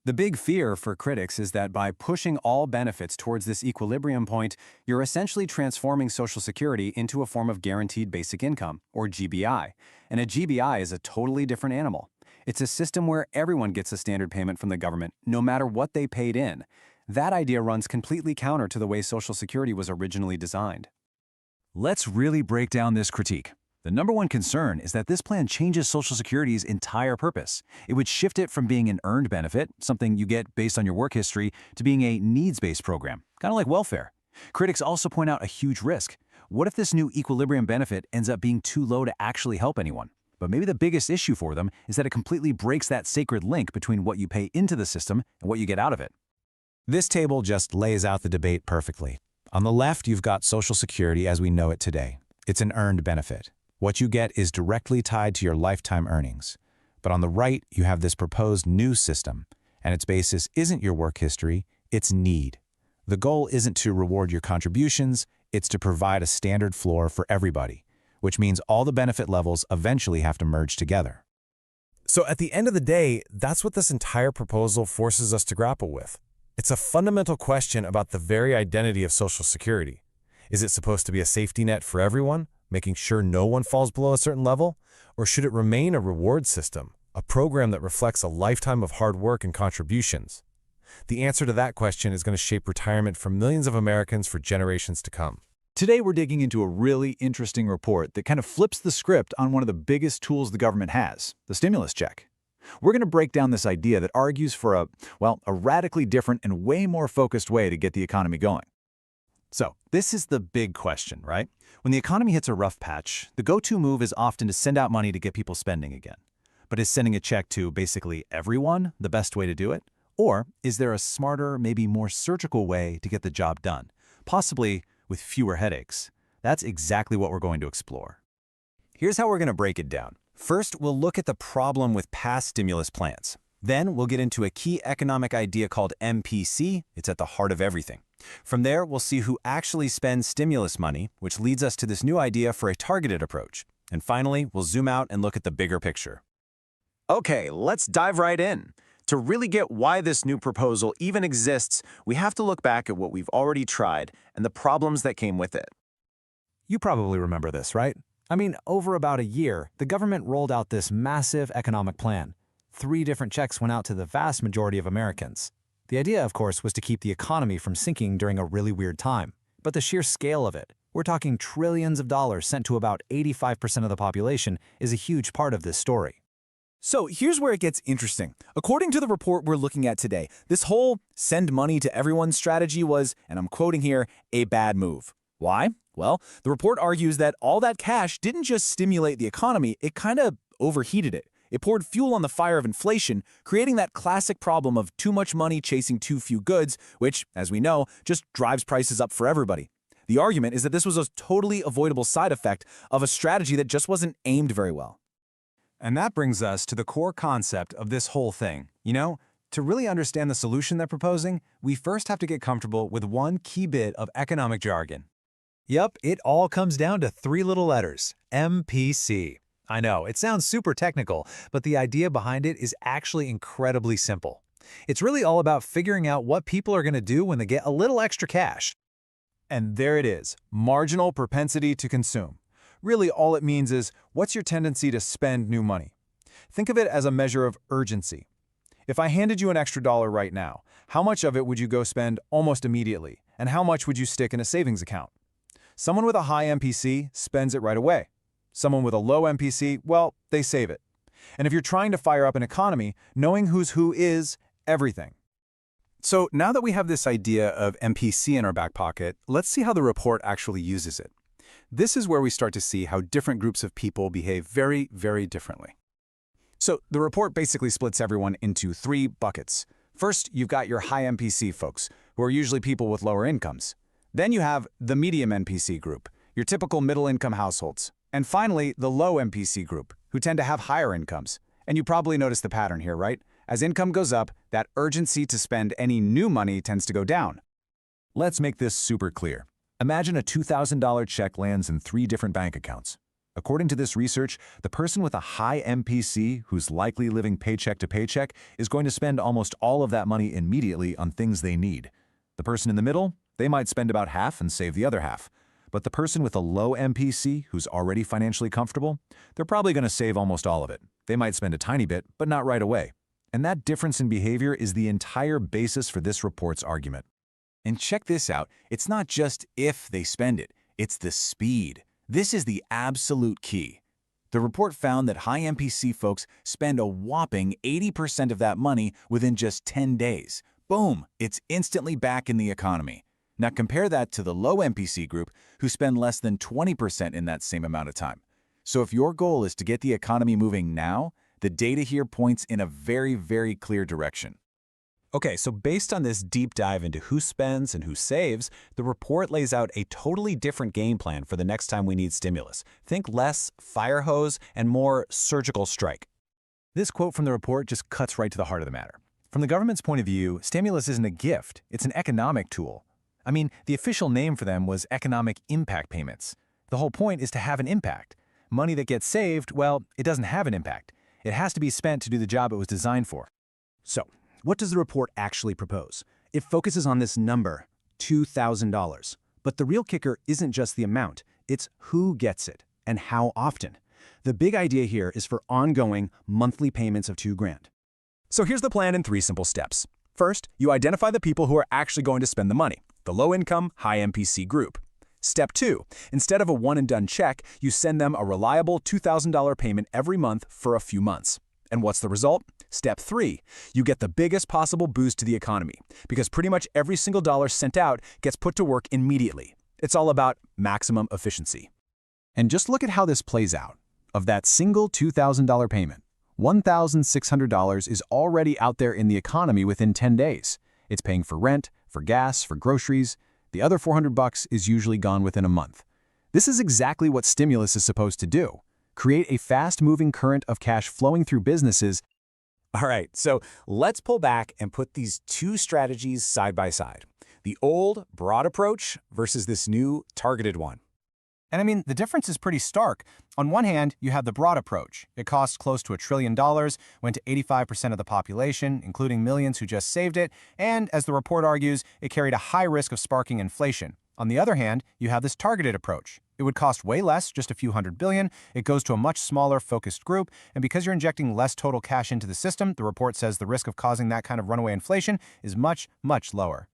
The big fear for critics is that by pushing all benefits towards this equilibrium point, you're essentially transforming Social Security into a form of guaranteed basic income, or GBI. And a GBI is a totally different animal. It's a system where everyone gets a standard payment from the government, no matter what they paid in. That idea runs completely counter to the way Social Security was originally designed. Let's really break down this critique. The number one concern is that this plan changes Social Security's entire purpose. It would shift it from being an earned benefit, something you get based on your work history, to being a needs-based program, kind of like welfare. Critics also point out a huge risk. What if this new equilibrium benefit ends up being too low to actually help anyone? But maybe the biggest issue for them is that it completely breaks that sacred link between what you pay into the system and what you get out of it. This table just lays out the debate perfectly. On the left, you've got Social Security as we know it today. It's an earned benefit. What you get is directly tied to your lifetime earnings. But on the right, you have this proposed new system, and its basis isn't your work history, it's need. The goal isn't to reward your contributions, it's to provide a standard floor for everybody, which means all the benefit levels eventually have to merge together. So at the end of the day, that's what this entire proposal forces us to grapple with. It's a fundamental question about the very identity of Social Security. Is it supposed to be a safety net for everyone, making sure no one falls below a certain level? Or should it remain a reward system, a program that reflects a lifetime of hard work and contributions? The answer to that question is going to shape retirement for millions of Americans for generations to come. Today, we're digging into a really interesting report that kind of flips the script on one of the biggest tools the government has, the stimulus check. We're going to break down this idea that argues for a radically different and way more focused way to get the economy going. So, this is the big question, right? When the economy hits a rough patch, the go-to move is often to send out money to get people spending again. But is sending a check to basically everyone the best way to do it? Or is there a smarter, maybe more surgical way to get the job done, possibly with fewer headaches? That's exactly what we're going to explore. Here's how we're going to break it down. First, we'll look at the problem with past stimulus plans. Then, we'll get into a key economic idea called MPC. It's at the heart of everything. From there, we'll see who actually spends stimulus money, which leads us to this new idea for a targeted approach. And finally, we'll zoom out and look at the bigger picture. Okay, let's dive right in. To really get why this new proposal even exists, we have to look back at what we've already tried and the problems that came with it. You probably remember this, right? I mean, over about a year, the government rolled out this massive economic plan. 3 different checks went out to the vast majority of Americans. The idea, of course, was to keep the economy from sinking during a really weird time. But the sheer scale of it, we're talking trillions of dollars sent to about 85% of the population, is a huge part of this story. So here's where it gets interesting. According to the report we're looking at today, this whole send money to everyone strategy was, and I'm quoting here, a bad move. Why? Well, the report argues that all that cash didn't just stimulate the economy, it kind of overheated it. It poured fuel on the fire of inflation, creating that classic problem of too much money chasing too few goods, which, as we know, just drives prices up for everybody. The argument is that this was a totally avoidable side effect of a strategy that just wasn't aimed very well. And that brings us to the core concept of this whole thing. You know, to really understand the solution they're proposing, we first have to get comfortable with one key bit of economic jargon. Yep, it all comes down to 3 little letters, MPC. I know, it sounds super technical, but the idea behind it is actually incredibly simple. It's really all about figuring out what people are going to do when they get a little extra cash. And there it is, marginal propensity to consume. Really, all it means is, what's your tendency to spend new money? Think of it as a measure of urgency. If I handed you an extra $1 right now, how much of it would you go spend almost immediately? And how much would you stick in a savings account? Someone with a high MPC spends it right away. Someone with a low MPC, well, they save it. And if you're trying to fire up an economy, knowing who's who is everything. So now that we have this idea of MPC in our back pocket, let's see how the report actually uses it. This is where we start to see how different groups of people behave very, very differently. So the report basically splits everyone into 3 buckets. First, you've got your high MPC folks, who are usually people with lower incomes. Then you have the medium MPC group, your typical middle-income households. And finally, the low MPC group, who tend to have higher incomes. And you probably noticed the pattern here, right? As income goes up, that urgency to spend any new money tends to go down. Let's make this super clear. Imagine a $2,000 check lands in 3 different bank accounts. According to this research, the person with a high MPC, who's likely living paycheck to paycheck, is going to spend almost all of that money immediately on things they need. The person in the middle, they might spend about half and save the other half. But the person with a low MPC, who's already financially comfortable, they're probably going to save almost all of it. They might spend a tiny bit, but not right away. And that difference in behavior is the entire basis for this report's argument. And check this out, it's not just if they spend it, it's the speed. This is the absolute key. The report found that high MPC folks spend a whopping 80% of that money within just 10 days. Boom, it's instantly back in the economy. Now compare that to the low MPC group who spend less than 20% in that same amount of time. So if your goal is to get the economy moving now, the data here points in a very, very clear direction. Okay, so based on this deep dive into who spends and who saves, the report lays out a totally different game plan for the next time we need stimulus. Think less fire hose and more surgical strike. This quote from the report just cuts right to the heart of the matter. From the government's point of view, stimulus isn't a gift, it's an economic tool. I mean, the official name for them was economic impact payments. The whole point is to have an impact. Money that gets saved, well, it doesn't have an impact. It has to be spent to do the job it was designed for. So, what does the report actually propose? It focuses on this number, $2,000. But the real kicker isn't just the amount, it's who gets it and how often. The big idea here is for ongoing monthly payments of $2,000. So here's the plan in 3 simple steps. First, you identify the people who are actually going to spend the money, the low-income, high-MPC group. Step 2, instead of a one-and-done check, you send them a reliable $2,000 payment every month for a few months. And what's the result? Step 3, you get the biggest possible boost to the economy, because pretty much every single dollar sent out gets put to work immediately. It's all about maximum efficiency. And just look at how this plays out. Of that single $2,000 payment, $1,600 is already out there in the economy within 10 days. It's paying for rent, for gas, for groceries. The other $400 is usually gone within a month. This is exactly what stimulus is supposed to do. Create a fast-moving current of cash flowing through businesses. All right, so let's pull back and put these 2 strategies side by side. The old, broad approach versus this new, targeted one. And I mean, the difference is pretty stark. On one hand, you have the broad approach. It costs close to $1 trillion, went to 85% of the population, including millions who just saved it, and as the report argues, it carried a high risk of sparking inflation. On the other hand, you have this targeted approach. It would cost way less, just a few $100 billion. It goes to a much smaller, focused group, and because you're injecting less total cash into the system, the report says the risk of causing that kind of runaway inflation is much, much lower.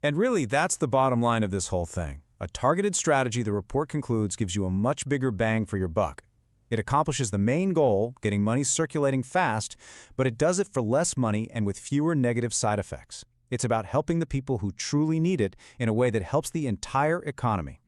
And really, that's the bottom line of this whole thing. A targeted strategy, the report concludes, gives you a much bigger bang for your buck. It accomplishes the main goal, getting money circulating fast, but it does it for less money and with fewer negative side effects. It's about helping the people who truly need it in a way that helps the entire economy.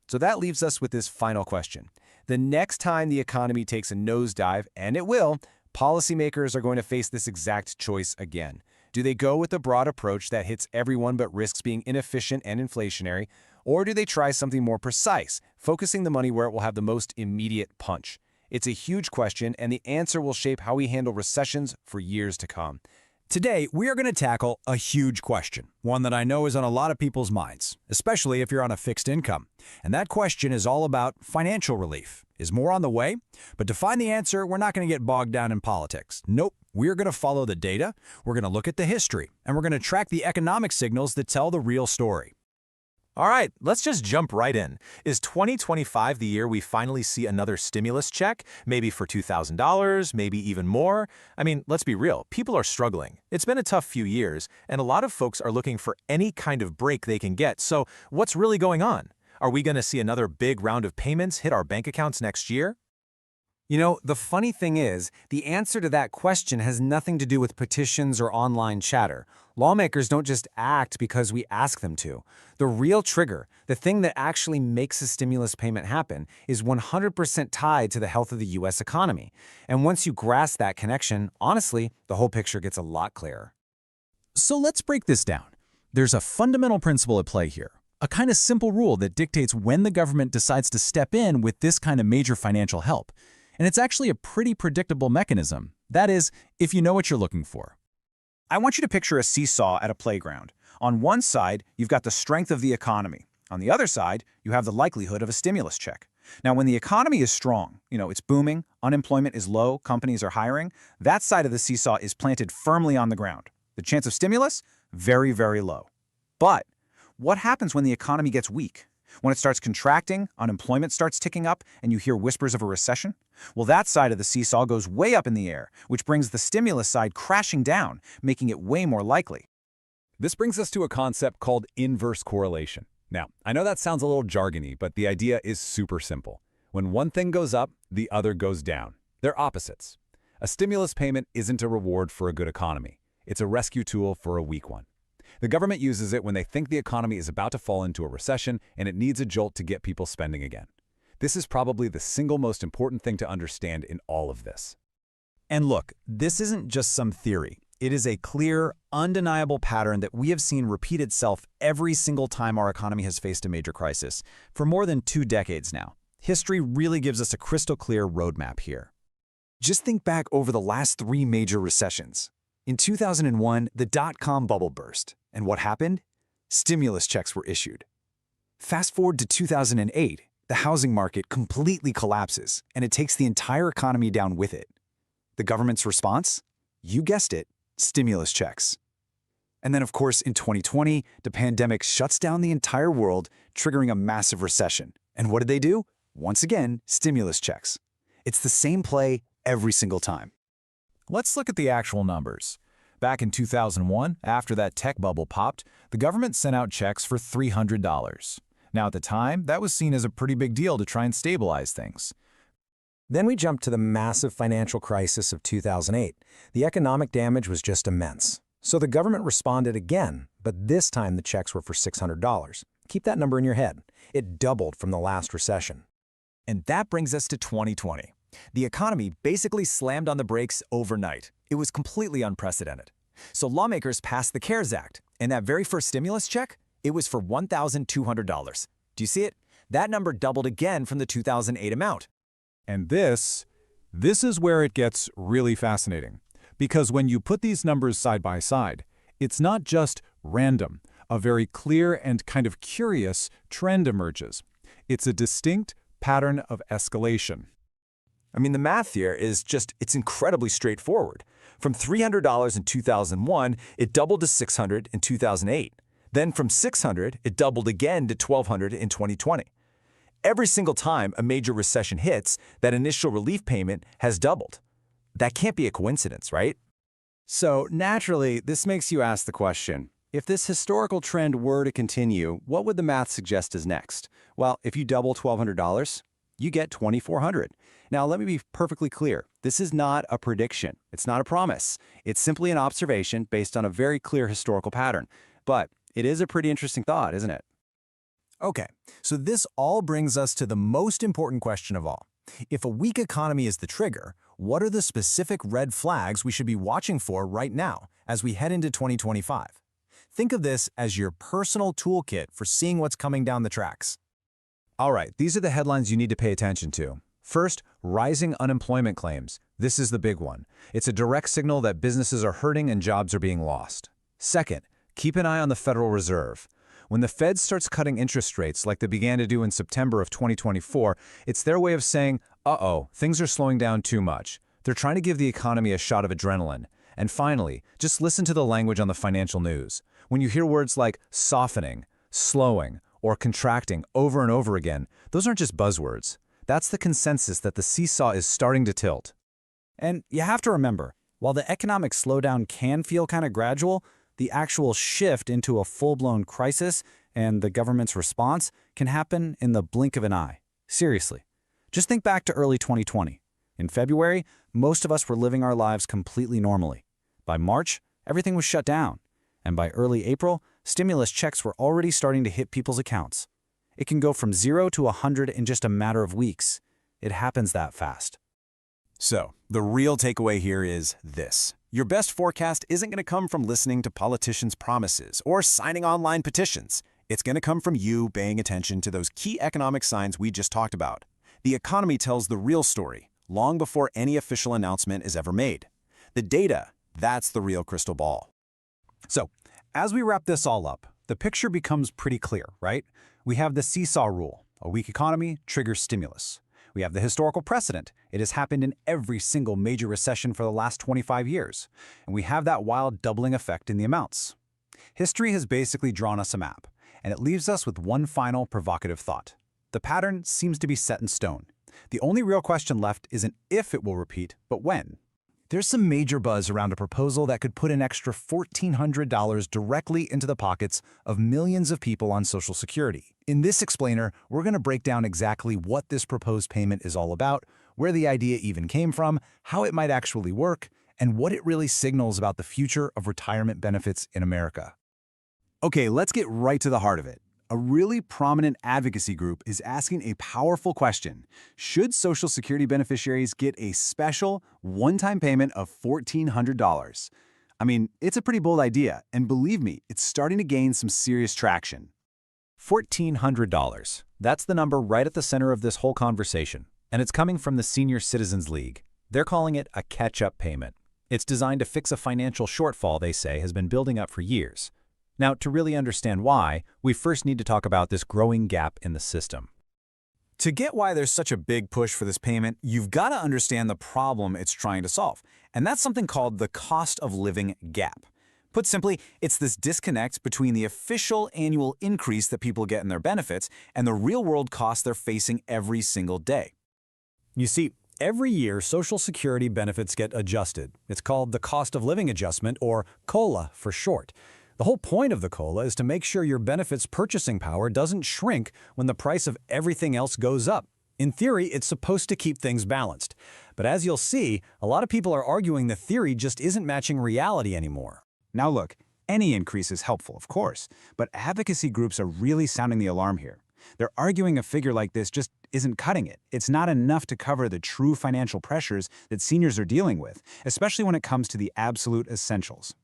So that leaves us with this final question. The next time the economy takes a nosedive, and it will, policymakers are going to face this exact choice again. Do they go with the broad approach that hits everyone but risks being inefficient and inflationary, or do they try something more precise, focusing the money where it will have the most immediate punch? It's a huge question, and the answer will shape how we handle recessions for years to come. Today, we are going to tackle a huge question, one that I know is on a lot of people's minds, especially if you're on a fixed income. And that question is all about financial relief. Is more on the way? But to find the answer, we're not going to get bogged down in politics. Nope, we're going to follow the data, we're going to look at the history, and we're going to track the economic signals that tell the real story. All right, let's just jump right in. Is 2025 the year we finally see another stimulus check? Maybe for $2,000, maybe even more? I mean, let's be real, people are struggling. It's been a tough few years, and a lot of folks are looking for any kind of break they can get. So what's really going on? Are we going to see another big round of payments hit our bank accounts next year? You know, the funny thing is, the answer to that question has nothing to do with petitions or online chatter. Lawmakers don't just act because we ask them to. The real trigger, the thing that actually makes a stimulus payment happen, is 100% tied to the health of the U.S. economy. And once you grasp that connection, honestly, the whole picture gets a lot clearer. So let's break this down. There's a fundamental principle at play here, a kind of simple rule that dictates when the government decides to step in with this kind of major financial help. And it's actually a pretty predictable mechanism. That is, if you know what you're looking for. I want you to picture a seesaw at a playground. On one side, you've got the strength of the economy. On the other side, you have the likelihood of a stimulus check. Now, when the economy is strong, it's booming, unemployment is low, companies are hiring, that side of the seesaw is planted firmly on the ground. The chance of stimulus? Very, very low. But what happens when the economy gets weak? When it starts contracting, unemployment starts ticking up, and you hear whispers of a recession? Well, that side of the seesaw goes way up in the air, which brings the stimulus side crashing down, making it way more likely. This brings us to a concept called inverse correlation. Now, I know that sounds a little jargony, but the idea is super simple. When one thing goes up, the other goes down. They're opposites. A stimulus payment isn't a reward for a good economy. It's a rescue tool for a weak one. The government uses it when they think the economy is about to fall into a recession and it needs a jolt to get people spending again. This is probably the single most important thing to understand in all of this. And look, this isn't just some theory. It is a clear, undeniable pattern that we have seen repeat itself every single time our economy has faced a major crisis, for more than 2 decades now. History really gives us a crystal clear roadmap here. Just think back over the last 3 major recessions. In 2001, the dot-com bubble burst. And what happened? Stimulus checks were issued. Fast forward to 2008, the housing market completely collapses, and it takes the entire economy down with it. The government's response? You guessed it, stimulus checks. And then, of course, in 2020, the pandemic shuts down the entire world, triggering a massive recession. And what did they do? Once again, stimulus checks. It's the same play every single time. Let's look at the actual numbers. Back in 2001, after that tech bubble popped, the government sent out checks for $300. Now, at the time, that was seen as a pretty big deal to try and stabilize things. Then we jumped to the massive financial crisis of 2008. The economic damage was just immense. So the government responded again, but this time the checks were for $600. Keep that number in your head. It doubled from the last recession. And that brings us to 2020. The economy basically slammed on the brakes overnight. It was completely unprecedented. So lawmakers passed the CARES Act, and that very first stimulus check, it was for $1,200. Do you see it? That number doubled again from the 2008 amount. And this is where it gets really fascinating. Because when you put these numbers side by side, it's not just random. A very clear and kind of curious trend emerges. It's a distinct pattern of escalation. I mean, the math here is it's incredibly straightforward. From $300 in 2001, it doubled to $600 in 2008. Then from $600, it doubled again to $1,200 in 2020. Every single time a major recession hits, that initial relief payment has doubled. That can't be a coincidence, right? So naturally, this makes you ask the question, if this historical trend were to continue, what would the math suggest is next? Well, if you double $1,200, you get $2,400. Now, let me be perfectly clear. This is not a prediction. It's not a promise. It's simply an observation based on a very clear historical pattern. But it is a pretty interesting thought, isn't it? Okay, so this all brings us to the most important question of all. If a weak economy is the trigger, what are the specific red flags we should be watching for right now as we head into 2025? Think of this as your personal toolkit for seeing what's coming down the tracks. All right, these are the headlines you need to pay attention to. First, rising unemployment claims. This is the big one. It's a direct signal that businesses are hurting and jobs are being lost. Second, keep an eye on the Federal Reserve. When the Fed starts cutting interest rates like they began to do in September of 2024, it's their way of saying, uh-oh, things are slowing down too much. They're trying to give the economy a shot of adrenaline. And finally, just listen to the language on the financial news. When you hear words like softening, slowing, or contracting over and over again, those aren't just buzzwords. That's the consensus that the seesaw is starting to tilt. And you have to remember, while the economic slowdown can feel kind of gradual, the actual shift into a full-blown crisis and the government's response can happen in the blink of an eye. Seriously. Just think back to early 2020. In February, most of us were living our lives completely normally. By March, everything was shut down. And by early April, stimulus checks were already starting to hit people's accounts. It can go from 0 to 100 in just a matter of weeks. It happens that fast. So, the real takeaway here is this. Your best forecast isn't going to come from listening to politicians' promises or signing online petitions. It's going to come from you paying attention to those key economic signs we just talked about. The economy tells the real story long before any official announcement is ever made. The data, that's the real crystal ball. So, as we wrap this all up, the picture becomes pretty clear, right? We have the seesaw rule. A weak economy triggers stimulus. We have the historical precedent. It has happened in every single major recession for the last 25 years. And we have that wild doubling effect in the amounts. History has basically drawn us a map, and it leaves us with one final provocative thought. The pattern seems to be set in stone. The only real question left isn't if it will repeat, but when. There's some major buzz around a proposal that could put an extra $1,400 directly into the pockets of millions of people on Social Security. In this explainer, we're going to break down exactly what this proposed payment is all about, where the idea even came from, how it might actually work, and what it really signals about the future of retirement benefits in America. Okay, let's get right to the heart of it. A really prominent advocacy group is asking a powerful question. Should Social Security beneficiaries get a special, one-time payment of $1,400? I mean, it's a pretty bold idea, and believe me, it's starting to gain some serious traction. $1,400. That's the number right at the center of this whole conversation, and it's coming from the Senior Citizens League. They're calling it a catch-up payment. It's designed to fix a financial shortfall they say has been building up for years. Now, to really understand why, we first need to talk about this growing gap in the system. To get why there's such a big push for this payment, you've got to understand the problem it's trying to solve, and that's something called the cost of living gap. Put simply, it's this disconnect between the official annual increase that people get in their benefits and the real-world costs they're facing every single day. You see, every year, Social Security benefits get adjusted. It's called the cost of living adjustment, or COLA for short. The whole point of the COLA is to make sure your benefits purchasing power doesn't shrink when the price of everything else goes up. In theory, it's supposed to keep things balanced. But as you'll see, a lot of people are arguing the theory just isn't matching reality anymore. Now look, any increase is helpful, of course, but advocacy groups are really sounding the alarm here. They're arguing a figure like this just isn't cutting it. It's not enough to cover the true financial pressures that seniors are dealing with, especially when it comes to the absolute essentials.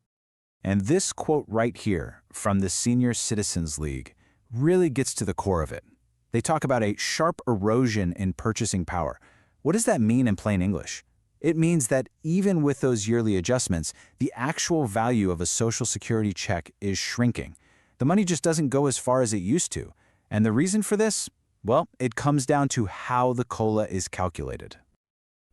And this quote right here from the Senior Citizens League really gets to the core of it. They talk about a sharp erosion in purchasing power. What does that mean in plain English? It means that even with those yearly adjustments, the actual value of a Social Security check is shrinking. The money just doesn't go as far as it used to. And the reason for this? Well, it comes down to how the COLA is calculated.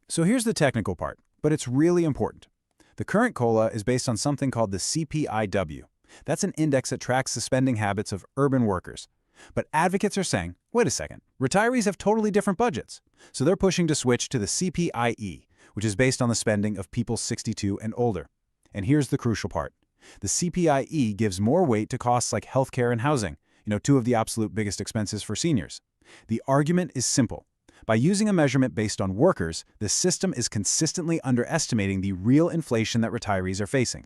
So here's the technical part, but it's really important. The current COLA is based on something called the CPIW. That's an index that tracks the spending habits of urban workers. But advocates are saying, wait a second, retirees have totally different budgets. So they're pushing to switch to the CPIE, which is based on the spending of people 62 and older. And here's the crucial part. The CPIE gives more weight to costs like healthcare and housing, two of the absolute biggest expenses for seniors. The argument is simple. By using a measurement based on workers, the system is consistently underestimating the real inflation that retirees are facing.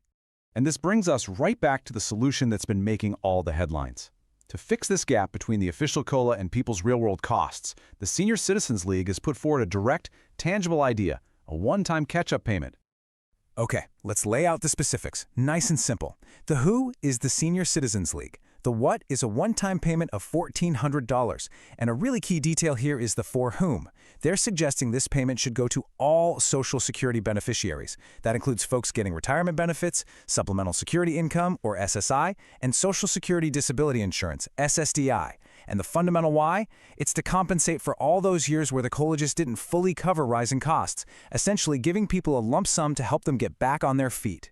And this brings us right back to the solution that's been making all the headlines. To fix this gap between the official COLA and people's real-world costs, the Senior Citizens League has put forward a direct, tangible idea, a one-time catch-up payment. Okay, let's lay out the specifics, nice and simple. The who is the Senior Citizens League. The what is a one-time payment of $1,400, and a really key detail here is the for whom. They're suggesting this payment should go to all Social Security beneficiaries. That includes folks getting retirement benefits, supplemental security income, or SSI, and Social Security Disability Insurance, SSDI. And the fundamental why? It's to compensate for all those years where the COLA just didn't fully cover rising costs, essentially giving people a lump sum to help them get back on their feet.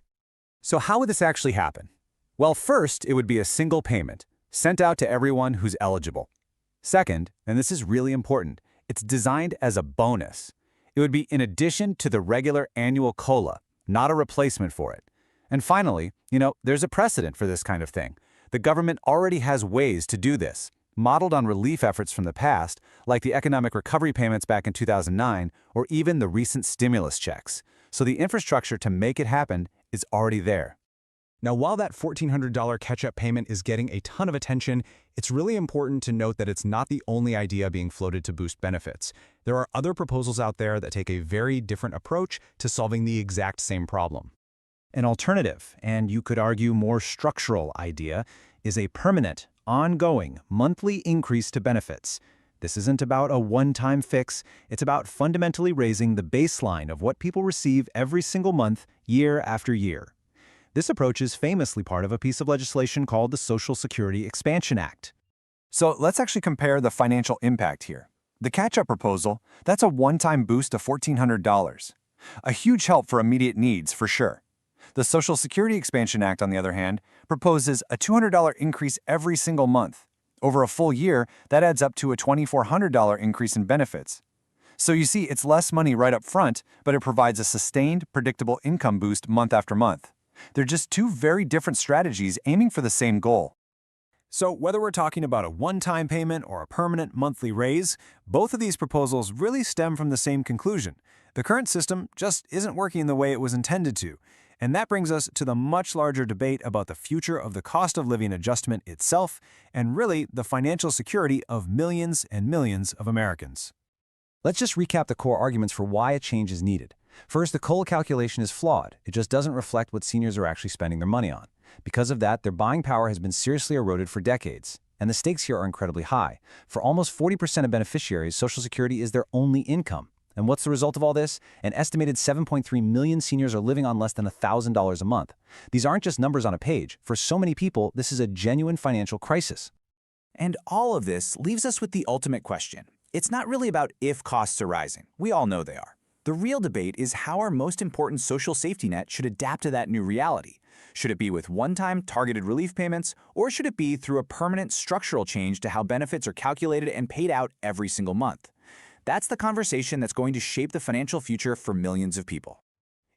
So how would this actually happen? Well, first, it would be a single payment, sent out to everyone who's eligible. Second, and this is really important, it's designed as a bonus. It would be in addition to the regular annual COLA, not a replacement for it. And finally, there's a precedent for this kind of thing. The government already has ways to do this, modeled on relief efforts from the past, like the economic recovery payments back in 2009, or even the recent stimulus checks. So the infrastructure to make it happen is already there. Now, while that $1,400 catch-up payment is getting a ton of attention, it's really important to note that it's not the only idea being floated to boost benefits. There are other proposals out there that take a very different approach to solving the exact same problem. An alternative, and you could argue more structural idea, is a permanent, ongoing, monthly increase to benefits. This isn't about a one-time fix, it's about fundamentally raising the baseline of what people receive every single month, year after year. This approach is famously part of a piece of legislation called the Social Security Expansion Act. So let's actually compare the financial impact here. The catch-up proposal, that's a one-time boost of $1,400. A huge help for immediate needs, for sure. The Social Security Expansion Act, on the other hand, proposes a $200 increase every single month. Over a full year, that adds up to a $2,400 increase in benefits. So you see, it's less money right up front, but it provides a sustained, predictable income boost month after month. They're just two very different strategies aiming for the same goal. So whether we're talking about a one-time payment or a permanent monthly raise, both of these proposals really stem from the same conclusion. The current system just isn't working the way it was intended to. And that brings us to the much larger debate about the future of the cost of living adjustment itself, and really the financial security of millions and millions of Americans. Let's just recap the core arguments for why a change is needed. First, the COLA calculation is flawed. It just doesn't reflect what seniors are actually spending their money on. Because of that, their buying power has been seriously eroded for decades. And the stakes here are incredibly high. For almost 40% of beneficiaries, Social Security is their only income. And what's the result of all this? An estimated 7.3 million seniors are living on less than $1,000 a month. These aren't just numbers on a page. For so many people, this is a genuine financial crisis. And all of this leaves us with the ultimate question. It's not really about if costs are rising. We all know they are. The real debate is how our most important social safety net should adapt to that new reality. Should it be with one-time targeted relief payments, or should it be through a permanent structural change to how benefits are calculated and paid out every single month? That's the conversation that's going to shape the financial future for millions of people.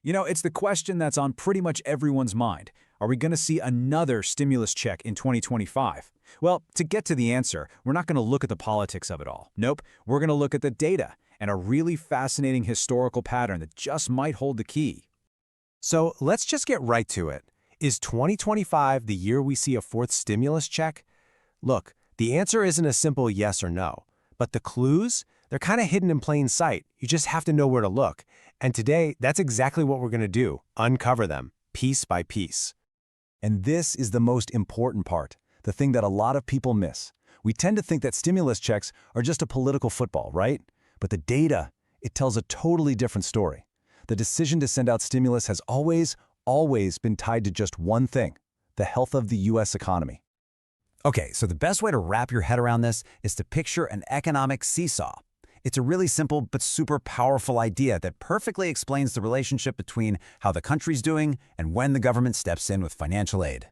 You know, it's the question that's on pretty much everyone's mind. Are we going to see another stimulus check in 2025? Well, to get to the answer, we're not going to look at the politics of it all. Nope, we're going to look at the data and a really fascinating historical pattern that just might hold the key. So let's just get right to it. Is 2025 the year we see a fourth stimulus check? Look, the answer isn't a simple yes or no, but the clues, they're kind of hidden in plain sight. You just have to know where to look. And today, that's exactly what we're going to do, uncover them, piece by piece. And this is the most important part, the thing that a lot of people miss. We tend to think that stimulus checks are just a political football, right? But the data, it tells a totally different story. The decision to send out stimulus has always been tied to just one thing, the health of the U.S. economy. Okay, so the best way to wrap your head around this is to picture an economic seesaw. It's a really simple but super powerful idea that perfectly explains the relationship between how the country's doing and when the government steps in with financial aid.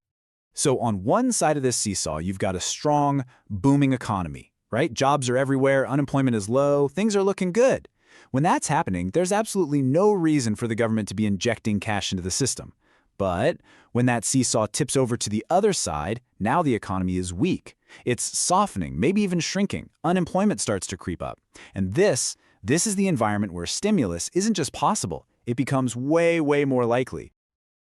So on one side of this seesaw, you've got a strong, booming economy, right? Jobs are everywhere, unemployment is low, things are looking good. When that's happening, there's absolutely no reason for the government to be injecting cash into the system. But when that seesaw tips over to the other side, now the economy is weak. It's softening, maybe even shrinking. Unemployment starts to creep up. And this is the environment where stimulus isn't just possible, it becomes way, way more likely.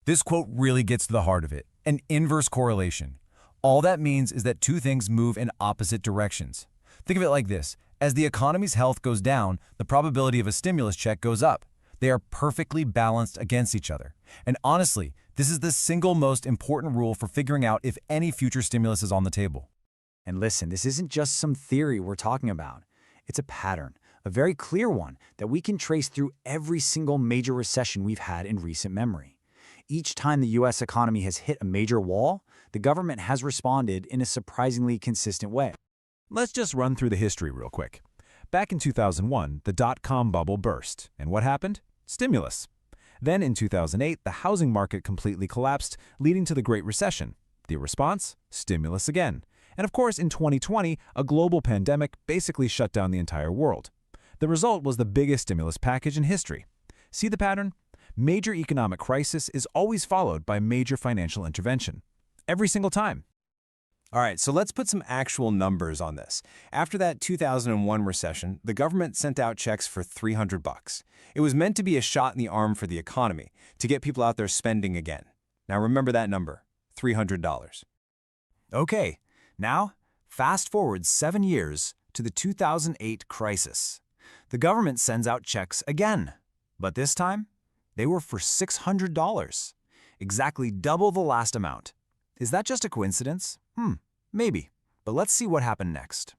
This quote really gets to the heart of it, an inverse correlation. All that means is that two things move in opposite directions. Think of it like this. As the economy's health goes down, the probability of a stimulus check goes up. They are perfectly balanced against each other. And honestly, this is the single most important rule for figuring out if any future stimulus is on the table. And listen, this isn't just some theory we're talking about. It's a pattern, a very clear one that we can trace through every single major recession we've had in recent memory. Each time the U.S. economy has hit a major wall, the government has responded in a surprisingly consistent way. Let's just run through the history real quick. Back in 2001, the dot-com bubble burst. And what happened? Stimulus. Then in 2008, the housing market completely collapsed, leading to the Great Recession. The response? Stimulus again. And of course, in 2020, a global pandemic basically shut down the entire world. The result was the biggest stimulus package in history. See the pattern? Major economic crisis is always followed by major financial intervention. Every single time. All right, so let's put some actual numbers on this. After that 2001 recession, the government sent out checks for $300. It was meant to be a shot in the arm for the economy, to get people out there spending again. Now remember that number, $300. Okay, now fast forward 7 years to the 2008 crisis. The government sends out checks again, but this time they were for $600, exactly double the last amount. Is that just a coincidence? Maybe. But let's see what happened next.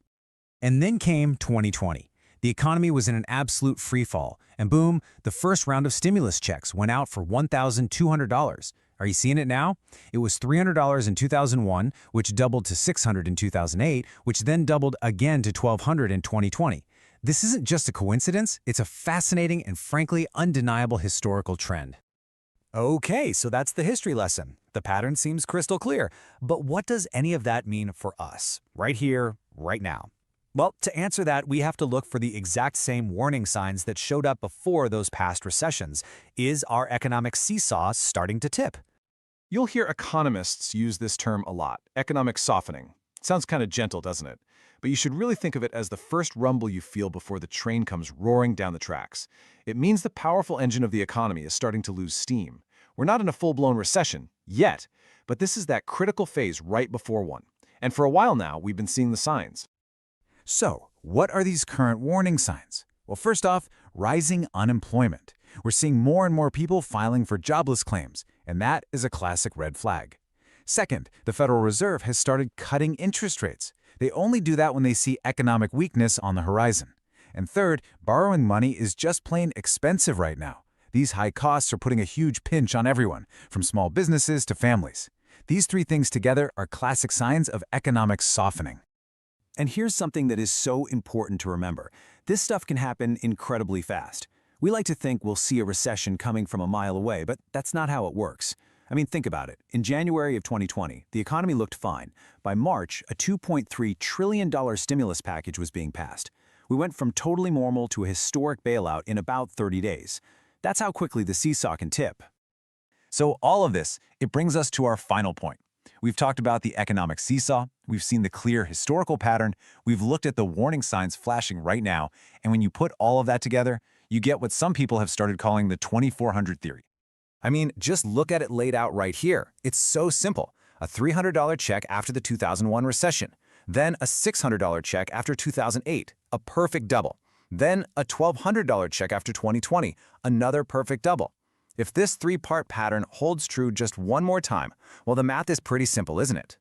And then came 2020. The economy was in an absolute freefall, and boom, the first round of stimulus checks went out for $1,200. Are you seeing it now? It was $300 in 2001, which doubled to $600 in 2008, which then doubled again to $1,200 in 2020. This isn't just a coincidence, it's a fascinating and frankly undeniable historical trend. Okay, so that's the history lesson. The pattern seems crystal clear. But what does any of that mean for us, right here, right now? Well, to answer that, we have to look for the exact same warning signs that showed up before those past recessions. Is our economic seesaw starting to tip? You'll hear economists use this term a lot, economic softening. Sounds kind of gentle, doesn't it? But you should really think of it as the first rumble you feel before the train comes roaring down the tracks. It means the powerful engine of the economy is starting to lose steam. We're not in a full-blown recession yet, but this is that critical phase right before one. And for a while now, we've been seeing the signs. So, what are these current warning signs? Well, first off, rising unemployment. We're seeing more and more people filing for jobless claims, and that is a classic red flag. Second, the Federal Reserve has started cutting interest rates. They only do that when they see economic weakness on the horizon. And third, borrowing money is just plain expensive right now. These high costs are putting a huge pinch on everyone, from small businesses to families. These three things together are classic signs of economic softening. And here's something that is so important to remember. This stuff can happen incredibly fast. We like to think we'll see a recession coming from a mile away, but that's not how it works. I mean, think about it. In January of 2020, the economy looked fine. By March, a $2.3 trillion stimulus package was being passed. We went from totally normal to a historic bailout in about 30 days. That's how quickly the seesaw can tip. So all of this, it brings us to our final point. We've talked about the economic seesaw, we've seen the clear historical pattern, we've looked at the warning signs flashing right now, and when you put all of that together, you get what some people have started calling the 2400 theory. I mean, just look at it laid out right here. It's so simple. A $300 check after the 2001 recession, then a $600 check after 2008, a perfect double. Then a $1,200 check after 2020, another perfect double. If this three-part pattern holds true just one more time, well, the math is pretty simple, isn't it?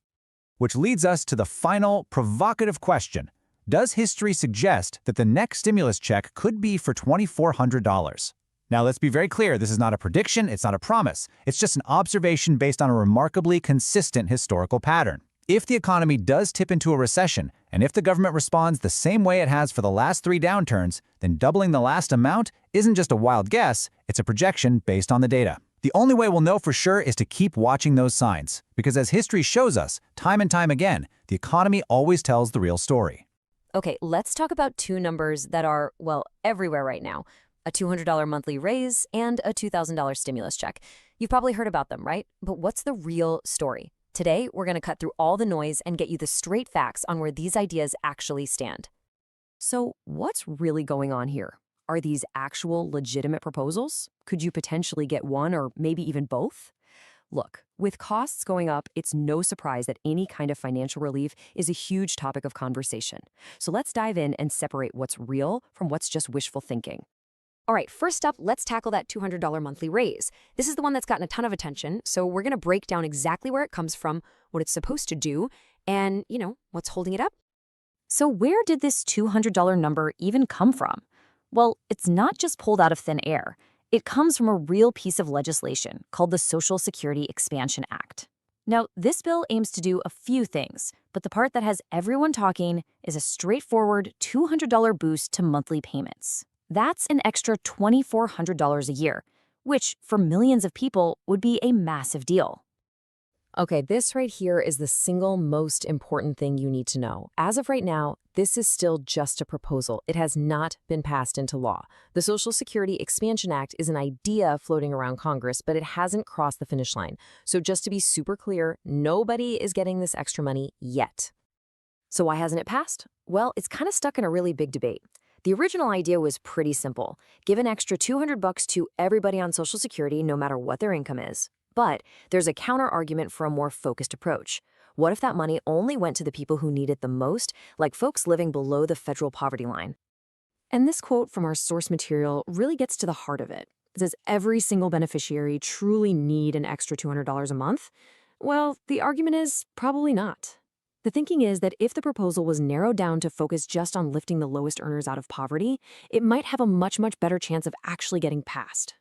Which leads us to the final provocative question. Does history suggest that the next stimulus check could be for $2,400? Now, let's be very clear, this is not a prediction, it's not a promise. It's just an observation based on a remarkably consistent historical pattern. If the economy does tip into a recession, and if the government responds the same way it has for the last 3 downturns, then doubling the last amount isn't just a wild guess, it's a projection based on the data. The only way we'll know for sure is to keep watching those signs, because as history shows us, time and time again, the economy always tells the real story. Okay, let's talk about two numbers that are, well, everywhere right now. A $200 monthly raise and a $2,000 stimulus check. You've probably heard about them, right? But what's the real story? Today, we're going to cut through all the noise and get you the straight facts on where these ideas actually stand. So, what's really going on here? Are these actual legitimate proposals? Could you potentially get one or maybe even both? Look, with costs going up, it's no surprise that any kind of financial relief is a huge topic of conversation. So let's dive in and separate what's real from what's just wishful thinking. All right, first up, let's tackle that $200 monthly raise. This is the one that's gotten a ton of attention, so we're going to break down exactly where it comes from, what it's supposed to do, and, what's holding it up. So where did this $200 number even come from? Well, it's not just pulled out of thin air. It comes from a real piece of legislation called the Social Security Expansion Act. Now, this bill aims to do a few things, but the part that has everyone talking is a straightforward $200 boost to monthly payments. That's an extra $2,400 a year, which for millions of people would be a massive deal. Okay, this right here is the single most important thing you need to know. As of right now, this is still just a proposal. It has not been passed into law. The Social Security Expansion Act is an idea floating around Congress, but it hasn't crossed the finish line. So just to be super clear, nobody is getting this extra money yet. So why hasn't it passed? Well, it's kind of stuck in a really big debate. The original idea was pretty simple. Give an extra $200 to everybody on Social Security, no matter what their income is. But there's a counter-argument for a more focused approach. What if that money only went to the people who need it the most, like folks living below the federal poverty line? And this quote from our source material really gets to the heart of it. Does every single beneficiary truly need an extra $200 a month? Well, the argument is probably not. The thinking is that if the proposal was narrowed down to focus just on lifting the lowest earners out of poverty, it might have a much better chance of actually getting passed.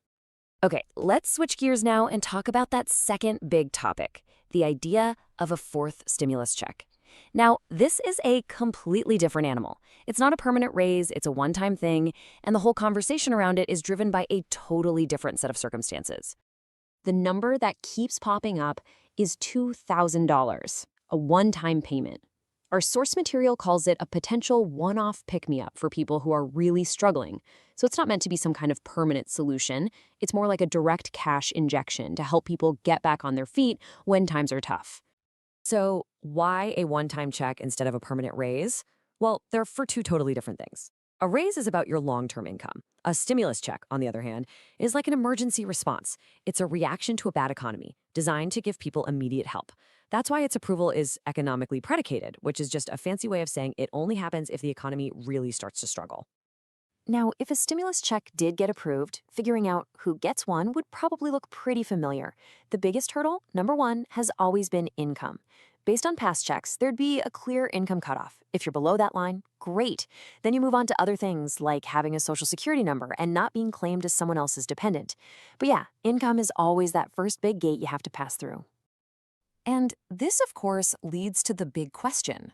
Okay, let's switch gears now and talk about that second big topic, the idea of a fourth stimulus check. Now, this is a completely different animal. It's not a permanent raise, it's a one-time thing, and the whole conversation around it is driven by a totally different set of circumstances. The number that keeps popping up is $2,000. A one-time payment. Our source material calls it a potential one-off pick-me-up for people who are really struggling. So it's not meant to be some kind of permanent solution. It's more like a direct cash injection to help people get back on their feet when times are tough. So why a one-time check instead of a permanent raise? Well, they're for two totally different things. A raise is about your long-term income. A stimulus check, on the other hand, is like an emergency response. It's a reaction to a bad economy, designed to give people immediate help. That's why its approval is economically predicated, which is just a fancy way of saying it only happens if the economy really starts to struggle. Now, if a stimulus check did get approved, figuring out who gets one would probably look pretty familiar. The biggest hurdle, number one, has always been income. Based on past checks, there'd be a clear income cutoff. If you're below that line, great. Then you move on to other things like having a social security number and not being claimed as someone else's dependent. But yeah, income is always that first big gate you have to pass through. And this, of course, leads to the big question.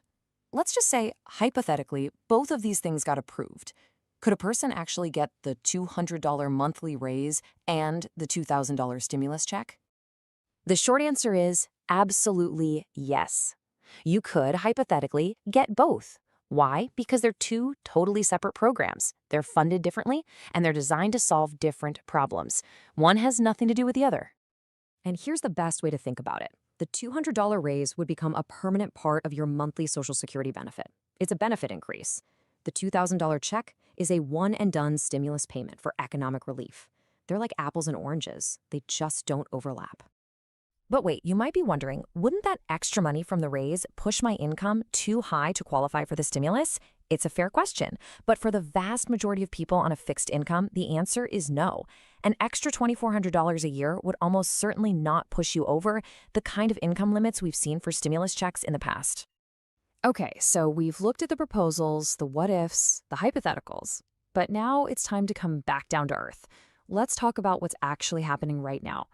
Let's just say, hypothetically, both of these things got approved. Could a person actually get the $200 monthly raise and the $2,000 stimulus check? The short answer is absolutely yes. You could, hypothetically, get both. Why? Because they're two totally separate programs. They're funded differently, and they're designed to solve different problems. One has nothing to do with the other. And here's the best way to think about it. The $200 raise would become a permanent part of your monthly Social Security benefit. It's a benefit increase. The $2,000 check is a one-and-done stimulus payment for economic relief. They're like apples and oranges. They just don't overlap. But wait, you might be wondering, wouldn't that extra money from the raise push my income too high to qualify for the stimulus? It's a fair question, but for the vast majority of people on a fixed income, the answer is no. An extra $2,400 a year would almost certainly not push you over the kind of income limits we've seen for stimulus checks in the past. Okay, so we've looked at the proposals, the what-ifs, the hypotheticals, but now it's time to come back down to earth. Let's talk about what's actually happening right now.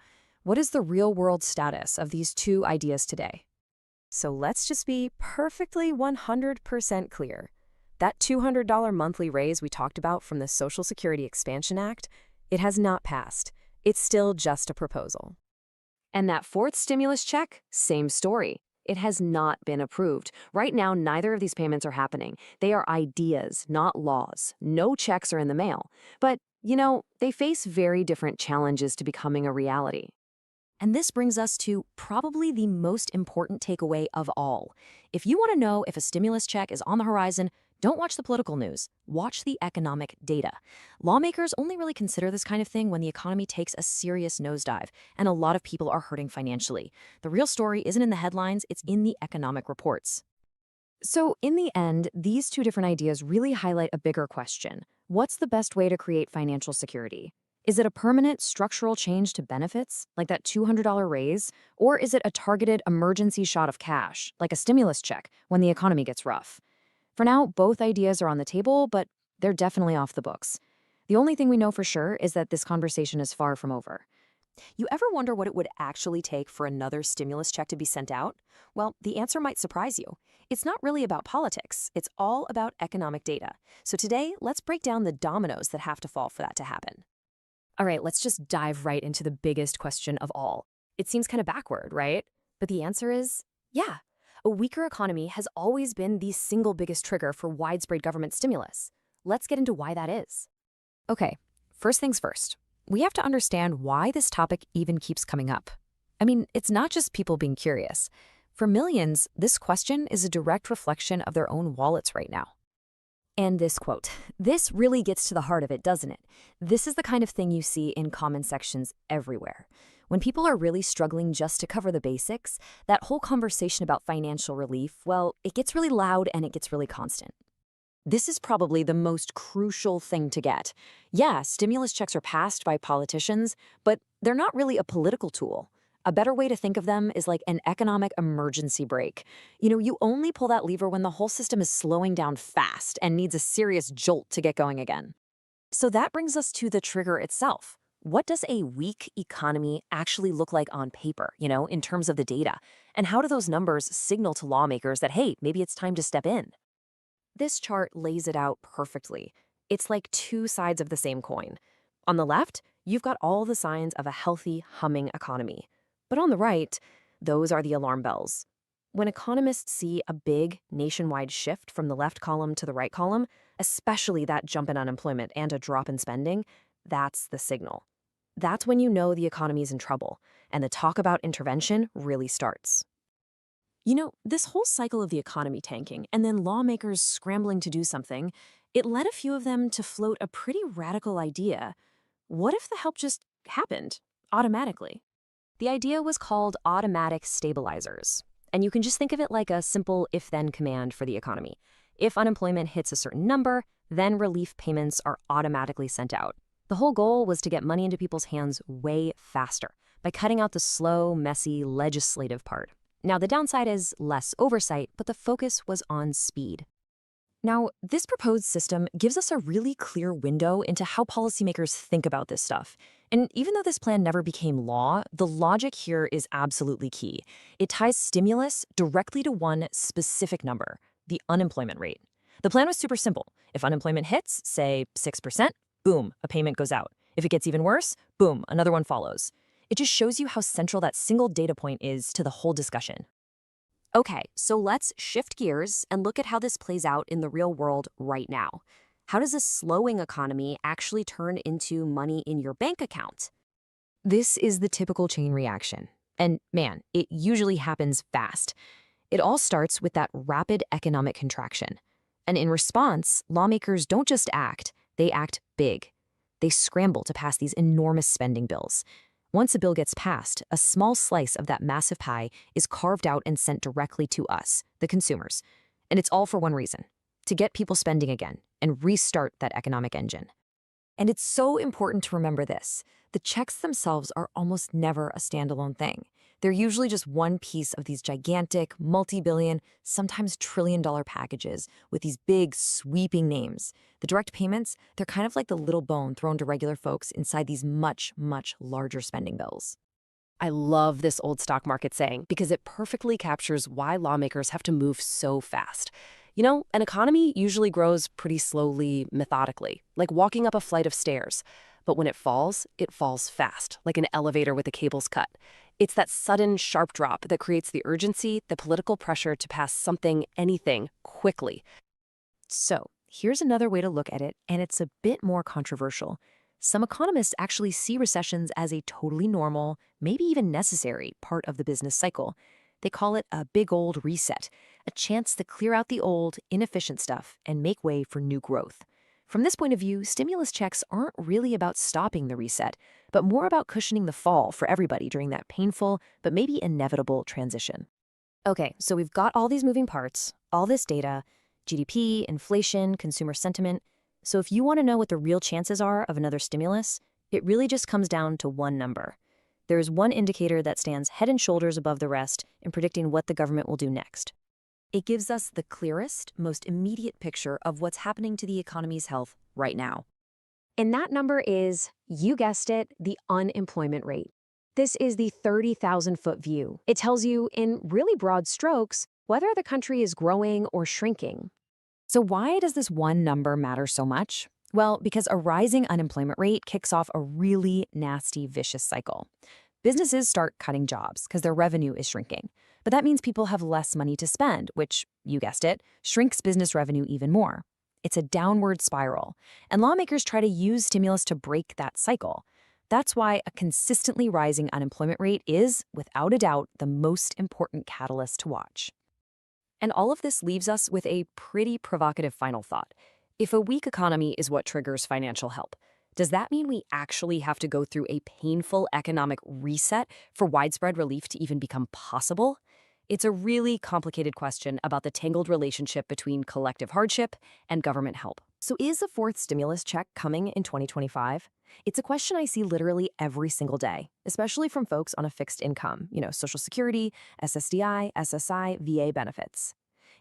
What is the real-world status of these two ideas today? So let's just be perfectly 100% clear. That $200 monthly raise we talked about from the Social Security Expansion Act, it has not passed. It's still just a proposal. And that fourth stimulus check, same story. It has not been approved. Right now, neither of these payments are happening. They are ideas, not laws. No checks are in the mail. But, they face very different challenges to becoming a reality. And this brings us to probably the most important takeaway of all. If you want to know if a stimulus check is on the horizon, don't watch the political news. Watch the economic data. Lawmakers only really consider this kind of thing when the economy takes a serious nosedive, and a lot of people are hurting financially. The real story isn't in the headlines, it's in the economic reports. So in the end, these two different ideas really highlight a bigger question. What's the best way to create financial security? Is it a permanent structural change to benefits, like that $200 raise? Or is it a targeted emergency shot of cash, like a stimulus check, when the economy gets rough? For now, both ideas are on the table, but they're definitely off the books. The only thing we know for sure is that this conversation is far from over. You ever wonder what it would actually take for another stimulus check to be sent out? Well, the answer might surprise you. It's not really about politics. It's all about economic data. So today, let's break down the dominoes that have to fall for that to happen. All right, let's just dive right into the biggest question of all. It seems kind of backward, right? But the answer is, yeah. A weaker economy has always been the single biggest trigger for widespread government stimulus. Let's get into why that is. Okay, first things first. We have to understand why this topic even keeps coming up. I mean, it's not just people being curious. For millions, this question is a direct reflection of their own wallets right now. And this quote, this really gets to the heart of it, doesn't it? This is the kind of thing you see in comment sections everywhere. When people are really struggling just to cover the basics, that whole conversation about financial relief, well, it gets really loud and it gets really constant. This is probably the most crucial thing to get. Yeah, stimulus checks are passed by politicians, but they're not really a political tool. A better way to think of them is like an economic emergency brake. You only pull that lever when the whole system is slowing down fast and needs a serious jolt to get going again. So that brings us to the trigger itself. What does a weak economy actually look like on paper, in terms of the data? And how do those numbers signal to lawmakers that, hey, maybe it's time to step in? This chart lays it out perfectly. It's like two sides of the same coin. On the left, you've got all the signs of a healthy, humming economy. But on the right, those are the alarm bells. When economists see a big nationwide shift from the left column to the right column, especially that jump in unemployment and a drop in spending, that's the signal. That's when you know the economy's in trouble, and the talk about intervention really starts. This whole cycle of the economy tanking and then lawmakers scrambling to do something, it led a few of them to float a pretty radical idea. What if the help just happened automatically? The idea was called automatic stabilizers, and you can just think of it like a simple if-then command for the economy. If unemployment hits a certain number, Then relief payments are automatically sent out. The whole goal was to get money into people's hands way faster by cutting out the slow, messy legislative part. Now, the downside is less oversight, but the focus was on speed. Now, this proposed system gives us a really clear window into how policymakers think about this stuff. And even though this plan never became law, the logic here is absolutely key. It ties stimulus directly to one specific number, the unemployment rate. The plan was super simple. If unemployment hits, say 6%, boom, a payment goes out. If it gets even worse, boom, another one follows. It just shows you how central that single data point is to the whole discussion. Okay, so let's shift gears and look at how this plays out in the real world right now. How does a slowing economy actually turn into money in your bank account? This is the typical chain reaction. And man, it usually happens fast. It all starts with that rapid economic contraction. And in response, lawmakers don't just act, they act big. They scramble to pass these enormous spending bills. Once a bill gets passed, a small slice of that massive pie is carved out and sent directly to us, the consumers. And it's all for one reason: to get people spending again and restart that economic engine. And it's so important to remember this. The checks themselves are almost never a standalone thing. They're usually just one piece of these gigantic, multi-billion, sometimes trillion-dollar packages with these big, sweeping names. The direct payments, they're kind of like the little bone thrown to regular folks inside these much, much larger spending bills. I love this old stock market saying because it perfectly captures why lawmakers have to move so fast. You know, an economy usually grows pretty slowly, methodically, like walking up a flight of stairs. But when it falls fast, like an elevator with the cables cut. It's that sudden, sharp drop that creates the urgency, the political pressure to pass something, anything, quickly. So, here's another way to look at it, and it's a bit more controversial. Some economists actually see recessions as a totally normal, maybe even necessary, part of the business cycle. They call it a big old reset, a chance to clear out the old, inefficient stuff and make way for new growth. From this point of view, stimulus checks aren't really about stopping the reset, but more about cushioning the fall for everybody during that painful, but maybe inevitable transition. Okay, so we've got all these moving parts, all this data, GDP, inflation, consumer sentiment. So if you want to know what the real chances are of another stimulus, it really just comes down to one number. There is one indicator that stands head and shoulders above the rest in predicting what the government will do next. It gives us the clearest, most immediate picture of what's happening to the economy's health right now. And that number is, you guessed it, the unemployment rate. This is the 30,000-foot view. It tells you, in really broad strokes, whether the country is growing or shrinking. So why does this one number matter so much? Well, because a rising unemployment rate kicks off a really nasty, vicious cycle. Businesses start cutting jobs because their revenue is shrinking. But that means people have less money to spend, which, you guessed it, shrinks business revenue even more. It's a downward spiral, and lawmakers try to use stimulus to break that cycle. That's why a consistently rising unemployment rate is, without a doubt, the most important catalyst to watch. And all of this leaves us with a pretty provocative final thought. If a weak economy is what triggers financial help, does that mean we actually have to go through a painful economic reset for widespread relief to even become possible? It's a really complicated question about the tangled relationship between collective hardship and government help. So is a fourth stimulus check coming in 2025? It's a question I see literally every single day, especially from folks on a fixed income, Social Security, SSDI, SSI, VA benefits.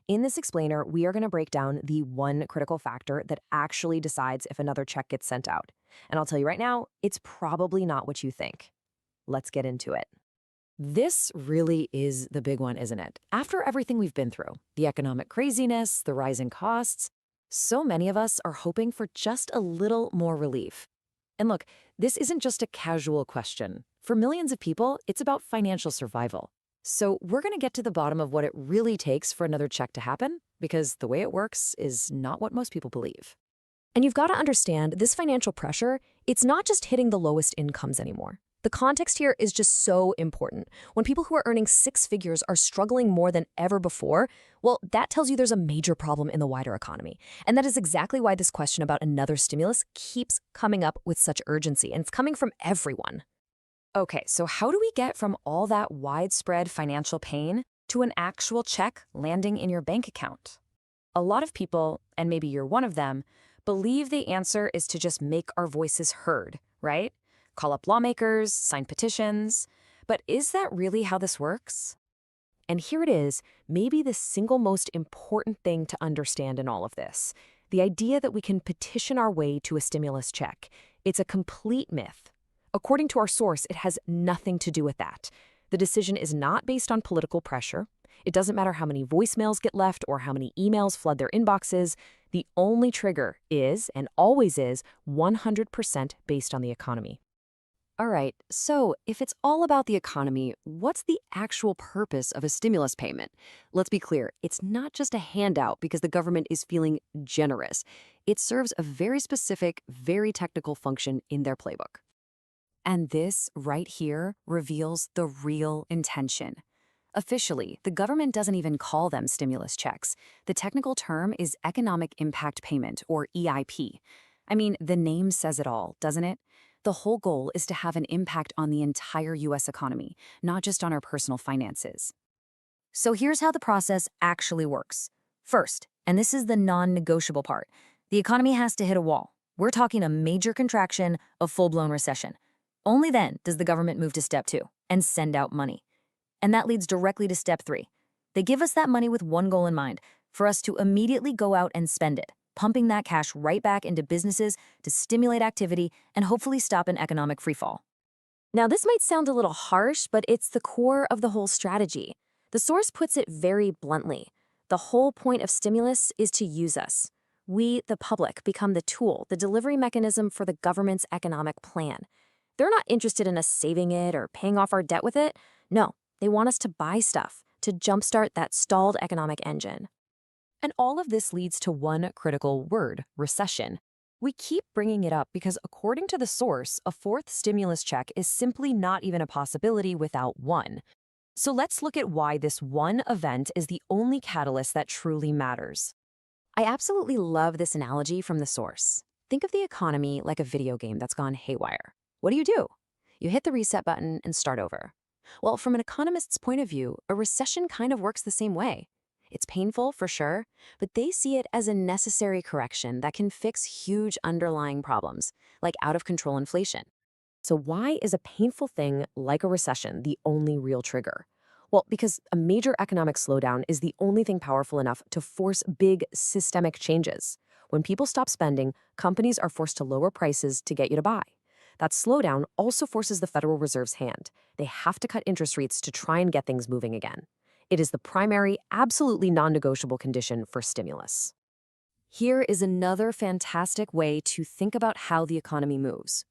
In this explainer, we are going to break down the one critical factor that actually decides if another check gets sent out. And I'll tell you right now, it's probably not what you think. Let's get into it. This really is the big one, isn't it? After everything we've been through, the economic craziness, the rising costs, so many of us are hoping for just a little more relief. And look, this isn't just a casual question. For millions of people, it's about financial survival. So we're going to get to the bottom of what it really takes for another check to happen, because the way it works is not what most people believe. And you've got to understand, this financial pressure, it's not just hitting the lowest incomes anymore. The context here is just so important. When people who are earning six figures are struggling more than ever before, well, that tells you there's a major problem in the wider economy. And that is exactly why this question about another stimulus keeps coming up with such urgency, and it's coming from everyone. Okay, so how do we get from all that widespread financial pain to an actual check landing in your bank account? A lot of people, and maybe you're one of them, believe the answer is to just make our voices heard, right? Call up lawmakers, sign petitions. But is that really how this works? And here it is, maybe the single most important thing to understand in all of this. The idea that we can petition our way to a stimulus check. It's a complete myth. According to our source, it has nothing to do with that. The decision is not based on political pressure. It doesn't matter how many voicemails get left or how many emails flood their inboxes. The only trigger is, and always is, 100% based on the economy. All right, so if it's all about the economy, what's the actual purpose of a stimulus payment? Let's be clear, it's not just a handout because the government is feeling generous. It serves a very specific, very technical function in their playbook. And this right here reveals the real intention. Officially, the government doesn't even call them stimulus checks. The technical term is Economic Impact Payment, or EIP. I mean, the name says it all, doesn't it? The whole goal is to have an impact on the entire U.S. economy, not just on our personal finances. So here's how the process actually works. First, and this is the non-negotiable part, the economy has to hit a wall. We're talking a major contraction, a full-blown recession. Only then does the government move to step 2 and send out money. And that leads directly to step 3. They give us that money with one goal in mind, for us to immediately go out and spend it, pumping that cash right back into businesses to stimulate activity and hopefully stop an economic freefall. Now, this might sound a little harsh, but it's the core of the whole strategy. The source puts it very bluntly. The whole point of stimulus is to use us. We, the public, become the tool, the delivery mechanism for the government's economic plan. They're not interested in us saving it or paying off our debt with it. No, they want us to buy stuff, to jumpstart that stalled economic engine. And all of this leads to one critical word, recession. We keep bringing it up because according to the source, a fourth stimulus check is simply not even a possibility without one. So let's look at why this one event is the only catalyst that truly matters. I absolutely love this analogy from the source. Think of the economy like a video game that's gone haywire. What do? You hit the reset button and start over. Well, from an economist's point of view, a recession kind of works the same way. It's painful, for sure, but they see it as a necessary correction that can fix huge underlying problems, like out-of-control inflation. So why is a painful thing like a recession the only real trigger? Well, because a major economic slowdown is the only thing powerful enough to force big systemic changes. When people stop spending, companies are forced to lower prices to get you to buy. That slowdown also forces the Federal Reserve's hand. They have to cut interest rates to try and get things moving again. It is the primary, absolutely non-negotiable condition for stimulus. Here is another fantastic way to think about how the economy moves.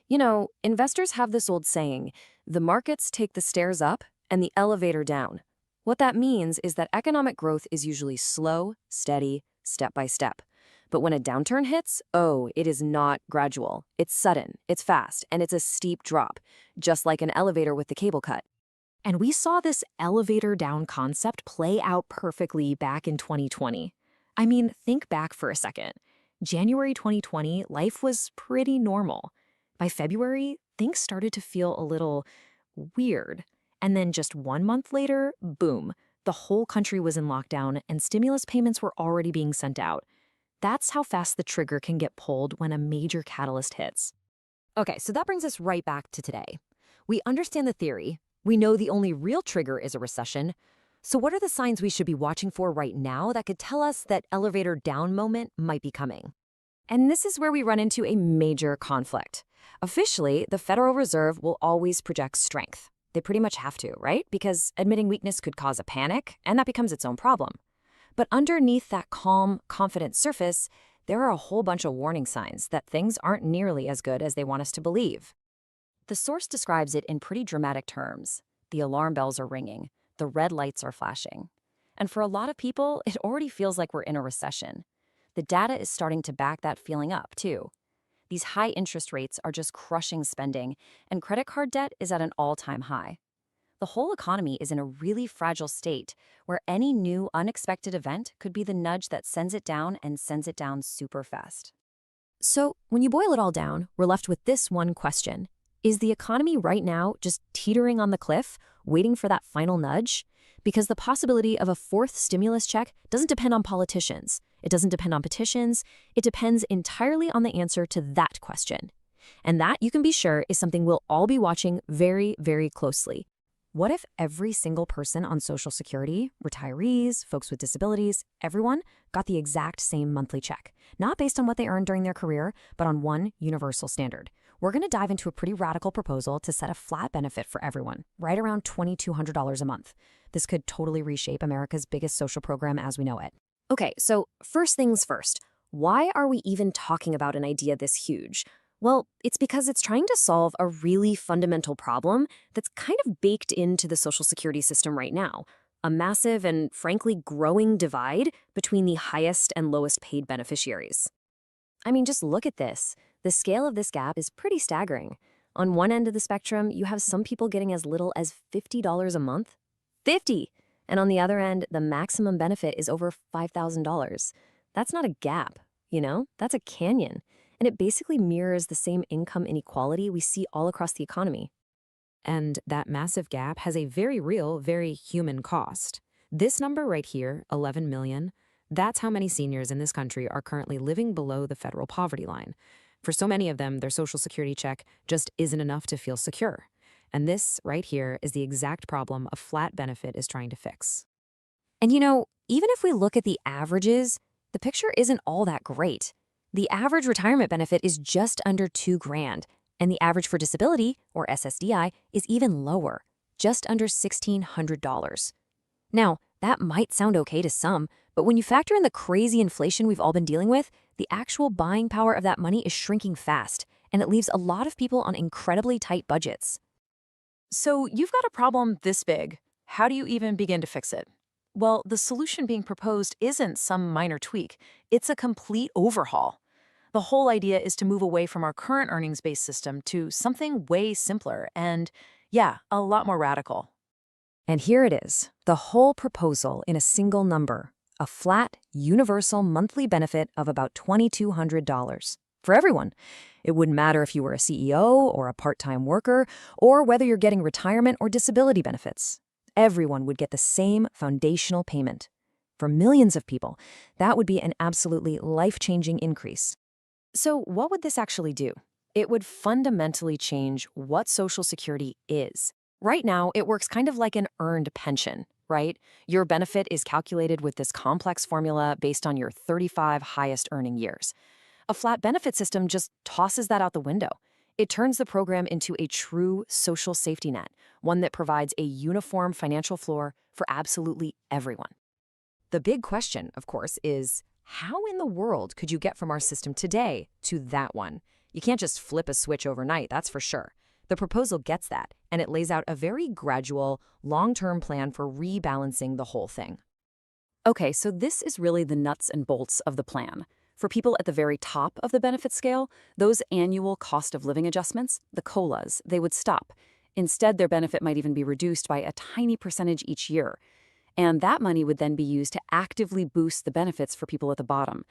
You know, investors have this old saying, the markets take the stairs up and the elevator down. What that means is that economic growth is usually slow, steady, step by step. But when a downturn hits, it is not gradual. It's sudden, it's fast, and it's a steep drop, just like an elevator with the cable cut. And we saw this elevator down concept play out perfectly back in 2020. I mean, think back for a second. January 2020, life was pretty normal. By February, things started to feel a little weird. And then just 1 month later, boom, the whole country was in lockdown and stimulus payments were already being sent out. That's how fast the trigger can get pulled when a major catalyst hits. Okay, so that brings us right back to today. We understand the theory. We know the only real trigger is a recession. So what are the signs we should be watching for right now that could tell us that elevator down moment might be coming? And this is where we run into a major conflict. Officially, the Federal Reserve will always project strength. They pretty much have to, right? Because admitting weakness could cause a panic, and that becomes its own problem. But underneath that calm, confident surface, there are a whole bunch of warning signs that things aren't nearly as good as they want us to believe. The source describes it in pretty dramatic terms. The alarm bells are ringing. The red lights are flashing. And for a lot of people, it already feels like we're in a recession. The data is starting to back that feeling up, too. These high interest rates are just crushing spending, and credit card debt is at an all-time high. The whole economy is in a really fragile state where any new unexpected event could be the nudge that sends it down and sends it down super fast. So when you boil it all down, we're left with this one question. Is the economy right now just teetering on the cliff, waiting for that final nudge? Because the possibility of a fourth stimulus check doesn't depend on politicians. It doesn't depend on petitions. It depends entirely on the answer to that question. And that, you can be sure, is something we'll all be watching very, very closely. What if every single person on Social Security, retirees, folks with disabilities, everyone, got the exact same monthly check? Not based on what they earned during their career, but on one universal standard. We're going to dive into a pretty radical proposal to set a flat benefit for everyone, right around $2,200 a month. This could totally reshape America's biggest social program as we know it. Okay, so first things first. Why are we even talking about an idea this huge? Well, it's because it's trying to solve a really fundamental problem that's kind of baked into the Social Security system right now. A massive and frankly growing divide between the highest and lowest paid beneficiaries. I mean, just look at this. The scale of this gap is pretty staggering. On one end of the spectrum, you have some people getting as little as $50 a month. 50! And on the other end, the maximum benefit is over $5,000. That's not a gap, you know? That's a canyon. And it basically mirrors the same income inequality we see all across the economy. And that massive gap has a very real, very human cost. This number right here, 11 million, that's how many seniors in this country are currently living below the federal poverty line. For so many of them, their Social Security check just isn't enough to feel secure. And this right here is the exact problem a flat benefit is trying to fix. And you know, even if we look at the averages, the picture isn't all that great. The average retirement benefit is just under $2,000, and the average for disability, or SSDI, is even lower, just under $1,600. Now, that might sound okay to some, but when you factor in the crazy inflation we've all been dealing with, the actual buying power of that money is shrinking fast, and it leaves a lot of people on incredibly tight budgets. So you've got a problem this big. How do you even begin to fix it? Well, the solution being proposed isn't some minor tweak. It's a complete overhaul. The whole idea is to move away from our current earnings-based system to something way simpler and, yeah, a lot more radical. And here it is, the whole proposal in a single number, a flat, universal monthly benefit of about $2,200 for everyone. It wouldn't matter if you were a CEO or a part-time worker, or whether you're getting retirement or disability benefits. Everyone would get the same foundational payment. For millions of people, that would be an absolutely life-changing increase. So what would this actually do? It would fundamentally change what Social Security is. Right now, it works kind of like an earned pension, right? Your benefit is calculated with this complex formula based on your 35 highest earning years. A flat benefit system just tosses that out the window. It turns the program into a true social safety net, one that provides a uniform financial floor for absolutely everyone. The big question, of course, is how in the world could you get from our system today to that one? You can't just flip a switch overnight, that's for sure. The proposal gets that, and it lays out a very gradual, long-term plan for rebalancing the whole thing. Okay, so this is really the nuts and bolts of the plan. For people at the very top of the benefit scale, those annual cost of living adjustments, the COLAs, they would stop. Instead, their benefit might even be reduced by a tiny percentage each year. And that money would then be used to actively boost the benefits for people at the bottom.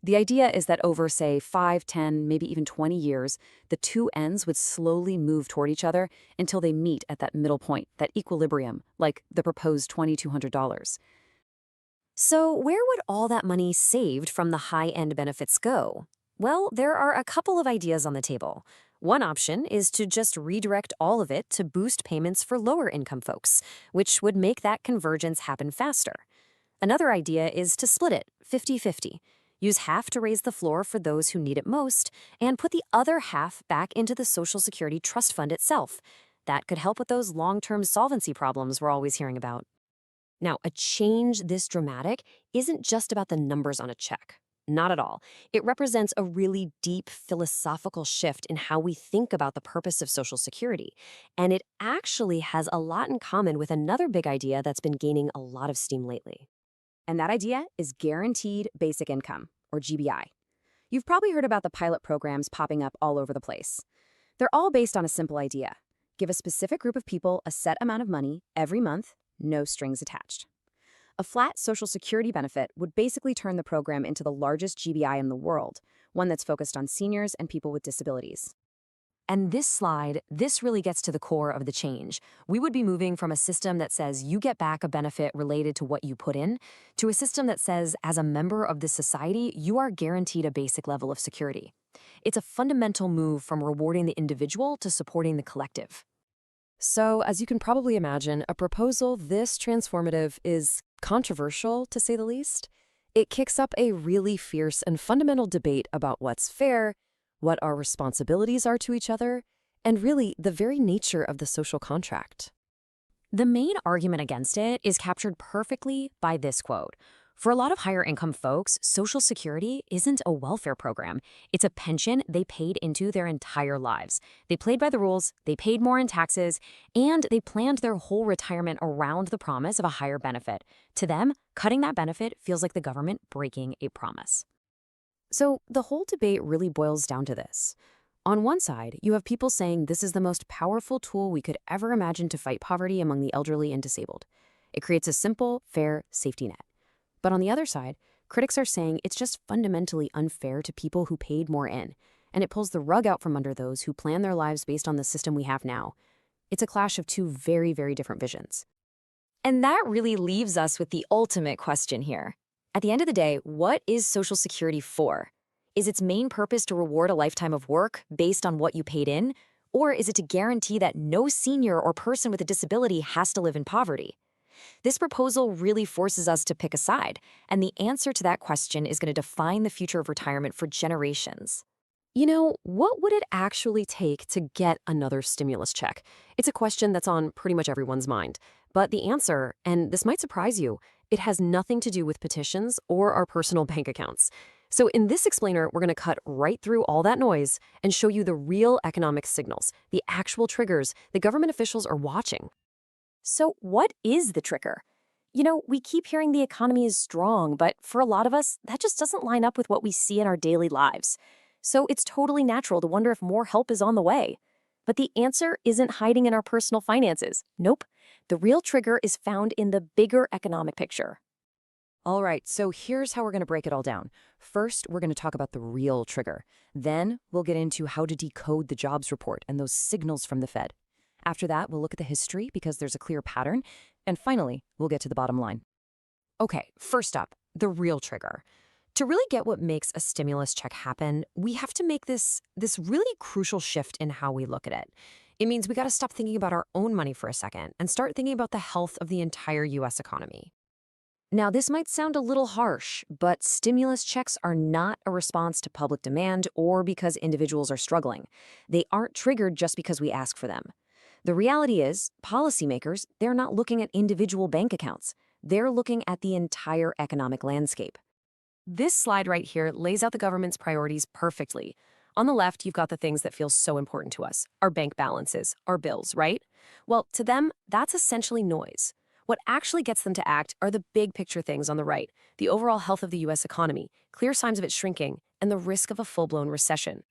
The idea is that over, say, 5, 10, maybe even 20 years, the two ends would slowly move toward each other until they meet at that middle point, that equilibrium, like the proposed $2,200. So where would all that money saved from the high-end benefits go? Well, there are a couple of ideas on the table. One option is to just redirect all of it to boost payments for lower-income folks, which would make that convergence happen faster. Another idea is to split it 50-50. Use half to raise the floor for those who need it most, and put the other half back into the Social Security Trust Fund itself. That could help with those long-term solvency problems we're always hearing about. Now, a change this dramatic isn't just about the numbers on a check. Not at all. It represents a really deep philosophical shift in how we think about the purpose of Social Security. And it actually has a lot in common with another big idea that's been gaining a lot of steam lately. And that idea is Guaranteed Basic Income, or GBI. You've probably heard about the pilot programs popping up all over the place. They're all based on a simple idea. Give a specific group of people a set amount of money every month, no strings attached. A flat Social Security benefit would basically turn the program into the largest GBI in the world, one that's focused on seniors and people with disabilities. And this slide, this really gets to the core of the change. We would be moving from a system that says you get back a benefit related to what you put in to a system that says, as a member of this society, you are guaranteed a basic level of security. It's a fundamental move from rewarding the individual to supporting the collective. So, as you can probably imagine, a proposal this transformative is controversial, to say the least. It kicks up a really fierce and fundamental debate about what's fair, what our responsibilities are to each other, and really the very nature of the social contract. The main argument against it is captured perfectly by this quote. For a lot of higher income folks, Social Security isn't a welfare program. It's a pension they paid into their entire lives. They played by the rules, they paid more in taxes, and they planned their whole retirement around the promise of a higher benefit. To them, cutting that benefit feels like the government breaking a promise. So the whole debate really boils down to this. On one side, you have people saying this is the most powerful tool we could ever imagine to fight poverty among the elderly and disabled. It creates a simple, fair safety net. But on the other side, critics are saying it's just fundamentally unfair to people who paid more in, and it pulls the rug out from under those who plan their lives based on the system we have now. It's a clash of two very, very different visions. And that really leaves us with the ultimate question here. At the end of the day, what is Social Security for? Is its main purpose to reward a lifetime of work based on what you paid in? Or is it to guarantee that no senior or person with a disability has to live in poverty? This proposal really forces us to pick a side, and the answer to that question is going to define the future of retirement for generations. You know, what would it actually take to get another stimulus check? It's a question that's on pretty much everyone's mind. But the answer, and this might surprise you, it has nothing to do with petitions or our personal bank accounts. So in this explainer, we're going to cut right through all that noise and show you the real economic signals, the actual triggers the government officials are watching. So what is the trigger? You know, we keep hearing the economy is strong, but for a lot of us, that just doesn't line up with what we see in our daily lives. So it's totally natural to wonder if more help is on the way. But the answer isn't hiding in our personal finances. Nope. The real trigger is found in the bigger economic picture. All right, so here's how we're going to break it all down. First, we're going to talk about the real trigger. Then we'll get into how to decode the jobs report and those signals from the Fed. After that, we'll look at the history because there's a clear pattern. And finally, we'll get to the bottom line. Okay, first up, the real trigger. To really get what makes a stimulus check happen, we have to make this really crucial shift in how we look at it. It means we got to stop thinking about our own money for a second and start thinking about the health of the entire U.S. economy. Now, this might sound a little harsh, but stimulus checks are not a response to public demand or because individuals are struggling. They aren't triggered just because we ask for them. The reality is, policymakers, they're not looking at individual bank accounts. They're looking at the entire economic landscape. This slide right here lays out the government's priorities perfectly. On the left, you've got the things that feel so important to us, our bank balances, our bills, right? Well, to them, that's essentially noise. What actually gets them to act are the big picture things on the right, the overall health of the U.S. economy, clear signs of it shrinking, and the risk of a full-blown recession.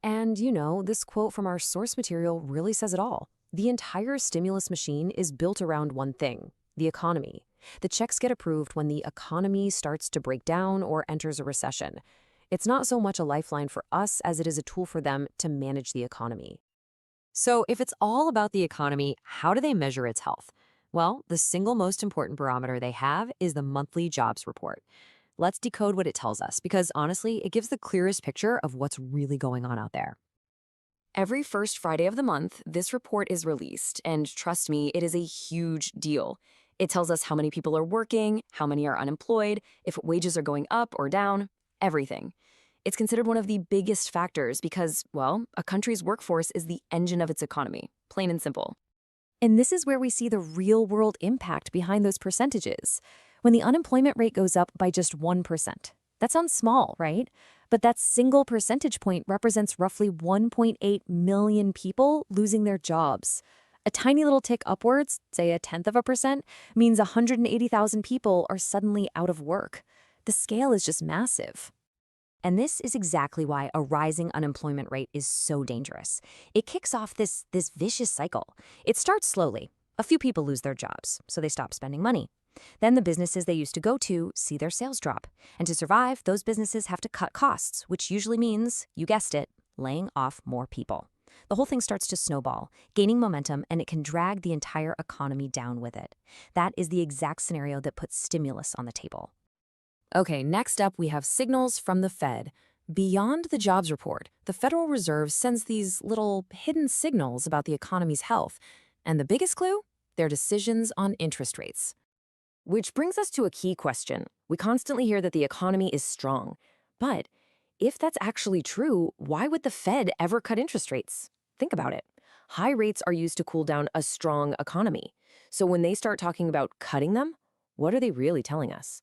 And, you know, this quote from our source material really says it all. The entire stimulus machine is built around one thing, the economy. The checks get approved when the economy starts to break down or enters a recession. It's not so much a lifeline for us as it is a tool for them to manage the economy. So if it's all about the economy, how do they measure its health? Well, the single most important barometer they have is the monthly jobs report. Let's decode what it tells us, because honestly, it gives the clearest picture of what's really going on out there. Every first Friday of the month, this report is released, and trust me, it is a huge deal. It tells us how many people are working, how many are unemployed, if wages are going up or down, everything. It's considered one of the biggest factors because, well, a country's workforce is the engine of its economy, plain and simple. And this is where we see the real-world impact behind those percentages. When the unemployment rate goes up by just 1%. That sounds small, right? But that single percentage point represents roughly 1.8 million people losing their jobs. A tiny little tick upwards, say 0.1%, means 180,000 people are suddenly out of work. The scale is just massive. And this is exactly why a rising unemployment rate is so dangerous. It kicks off this vicious cycle. It starts slowly. A few people lose their jobs, so they stop spending money. Then the businesses they used to go to see their sales drop. And to survive, those businesses have to cut costs, which usually means, you guessed it, laying off more people. The whole thing starts to snowball, gaining momentum, and it can drag the entire economy down with it. That is the exact scenario that puts stimulus on the table. Okay, next up we have signals from the Fed. Beyond the jobs report, the Federal Reserve sends these little hidden signals about the economy's health. And the biggest clue? Their decisions on interest rates. Which brings us to a key question. We constantly hear that the economy is strong. But if that's actually true, why would the Fed ever cut interest rates? Think about it. High rates are used to cool down a strong economy. So when they start talking about cutting them, what are they really telling us?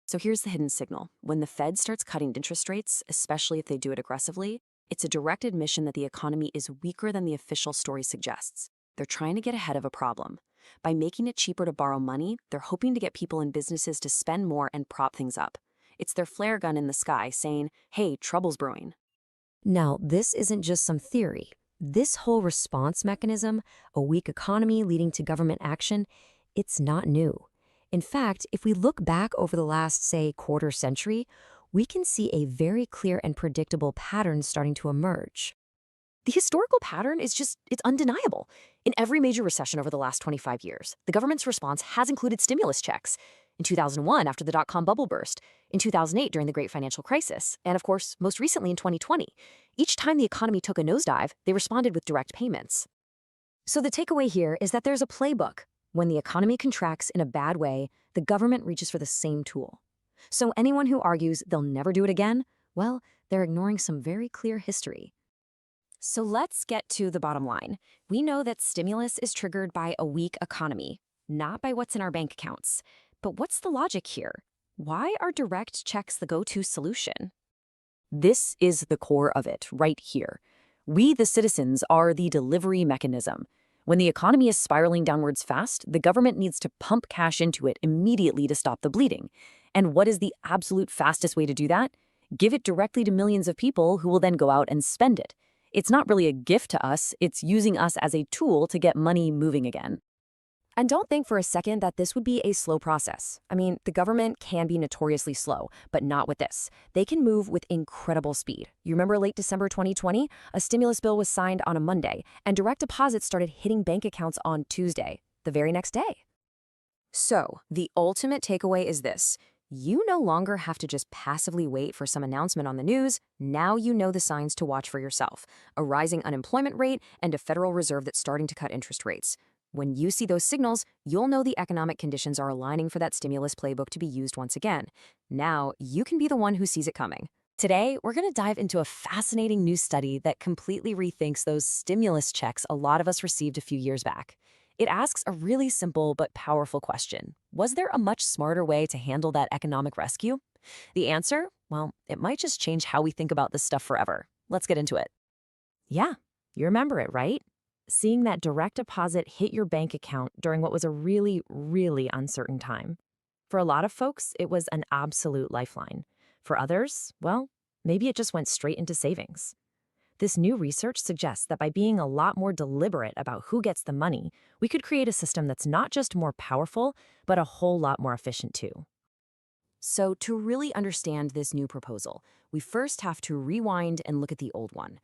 So here's the hidden signal. When the Fed starts cutting interest rates, especially if they do it aggressively, it's a direct admission that the economy is weaker than the official story suggests. They're trying to get ahead of a problem. By making it cheaper to borrow money, they're hoping to get people and businesses to spend more and prop things up. It's their flare gun in the sky saying, hey, trouble's brewing. Now, this isn't just some theory. This whole response mechanism, a weak economy leading to government action, it's not new. In fact, if we look back over the last, say, quarter century, we can see a very clear and predictable pattern starting to emerge. The historical pattern it's undeniable. In every major recession over the last 25 years, the government's response has included stimulus checks. In 2001, after the dot-com bubble burst, in 2008 during the Great Financial Crisis, and of course, most recently in 2020. Each time the economy took a nosedive, they responded with direct payments. So the takeaway here is that there's a playbook. When the economy contracts in a bad way, the government reaches for the same tool. So anyone who argues they'll never do it again, well, they're ignoring some very clear history. So let's get to the bottom line. We know that stimulus is triggered by a weak economy, not by what's in our bank accounts. But what's the logic here? Why are direct checks the go-to solution? This is the core of it, right here. We, the citizens, are the delivery mechanism. When the economy is spiraling downwards fast, the government needs to pump cash into it immediately to stop the bleeding. And what is the absolute fastest way to do that? Give it directly to millions of people who will then go out and spend it. It's not really a gift to us, it's using us as a tool to get money moving again. And don't think for a second that this would be a slow process. I mean, the government can be notoriously slow, but not with this. They can move with incredible speed. You remember late December 2020? A stimulus bill was signed on a Monday, and direct deposits started hitting bank accounts on Tuesday, the very next day. So, the ultimate takeaway is this. You no longer have to just passively wait for some announcement on the news. Now you know the signs to watch for yourself. A rising unemployment rate and a Federal Reserve that's starting to cut interest rates. When you see those signals, you'll know the economic conditions are aligning for that stimulus playbook to be used once again. Now, you can be the one who sees it coming. Today, we're going to dive into a fascinating new study that completely rethinks those stimulus checks a lot of us received a few years back. It asks a really simple but powerful question. Was there a much smarter way to handle that economic rescue? The answer? Well, it might just change how we think about this stuff forever. Let's get into it. Yeah, you remember it, right? Seeing that direct deposit hit your bank account during what was a really, really uncertain time. For a lot of folks, it was an absolute lifeline. For others, well, maybe it just went straight into savings. This new research suggests that by being a lot more deliberate about who gets the money, we could create a system that's not just more powerful, but a whole lot more efficient too. So to really understand this new proposal, we first have to rewind and look at the old one.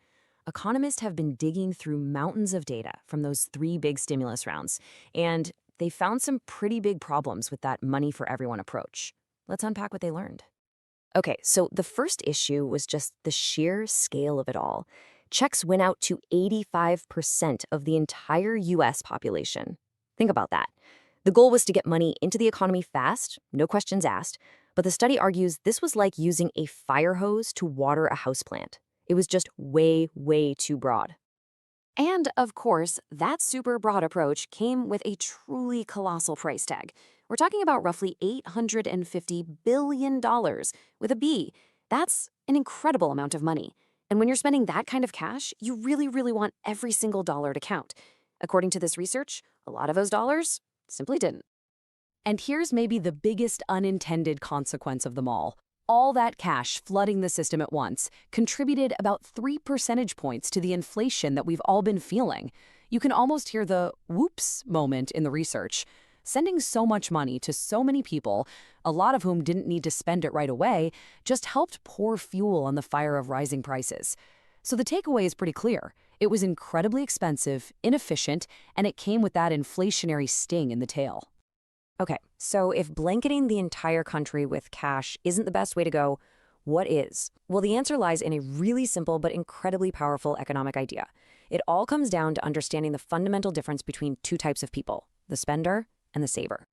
Economists have been digging through mountains of data from those 3 big stimulus rounds, and they found some pretty big problems with that money for everyone approach. Let's unpack what they learned. Okay, so the first issue was just the sheer scale of it all. Checks went out to 85% of the entire US population. Think about that. The goal was to get money into the economy fast, no questions asked, but the study argues this was like using a fire hose to water a houseplant. It was just way, way too broad. And, of course, that super broad approach came with a truly colossal price tag. We're talking about roughly $850 billion with a B. That's an incredible amount of money. And when you're spending that kind of cash, you really, really want every single dollar to count. According to this research, a lot of those dollars simply didn't. And here's maybe the biggest unintended consequence of them all. All that cash flooding the system at once contributed about 3 percentage points to the inflation that we've all been feeling. You can almost hear the whoops moment in the research. Sending so much money to so many people, a lot of whom didn't need to spend it right away, just helped pour fuel on the fire of rising prices. So the takeaway is pretty clear. It was incredibly expensive, inefficient, and it came with that inflationary sting in the tail. Okay, so if blanketing the entire country with cash isn't the best way to go, what is? Well, the answer lies in a really simple but incredibly powerful economic idea. It all comes down to understanding the fundamental difference between two types of people, the spender and the saver.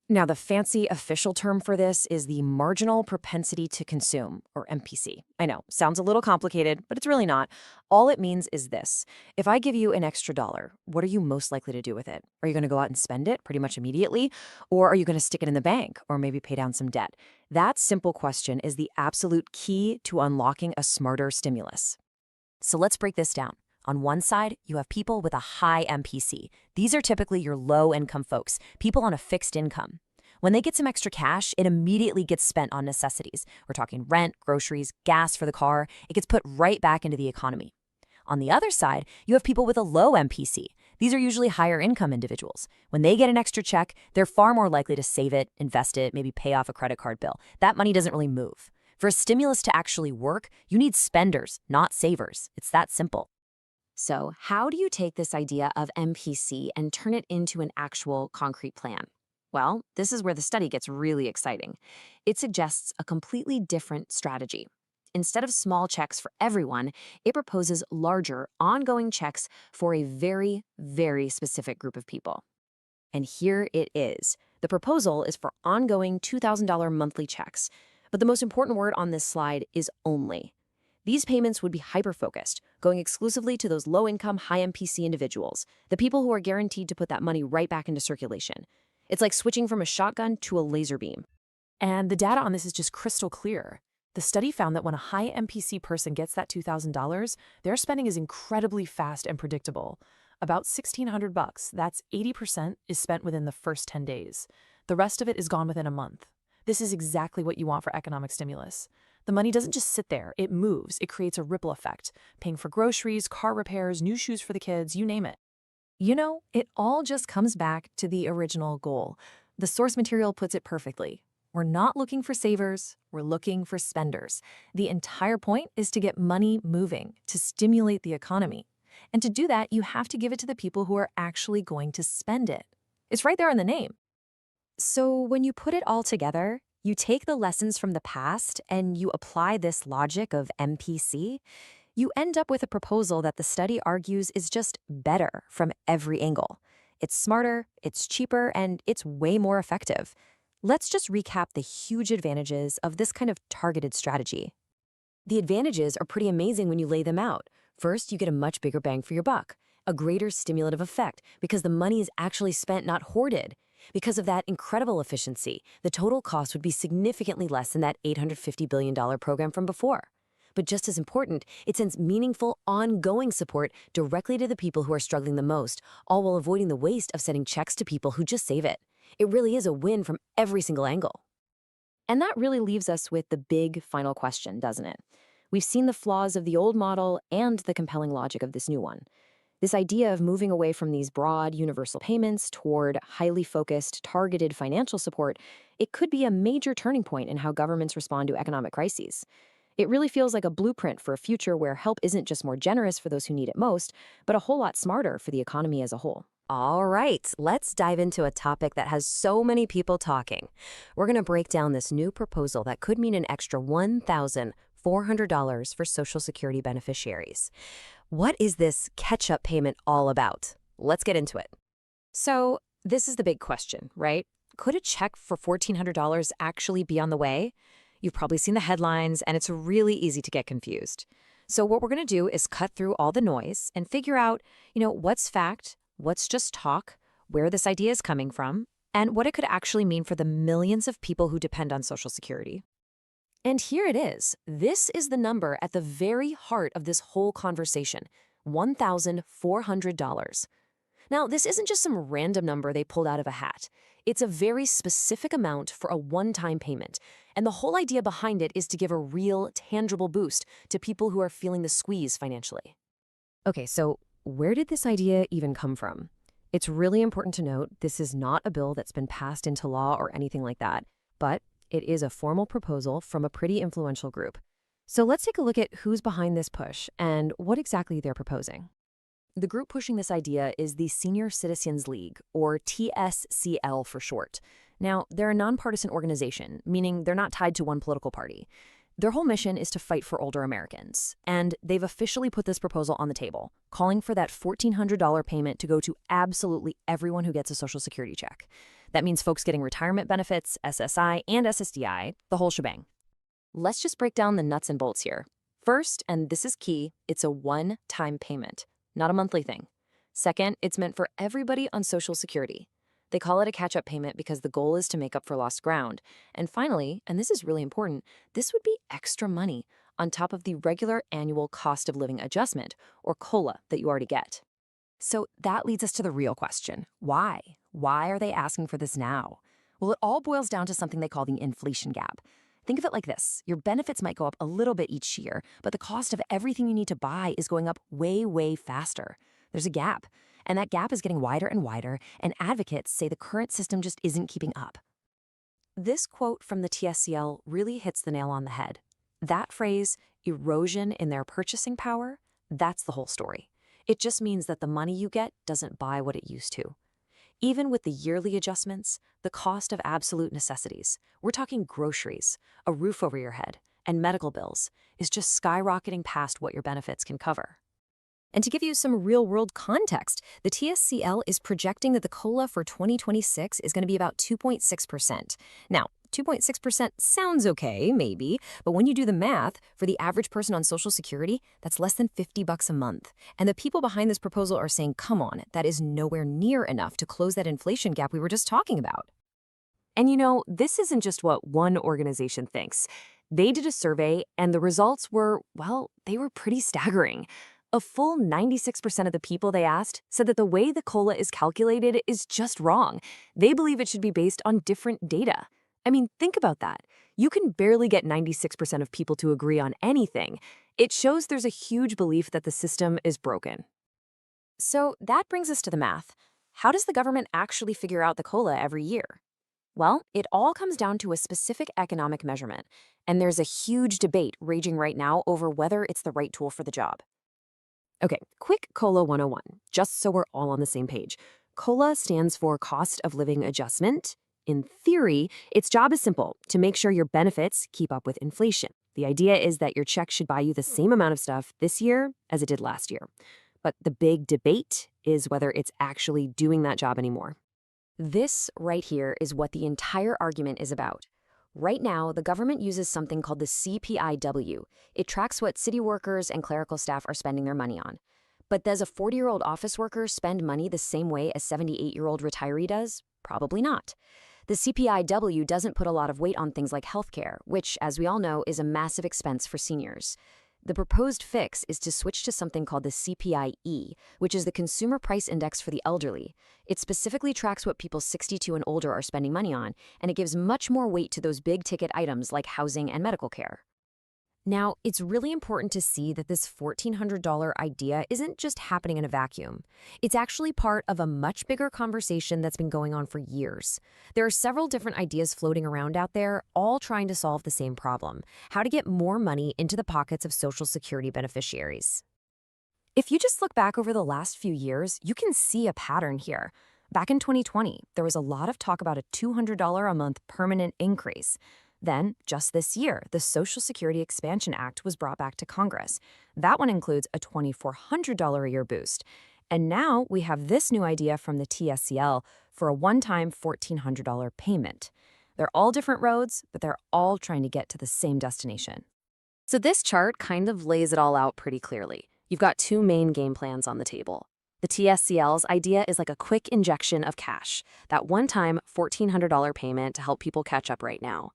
Now, the fancy official term for this is the marginal propensity to consume, or MPC. I know, sounds a little complicated, but it's really not. All it means is this. If I give you an extra dollar, what are you most likely to do with it? Are you going to go out and spend it pretty much immediately? Or are you going to stick it in the bank or maybe pay down some debt? That simple question is the absolute key to unlocking a smarter stimulus. So let's break this down. On one side, you have people with a high MPC. These are typically your low-income folks, people on a fixed income. When they get some extra cash, it immediately gets spent on necessities. We're talking rent, groceries, gas for the car. It gets put right back into the economy. On the other side, you have people with a low MPC. These are usually higher income individuals. When they get an extra check, they're far more likely to save it, invest it, maybe pay off a credit card bill. That money doesn't really move. For a stimulus to actually work, you need spenders, not savers. It's that simple. So how do you take this idea of MPC and turn it into an actual concrete plan? Well, this is where the study gets really exciting. It suggests a completely different strategy. Instead of small checks for everyone, it proposes larger, ongoing checks for a very, very specific group of people. And here it is. The proposal is for ongoing $2,000 monthly checks. But the most important word on this slide is only. These payments would be hyper-focused, going exclusively to those low-income, high-MPC individuals, the people who are guaranteed to put that money right back into circulation. It's like switching from a shotgun to a laser beam. And the data on this is just crystal clear. The study found that when a high MPC person gets that $2,000, their spending is incredibly fast and predictable. About $1,600, that's 80%, is spent within the first 10 days. The rest of it is gone within a month. This is exactly what you want for economic stimulus. The money doesn't just sit there, it moves, it creates a ripple effect, paying for groceries, car repairs, new shoes for the kids, you name it. You know, it all just comes back to the original goal. The source material puts it perfectly. We're not looking for savers, we're looking for spenders. The entire point is to get money moving, to stimulate the economy. And to do that, you have to give it to the people who are actually going to spend it. It's right there in the name. So when you put it all together, you take the lessons from the past and you apply this logic of MPC, you end up with a proposal that the study argues is just better from every angle. It's smarter, it's cheaper, and it's way more effective. Let's just recap the huge advantages of this kind of targeted strategy. The advantages are pretty amazing when you lay them out. First, you get a much bigger bang for your buck, a greater stimulative effect because the money is actually spent, not hoarded. Because of that incredible efficiency, the total cost would be significantly less than that $850 billion program from before. But just as important, it sends meaningful, ongoing support directly to the people who are struggling the most, all while avoiding the waste of sending checks to people who just save it. It really is a win from every single angle. And that really leaves us with the big final question, doesn't it? We've seen the flaws of the old model and the compelling logic of this new one. This idea of moving away from these broad, universal payments toward highly focused, targeted financial support, it could be a major turning point in how governments respond to economic crises. It really feels like a blueprint for a future where help isn't just more generous for those who need it most, but a whole lot smarter for the economy as a whole. All right, let's dive into a topic that has so many people talking. We're going to break down this new proposal that could mean an extra $1,400 for Social Security beneficiaries. What is this catch-up payment all about? Let's get into it. So, this is the big question, right? Could a check for $1,400 actually be on the way? You've probably seen the headlines, and it's really easy to get confused. So what we're going to do is cut through all the noise and figure out, what's fact, what's just talk, where this idea is coming from, and what it could actually mean for the millions of people who depend on Social Security. And here it is. This is the number at the very heart of this whole conversation, $1,400. Now, this isn't just some random number they pulled out of a hat. It's a very specific amount for a one-time payment. And the whole idea behind it is to give a real, tangible boost to people who are feeling the squeeze financially. Okay, so where did this idea even come from? It's really important to note this is not a bill that's been passed into law or anything like that, but it is a formal proposal from a pretty influential group. So let's take a look at who's behind this push and what exactly they're proposing. The group pushing this idea is the Senior Citizens League, or TSCL for short. Now, they're a nonpartisan organization, meaning they're not tied to one political party. Their whole mission is to fight for older Americans, and they've officially put this proposal on the table, calling for that $1,400 payment to go to absolutely everyone who gets a Social Security check. That means folks getting retirement benefits, SSI, and SSDI, the whole shebang. Let's just break down the nuts and bolts here. First, and this is key, it's a one-time payment, not a monthly thing. Second, it's meant for everybody on Social Security. They call it a catch-up payment because the goal is to make up for lost ground. And finally, and this is really important, this would be extra money on top of the regular annual cost of living adjustment, or COLA, that you already get. So that leads us to the real question. Why? Why are they asking for this now? Well, it all boils down to something they call the inflation gap. Think of it like this. Your benefits might go up a little bit each year, but the cost of everything you need to buy is going up way, way faster. There's a gap. And that gap is getting wider and wider, and advocates say the current system just isn't keeping up. This quote from the TSCL really hits the nail on the head. That phrase, erosion in their purchasing power, that's the whole story. It just means that the money you get doesn't buy what it used to. Even with the yearly adjustments, the cost of absolute necessities, we're talking groceries, a roof over your head, and medical bills, is just skyrocketing past what your benefits can cover. And to give you some real-world context, the TSCL is projecting that the COLA for 2026 is going to be about 2.6%. Now, 2.6% sounds okay, maybe, but when you do the math, for the average person on Social Security, that's less than $50 a month. And the people behind this proposal are saying, come on, that is nowhere near enough to close that inflation gap we were just talking about. And you know, this isn't just what one organization thinks. They did a survey, and the results were, well, they were pretty staggering. A full 96% of the people they asked said that the way the COLA is calculated is just wrong. They believe it should be based on different data. I mean, think about that. You can barely get 96% of people to agree on anything. It shows there's a huge belief that the system is broken. So that brings us to the math. How does the government actually figure out the COLA every year? Well, it all comes down to a specific economic measurement, and there's a huge debate raging right now over whether it's the right tool for the job. Okay, quick COLA 101, just so we're all on the same page. COLA stands for Cost of Living Adjustment. In theory, its job is simple, to make sure your benefits keep up with inflation. The idea is that your check should buy you the same amount of stuff this year as it did last year. But the big debate is whether it's actually doing that job anymore. This right here is what the entire argument is about. Right now, the government uses something called the CPIW. It tracks what city workers and clerical staff are spending their money on. But does a 40-year-old office worker spend money the same way a 78-year-old retiree does? Probably not. The CPIW doesn't put a lot of weight on things like healthcare, which, as we all know, is a massive expense for seniors. The proposed fix is to switch to something called the CPIE, which is the Consumer Price Index for the elderly. It specifically tracks what people 62 and older are spending money on, and it gives much more weight to those big-ticket items like housing and medical care. Now, it's really important to see that this $1,400 idea isn't just happening in a vacuum. It's actually part of a much bigger conversation that's been going on for years. There are several different ideas floating around out there, all trying to solve the same problem: how to get more money into the pockets of Social Security beneficiaries. If you just look back over the last few years, you can see a pattern here. Back in 2020, there was a lot of talk about a $200 a month permanent increase. Then, just this year, the Social Security Expansion Act was brought back to Congress. That one includes a $2,400 a year boost. And now we have this new idea from the TSCL for a one-time $1,400 payment. They're all different roads, but they're all trying to get to the same destination. So this chart kind of lays it all out pretty clearly. You've got two main game plans on the table. The TSCL's idea is like a quick injection of cash, that one-time $1,400 payment to help people catch up right now.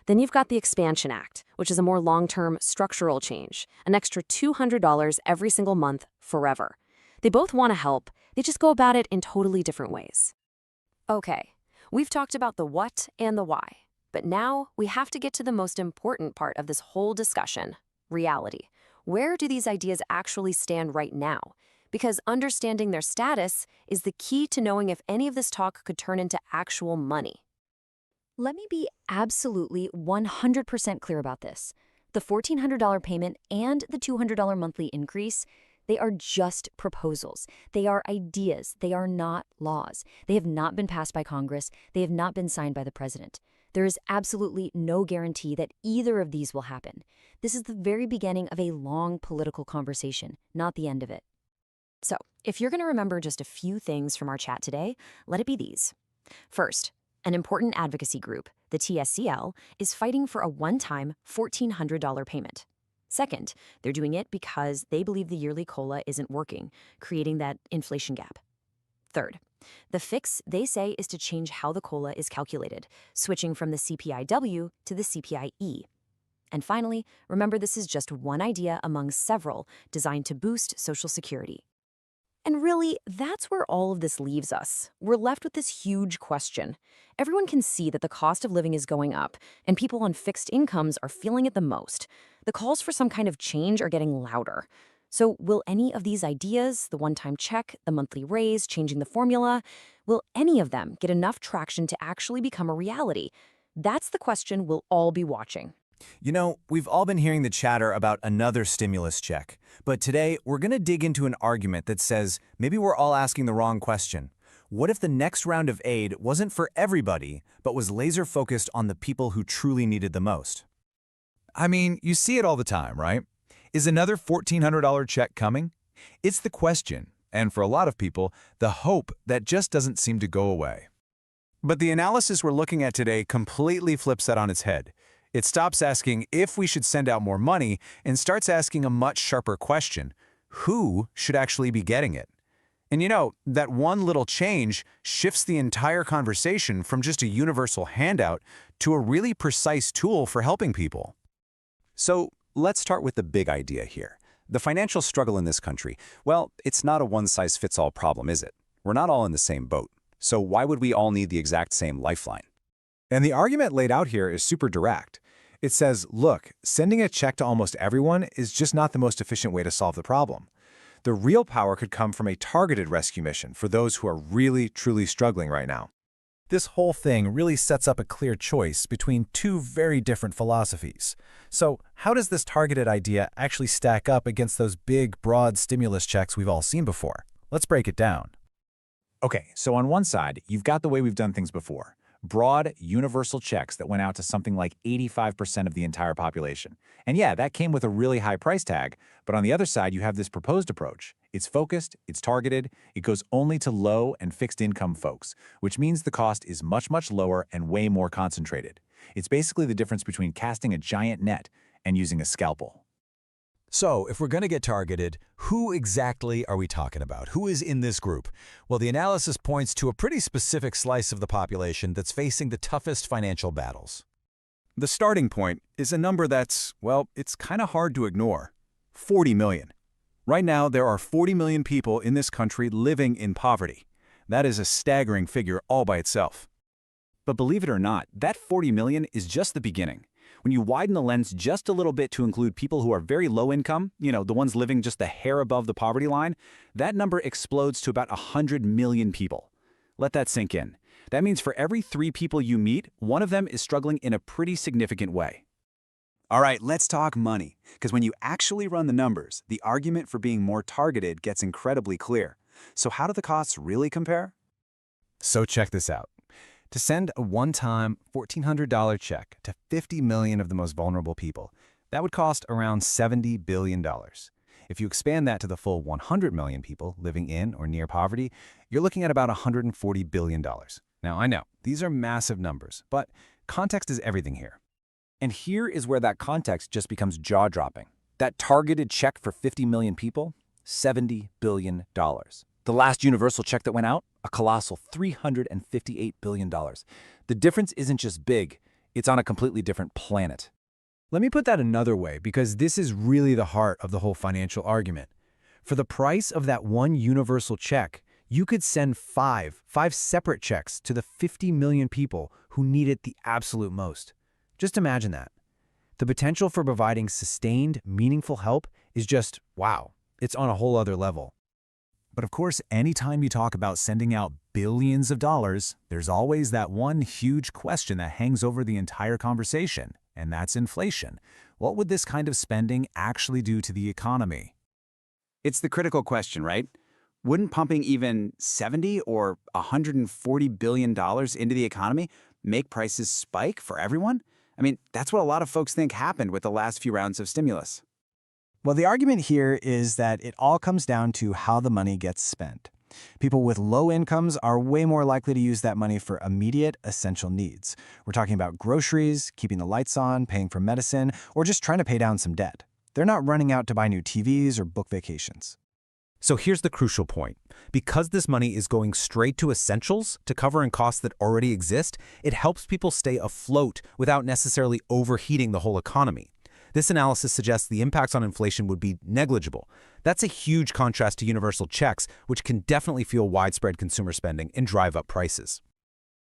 Then you've got the Expansion Act, which is a more long-term structural change, an extra $200 every single month forever. They both want to help, they just go about it in totally different ways. Okay, we've talked about the what and the why, but now we have to get to the most important part of this whole discussion: reality. Where do these ideas actually stand right now? Because understanding their status is the key to knowing if any of this talk could turn into actual money. Let me be absolutely 100% clear about this. The $1,400 payment and the $200 monthly increase, They are just proposals. They are ideas. They are not laws. They have not been passed by Congress. They have not been signed by the president. There is absolutely no guarantee that either of these will happen. This is the very beginning of a long political conversation, not the end of it. So, if you're going to remember just a few things from our chat today, let it be these. First, an important advocacy group, the TSCL, is fighting for a one-time $1,400 payment. Second, they're doing it because they believe the yearly COLA isn't working, creating that inflation gap. Third, the fix, they say, is to change how the COLA is calculated, switching from the CPIW to the CPIE. And finally, remember this is just one idea among several designed to boost Social Security. And really, that's where all of this leaves us. We're left with this huge question. Everyone can see that the cost of living is going up, and people on fixed incomes are feeling it the most. The calls for some kind of change are getting louder. So will any of these ideas, the one-time check, the monthly raise, changing the formula, will any of them get enough traction to actually become a reality? That's the question we'll all be watching. You know, we've all been hearing the chatter about another stimulus check, but today we're going to dig into an argument that says maybe we're all asking the wrong question. What if the next round of aid wasn't for everybody, but was laser-focused on the people who truly needed the most? I mean, you see it all the time, right? Is another $1,400 check coming? It's the question, and for a lot of people, the hope that just doesn't seem to go away. But the analysis we're looking at today completely flips that on its head. It stops asking if we should send out more money and starts asking a much sharper question: who should actually be getting it? And you know, that one little change shifts the entire conversation from just a universal handout to a really precise tool for helping people. So let's start with the big idea here. The financial struggle in this country, well, it's not a one-size-fits-all problem, is it? We're not all in the same boat. So why would we all need the exact same lifeline? And the argument laid out here is super direct. It says, look, sending a check to almost everyone is just not the most efficient way to solve the problem. The real power could come from a targeted rescue mission for those who are really, truly struggling right now. This whole thing really sets up a clear choice between two very different philosophies. So how does this targeted idea actually stack up against those big, broad stimulus checks we've all seen before? Let's break it down. Okay, so on one side, you've got the way we've done things before. Broad, universal checks that went out to something like 85% of the entire population. And yeah, that came with a really high price tag, but on the other side, you have this proposed approach. It's focused, it's targeted, it goes only to low and fixed income folks, which means the cost is much, much lower and way more concentrated. It's basically the difference between casting a giant net and using a scalpel. So, if we're going to get targeted, who exactly are we talking about? Who is in this group? Well, the analysis points to a pretty specific slice of the population that's facing the toughest financial battles. The starting point is a number that's, well, it's kind of hard to ignore. 40 million. Right now, there are 40 million people in this country living in poverty. That is a staggering figure all by itself. But believe it or not, that 40 million is just the beginning. When you widen the lens just a little bit to include people who are very low income, you know, the ones living just a hair above the poverty line, that number explodes to about 100 million people. Let that sink in. That means for every 3 people you meet, one of them is struggling in a pretty significant way. All right, let's talk money, because when you actually run the numbers, the argument for being more targeted gets incredibly clear. So how do the costs really compare? So check this out. To send a one-time $1,400 check to 50 million of the most vulnerable people, that would cost around $70 billion. If you expand that to the full 100 million people living in or near poverty, you're looking at about $140 billion. Now, I know, these are massive numbers, but context is everything here. And here is where that context just becomes jaw-dropping. That targeted check for 50 million people, $70 billion. The last universal check that went out, a colossal $358 billion. The difference isn't just big, it's on a completely different planet. Let me put that another way, because this is really the heart of the whole financial argument. For the price of that one universal check, you could send five separate checks to the 50 million people who need it the absolute most. Just imagine that. The potential for providing sustained, meaningful help is just, wow, it's on a whole other level. But of course, anytime you talk about sending out billions of dollars, there's always that one huge question that hangs over the entire conversation, and that's inflation. What would this kind of spending actually do to the economy? It's the critical question, right? Wouldn't pumping even $70 or $140 billion into the economy make prices spike for everyone? I mean, that's what a lot of folks think happened with the last few rounds of stimulus. Well, the argument here is that it all comes down to how the money gets spent. People with low incomes are way more likely to use that money for immediate, essential needs. We're talking about groceries, keeping the lights on, paying for medicine, or just trying to pay down some debt. They're not running out to buy new TVs or book vacations. So here's the crucial point. Because this money is going straight to essentials, to covering costs that already exist, it helps people stay afloat without necessarily overheating the whole economy. This analysis suggests the impacts on inflation would be negligible. That's a huge contrast to universal checks, which can definitely fuel widespread consumer spending and drive up prices.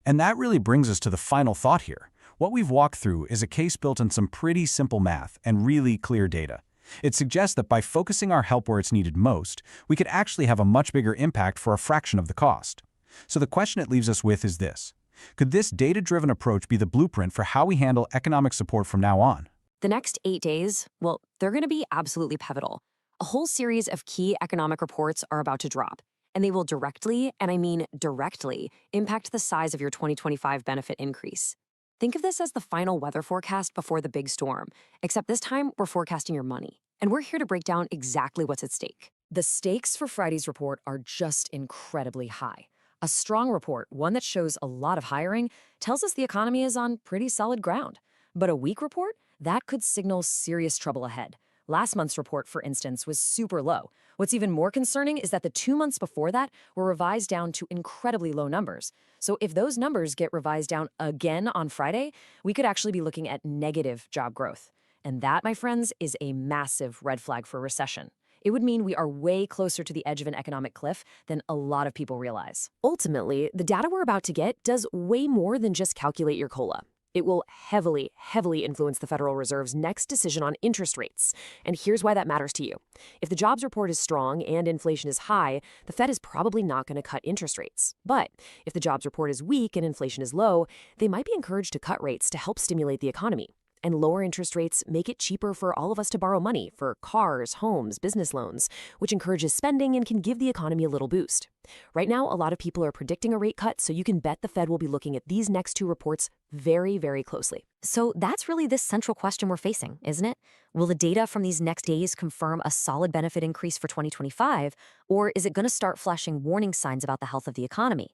And that really brings us to the final thought here. What we've walked through is a case built on some pretty simple math and really clear data. It suggests that by focusing our help where it's needed most, we could actually have a much bigger impact for a fraction of the cost. So the question it leaves us with is this: could this data-driven approach be the blueprint for how we handle economic support from now on? The next 8 days, well, they're going to be absolutely pivotal. A whole series of key economic reports are about to drop, and they will directly, and I mean directly, impact the size of your 2025 benefit increase. Think of this as the final weather forecast before the big storm, except this time we're forecasting your money. And we're here to break down exactly what's at stake. The stakes for Friday's report are just incredibly high. A strong report, one that shows a lot of hiring, tells us the economy is on pretty solid ground. But a weak report? That could signal serious trouble ahead. Last month's report, for instance, was super low. What's even more concerning is that the 2 months before that were revised down to incredibly low numbers. So if those numbers get revised down again on Friday, we could actually be looking at negative job growth. And that, my friends, is a massive red flag for recession. It would mean we are way closer to the edge of an economic cliff than a lot of people realize. Ultimately, the data we're about to get does way more than just calculate your COLA. It will heavily, heavily influence the Federal Reserve's next decision on interest rates. And here's why that matters to you. If the jobs report is strong and inflation is high, the Fed is probably not going to cut interest rates. But if the jobs report is weak and inflation is low, they might be encouraged to cut rates to help stimulate the economy. And lower interest rates make it cheaper for all of us to borrow money for cars, homes, business loans, which encourages spending and can give the economy a little boost. Right now, a lot of people are predicting a rate cut, so you can bet the Fed will be looking at these next 2 reports very, very closely. So that's really this central question we're facing, isn't it? Will the data from these next days confirm a solid benefit increase for 2025, or is it going to start flashing warning signs about the health of the economy?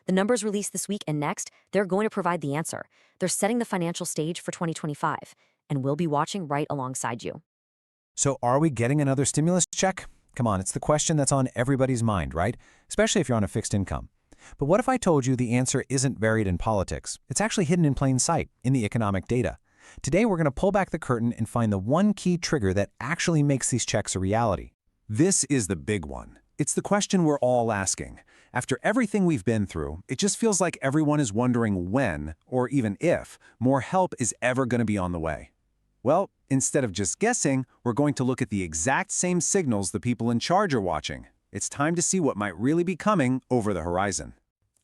The numbers released this week and next, they're going to provide the answer. They're setting the financial stage for 2025, and we'll be watching right alongside you. So are we getting another stimulus check? Come on, it's the question that's on everybody's mind, right? Especially if you're on a fixed income. But what if I told you the answer isn't buried in politics? It's actually hidden in plain sight, in the economic data. Today, we're going to pull back the curtain and find the one key trigger that actually makes these checks a reality. This is the big one. It's the question we're all asking. After everything we've been through, it just feels like everyone is wondering when, or even if, more help is ever going to be on the way. Well, instead of just guessing, we're going to look at the exact same signals the people in charge are watching. It's time to see what might really be coming over the horizon.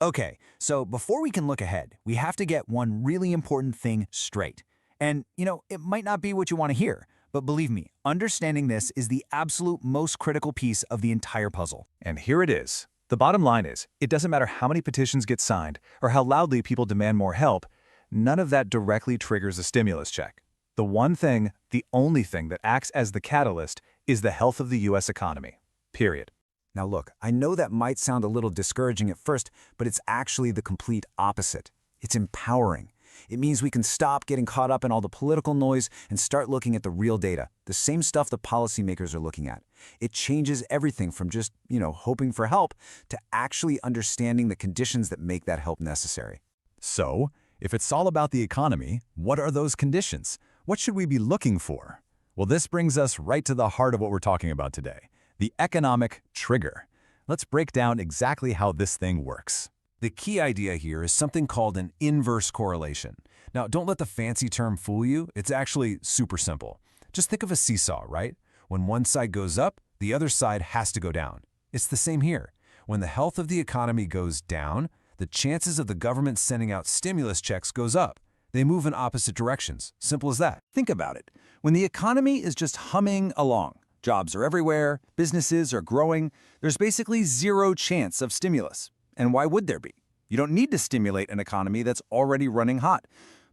Okay, so before we can look ahead, we have to get one really important thing straight. And, it might not be what you want to hear, but believe me, understanding this is the absolute most critical piece of the entire puzzle. And here it is. The bottom line is, it doesn't matter how many petitions get signed or how loudly people demand more help, none of that directly triggers a stimulus check. The one thing, the only thing that acts as the catalyst is the health of the U.S. economy. Period. Now look, I know that might sound a little discouraging at first, but it's actually the complete opposite. It's empowering. It means we can stop getting caught up in all the political noise and start looking at the real data, the same stuff the policymakers are looking at. It changes everything from just, hoping for help to actually understanding the conditions that make that help necessary. So, if it's all about the economy, what are those conditions? What should we be looking for? Well, this brings us right to the heart of what we're talking about today, the economic trigger. Let's break down exactly how this thing works. The key idea here is something called an inverse correlation. Now, don't let the fancy term fool you. It's actually super simple. Just think of a seesaw, right? When one side goes up, the other side has to go down. It's the same here. When the health of the economy goes down, the chances of the government sending out stimulus checks goes up. They move in opposite directions. Simple as that. Think about it. When the economy is just humming along, Jobs are everywhere, businesses are growing, there's basically zero chance of stimulus. And why would there be? You don't need to stimulate an economy that's already running hot.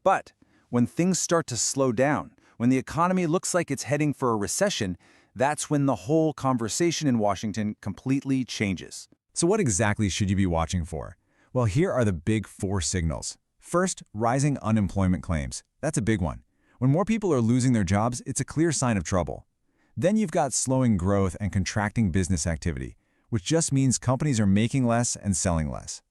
But when things start to slow down, when the economy looks like it's heading for a recession, that's when the whole conversation in Washington completely changes. So what exactly should you be watching for? Well, here are the big 4 signals. First, rising unemployment claims. That's a big one. When more people are losing their jobs, it's a clear sign of trouble. Then you've got slowing growth and contracting business activity, which just means companies are making less and selling less.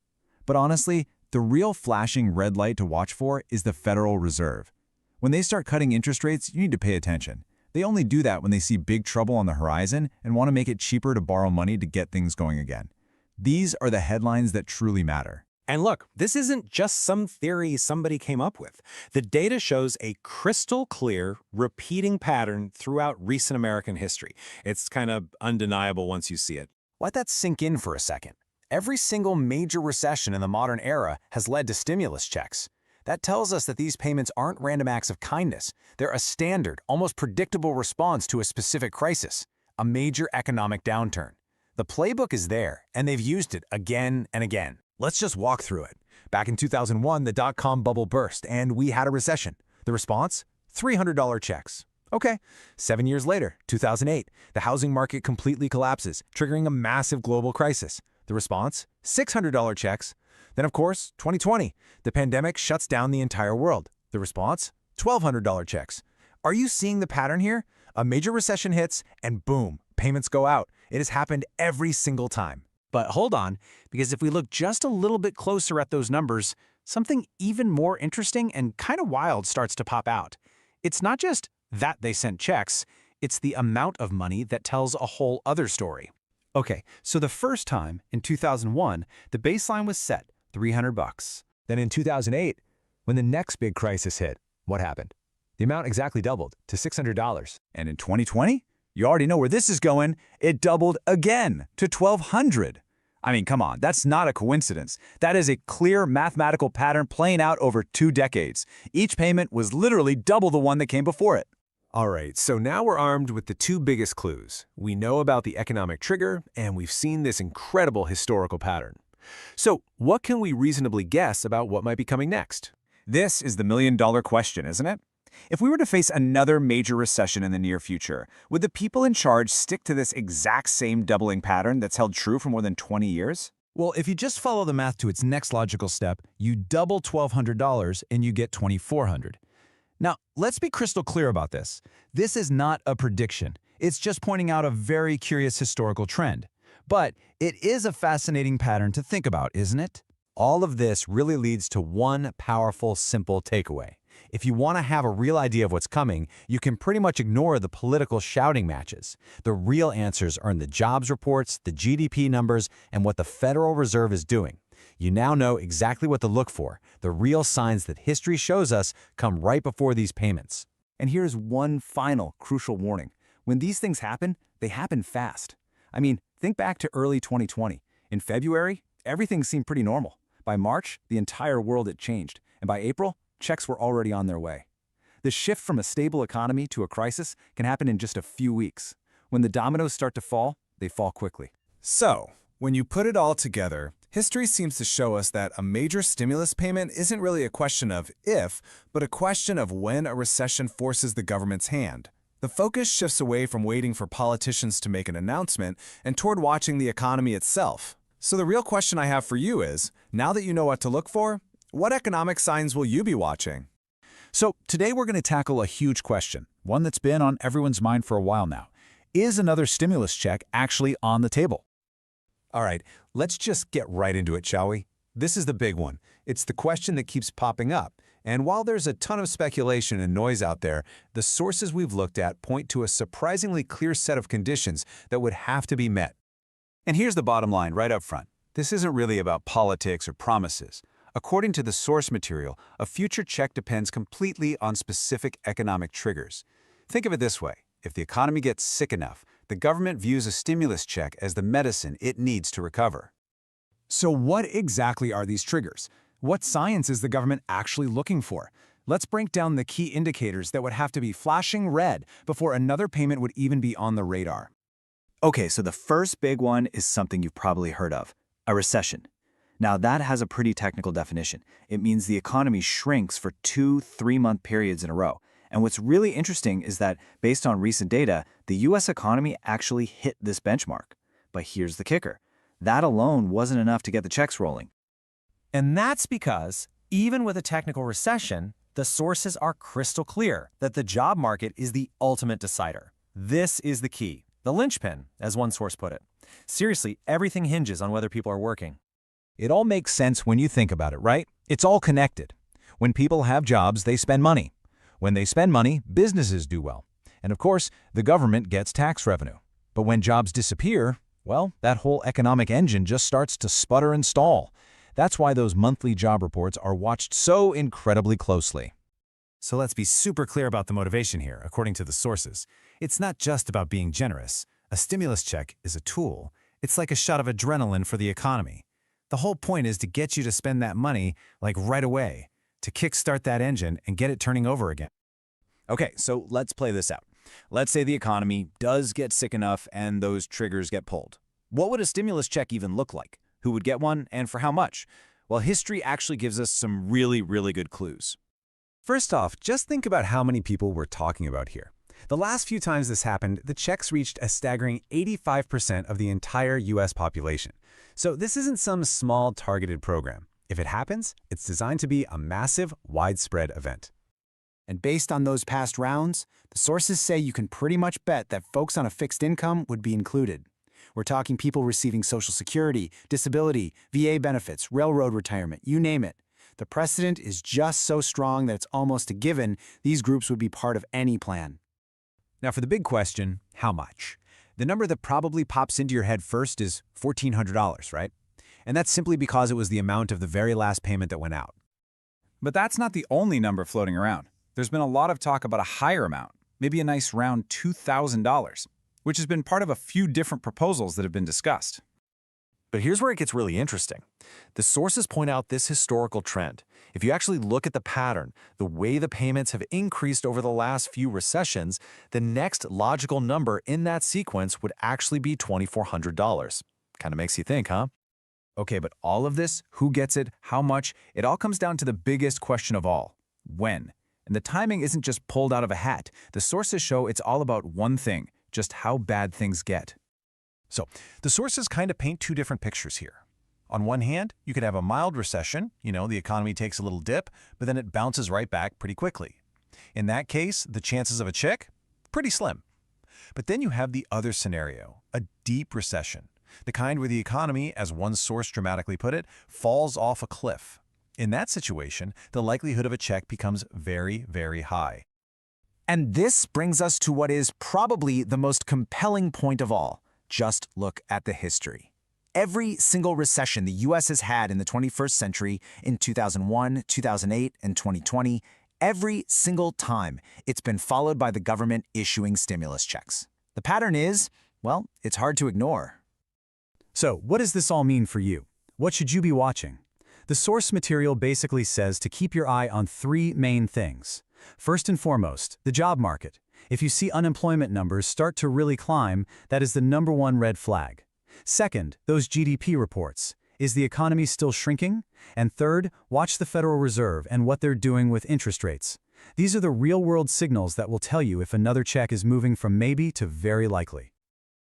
But honestly, the real flashing red light to watch for is the Federal Reserve. When they start cutting interest rates, you need to pay attention. They only do that when they see big trouble on the horizon and want to make it cheaper to borrow money to get things going again. These are the headlines that truly matter. And look, this isn't just some theory somebody came up with. The data shows a crystal clear, repeating pattern throughout recent American history. It's kind of undeniable once you see it. Let that sink in for a second. Every single major recession in the modern era has led to stimulus checks. That tells us that these payments aren't random acts of kindness. They're a standard, almost predictable response to a specific crisis, a major economic downturn. The playbook is there, and they've used it again and again. Let's just walk through it. Back in 2001, the dot-com bubble burst, and we had a recession. The response? $300 checks. Okay. 7 years later, 2008, the housing market completely collapses, triggering a massive global crisis. The response? $600 checks. Then, of course, 2020, the pandemic shuts down the entire world. The response? $1,200 checks. Are you seeing the pattern here? A major recession hits, and boom, payments go out. It has happened every single time. But hold on, because if we look just a little bit closer at those numbers, something even more interesting and kind of wild starts to pop out. It's not just that they sent checks, it's the amount of money that tells a whole other story. Okay, so the first time, in 2001, the baseline was set, $300. Then in 2008, when the next big crisis hit, what happened? The amount exactly doubled to $600. And in 2020, you already know where this is going, it doubled again to $1,200. I mean, come on, that's not a coincidence. That is a clear mathematical pattern playing out over 2 decades. Each payment was literally double the one that came before it. All right, so now we're armed with the 2 biggest clues. We know about the economic trigger, and we've seen this incredible historical pattern. So what can we reasonably guess about what might be coming next? This is the million-dollar question, isn't it? If we were to face another major recession in the near future, would the people in charge stick to this exact same doubling pattern that's held true for more than 20 years? Well, if you just follow the math to its next logical step, you double $1,200 and you get $2,400. Now, let's be crystal clear about this. This is not a prediction. It's just pointing out a very curious historical trend. But it is a fascinating pattern to think about, isn't it? All of this really leads to one powerful, simple takeaway. If you want to have a real idea of what's coming, you can pretty much ignore the political shouting matches. The real answers are in the jobs reports, the GDP numbers, and what the Federal Reserve is doing. You now know exactly what to look for. The real signs that history shows us come right before these payments. And here's one final crucial warning. When these things happen, they happen fast. I mean, think back to early 2020. In February, everything seemed pretty normal. By March, the entire world had changed. And by April, checks were already on their way. The shift from a stable economy to a crisis can happen in just a few weeks. When the dominoes start to fall, they fall quickly. So, when you put it all together, history seems to show us that a major stimulus payment isn't really a question of if, but a question of when a recession forces the government's hand. The focus shifts away from waiting for politicians to make an announcement and toward watching the economy itself. So the real question I have for you is, now that you know what to look for, what economic signs will you be watching? So today we're going to tackle a huge question, one that's been on everyone's mind for a while now. Is another stimulus check actually on the table? All right, let's just get right into it, shall we? This is the big one. It's the question that keeps popping up. And while there's a ton of speculation and noise out there, the sources we've looked at point to a surprisingly clear set of conditions that would have to be met. And here's the bottom line right up front. This isn't really about politics or promises. According to the source material, a future check depends completely on specific economic triggers. Think of it this way. If the economy gets sick enough, the government views a stimulus check as the medicine it needs to recover. So what exactly are these triggers? What science is the government actually looking for? Let's break down the key indicators that would have to be flashing red before another payment would even be on the radar. Okay, so the first big one is something you've probably heard of, a recession. Now that has a pretty technical definition. It means the economy shrinks for 2 3-month periods in a row. And what's really interesting is that based on recent data, the US economy actually hit this benchmark. But here's the kicker. That alone wasn't enough to get the checks rolling. And that's because, even with a technical recession, the sources are crystal clear that the job market is the ultimate decider. This is the key, the linchpin, as one source put it. Seriously, everything hinges on whether people are working. It all makes sense when you think about it, right? It's all connected. When people have jobs, they spend money. When they spend money, businesses do well. And of course, the government gets tax revenue. But when jobs disappear, well, that whole economic engine just starts to sputter and stall. That's why those monthly job reports are watched so incredibly closely. So let's be super clear about the motivation here, according to the sources. It's not just about being generous. A stimulus check is a tool. It's like a shot of adrenaline for the economy. The whole point is to get you to spend that money, like right away, to kickstart that engine and get it turning over again. Okay, so let's play this out. Let's say the economy does get sick enough and those triggers get pulled. What would a stimulus check even look like? Who would get one and for how much? Well, history actually gives us some really good clues. First off, just think about how many people we're talking about here. The last few times this happened, the checks reached a staggering 85% of the entire U.S. population. So this isn't some small targeted program. If it happens, it's designed to be a massive, widespread event. And based on those past rounds, the sources say you can pretty much bet that folks on a fixed income would be included. We're talking people receiving Social Security, disability, VA benefits, railroad retirement, you name it. The precedent is just so strong that it's almost a given these groups would be part of any plan. Now for the big question, how much? The number that probably pops into your head first is $1,400, right? And that's simply because it was the amount of the very last payment that went out. But that's not the only number floating around. There's been a lot of talk about a higher amount, maybe a nice round $2,000, which has been part of a few different proposals that have been discussed. But here's where it gets really interesting. The sources point out this historical trend. If you actually look at the pattern, the way the payments have increased over the last few recessions, the next logical number in that sequence would actually be $2,400. Kind of makes you think, huh? Okay, but all of this, who gets it, how much, it all comes down to the biggest question of all, when. And the timing isn't just pulled out of a hat. The sources show it's all about one thing, just how bad things get. So, the sources kind of paint two different pictures here. On one hand, you could have a mild recession, the economy takes a little dip, but then it bounces right back pretty quickly. In that case, the chances of a check? Pretty slim. But then you have the other scenario, a deep recession, the kind where the economy, as one source dramatically put it, falls off a cliff. In that situation, the likelihood of a check becomes very high. And this brings us to what is probably the most compelling point of all. Just look at the history. Every single recession the U.S. has had in the 21st century, in 2001, 2008, and 2020, every single time it's been followed by the government issuing stimulus checks. The pattern is, well, it's hard to ignore. So, what does this all mean for you? What should you be watching? The source material basically says to keep your eye on three main things. First and foremost, the job market. If you see unemployment numbers start to really climb, that is the #1 red flag. Second, those GDP reports. Is the economy still shrinking? And third, watch the Federal Reserve and what they're doing with interest rates. These are the real-world signals that will tell you if another check is moving from maybe to very likely.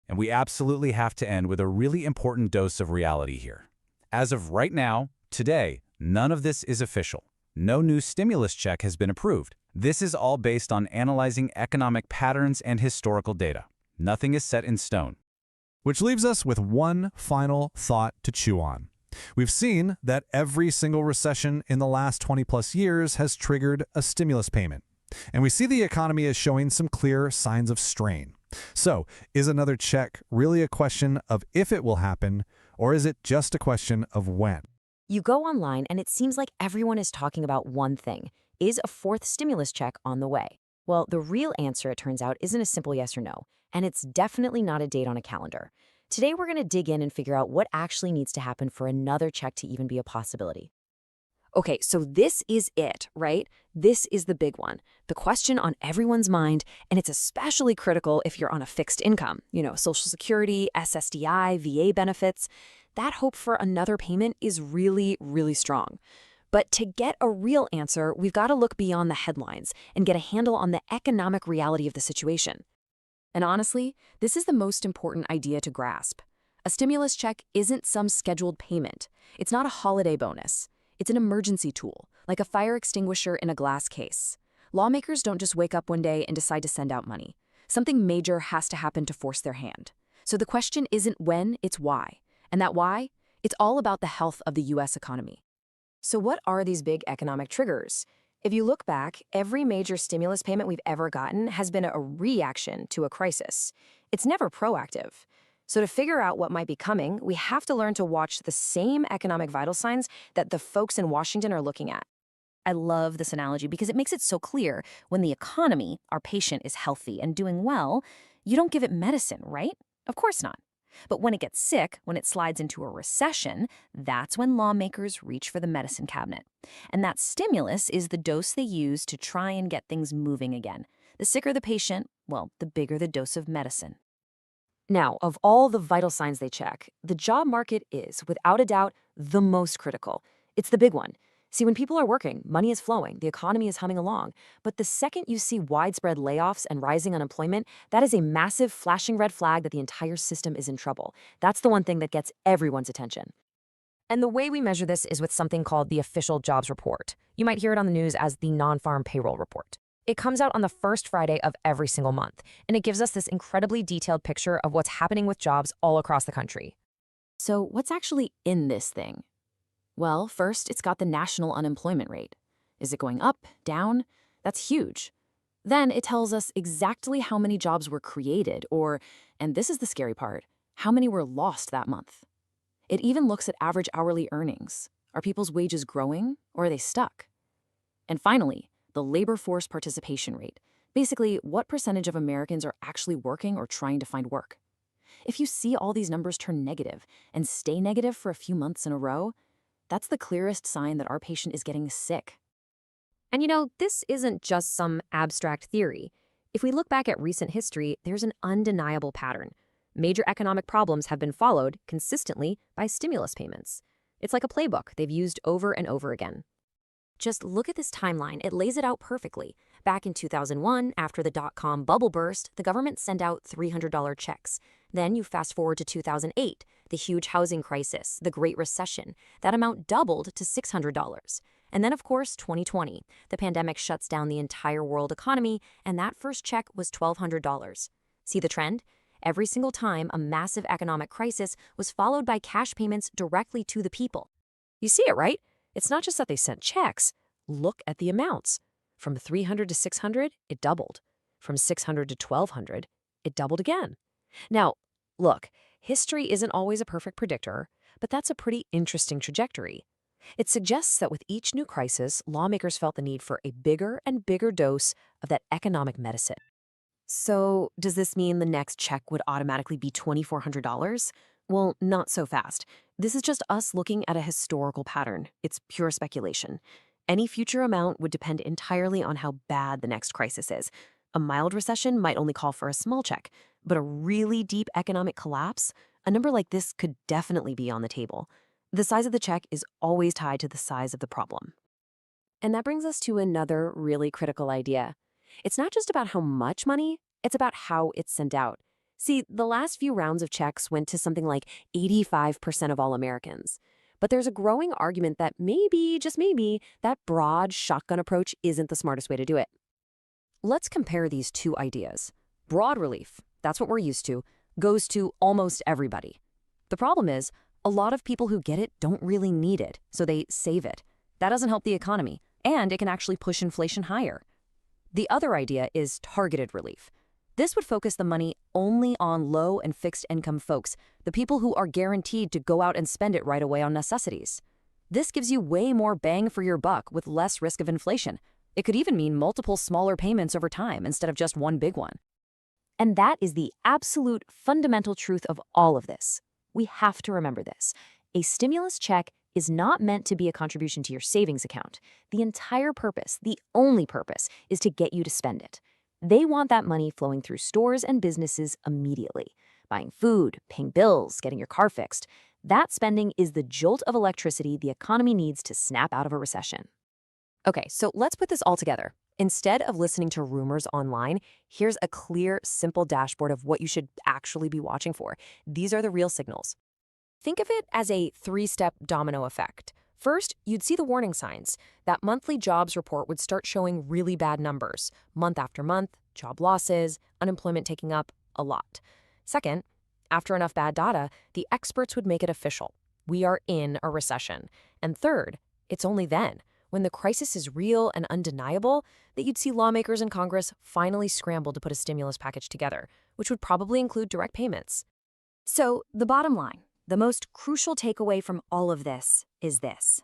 And we absolutely have to end with a really important dose of reality here. As of right now, today, none of this is official. No new stimulus check has been approved. This is all based on analyzing economic patterns and historical data. Nothing is set in stone. Which leaves us with one final thought to chew on. We've seen that every single recession in the last 20+ years has triggered a stimulus payment. And we see the economy is showing some clear signs of strain. So, is another check really a question of if it will happen, or is it just a question of when? You go online and it seems like everyone is talking about one thing. Is a fourth stimulus check on the way? Well, the real answer, it turns out, isn't a simple yes or no, and it's definitely not a date on a calendar. Today, we're going to dig in and figure out what actually needs to happen for another check to even be a possibility. Okay, so this is it, right? This is the big one, the question on everyone's mind, and it's especially critical if you're on a fixed income, Social Security, SSDI, VA benefits. That hope for another payment is really, really strong. But to get a real answer, we've got to look beyond the headlines and get a handle on the economic reality of the situation. And honestly, this is the most important idea to grasp. A stimulus check isn't some scheduled payment. It's not a holiday bonus. It's an emergency tool, like a fire extinguisher in a glass case. Lawmakers don't just wake up one day and decide to send out money. Something major has to happen to force their hand. So the question isn't when, it's why. And that why? It's all about the health of the U.S. economy. So what are these big economic triggers? If you look back, every major stimulus payment we've ever gotten has been a reaction to a crisis. It's never proactive. So to figure out what might be coming, we have to learn to watch the same economic vital signs that the folks in Washington are looking at. I love this analogy because it makes it so clear when the economy, our patient, is healthy and doing well, you don't give it medicine, right? Of course not. But when it gets sick, when it slides into a recession, that's when lawmakers reach for the medicine cabinet. And that stimulus is the dose they use to try and get things moving again. The sicker the patient, well, the bigger the dose of medicine. Now, of all the vital signs they check, the job market is, without a doubt, the most critical. It's the big one. See, when people are working, money is flowing, the economy is humming along. But the second you see widespread layoffs and rising unemployment, that is a massive flashing red flag that the entire system is in trouble. That's the one thing that gets everyone's attention. And the way we measure this is with something called the official jobs report. You might hear it on the news as the non-farm payroll report. It comes out on the first Friday of every single month, and it gives us this incredibly detailed picture of what's happening with jobs all across the country. So what's actually in this thing? Well, first, it's got the national unemployment rate. Is it going up, down? That's huge. Then it tells us exactly how many jobs were created, or, and this is the scary part, how many were lost that month. It even looks at average hourly earnings. Are people's wages growing, or are they stuck? And finally, the labor force participation rate. Basically, what percentage of Americans are actually working or trying to find work? If you see all these numbers turn negative and stay negative for a few months in a row, that's the clearest sign that our patient is getting sick. And this isn't just some abstract theory. If we look back at recent history, there's an undeniable pattern. Major economic problems have been followed consistently by stimulus payments. It's like a playbook they've used over and over again. Just look at this timeline. It lays it out perfectly. Back in 2001, after the dot-com bubble burst, the government sent out $300 checks. Then you fast forward to 2008, the huge housing crisis, the Great Recession. That amount doubled to $600. And then, of course, 2020. The pandemic shuts down the entire world economy, and that first check was $1,200. See the trend? Every single time a massive economic crisis was followed by cash payments directly to the people. You see it, right? It's not just that they sent checks. Look at the amounts. From $300 to $600, it doubled. From $600 to $1,200, it doubled again. Now, look, history isn't always a perfect predictor, but that's a pretty interesting trajectory. It suggests that with each new crisis, lawmakers felt the need for a bigger and bigger dose of that economic medicine. So, does this mean the next check would automatically be $2,400? Well, not so fast. This is just us looking at a historical pattern. It's pure speculation. Any future amount would depend entirely on how bad the next crisis is. A mild recession might only call for a small check, but a really deep economic collapse, a number like this could definitely be on the table. The size of the check is always tied to the size of the problem. And that brings us to another really critical idea. It's not just about how much money, it's about how it's sent out. See, the last few rounds of checks went to something like 85% of all Americans. But there's a growing argument that maybe, just maybe, that broad shotgun approach isn't the smartest way to do it. Let's compare these two ideas. Broad relief, that's what we're used to, goes to almost everybody. The problem is, a lot of people who get it don't really need it, so they save it. That doesn't help the economy, and it can actually push inflation higher. The other idea is targeted relief. This would focus the money only on low and fixed income folks, the people who are guaranteed to go out and spend it right away on necessities. This gives you way more bang for your buck with less risk of inflation. It could even mean multiple smaller payments over time instead of just one big one. And that is the absolute fundamental truth of all of this. We have to remember this. A stimulus check is not meant to be a contribution to your savings account. The entire purpose, the only purpose, is to get you to spend it. They want that money flowing through stores and businesses immediately. Buying food, paying bills, getting your car fixed. That spending is the jolt of electricity the economy needs to snap out of a recession. Okay, so let's put this all together. Instead of listening to rumors online, here's a clear, simple dashboard of what you should actually be watching for. These are the real signals. Think of it as a three-step domino effect. First, you'd see the warning signs. That monthly jobs report would start showing really bad numbers. Month after month, job losses, unemployment taking up a lot. Second, after enough bad data, the experts would make it official. We are in a recession. And third, it's only then, when the crisis is real and undeniable, that you'd see lawmakers in Congress finally scramble to put a stimulus package together, which would probably include direct payments. So, the bottom line, the most crucial takeaway from all of this is this.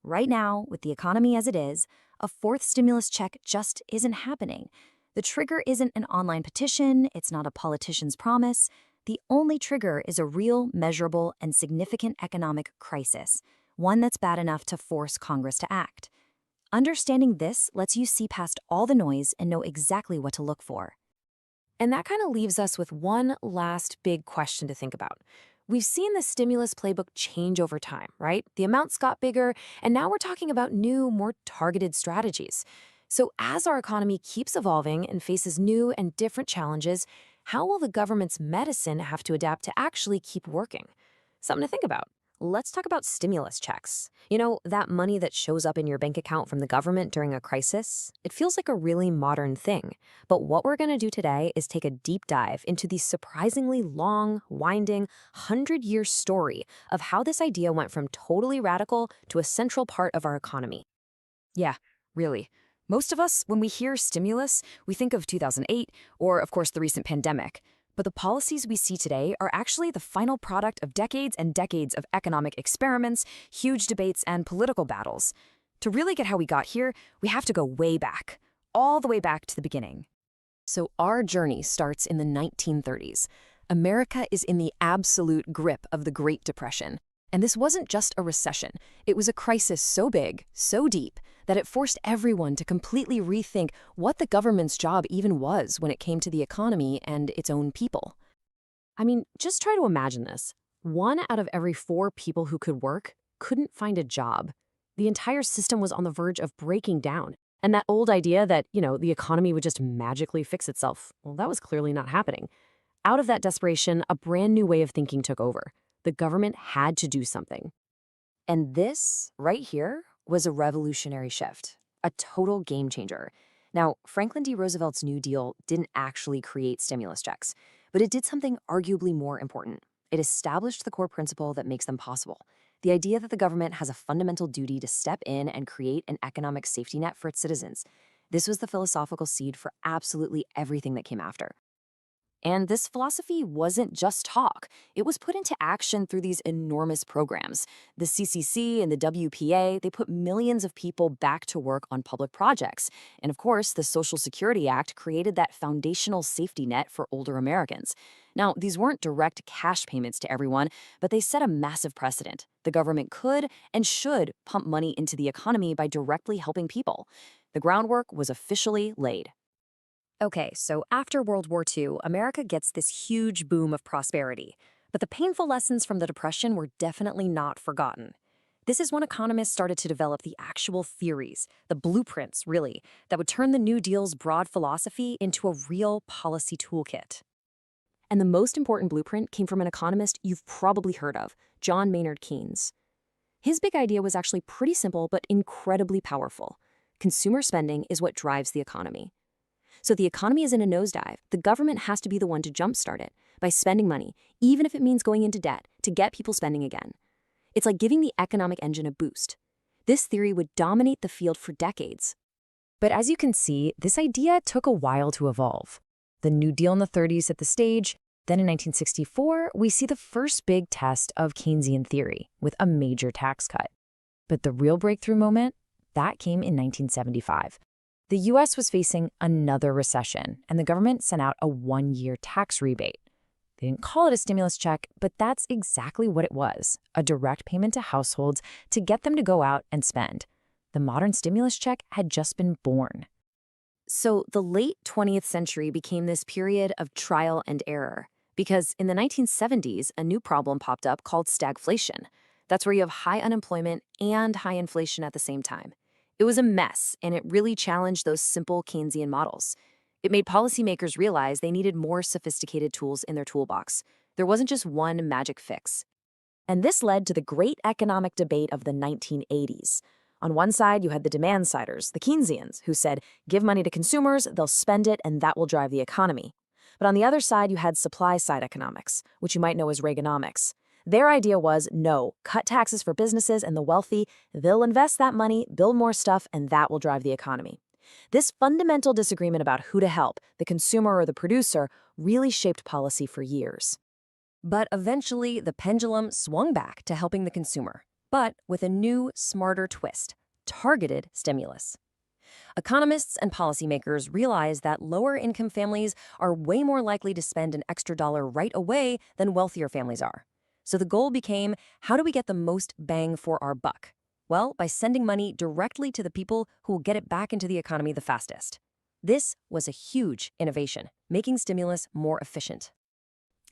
Right now, with the economy as it is, a fourth stimulus check just isn't happening. The trigger isn't an online petition, it's not a politician's promise. The only trigger is a real, measurable, and significant economic crisis, one that's bad enough to force Congress to act. Understanding this lets you see past all the noise and know exactly what to look for. And that kind of leaves us with one last big question to think about. We've seen the stimulus playbook change over time, right? The amounts got bigger, and now we're talking about new, more targeted strategies. So as our economy keeps evolving and faces new and different challenges, how will the government's medicine have to adapt to actually keep working? Something to think about. Let's talk about stimulus checks. You know, that money that shows up in your bank account from the government during a crisis? It feels like a really modern thing. But what we're going to do today is take a deep dive into the surprisingly long, winding, 100-year story of how this idea went from totally radical to a central part of our economy. Yeah, really. Most of us, when we hear stimulus, we think of 2008 or, of course, the recent pandemic. But the policies we see today are actually the final product of decades and decades of economic experiments, huge debates, and political battles. To really get how we got here, we have to go way back, all the way back to the beginning. So our journey starts in the 1930s. America is in the absolute grip of the Great Depression. And this wasn't just a recession. It was a crisis so big, so deep, that it forced everyone to completely rethink what the government's job even was when it came to the economy and its own people. I mean, just try to imagine this. 1 out of every 4 people who could work couldn't find a job. The entire system was on the verge of breaking down. And that old idea that, the economy would just magically fix itself, well, that was clearly not happening. Out of that desperation, a brand new way of thinking took over. The government had to do something. And this, right here, was a revolutionary shift, a total game changer. Now, Franklin D. Roosevelt's New Deal didn't actually create stimulus checks, but it did something arguably more important. It established the core principle that makes them possible. The idea that the government has a fundamental duty to step in and create an economic safety net for its citizens. This was the philosophical seed for absolutely everything that came after. And this philosophy wasn't just talk. It was put into action through these enormous programs. The CCC and the WPA, they put millions of people back to work on public projects. And of course, the Social Security Act created that foundational safety net for older Americans. Now, these weren't direct cash payments to everyone, but they set a massive precedent. The government could and should pump money into the economy by directly helping people. The groundwork was officially laid. Okay, so after World War II, America gets this huge boom of prosperity. But the painful lessons from the Depression were definitely not forgotten. This is when economists started to develop the actual theories, the blueprints, really, that would turn the New Deal's broad philosophy into a real policy toolkit. And the most important blueprint came from an economist you've probably heard of, John Maynard Keynes. His big idea was actually pretty simple but incredibly powerful. Consumer spending is what drives the economy. So the economy is in a nosedive. The government has to be the one to jumpstart it by spending money, even if it means going into debt, to get people spending again. It's like giving the economic engine a boost. This theory would dominate the field for decades. But as you can see, this idea took a while to evolve. The New Deal in the 30s set the stage. Then in 1964, we see the first big test of Keynesian theory with a major tax cut. But the real breakthrough moment, that came in 1975. The U.S. was facing another recession, and the government sent out a 1-year tax rebate. They didn't call it a stimulus check, but that's exactly what it was, a direct payment to households to get them to go out and spend. The modern stimulus check had just been born. So the late 20th century became this period of trial and error, because in the 1970s, a new problem popped up called stagflation. That's where you have high unemployment and high inflation at the same time. It was a mess, and it really challenged those simple Keynesian models. It made policymakers realize they needed more sophisticated tools in their toolbox. There wasn't just one magic fix. And this led to the great economic debate of the 1980s. On one side, you had the demand-siders, the Keynesians, who said, give money to consumers, they'll spend it, and that will drive the economy. But on the other side, you had supply-side economics, which you might know as Reaganomics. Their idea was, no, cut taxes for businesses and the wealthy, they'll invest that money, build more stuff, and that will drive the economy. This fundamental disagreement about who to help, the consumer or the producer, really shaped policy for years. But eventually, the pendulum swung back to helping the consumer, but with a new, smarter twist: targeted stimulus. Economists and policymakers realize that lower-income families are way more likely to spend an extra dollar right away than wealthier families are. So the goal became, how do we get the most bang for our buck? Well, by sending money directly to the people who will get it back into the economy the fastest. This was a huge innovation, making stimulus more efficient.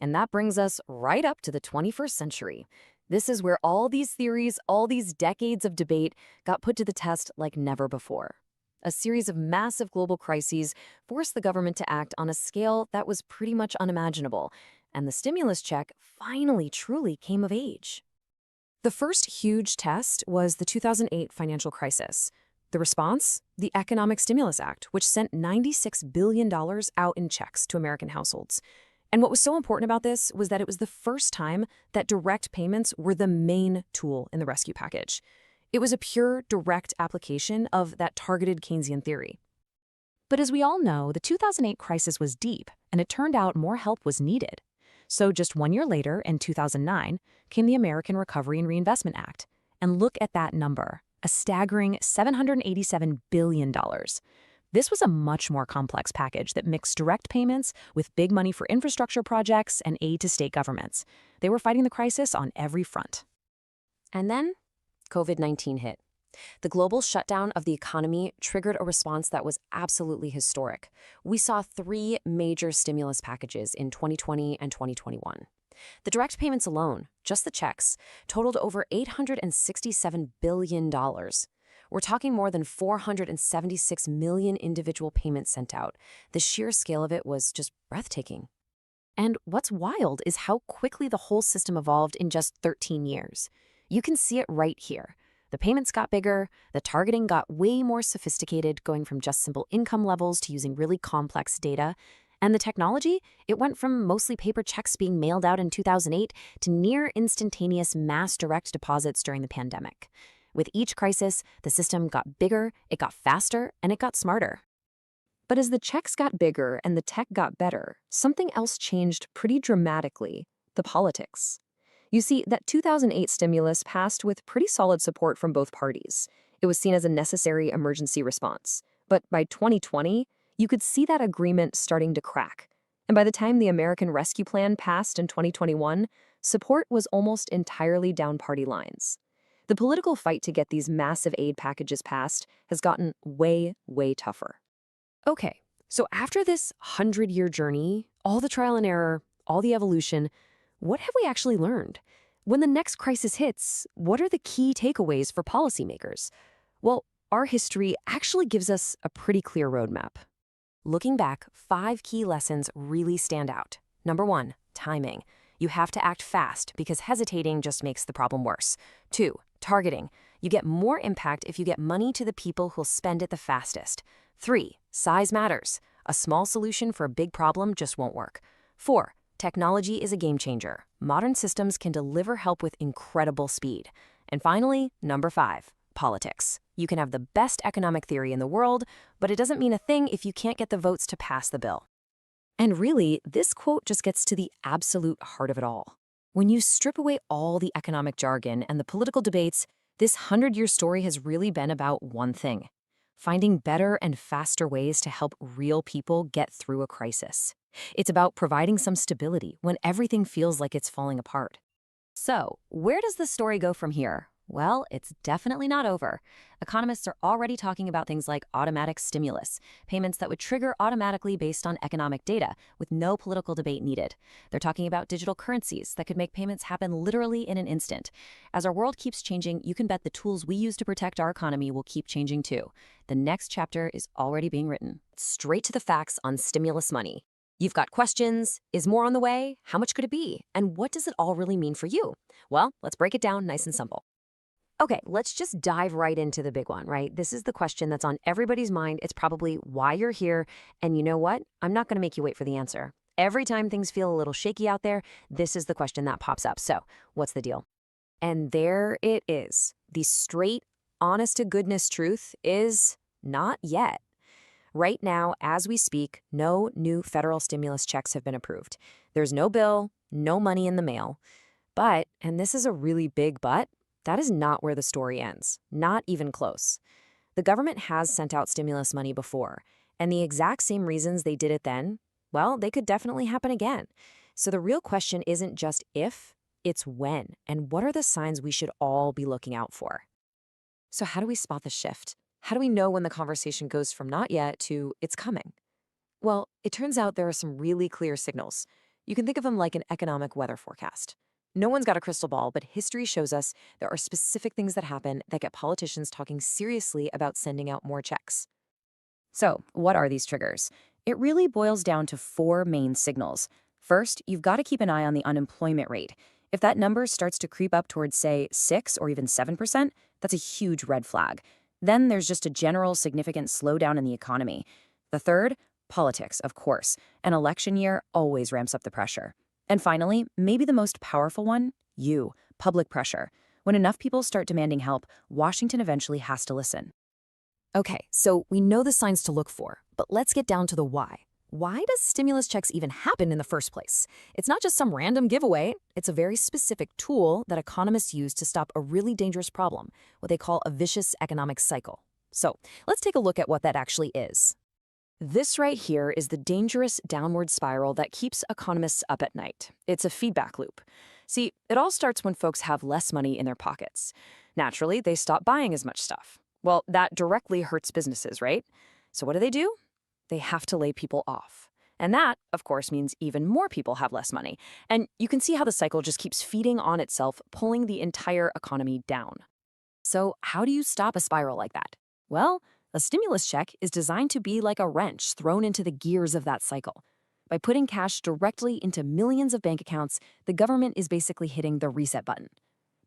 And that brings us right up to the 21st century. This is where all these theories, all these decades of debate got put to the test like never before. A series of massive global crises forced the government to act on a scale that was pretty much unimaginable, and the stimulus check finally truly came of age. The first huge test was the 2008 financial crisis. The response? The Economic Stimulus Act, which sent $96 billion out in checks to American households. And what was so important about this was that it was the first time that direct payments were the main tool in the rescue package. It was a pure, direct application of that targeted Keynesian theory. But as we all know, the 2008 crisis was deep, and it turned out more help was needed. So just 1 year later, in 2009, came the American Recovery and Reinvestment Act. And look at that number, a staggering $787 billion. This was a much more complex package that mixed direct payments with big money for infrastructure projects and aid to state governments. They were fighting the crisis on every front. And then, COVID-19 hit. The global shutdown of the economy triggered a response that was absolutely historic. We saw 3 major stimulus packages in 2020 and 2021. The direct payments alone, just the checks, totaled over $867 billion. We're talking more than 476 million individual payments sent out. The sheer scale of it was just breathtaking. And what's wild is how quickly the whole system evolved in just 13 years. You can see it right here. The payments got bigger, the targeting got way more sophisticated, going from just simple income levels to using really complex data. And the technology, it went from mostly paper checks being mailed out in 2008 to near instantaneous mass direct deposits during the pandemic. With each crisis, the system got bigger, it got faster, and it got smarter. But as the checks got bigger and the tech got better, something else changed pretty dramatically: the politics. You see, that 2008 stimulus passed with pretty solid support from both parties. It was seen as a necessary emergency response. But by 2020, you could see that agreement starting to crack. And by the time the American Rescue Plan passed in 2021, support was almost entirely down party lines. The political fight to get these massive aid packages passed has gotten way, way tougher. Okay, so after this 100-year journey, all the trial and error, all the evolution, what have we actually learned? When the next crisis hits, what are the key takeaways for policymakers? Well, our history actually gives us a pretty clear roadmap. Looking back, 5 key lessons really stand out. Number 1, timing. You have to act fast because hesitating just makes the problem worse. 2, targeting. You get more impact if you get money to the people who'll spend it the fastest. 3, size matters. A small solution for a big problem just won't work. 4, technology is a game changer. Modern systems can deliver help with incredible speed. And finally, number 5, politics. You can have the best economic theory in the world, but it doesn't mean a thing if you can't get the votes to pass the bill. And really, this quote just gets to the absolute heart of it all. When you strip away all the economic jargon and the political debates, this 100-year story has really been about one thing: finding better and faster ways to help real people get through a crisis. It's about providing some stability when everything feels like it's falling apart. So, where does the story go from here? Well, it's definitely not over. Economists are already talking about things like automatic stimulus, payments that would trigger automatically based on economic data, with no political debate needed. They're talking about digital currencies that could make payments happen literally in an instant. As our world keeps changing, you can bet the tools we use to protect our economy will keep changing too. The next chapter is already being written. Straight to the facts on stimulus money. You've got questions. Is more on the way? How much could it be? And what does it all really mean for you? Well, let's break it down nice and simple. Okay, let's just dive right into the big one, right? This is the question that's on everybody's mind. It's probably why you're here. And you know what? I'm not going to make you wait for the answer. Every time things feel a little shaky out there, this is the question that pops up. So, what's the deal? And there it is. The straight, honest-to-goodness truth is not yet. Right now, as we speak, no new federal stimulus checks have been approved. There's no bill, no money in the mail. But, and this is a really big but, that is not where the story ends. Not even close. The government has sent out stimulus money before, and the exact same reasons they did it then, well, they could definitely happen again. So the real question isn't just if, it's when, and what are the signs we should all be looking out for? So how do we spot the shift? How do we know when the conversation goes from not yet to it's coming? Well, it turns out there are some really clear signals. You can think of them like an economic weather forecast. No one's got a crystal ball, but history shows us there are specific things that happen that get politicians talking seriously about sending out more checks. So, what are these triggers? It really boils down to 4 main signals. First, you've got to keep an eye on the unemployment rate. If that number starts to creep up towards, say, 6 or even 7%, that's a huge red flag. Then there's just a general significant slowdown in the economy. The third, politics, of course. An election year always ramps up the pressure. And finally, maybe the most powerful one, public pressure. When enough people start demanding help, Washington eventually has to listen. Okay, so we know the signs to look for, but let's get down to the why. Why does stimulus checks even happen in the first place? It's not just some random giveaway. It's a very specific tool that economists use to stop a really dangerous problem, what they call a vicious economic cycle. So let's take a look at what that actually is. This right here is the dangerous downward spiral that keeps economists up at night. It's a feedback loop. See, it all starts when folks have less money in their pockets. Naturally, they stop buying as much stuff. Well, that directly hurts businesses, right? So what do? They have to lay people off. And that, of course, means even more people have less money. And you can see how the cycle just keeps feeding on itself, pulling the entire economy down. So how do you stop a spiral like that? Well, a stimulus check is designed to be like a wrench thrown into the gears of that cycle. By putting cash directly into millions of bank accounts, the government is basically hitting the reset button.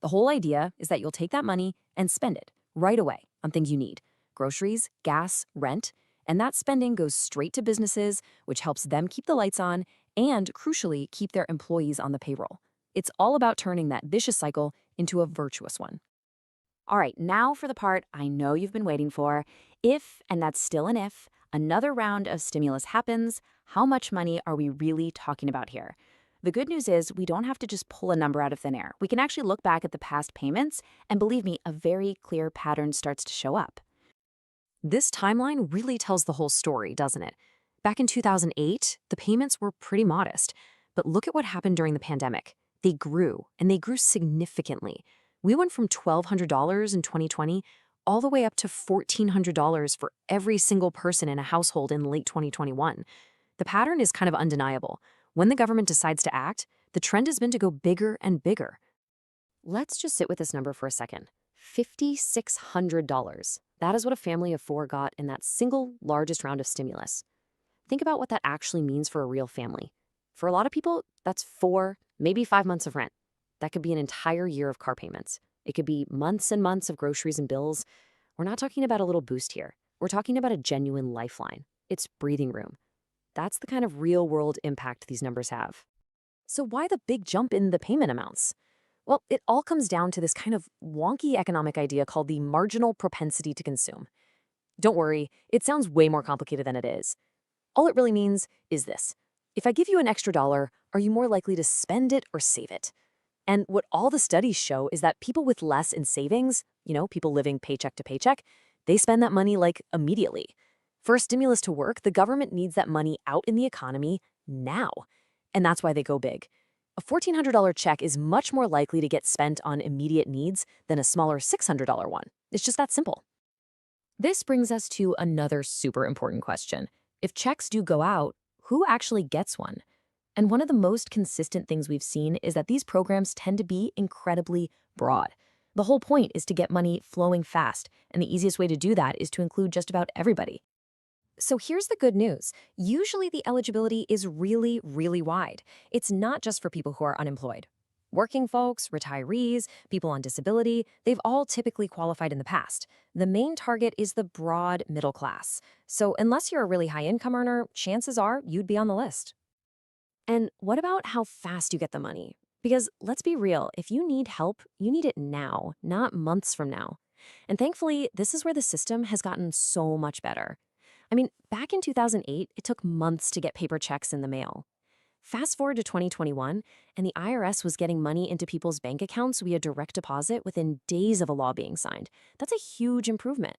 The whole idea is that you'll take that money and spend it right away on things you need: groceries, gas, rent, and that spending goes straight to businesses, which helps them keep the lights on and, crucially, keep their employees on the payroll. It's all about turning that vicious cycle into a virtuous one. All right, now for the part I know you've been waiting for. If, and that's still an if, another round of stimulus happens, how much money are we really talking about here? The good news is we don't have to just pull a number out of thin air. We can actually look back at the past payments, and believe me, a very clear pattern starts to show up. This timeline really tells the whole story, doesn't it? Back in 2008, the payments were pretty modest. But look at what happened during the pandemic. They grew, and they grew significantly. We went from $1,200 in 2020 all the way up to $1,400 for every single person in a household in late 2021. The pattern is kind of undeniable. When the government decides to act, the trend has been to go bigger and bigger. Let's just sit with this number for a second. $5,600. That is what a family of 4 got in that single largest round of stimulus. Think about what that actually means for a real family. For a lot of people, that's 4, maybe 5 months of rent. That could be an entire year of car payments. It could be months and months of groceries and bills. We're not talking about a little boost here. We're talking about a genuine lifeline. It's breathing room. That's the kind of real-world impact these numbers have. So why the big jump in the payment amounts? Well, it all comes down to this kind of wonky economic idea called the marginal propensity to consume. Don't worry, it sounds way more complicated than it is. All it really means is this. If I give you an extra dollar, are you more likely to spend it or save it? And what all the studies show is that people with less in savings, people living paycheck to paycheck, They spend that money like immediately. For a stimulus to work, the government needs that money out in the economy now. And that's why they go big. A $1,400 check is much more likely to get spent on immediate needs than a smaller $600 one. It's just that simple. This brings us to another super important question. If checks do go out, who actually gets one? And one of the most consistent things we've seen is that these programs tend to be incredibly broad. The whole point is to get money flowing fast, and the easiest way to do that is to include just about everybody. So here's the good news. Usually the eligibility is really, really wide. It's not just for people who are unemployed. Working folks, retirees, people on disability, they've all typically qualified in the past. The main target is the broad middle class. So unless you're a really high income earner, chances are you'd be on the list. And what about how fast you get the money? Because let's be real, if you need help, you need it now, not months from now. And thankfully, this is where the system has gotten so much better. I mean, back in 2008, it took months to get paper checks in the mail. Fast forward to 2021, and the IRS was getting money into people's bank accounts via direct deposit within days of a law being signed. That's a huge improvement.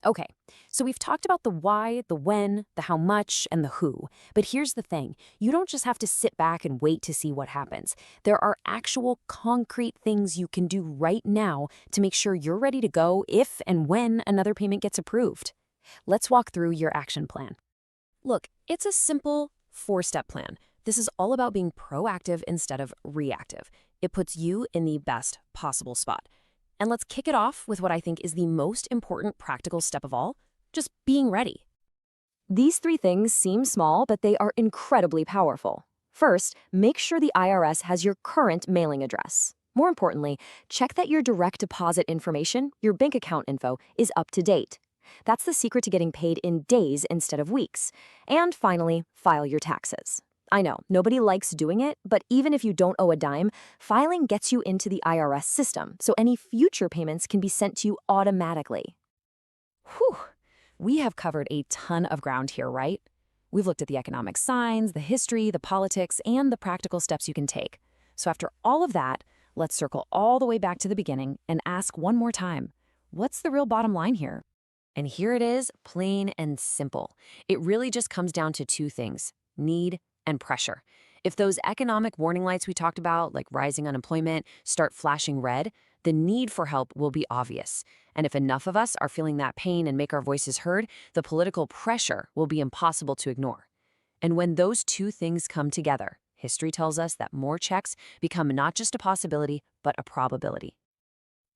Okay, so we've talked about the why, the when, the how much, and the who. But here's the thing. You don't just have to sit back and wait to see what happens. There are actual concrete things you can do right now to make sure you're ready to go if and when another payment gets approved. Let's walk through your action plan. Look, it's a simple 4-step plan. This is all about being proactive instead of reactive. It puts you in the best possible spot. And let's kick it off with what I think is the most important practical step of all, just being ready. These 3 things seem small, but they are incredibly powerful. First, make sure the IRS has your current mailing address. More importantly, check that your direct deposit information, your bank account info, is up to date. That's the secret to getting paid in days instead of weeks. And finally, file your taxes. I know, nobody likes doing it, but even if you don't owe a dime, filing gets you into the IRS system, so any future payments can be sent to you automatically. Whew, we have covered a ton of ground here, right? We've looked at the economic signs, the history, the politics, and the practical steps you can take. So after all of that, let's circle all the way back to the beginning and ask one more time, what's the real bottom line here? And here it is, plain and simple. It really just comes down to 2 things, need and pressure. If those economic warning lights we talked about, like rising unemployment, start flashing red, the need for help will be obvious. And if enough of us are feeling that pain and make our voices heard, the political pressure will be impossible to ignore. And when those 2 things come together, history tells us that more checks become not just a possibility, but a probability.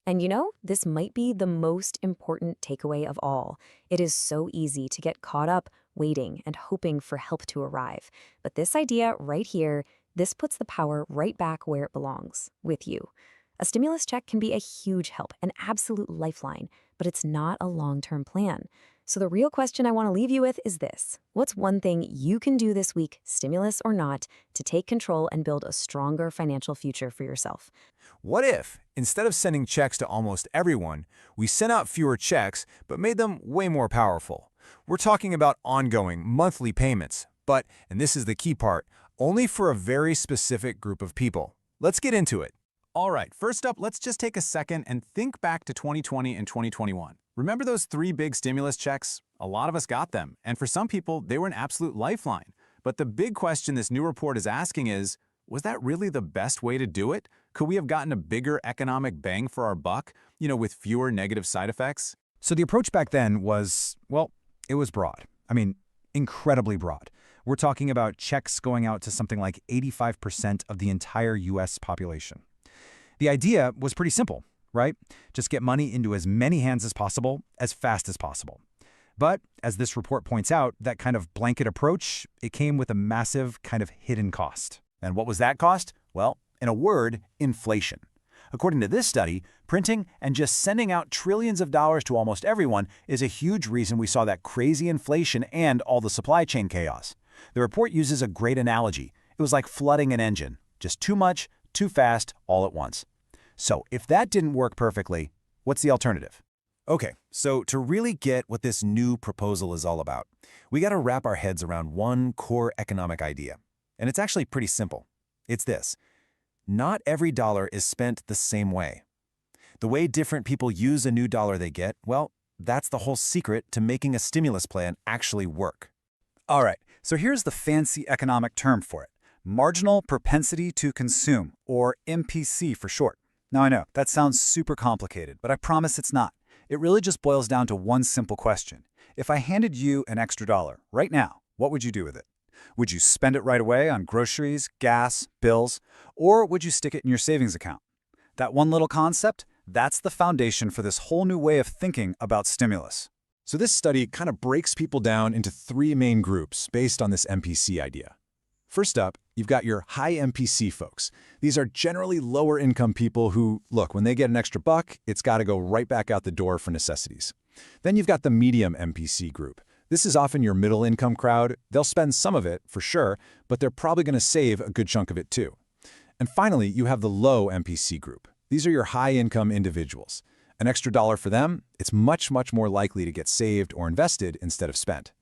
And you know, this might be the most important takeaway of all. It is so easy to get caught up waiting and hoping for help to arrive. But this idea right here, this puts the power right back where it belongs, with you. A stimulus check can be a huge help, an absolute lifeline, but it's not a long-term plan. So the real question I want to leave you with is this. What's one thing you can do this week, stimulus or not, to take control and build a stronger financial future for yourself? What if, instead of sending checks to almost everyone, we sent out fewer checks but made them way more powerful? We're talking about ongoing, monthly payments, but, and this is the key part, only for a very specific group of people. Let's get into it. All right, first up, let's just take a second and think back to 2020 and 2021. Remember those 3 big stimulus checks? A lot of us got them, and for some people, they were an absolute lifeline. But the big question this new report is asking is, was that really the best way to do it? Could we have gotten a bigger economic bang for our buck, with fewer negative side effects? So the approach back then was, well, it was broad. I mean, incredibly broad. We're talking about checks going out to something like 85% of the entire U.S. population. The idea was pretty simple, right? Just get money into as many hands as possible, as fast as possible. But, as this report points out, that kind of blanket approach, it came with a massive kind of hidden cost. And what was that cost? Well, in a word, inflation. According to this study, printing and just sending out trillions of dollars to almost everyone is a huge reason we saw that crazy inflation and all the supply chain chaos. The report uses a great analogy. It was like flooding an engine. Just too much, too fast, all at once. So if that didn't work perfectly, what's the alternative? Okay, so to really get what this new proposal is all about, we got to wrap our heads around one core economic idea. And it's actually pretty simple. It's this. Not every dollar is spent the same way. The way different people use a new dollar they get, well, That's the whole secret to making a stimulus plan actually work. All right, so here's the fancy economic term for it. Marginal propensity to consume, or MPC for short. Now I know, that sounds super complicated, but I promise it's not. It really just boils down to one simple question. If I handed you an extra dollar right now, what would you do with it? Would you spend it right away on groceries, gas, bills, or would you stick it in your savings account? That one little concept, that's the foundation for this whole new way of thinking about stimulus. So this study kind of breaks people down into three main groups based on this MPC idea. First up, you've got your high MPC folks. These are generally lower income people who, look, when they get an extra buck, it's got to go right back out the door for necessities. Then you've got the medium MPC group. This is often your middle income crowd. They'll spend some of it, for sure, but they're probably going to save a good chunk of it too. And finally, you have the low MPC group. These are your high income individuals. An extra dollar for them, it's much, much more likely to get saved or invested instead of spent.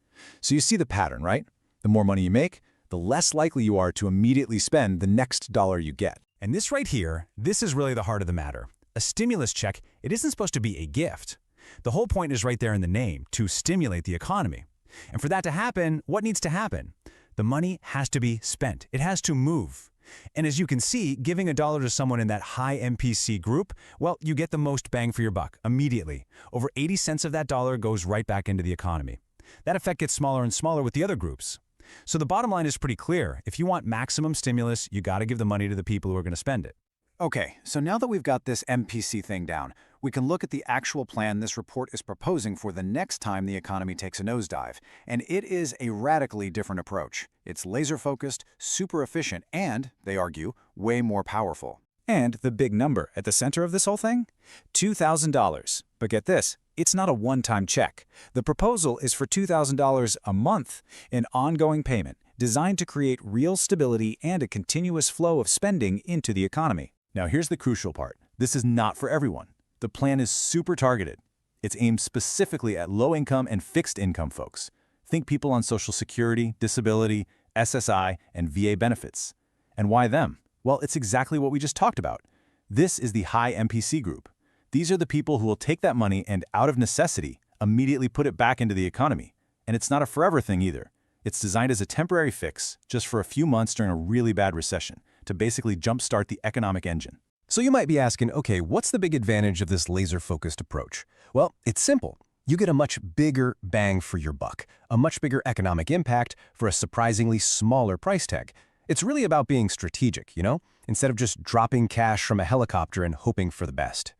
So you see the pattern, right? The more money you make, the less likely you are to immediately spend the next dollar you get. And this right here, this is really the heart of the matter. A stimulus check, it isn't supposed to be a gift. The whole point is right there in the name, to stimulate the economy. And for that to happen, what needs to happen? The money has to be spent. It has to move. And as you can see, giving a dollar to someone in that high MPC group, well, you get the most bang for your buck immediately. Over 80 cents of that dollar goes right back into the economy. That effect gets smaller and smaller with the other groups. So the bottom line is pretty clear. If you want maximum stimulus, you got to give the money to the people who are going to spend it. Okay, so now that we've got this MPC thing down, we can look at the actual plan this report is proposing for the next time the economy takes a nosedive. And it is a radically different approach. It's laser-focused, super efficient, and, they argue, way more powerful. And the big number at the center of this whole thing? $2,000. But get this, it's not a one-time check. The proposal is for $2,000 a month, an ongoing payment designed to create real stability and a continuous flow of spending into the economy. Now here's the crucial part. This is not for everyone. The plan is super targeted. It's aimed specifically at low-income and fixed-income folks. Think people on Social Security, disability, SSI, and VA benefits. And why them? Well, it's exactly what we just talked about. This is the high MPC group. These are the people who will take that money and, out of necessity, immediately put it back into the economy. And it's not a forever thing either. It's designed as a temporary fix, just for a few months during a really bad recession, to basically jumpstart the economic engine. So you might be asking, okay, what's the big advantage of this laser-focused approach? Well, it's simple. You get a much bigger bang for your buck, a much bigger economic impact for a surprisingly smaller price tag. It's really about being strategic, you know, instead of just dropping cash from a helicopter and hoping for the best.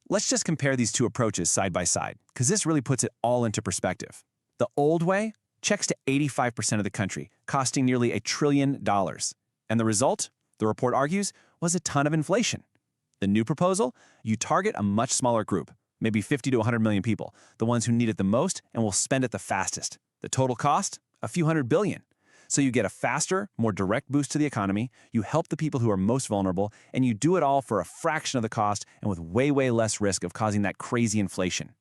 Let's just compare these two approaches side by side, because this really puts it all into perspective. The old way, checks to 85% of the country, costing nearly $1 trillion. And the result, the report argues, was a ton of inflation. The new proposal, you target a much smaller group, maybe 50 to 100 million people, the ones who need it the most and will spend it the fastest. The total cost, a few $100 billion. So you get a faster, more direct boost to the economy, you help the people who are most vulnerable, and you do it all for a fraction of the cost and with way, way less risk of causing that crazy inflation.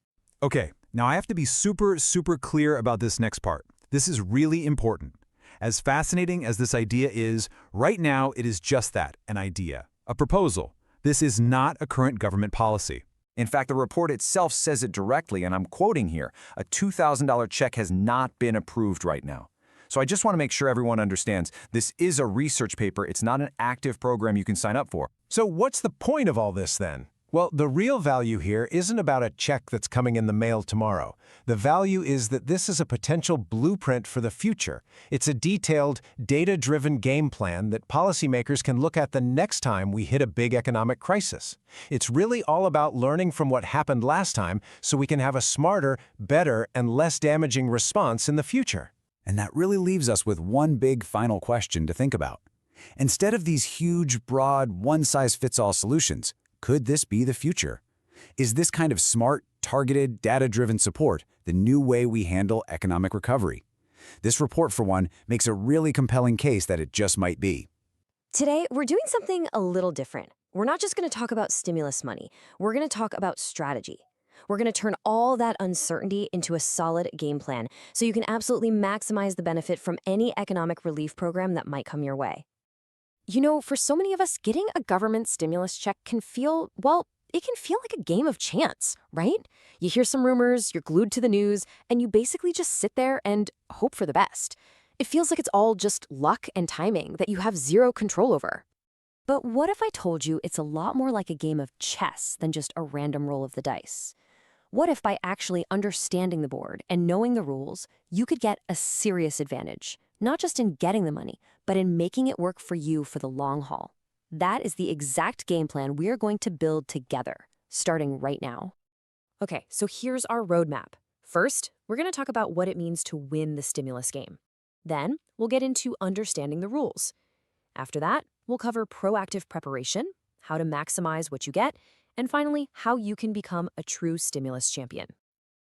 Okay, now I have to be super, super clear about this next part. This is really important. As fascinating as this idea is, right now it is just that, an idea, a proposal. This is not a current government policy. In fact, the report itself says it directly, and I'm quoting here, a $2,000 check has not been approved right now. So I just want to make sure everyone understands, this is a research paper, it's not an active program you can sign up for. So what's the point of all this then? Well, the real value here isn't about a check that's coming in the mail tomorrow. The value is that this is a potential blueprint for the future. It's a detailed, data-driven game plan that policymakers can look at the next time we hit a big economic crisis. It's really all about learning from what happened last time so we can have a smarter, better, and less damaging response in the future. And that really leaves us with one big final question to think about. Instead of these huge, broad, one-size-fits-all solutions, could this be the future? Is this kind of smart, targeted, data-driven support the new way we handle economic recovery? This report, for one, makes a really compelling case that it just might be. Today, we're doing something a little different. We're not just going to talk about stimulus money. We're going to talk about strategy. We're going to turn all that uncertainty into a solid game plan so you can absolutely maximize the benefit from any economic relief program that might come your way. You know, for so many of us, getting a government stimulus check can feel, well, it can feel like a game of chance, right? You hear some rumors, you're glued to the news, and you basically just sit there and hope for the best. It feels like it's all just luck and timing that you have zero control over. But what if I told you it's a lot more like a game of chess than just a random roll of the dice? What if by actually understanding the board and knowing the rules, you could get a serious advantage, not just in getting the money, but in making it work for you for the long haul? That is the exact game plan we're going to build together, starting right now. Okay, so here's our roadmap. First, we're going to talk about what it means to win the stimulus game. Then, we'll get into understanding the rules. After that, we'll cover proactive preparation, how to maximize what you get, and finally, how you can become a true stimulus champion.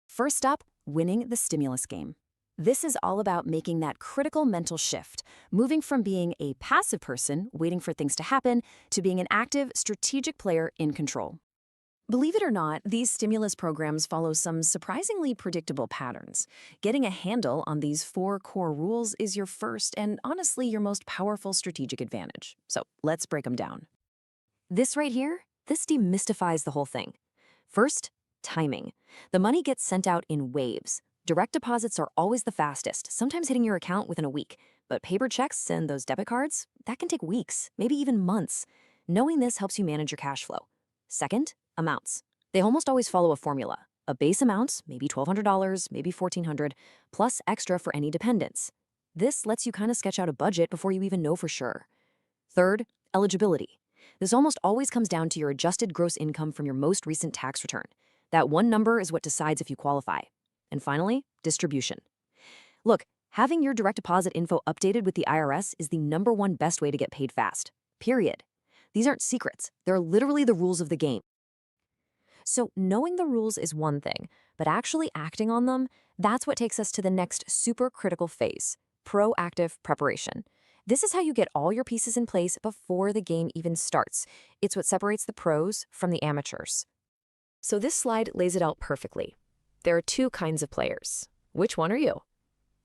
First up, winning the stimulus game. This is all about making that critical mental shift, moving from being a passive person waiting for things to happen to being an active, strategic player in control. Believe it or not, these stimulus programs follow some surprisingly predictable patterns. Getting a handle on these 4 core rules is your first and honestly your most powerful strategic advantage. So let's break them down. This right here, this demystifies the whole thing. First, timing. The money gets sent out in waves. Direct deposits are always the fastest, sometimes hitting your account within a week. But paper checks and those debit cards, that can take weeks, maybe even months. Knowing this helps you manage your cash flow. Second, amounts. They almost always follow a formula. A base amount, maybe $1,200, maybe $1,400, plus extra for any dependents. This lets you kind of sketch out a budget before you even know for sure. Third, eligibility. This almost always comes down to your adjusted gross income from your most recent tax return. That one number is what decides if you qualify. And finally, distribution. Look, having your direct deposit info updated with the IRS is the #1 best way to get paid fast. Period. These aren't secrets. They're literally the rules of the game. So knowing the rules is one thing, but actually acting on them, that's what takes us to the next super critical phase, proactive preparation. This is how you get all your pieces in place before the game even starts. It's what separates the pros from the amateurs. So this slide lays it out perfectly. There are 2 kinds of players. Which one are you?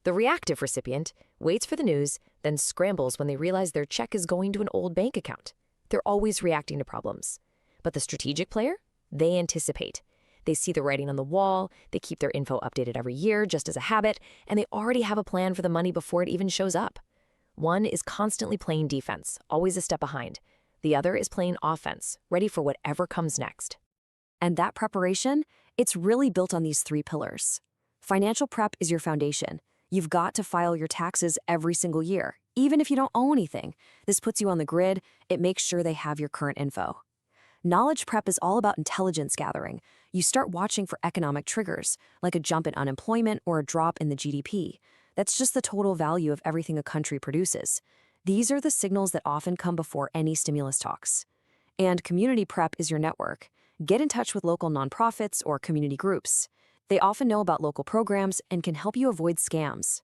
The reactive recipient waits for the news, then scrambles when they realize their check is going to an old bank account. They're always reacting to problems. But the strategic player? They anticipate. They see the writing on the wall, they keep their info updated every year just as a habit, and they already have a plan for the money before it even shows up. One is constantly playing defense, always a step behind. The other is playing offense, ready for whatever comes next. And that preparation, it's really built on these 3 pillars. Financial prep is your foundation. You've got to file your taxes every single year, even if you don't owe anything. This puts you on the grid. It makes sure they have your current info. Knowledge prep is all about intelligence gathering. You start watching for economic triggers, like a jump in unemployment or a drop in the GDP. That's just the total value of everything a country produces. These are the signals that often come before any stimulus talks. And community prep is your network. Get in touch with local nonprofits or community groups. They often know about local programs and can help you avoid scams.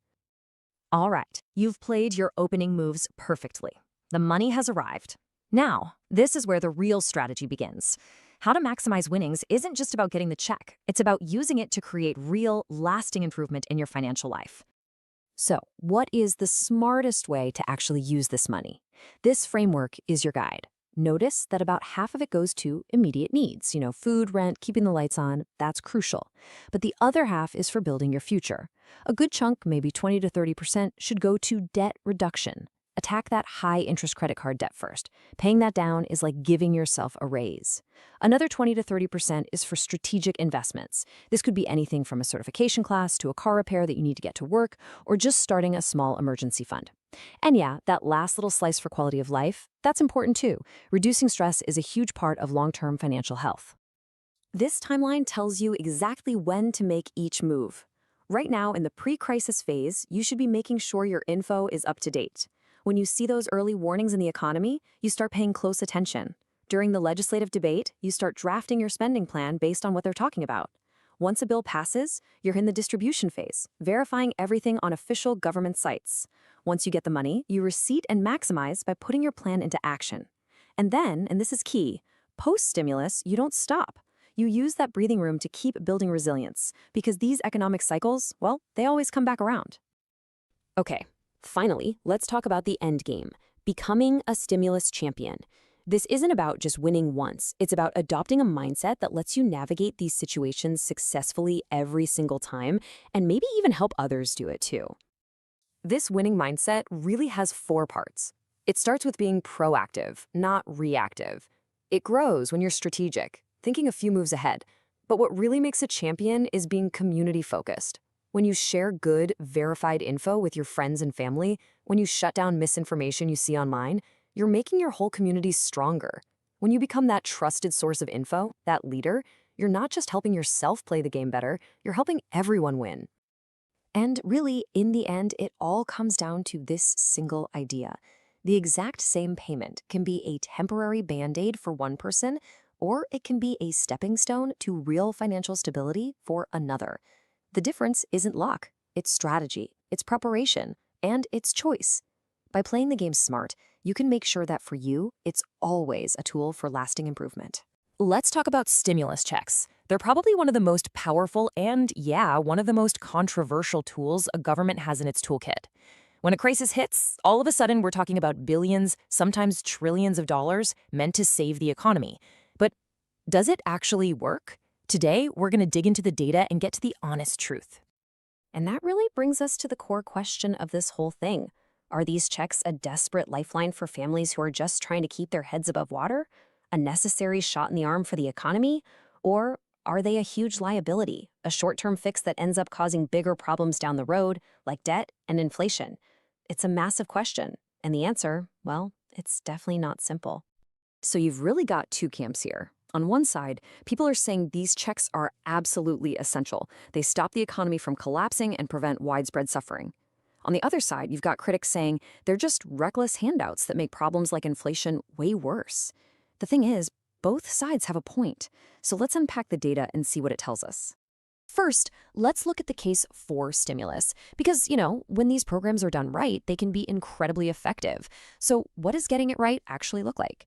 All right, you've played your opening moves perfectly. The money has arrived. Now, this is where the real strategy begins. How to maximize winnings isn't just about getting the check. It's about using it to create real, lasting improvement in your financial life. So, what is the smartest way to actually use this money? This framework is your guide. Notice that about half of it goes to immediate needs, food, rent, keeping the lights on, that's crucial. But the other half is for building your future. A good chunk, maybe 20 to 30%, should go to debt reduction. Attack that high-interest credit card debt first. Paying that down is like giving yourself a raise. Another 20 to 30% is for strategic investments. This could be anything from a certification class to a car repair that you need to get to work, or just starting a small emergency fund. And yeah, that last little slice for quality of life, that's important too. Reducing stress is a huge part of long-term financial health. This timeline tells you exactly when to make each move. Right now, in the pre-crisis phase, you should be making sure your info is up to date. When you see those early warnings in the economy, you start paying close attention. During the legislative debate, you start drafting your spending plan based on what they're talking about. Once a bill passes, you're in the distribution phase, verifying everything on official government sites. Once you get the money, you receipt and maximize by putting your plan into action. And then, and this is key, post-stimulus, you don't stop. You use that breathing room to keep building resilience, because these economic cycles, well, they always come back around. Okay. Finally, let's talk about the end game, becoming a stimulus champion. This isn't about just winning once. It's about adopting a mindset that lets you navigate these situations successfully every single time and maybe even help others do it too. This winning mindset really has 4 parts. It starts with being proactive, not reactive. It grows when you're strategic, thinking a few moves ahead. But what really makes a champion is being community-focused. When you share good, verified info with your friends and family, when you shut down misinformation you see online, you're making your whole community stronger. When you become that trusted source of info, that leader, you're not just helping yourself play the game better, you're helping everyone win. And really, in the end, it all comes down to this single idea. The exact same payment can be a temporary band-aid for one person, or it can be a stepping stone to real financial stability for another. The difference isn't luck, it's strategy, it's preparation, and it's choice. By playing the game smart, you can make sure that for you, it's always a tool for lasting improvement. Let's talk about stimulus checks. They're probably one of the most powerful and, yeah, one of the most controversial tools a government has in its toolkit. When a crisis hits, all of a sudden we're talking about billions, sometimes trillions of dollars meant to save the economy. But does it actually work? Today, we're going to dig into the data and get to the honest truth. And that really brings us to the core question of this whole thing. Are these checks a desperate lifeline for families who are just trying to keep their heads above water? A necessary shot in the arm for the economy? Or are they a huge liability, a short-term fix that ends up causing bigger problems down the road, like debt and inflation? It's a massive question, and the answer, well, it's definitely not simple. So you've really got 2 camps here. On one side, people are saying these checks are absolutely essential. They stop the economy from collapsing and prevent widespread suffering. On the other side, you've got critics saying they're just reckless handouts that make problems like inflation way worse. The thing is, both sides have a point. So let's unpack the data and see what it tells us. First, let's look at the case for stimulus. Because, when these programs are done right, they can be incredibly effective. So what does getting it right actually look like?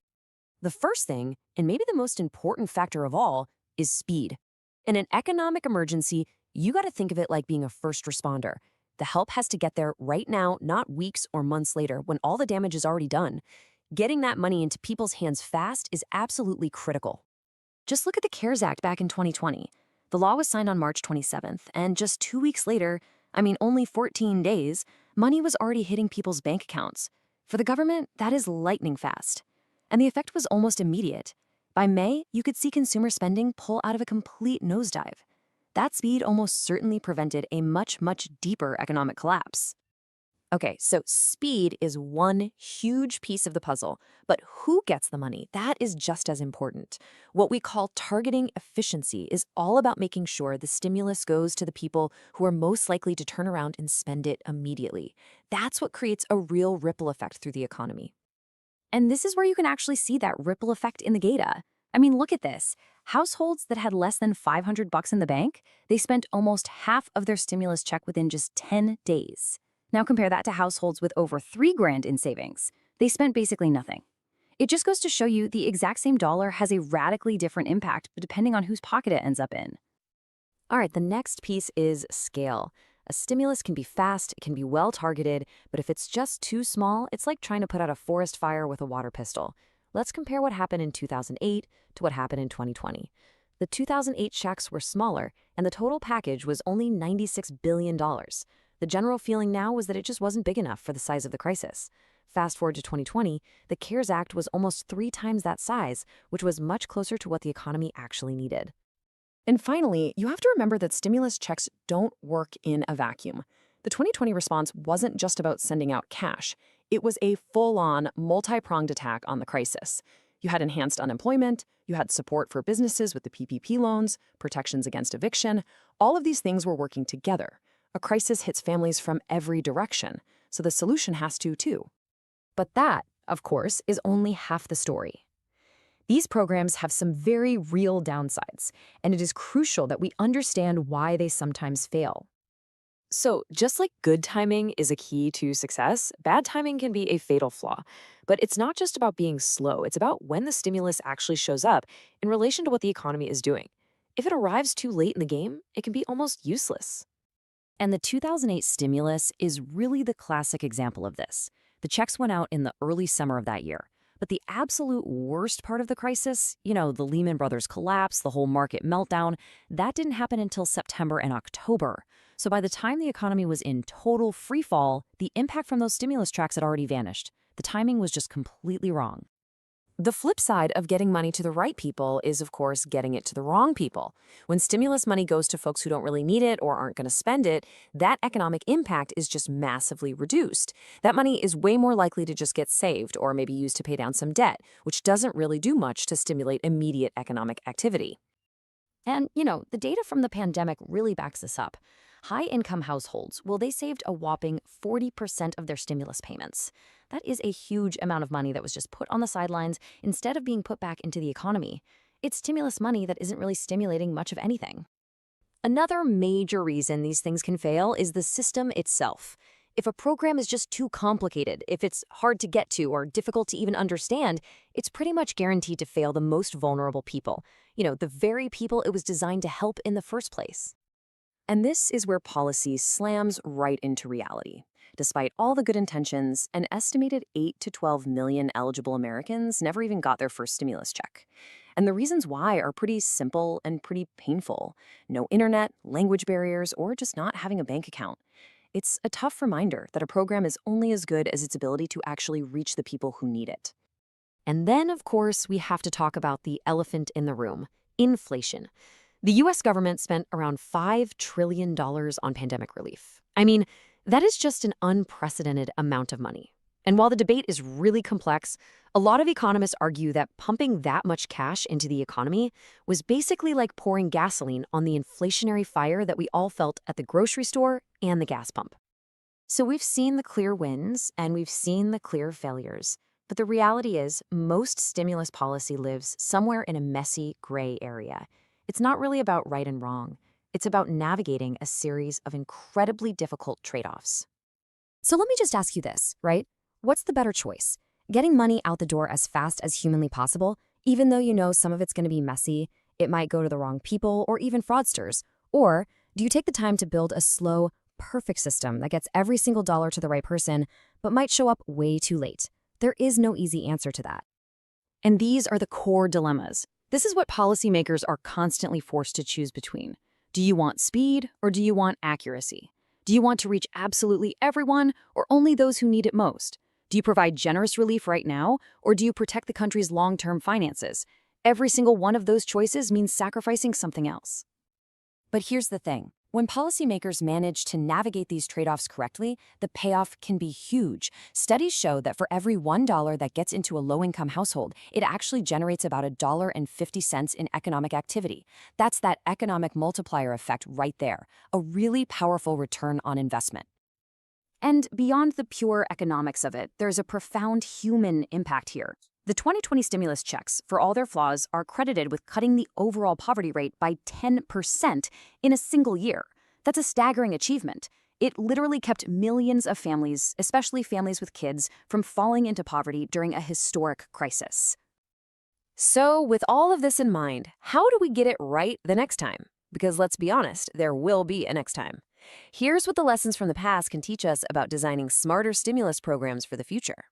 The first thing, and maybe the most important factor of all, is speed. In an economic emergency, you got to think of it like being a first responder. The help has to get there right now, not weeks or months later when all the damage is already done. Getting that money into people's hands fast is absolutely critical. Just look at the CARES Act back in 2020. The law was signed on March 27th, and just 2 weeks later, only 14 days, money was already hitting people's bank accounts. For the government, that is lightning fast. And the effect was almost immediate. By May, you could see consumer spending pull out of a complete nosedive. That speed almost certainly prevented a much, much deeper economic collapse. Okay, so speed is one huge piece of the puzzle, but who gets the money? That is just as important. What we call targeting efficiency is all about making sure the stimulus goes to the people who are most likely to turn around and spend it immediately. That's what creates a real ripple effect through the economy. And this is where you can actually see that ripple effect in the data. Look at this. Households that had less than $500 in the bank, they spent almost half of their stimulus check within just 10 days. Now compare that to households with over $3,000 in savings. They spent basically nothing. It just goes to show you the exact same dollar has a radically different impact depending on whose pocket it ends up in. All right, the next piece is scale. A stimulus can be fast, it can be well-targeted, but if it's just too small, it's like trying to put out a forest fire with a water pistol. Let's compare what happened in 2008 to what happened in 2020. The 2008 checks were smaller, and the total package was only $96 billion. The general feeling now was that it just wasn't big enough for the size of the crisis. Fast forward to 2020, the CARES Act was almost 3 times that size, which was much closer to what the economy actually needed. And finally, you have to remember that stimulus checks don't work in a vacuum. The 2020 response wasn't just about sending out cash. It was a full-on, multi-pronged attack on the crisis. You had enhanced unemployment, you had support for businesses with the PPP loans, protections against eviction. All of these things were working together. A crisis hits families from every direction, so the solution has to, too. But that, of course, is only half the story. These programs have some very real downsides, and it is crucial that we understand why they sometimes fail. So, just like good timing is a key to success, bad timing can be a fatal flaw. But it's not just about being slow, it's about when the stimulus actually shows up in relation to what the economy is doing. If it arrives too late in the game, it can be almost useless. And the 2008 stimulus is really the classic example of this. The checks went out in the early summer of that year. But the absolute worst part of the crisis, the Lehman Brothers collapse, the whole market meltdown, that didn't happen until September and October. So by the time the economy was in total free fall, the impact from those stimulus checks had already vanished. The timing was just completely wrong. The flip side of getting money to the right people is, of course, getting it to the wrong people. When stimulus money goes to folks who don't really need it or aren't going to spend it, that economic impact is just massively reduced. That money is way more likely to just get saved or maybe used to pay down some debt, which doesn't really do much to stimulate immediate economic activity. And, the data from the pandemic really backs this up. High-income households, they saved a whopping 40% of their stimulus payments. That is a huge amount of money that was just put on the sidelines instead of being put back into the economy. It's stimulus money that isn't really stimulating much of anything. Another major reason these things can fail is the system itself. If a program is just too complicated, if it's hard to get to or difficult to even understand, it's pretty much guaranteed to fail the most vulnerable people. The very people it was designed to help in the first place. And this is where policy slams right into reality. Despite all the good intentions, an estimated 8 to 12 million eligible Americans never even got their first stimulus check. And the reasons why are pretty simple and pretty painful. No internet, language barriers, or just not having a bank account. It's a tough reminder that a program is only as good as its ability to actually reach the people who need it. And then, of course, we have to talk about the elephant in the room, inflation. The U.S. government spent around $5 trillion on pandemic relief. I mean, that is just an unprecedented amount of money. And while the debate is really complex, a lot of economists argue that pumping that much cash into the economy was basically like pouring gasoline on the inflationary fire that we all felt at the grocery store and the gas pump. So we've seen the clear wins and we've seen the clear failures. But the reality is, most stimulus policy lives somewhere in a messy gray area. It's not really about right and wrong. It's about navigating a series of incredibly difficult trade-offs. So let me just ask you this, right? What's the better choice? Getting money out the door as fast as humanly possible, even though some of it's going to be messy, it might go to the wrong people or even fraudsters? Or do you take the time to build a slow, perfect system that gets every single dollar to the right person, but might show up way too late? There is no easy answer to that. And these are the core dilemmas. This is what policymakers are constantly forced to choose between. Do you want speed or do you want accuracy? Do you want to reach absolutely everyone or only those who need it most? Do you provide generous relief right now or do you protect the country's long-term finances? Every single one of those choices means sacrificing something else. But here's the thing. When policymakers manage to navigate these trade-offs correctly, the payoff can be huge. Studies show that for every $1 that gets into a low-income household, it actually generates about $1.50 in economic activity. That's that economic multiplier effect right there, a really powerful return on investment. And beyond the pure economics of it, there's a profound human impact here. The 2020 stimulus checks, for all their flaws, are credited with cutting the overall poverty rate by 10% in a single year. That's a staggering achievement. It literally kept millions of families, especially families with kids, from falling into poverty during a historic crisis. So, with all of this in mind, how do we get it right the next time? Because let's be honest, there will be a next time. Here's what the lessons from the past can teach us about designing smarter stimulus programs for the future.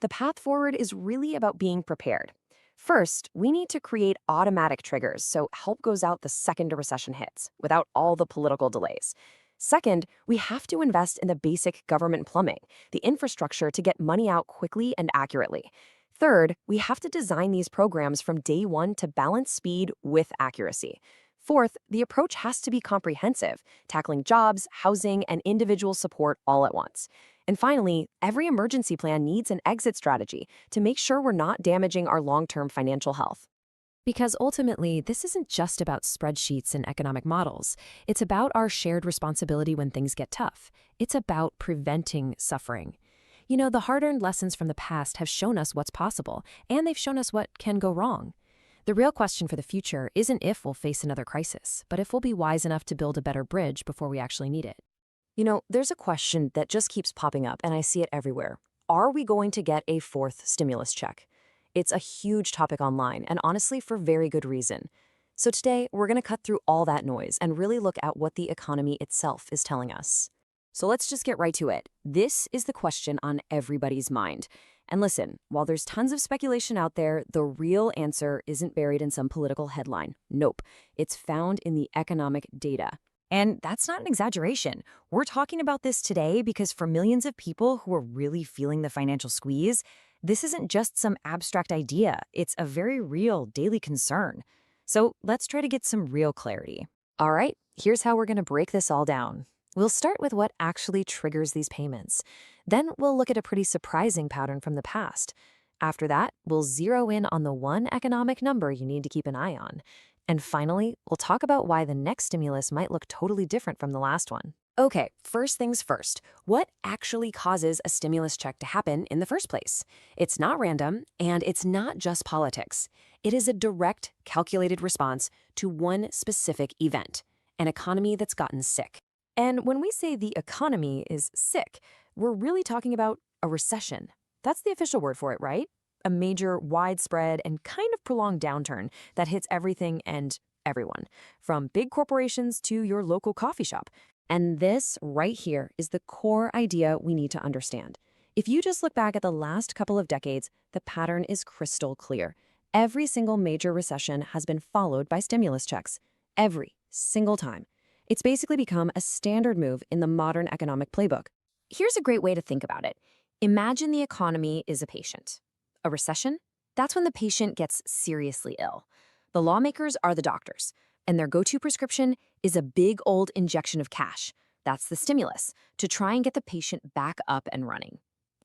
The path forward is really about being prepared. First, we need to create automatic triggers so help goes out the second a recession hits, without all the political delays. Second, we have to invest in the basic government plumbing, the infrastructure to get money out quickly and accurately. Third, we have to design these programs from day one to balance speed with accuracy. Fourth, the approach has to be comprehensive, tackling jobs, housing, and individual support all at once. And finally, every emergency plan needs an exit strategy to make sure we're not damaging our long-term financial health. Because ultimately, this isn't just about spreadsheets and economic models. It's about our shared responsibility when things get tough. It's about preventing suffering. The hard-earned lessons from the past have shown us what's possible, and they've shown us what can go wrong. The real question for the future isn't if we'll face another crisis, but if we'll be wise enough to build a better bridge before we actually need it. There's a question that just keeps popping up, and I see it everywhere. Are we going to get a fourth stimulus check? It's a huge topic online, and honestly, for very good reason. So today, we're going to cut through all that noise and really look at what the economy itself is telling us. So let's just get right to it. This is the question on everybody's mind. And listen, while there's tons of speculation out there, the real answer isn't buried in some political headline. Nope. It's found in the economic data. And that's not an exaggeration. We're talking about this today because for millions of people who are really feeling the financial squeeze, this isn't just some abstract idea. It's a very real daily concern. So let's try to get some real clarity. All right, here's how we're going to break this all down. We'll start with what actually triggers these payments. Then we'll look at a pretty surprising pattern from the past. After that, we'll zero in on the one economic number you need to keep an eye on. And finally, we'll talk about why the next stimulus might look totally different from the last one. Okay, first things first. What actually causes a stimulus check to happen in the first place? It's not random, and it's not just politics. It is a direct, calculated response to one specific event, an economy that's gotten sick. And when we say the economy is sick, we're really talking about a recession. That's the official word for it, right? A major, widespread, and kind of prolonged downturn that hits everything and everyone, from big corporations to your local coffee shop. And this right here is the core idea we need to understand. If you just look back at the last couple of decades, the pattern is crystal clear. Every single major recession has been followed by stimulus checks. Every single time. It's basically become a standard move in the modern economic playbook. Here's a great way to think about it. Imagine the economy is a patient. A recession? That's when the patient gets seriously ill. The lawmakers are the doctors, and their go-to prescription is a big old injection of cash. That's the stimulus, to try and get the patient back up and running.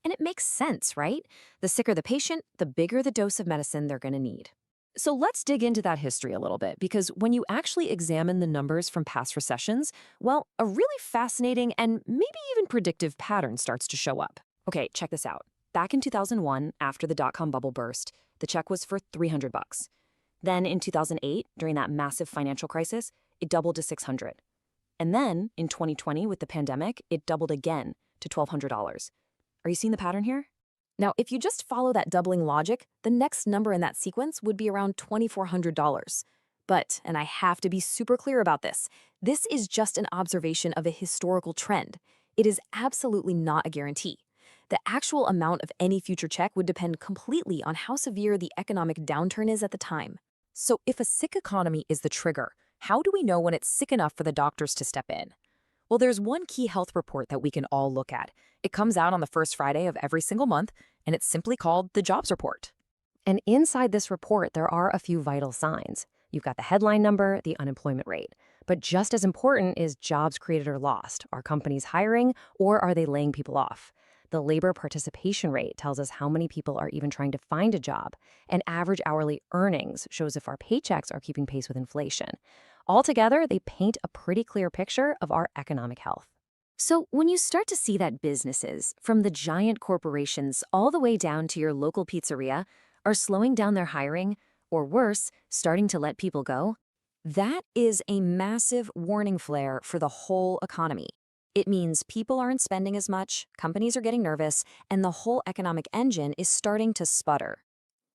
And it makes sense, right? The sicker the patient, the bigger the dose of medicine they're going to need. So let's dig into that history a little bit, because when you actually examine the numbers from past recessions, well, a really fascinating and maybe even predictive pattern starts to show up. Okay, check this out. Back in 2001, after the dot-com bubble burst, the check was for $300. Then in 2008, during that massive financial crisis, it doubled to $600. And then in 2020, with the pandemic, it doubled again to $1,200. Are you seeing the pattern here? Now, if you just follow that doubling logic, the next number in that sequence would be around $2,400. But, and I have to be super clear about this is just an observation of a historical trend. It is absolutely not a guarantee. The actual amount of any future check would depend completely on how severe the economic downturn is at the time. So if a sick economy is the trigger, how do we know when it's sick enough for the doctors to step in? Well, there's one key health report that we can all look at. It comes out on the first Friday of every single month, and it's simply called the Jobs Report. And inside this report, there are a few vital signs. You've got the headline number, the unemployment rate. But just as important is jobs created or lost. Are companies hiring, or are they laying people off? The labor participation rate tells us how many people are even trying to find a job, and average hourly earnings shows if our paychecks are keeping pace with inflation. Altogether, they paint a pretty clear picture of our economic health. So when you start to see that businesses, from the giant corporations all the way down to your local pizzeria, are slowing down their hiring, or worse, starting to let people go, that is a massive warning flare for the whole economy. It means people aren't spending as much, companies are getting nervous, and the whole economic engine is starting to sputter.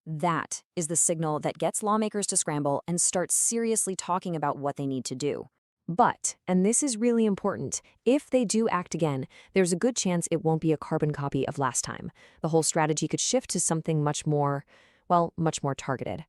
That is the signal that gets lawmakers to scramble and start seriously talking about what they need to do. But, and this is really important, if they do act again, there's a good chance it won't be a carbon copy of last time. The whole strategy could shift to something much more targeted.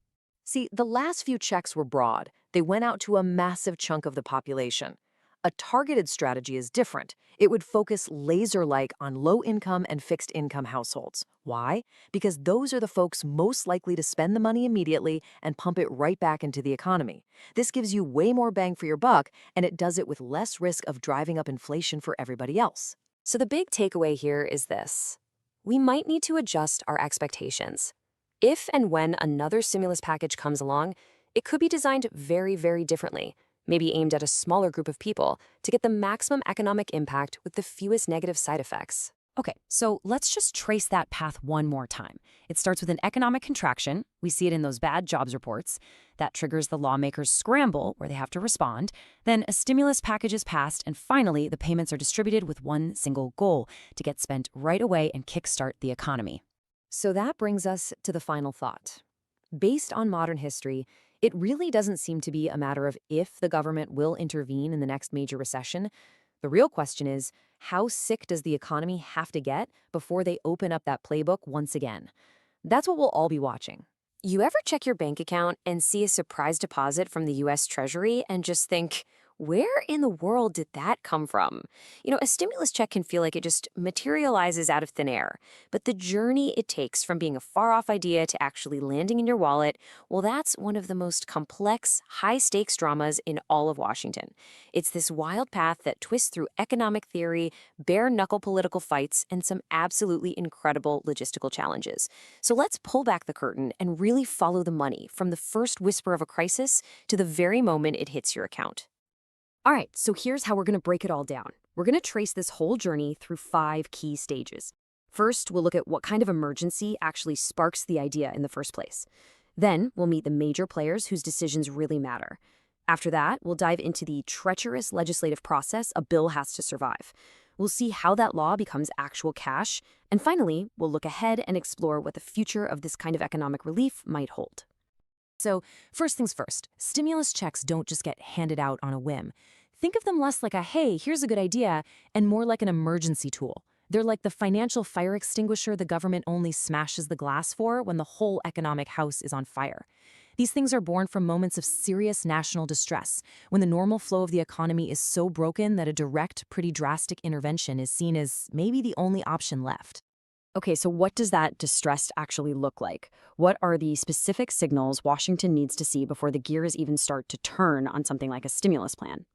See, the last few checks were broad. They went out to a massive chunk of the population. A targeted strategy is different. It would focus laser-like on low-income and fixed-income households. Why? Because those are the folks most likely to spend the money immediately and pump it right back into the economy. This gives you way more bang for your buck, and it does it with less risk of driving up inflation for everybody else. So the big takeaway here is this. We might need to adjust our expectations. If and when another stimulus package comes along, it could be designed very, very differently. Maybe aimed at a smaller group of people to get the maximum economic impact with the fewest negative side effects. Okay, so let's just trace that path one more time. It starts with an economic contraction. We see it in those bad jobs reports. That triggers the lawmakers' scramble, where they have to respond. Then a stimulus package is passed, and finally, the payments are distributed with one single goal: to get spent right away and kickstart the economy. So that brings us to the final thought. Based on modern history, it really doesn't seem to be a matter of if the government will intervene in the next major recession, The real question is, how sick does the economy have to get before they open up that playbook once again? That's what we'll all be watching. You ever check your bank account and see a surprise deposit from the US Treasury and just think, where in the world did that come from? A stimulus check can feel like it just materializes out of thin air. But the journey it takes from being a far-off idea to actually landing in your wallet, well, that's one of the most complex, high-stakes dramas in all of Washington. It's this wild path that twists through economic theory, bare-knuckle political fights, and some absolutely incredible logistical challenges. So let's pull back the curtain and really follow the money from the first whisper of a crisis to the very moment it hits your account. All right, so here's how we're going to break it all down. We're going to trace this whole journey through 5 key stages. First, we'll look at what kind of emergency actually sparks the idea in the first place. Then, we'll meet the major players whose decisions really matter. After that, we'll dive into the treacherous legislative process a bill has to survive. We'll see how that law becomes actual cash. And finally, we'll look ahead and explore what the future of this kind of economic relief might hold. So, first things first, stimulus checks don't just get handed out on a whim. Think of them less like a, hey, here's a good idea, and more like an emergency tool. They're like the financial fire extinguisher the government only smashes the glass for when the whole economic house is on fire. These things are born from moments of serious national distress, when the normal flow of the economy is so broken that a direct, pretty drastic intervention is seen as maybe the only option left. Okay, so what does that distress actually look like? What are the specific signals Washington needs to see before the gears even start to turn on something like a stimulus plan?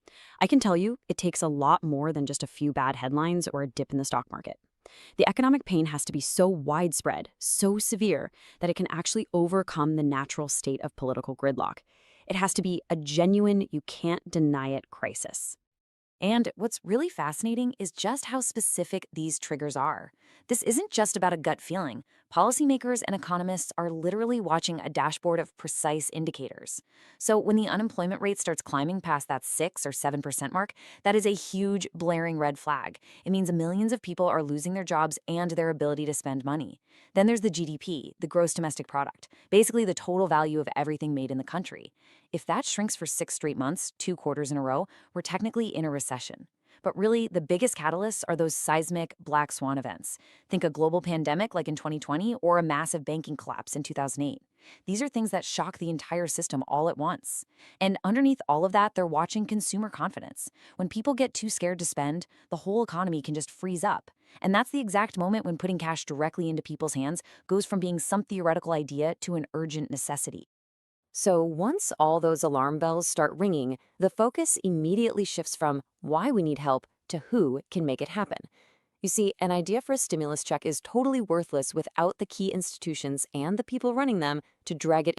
I can tell you, it takes a lot more than just a few bad headlines or a dip in the stock market. The economic pain has to be so widespread, so severe, that it can actually overcome the natural state of political gridlock. It has to be a genuine, you can't deny it crisis. And what's really fascinating is just how specific these triggers are. This isn't just about a gut feeling. Policymakers and economists are literally watching a dashboard of precise indicators. So when the unemployment rate starts climbing past that 6 or 7% mark, that is a huge, blaring red flag. It means millions of people are losing their jobs and their ability to spend money. Then there's the GDP, the gross domestic product, basically the total value of everything made in the country. If that shrinks for 6 straight months, 2 quarters in a row, we're technically in a recession. But really, the biggest catalysts are those seismic black swan events. Think a global pandemic like in 2020 or a massive banking collapse in 2008. These are things that shock the entire system all at once. And underneath all of that, they're watching consumer confidence. When people get too scared to spend, the whole economy can just freeze up. And that's the exact moment when putting cash directly into people's hands goes from being some theoretical idea to an urgent necessity. So once all those alarm bells start ringing, the focus immediately shifts from why we need help to who can make it happen. You see, an idea for a stimulus check is totally worthless without the key institutions and the people running them to drag it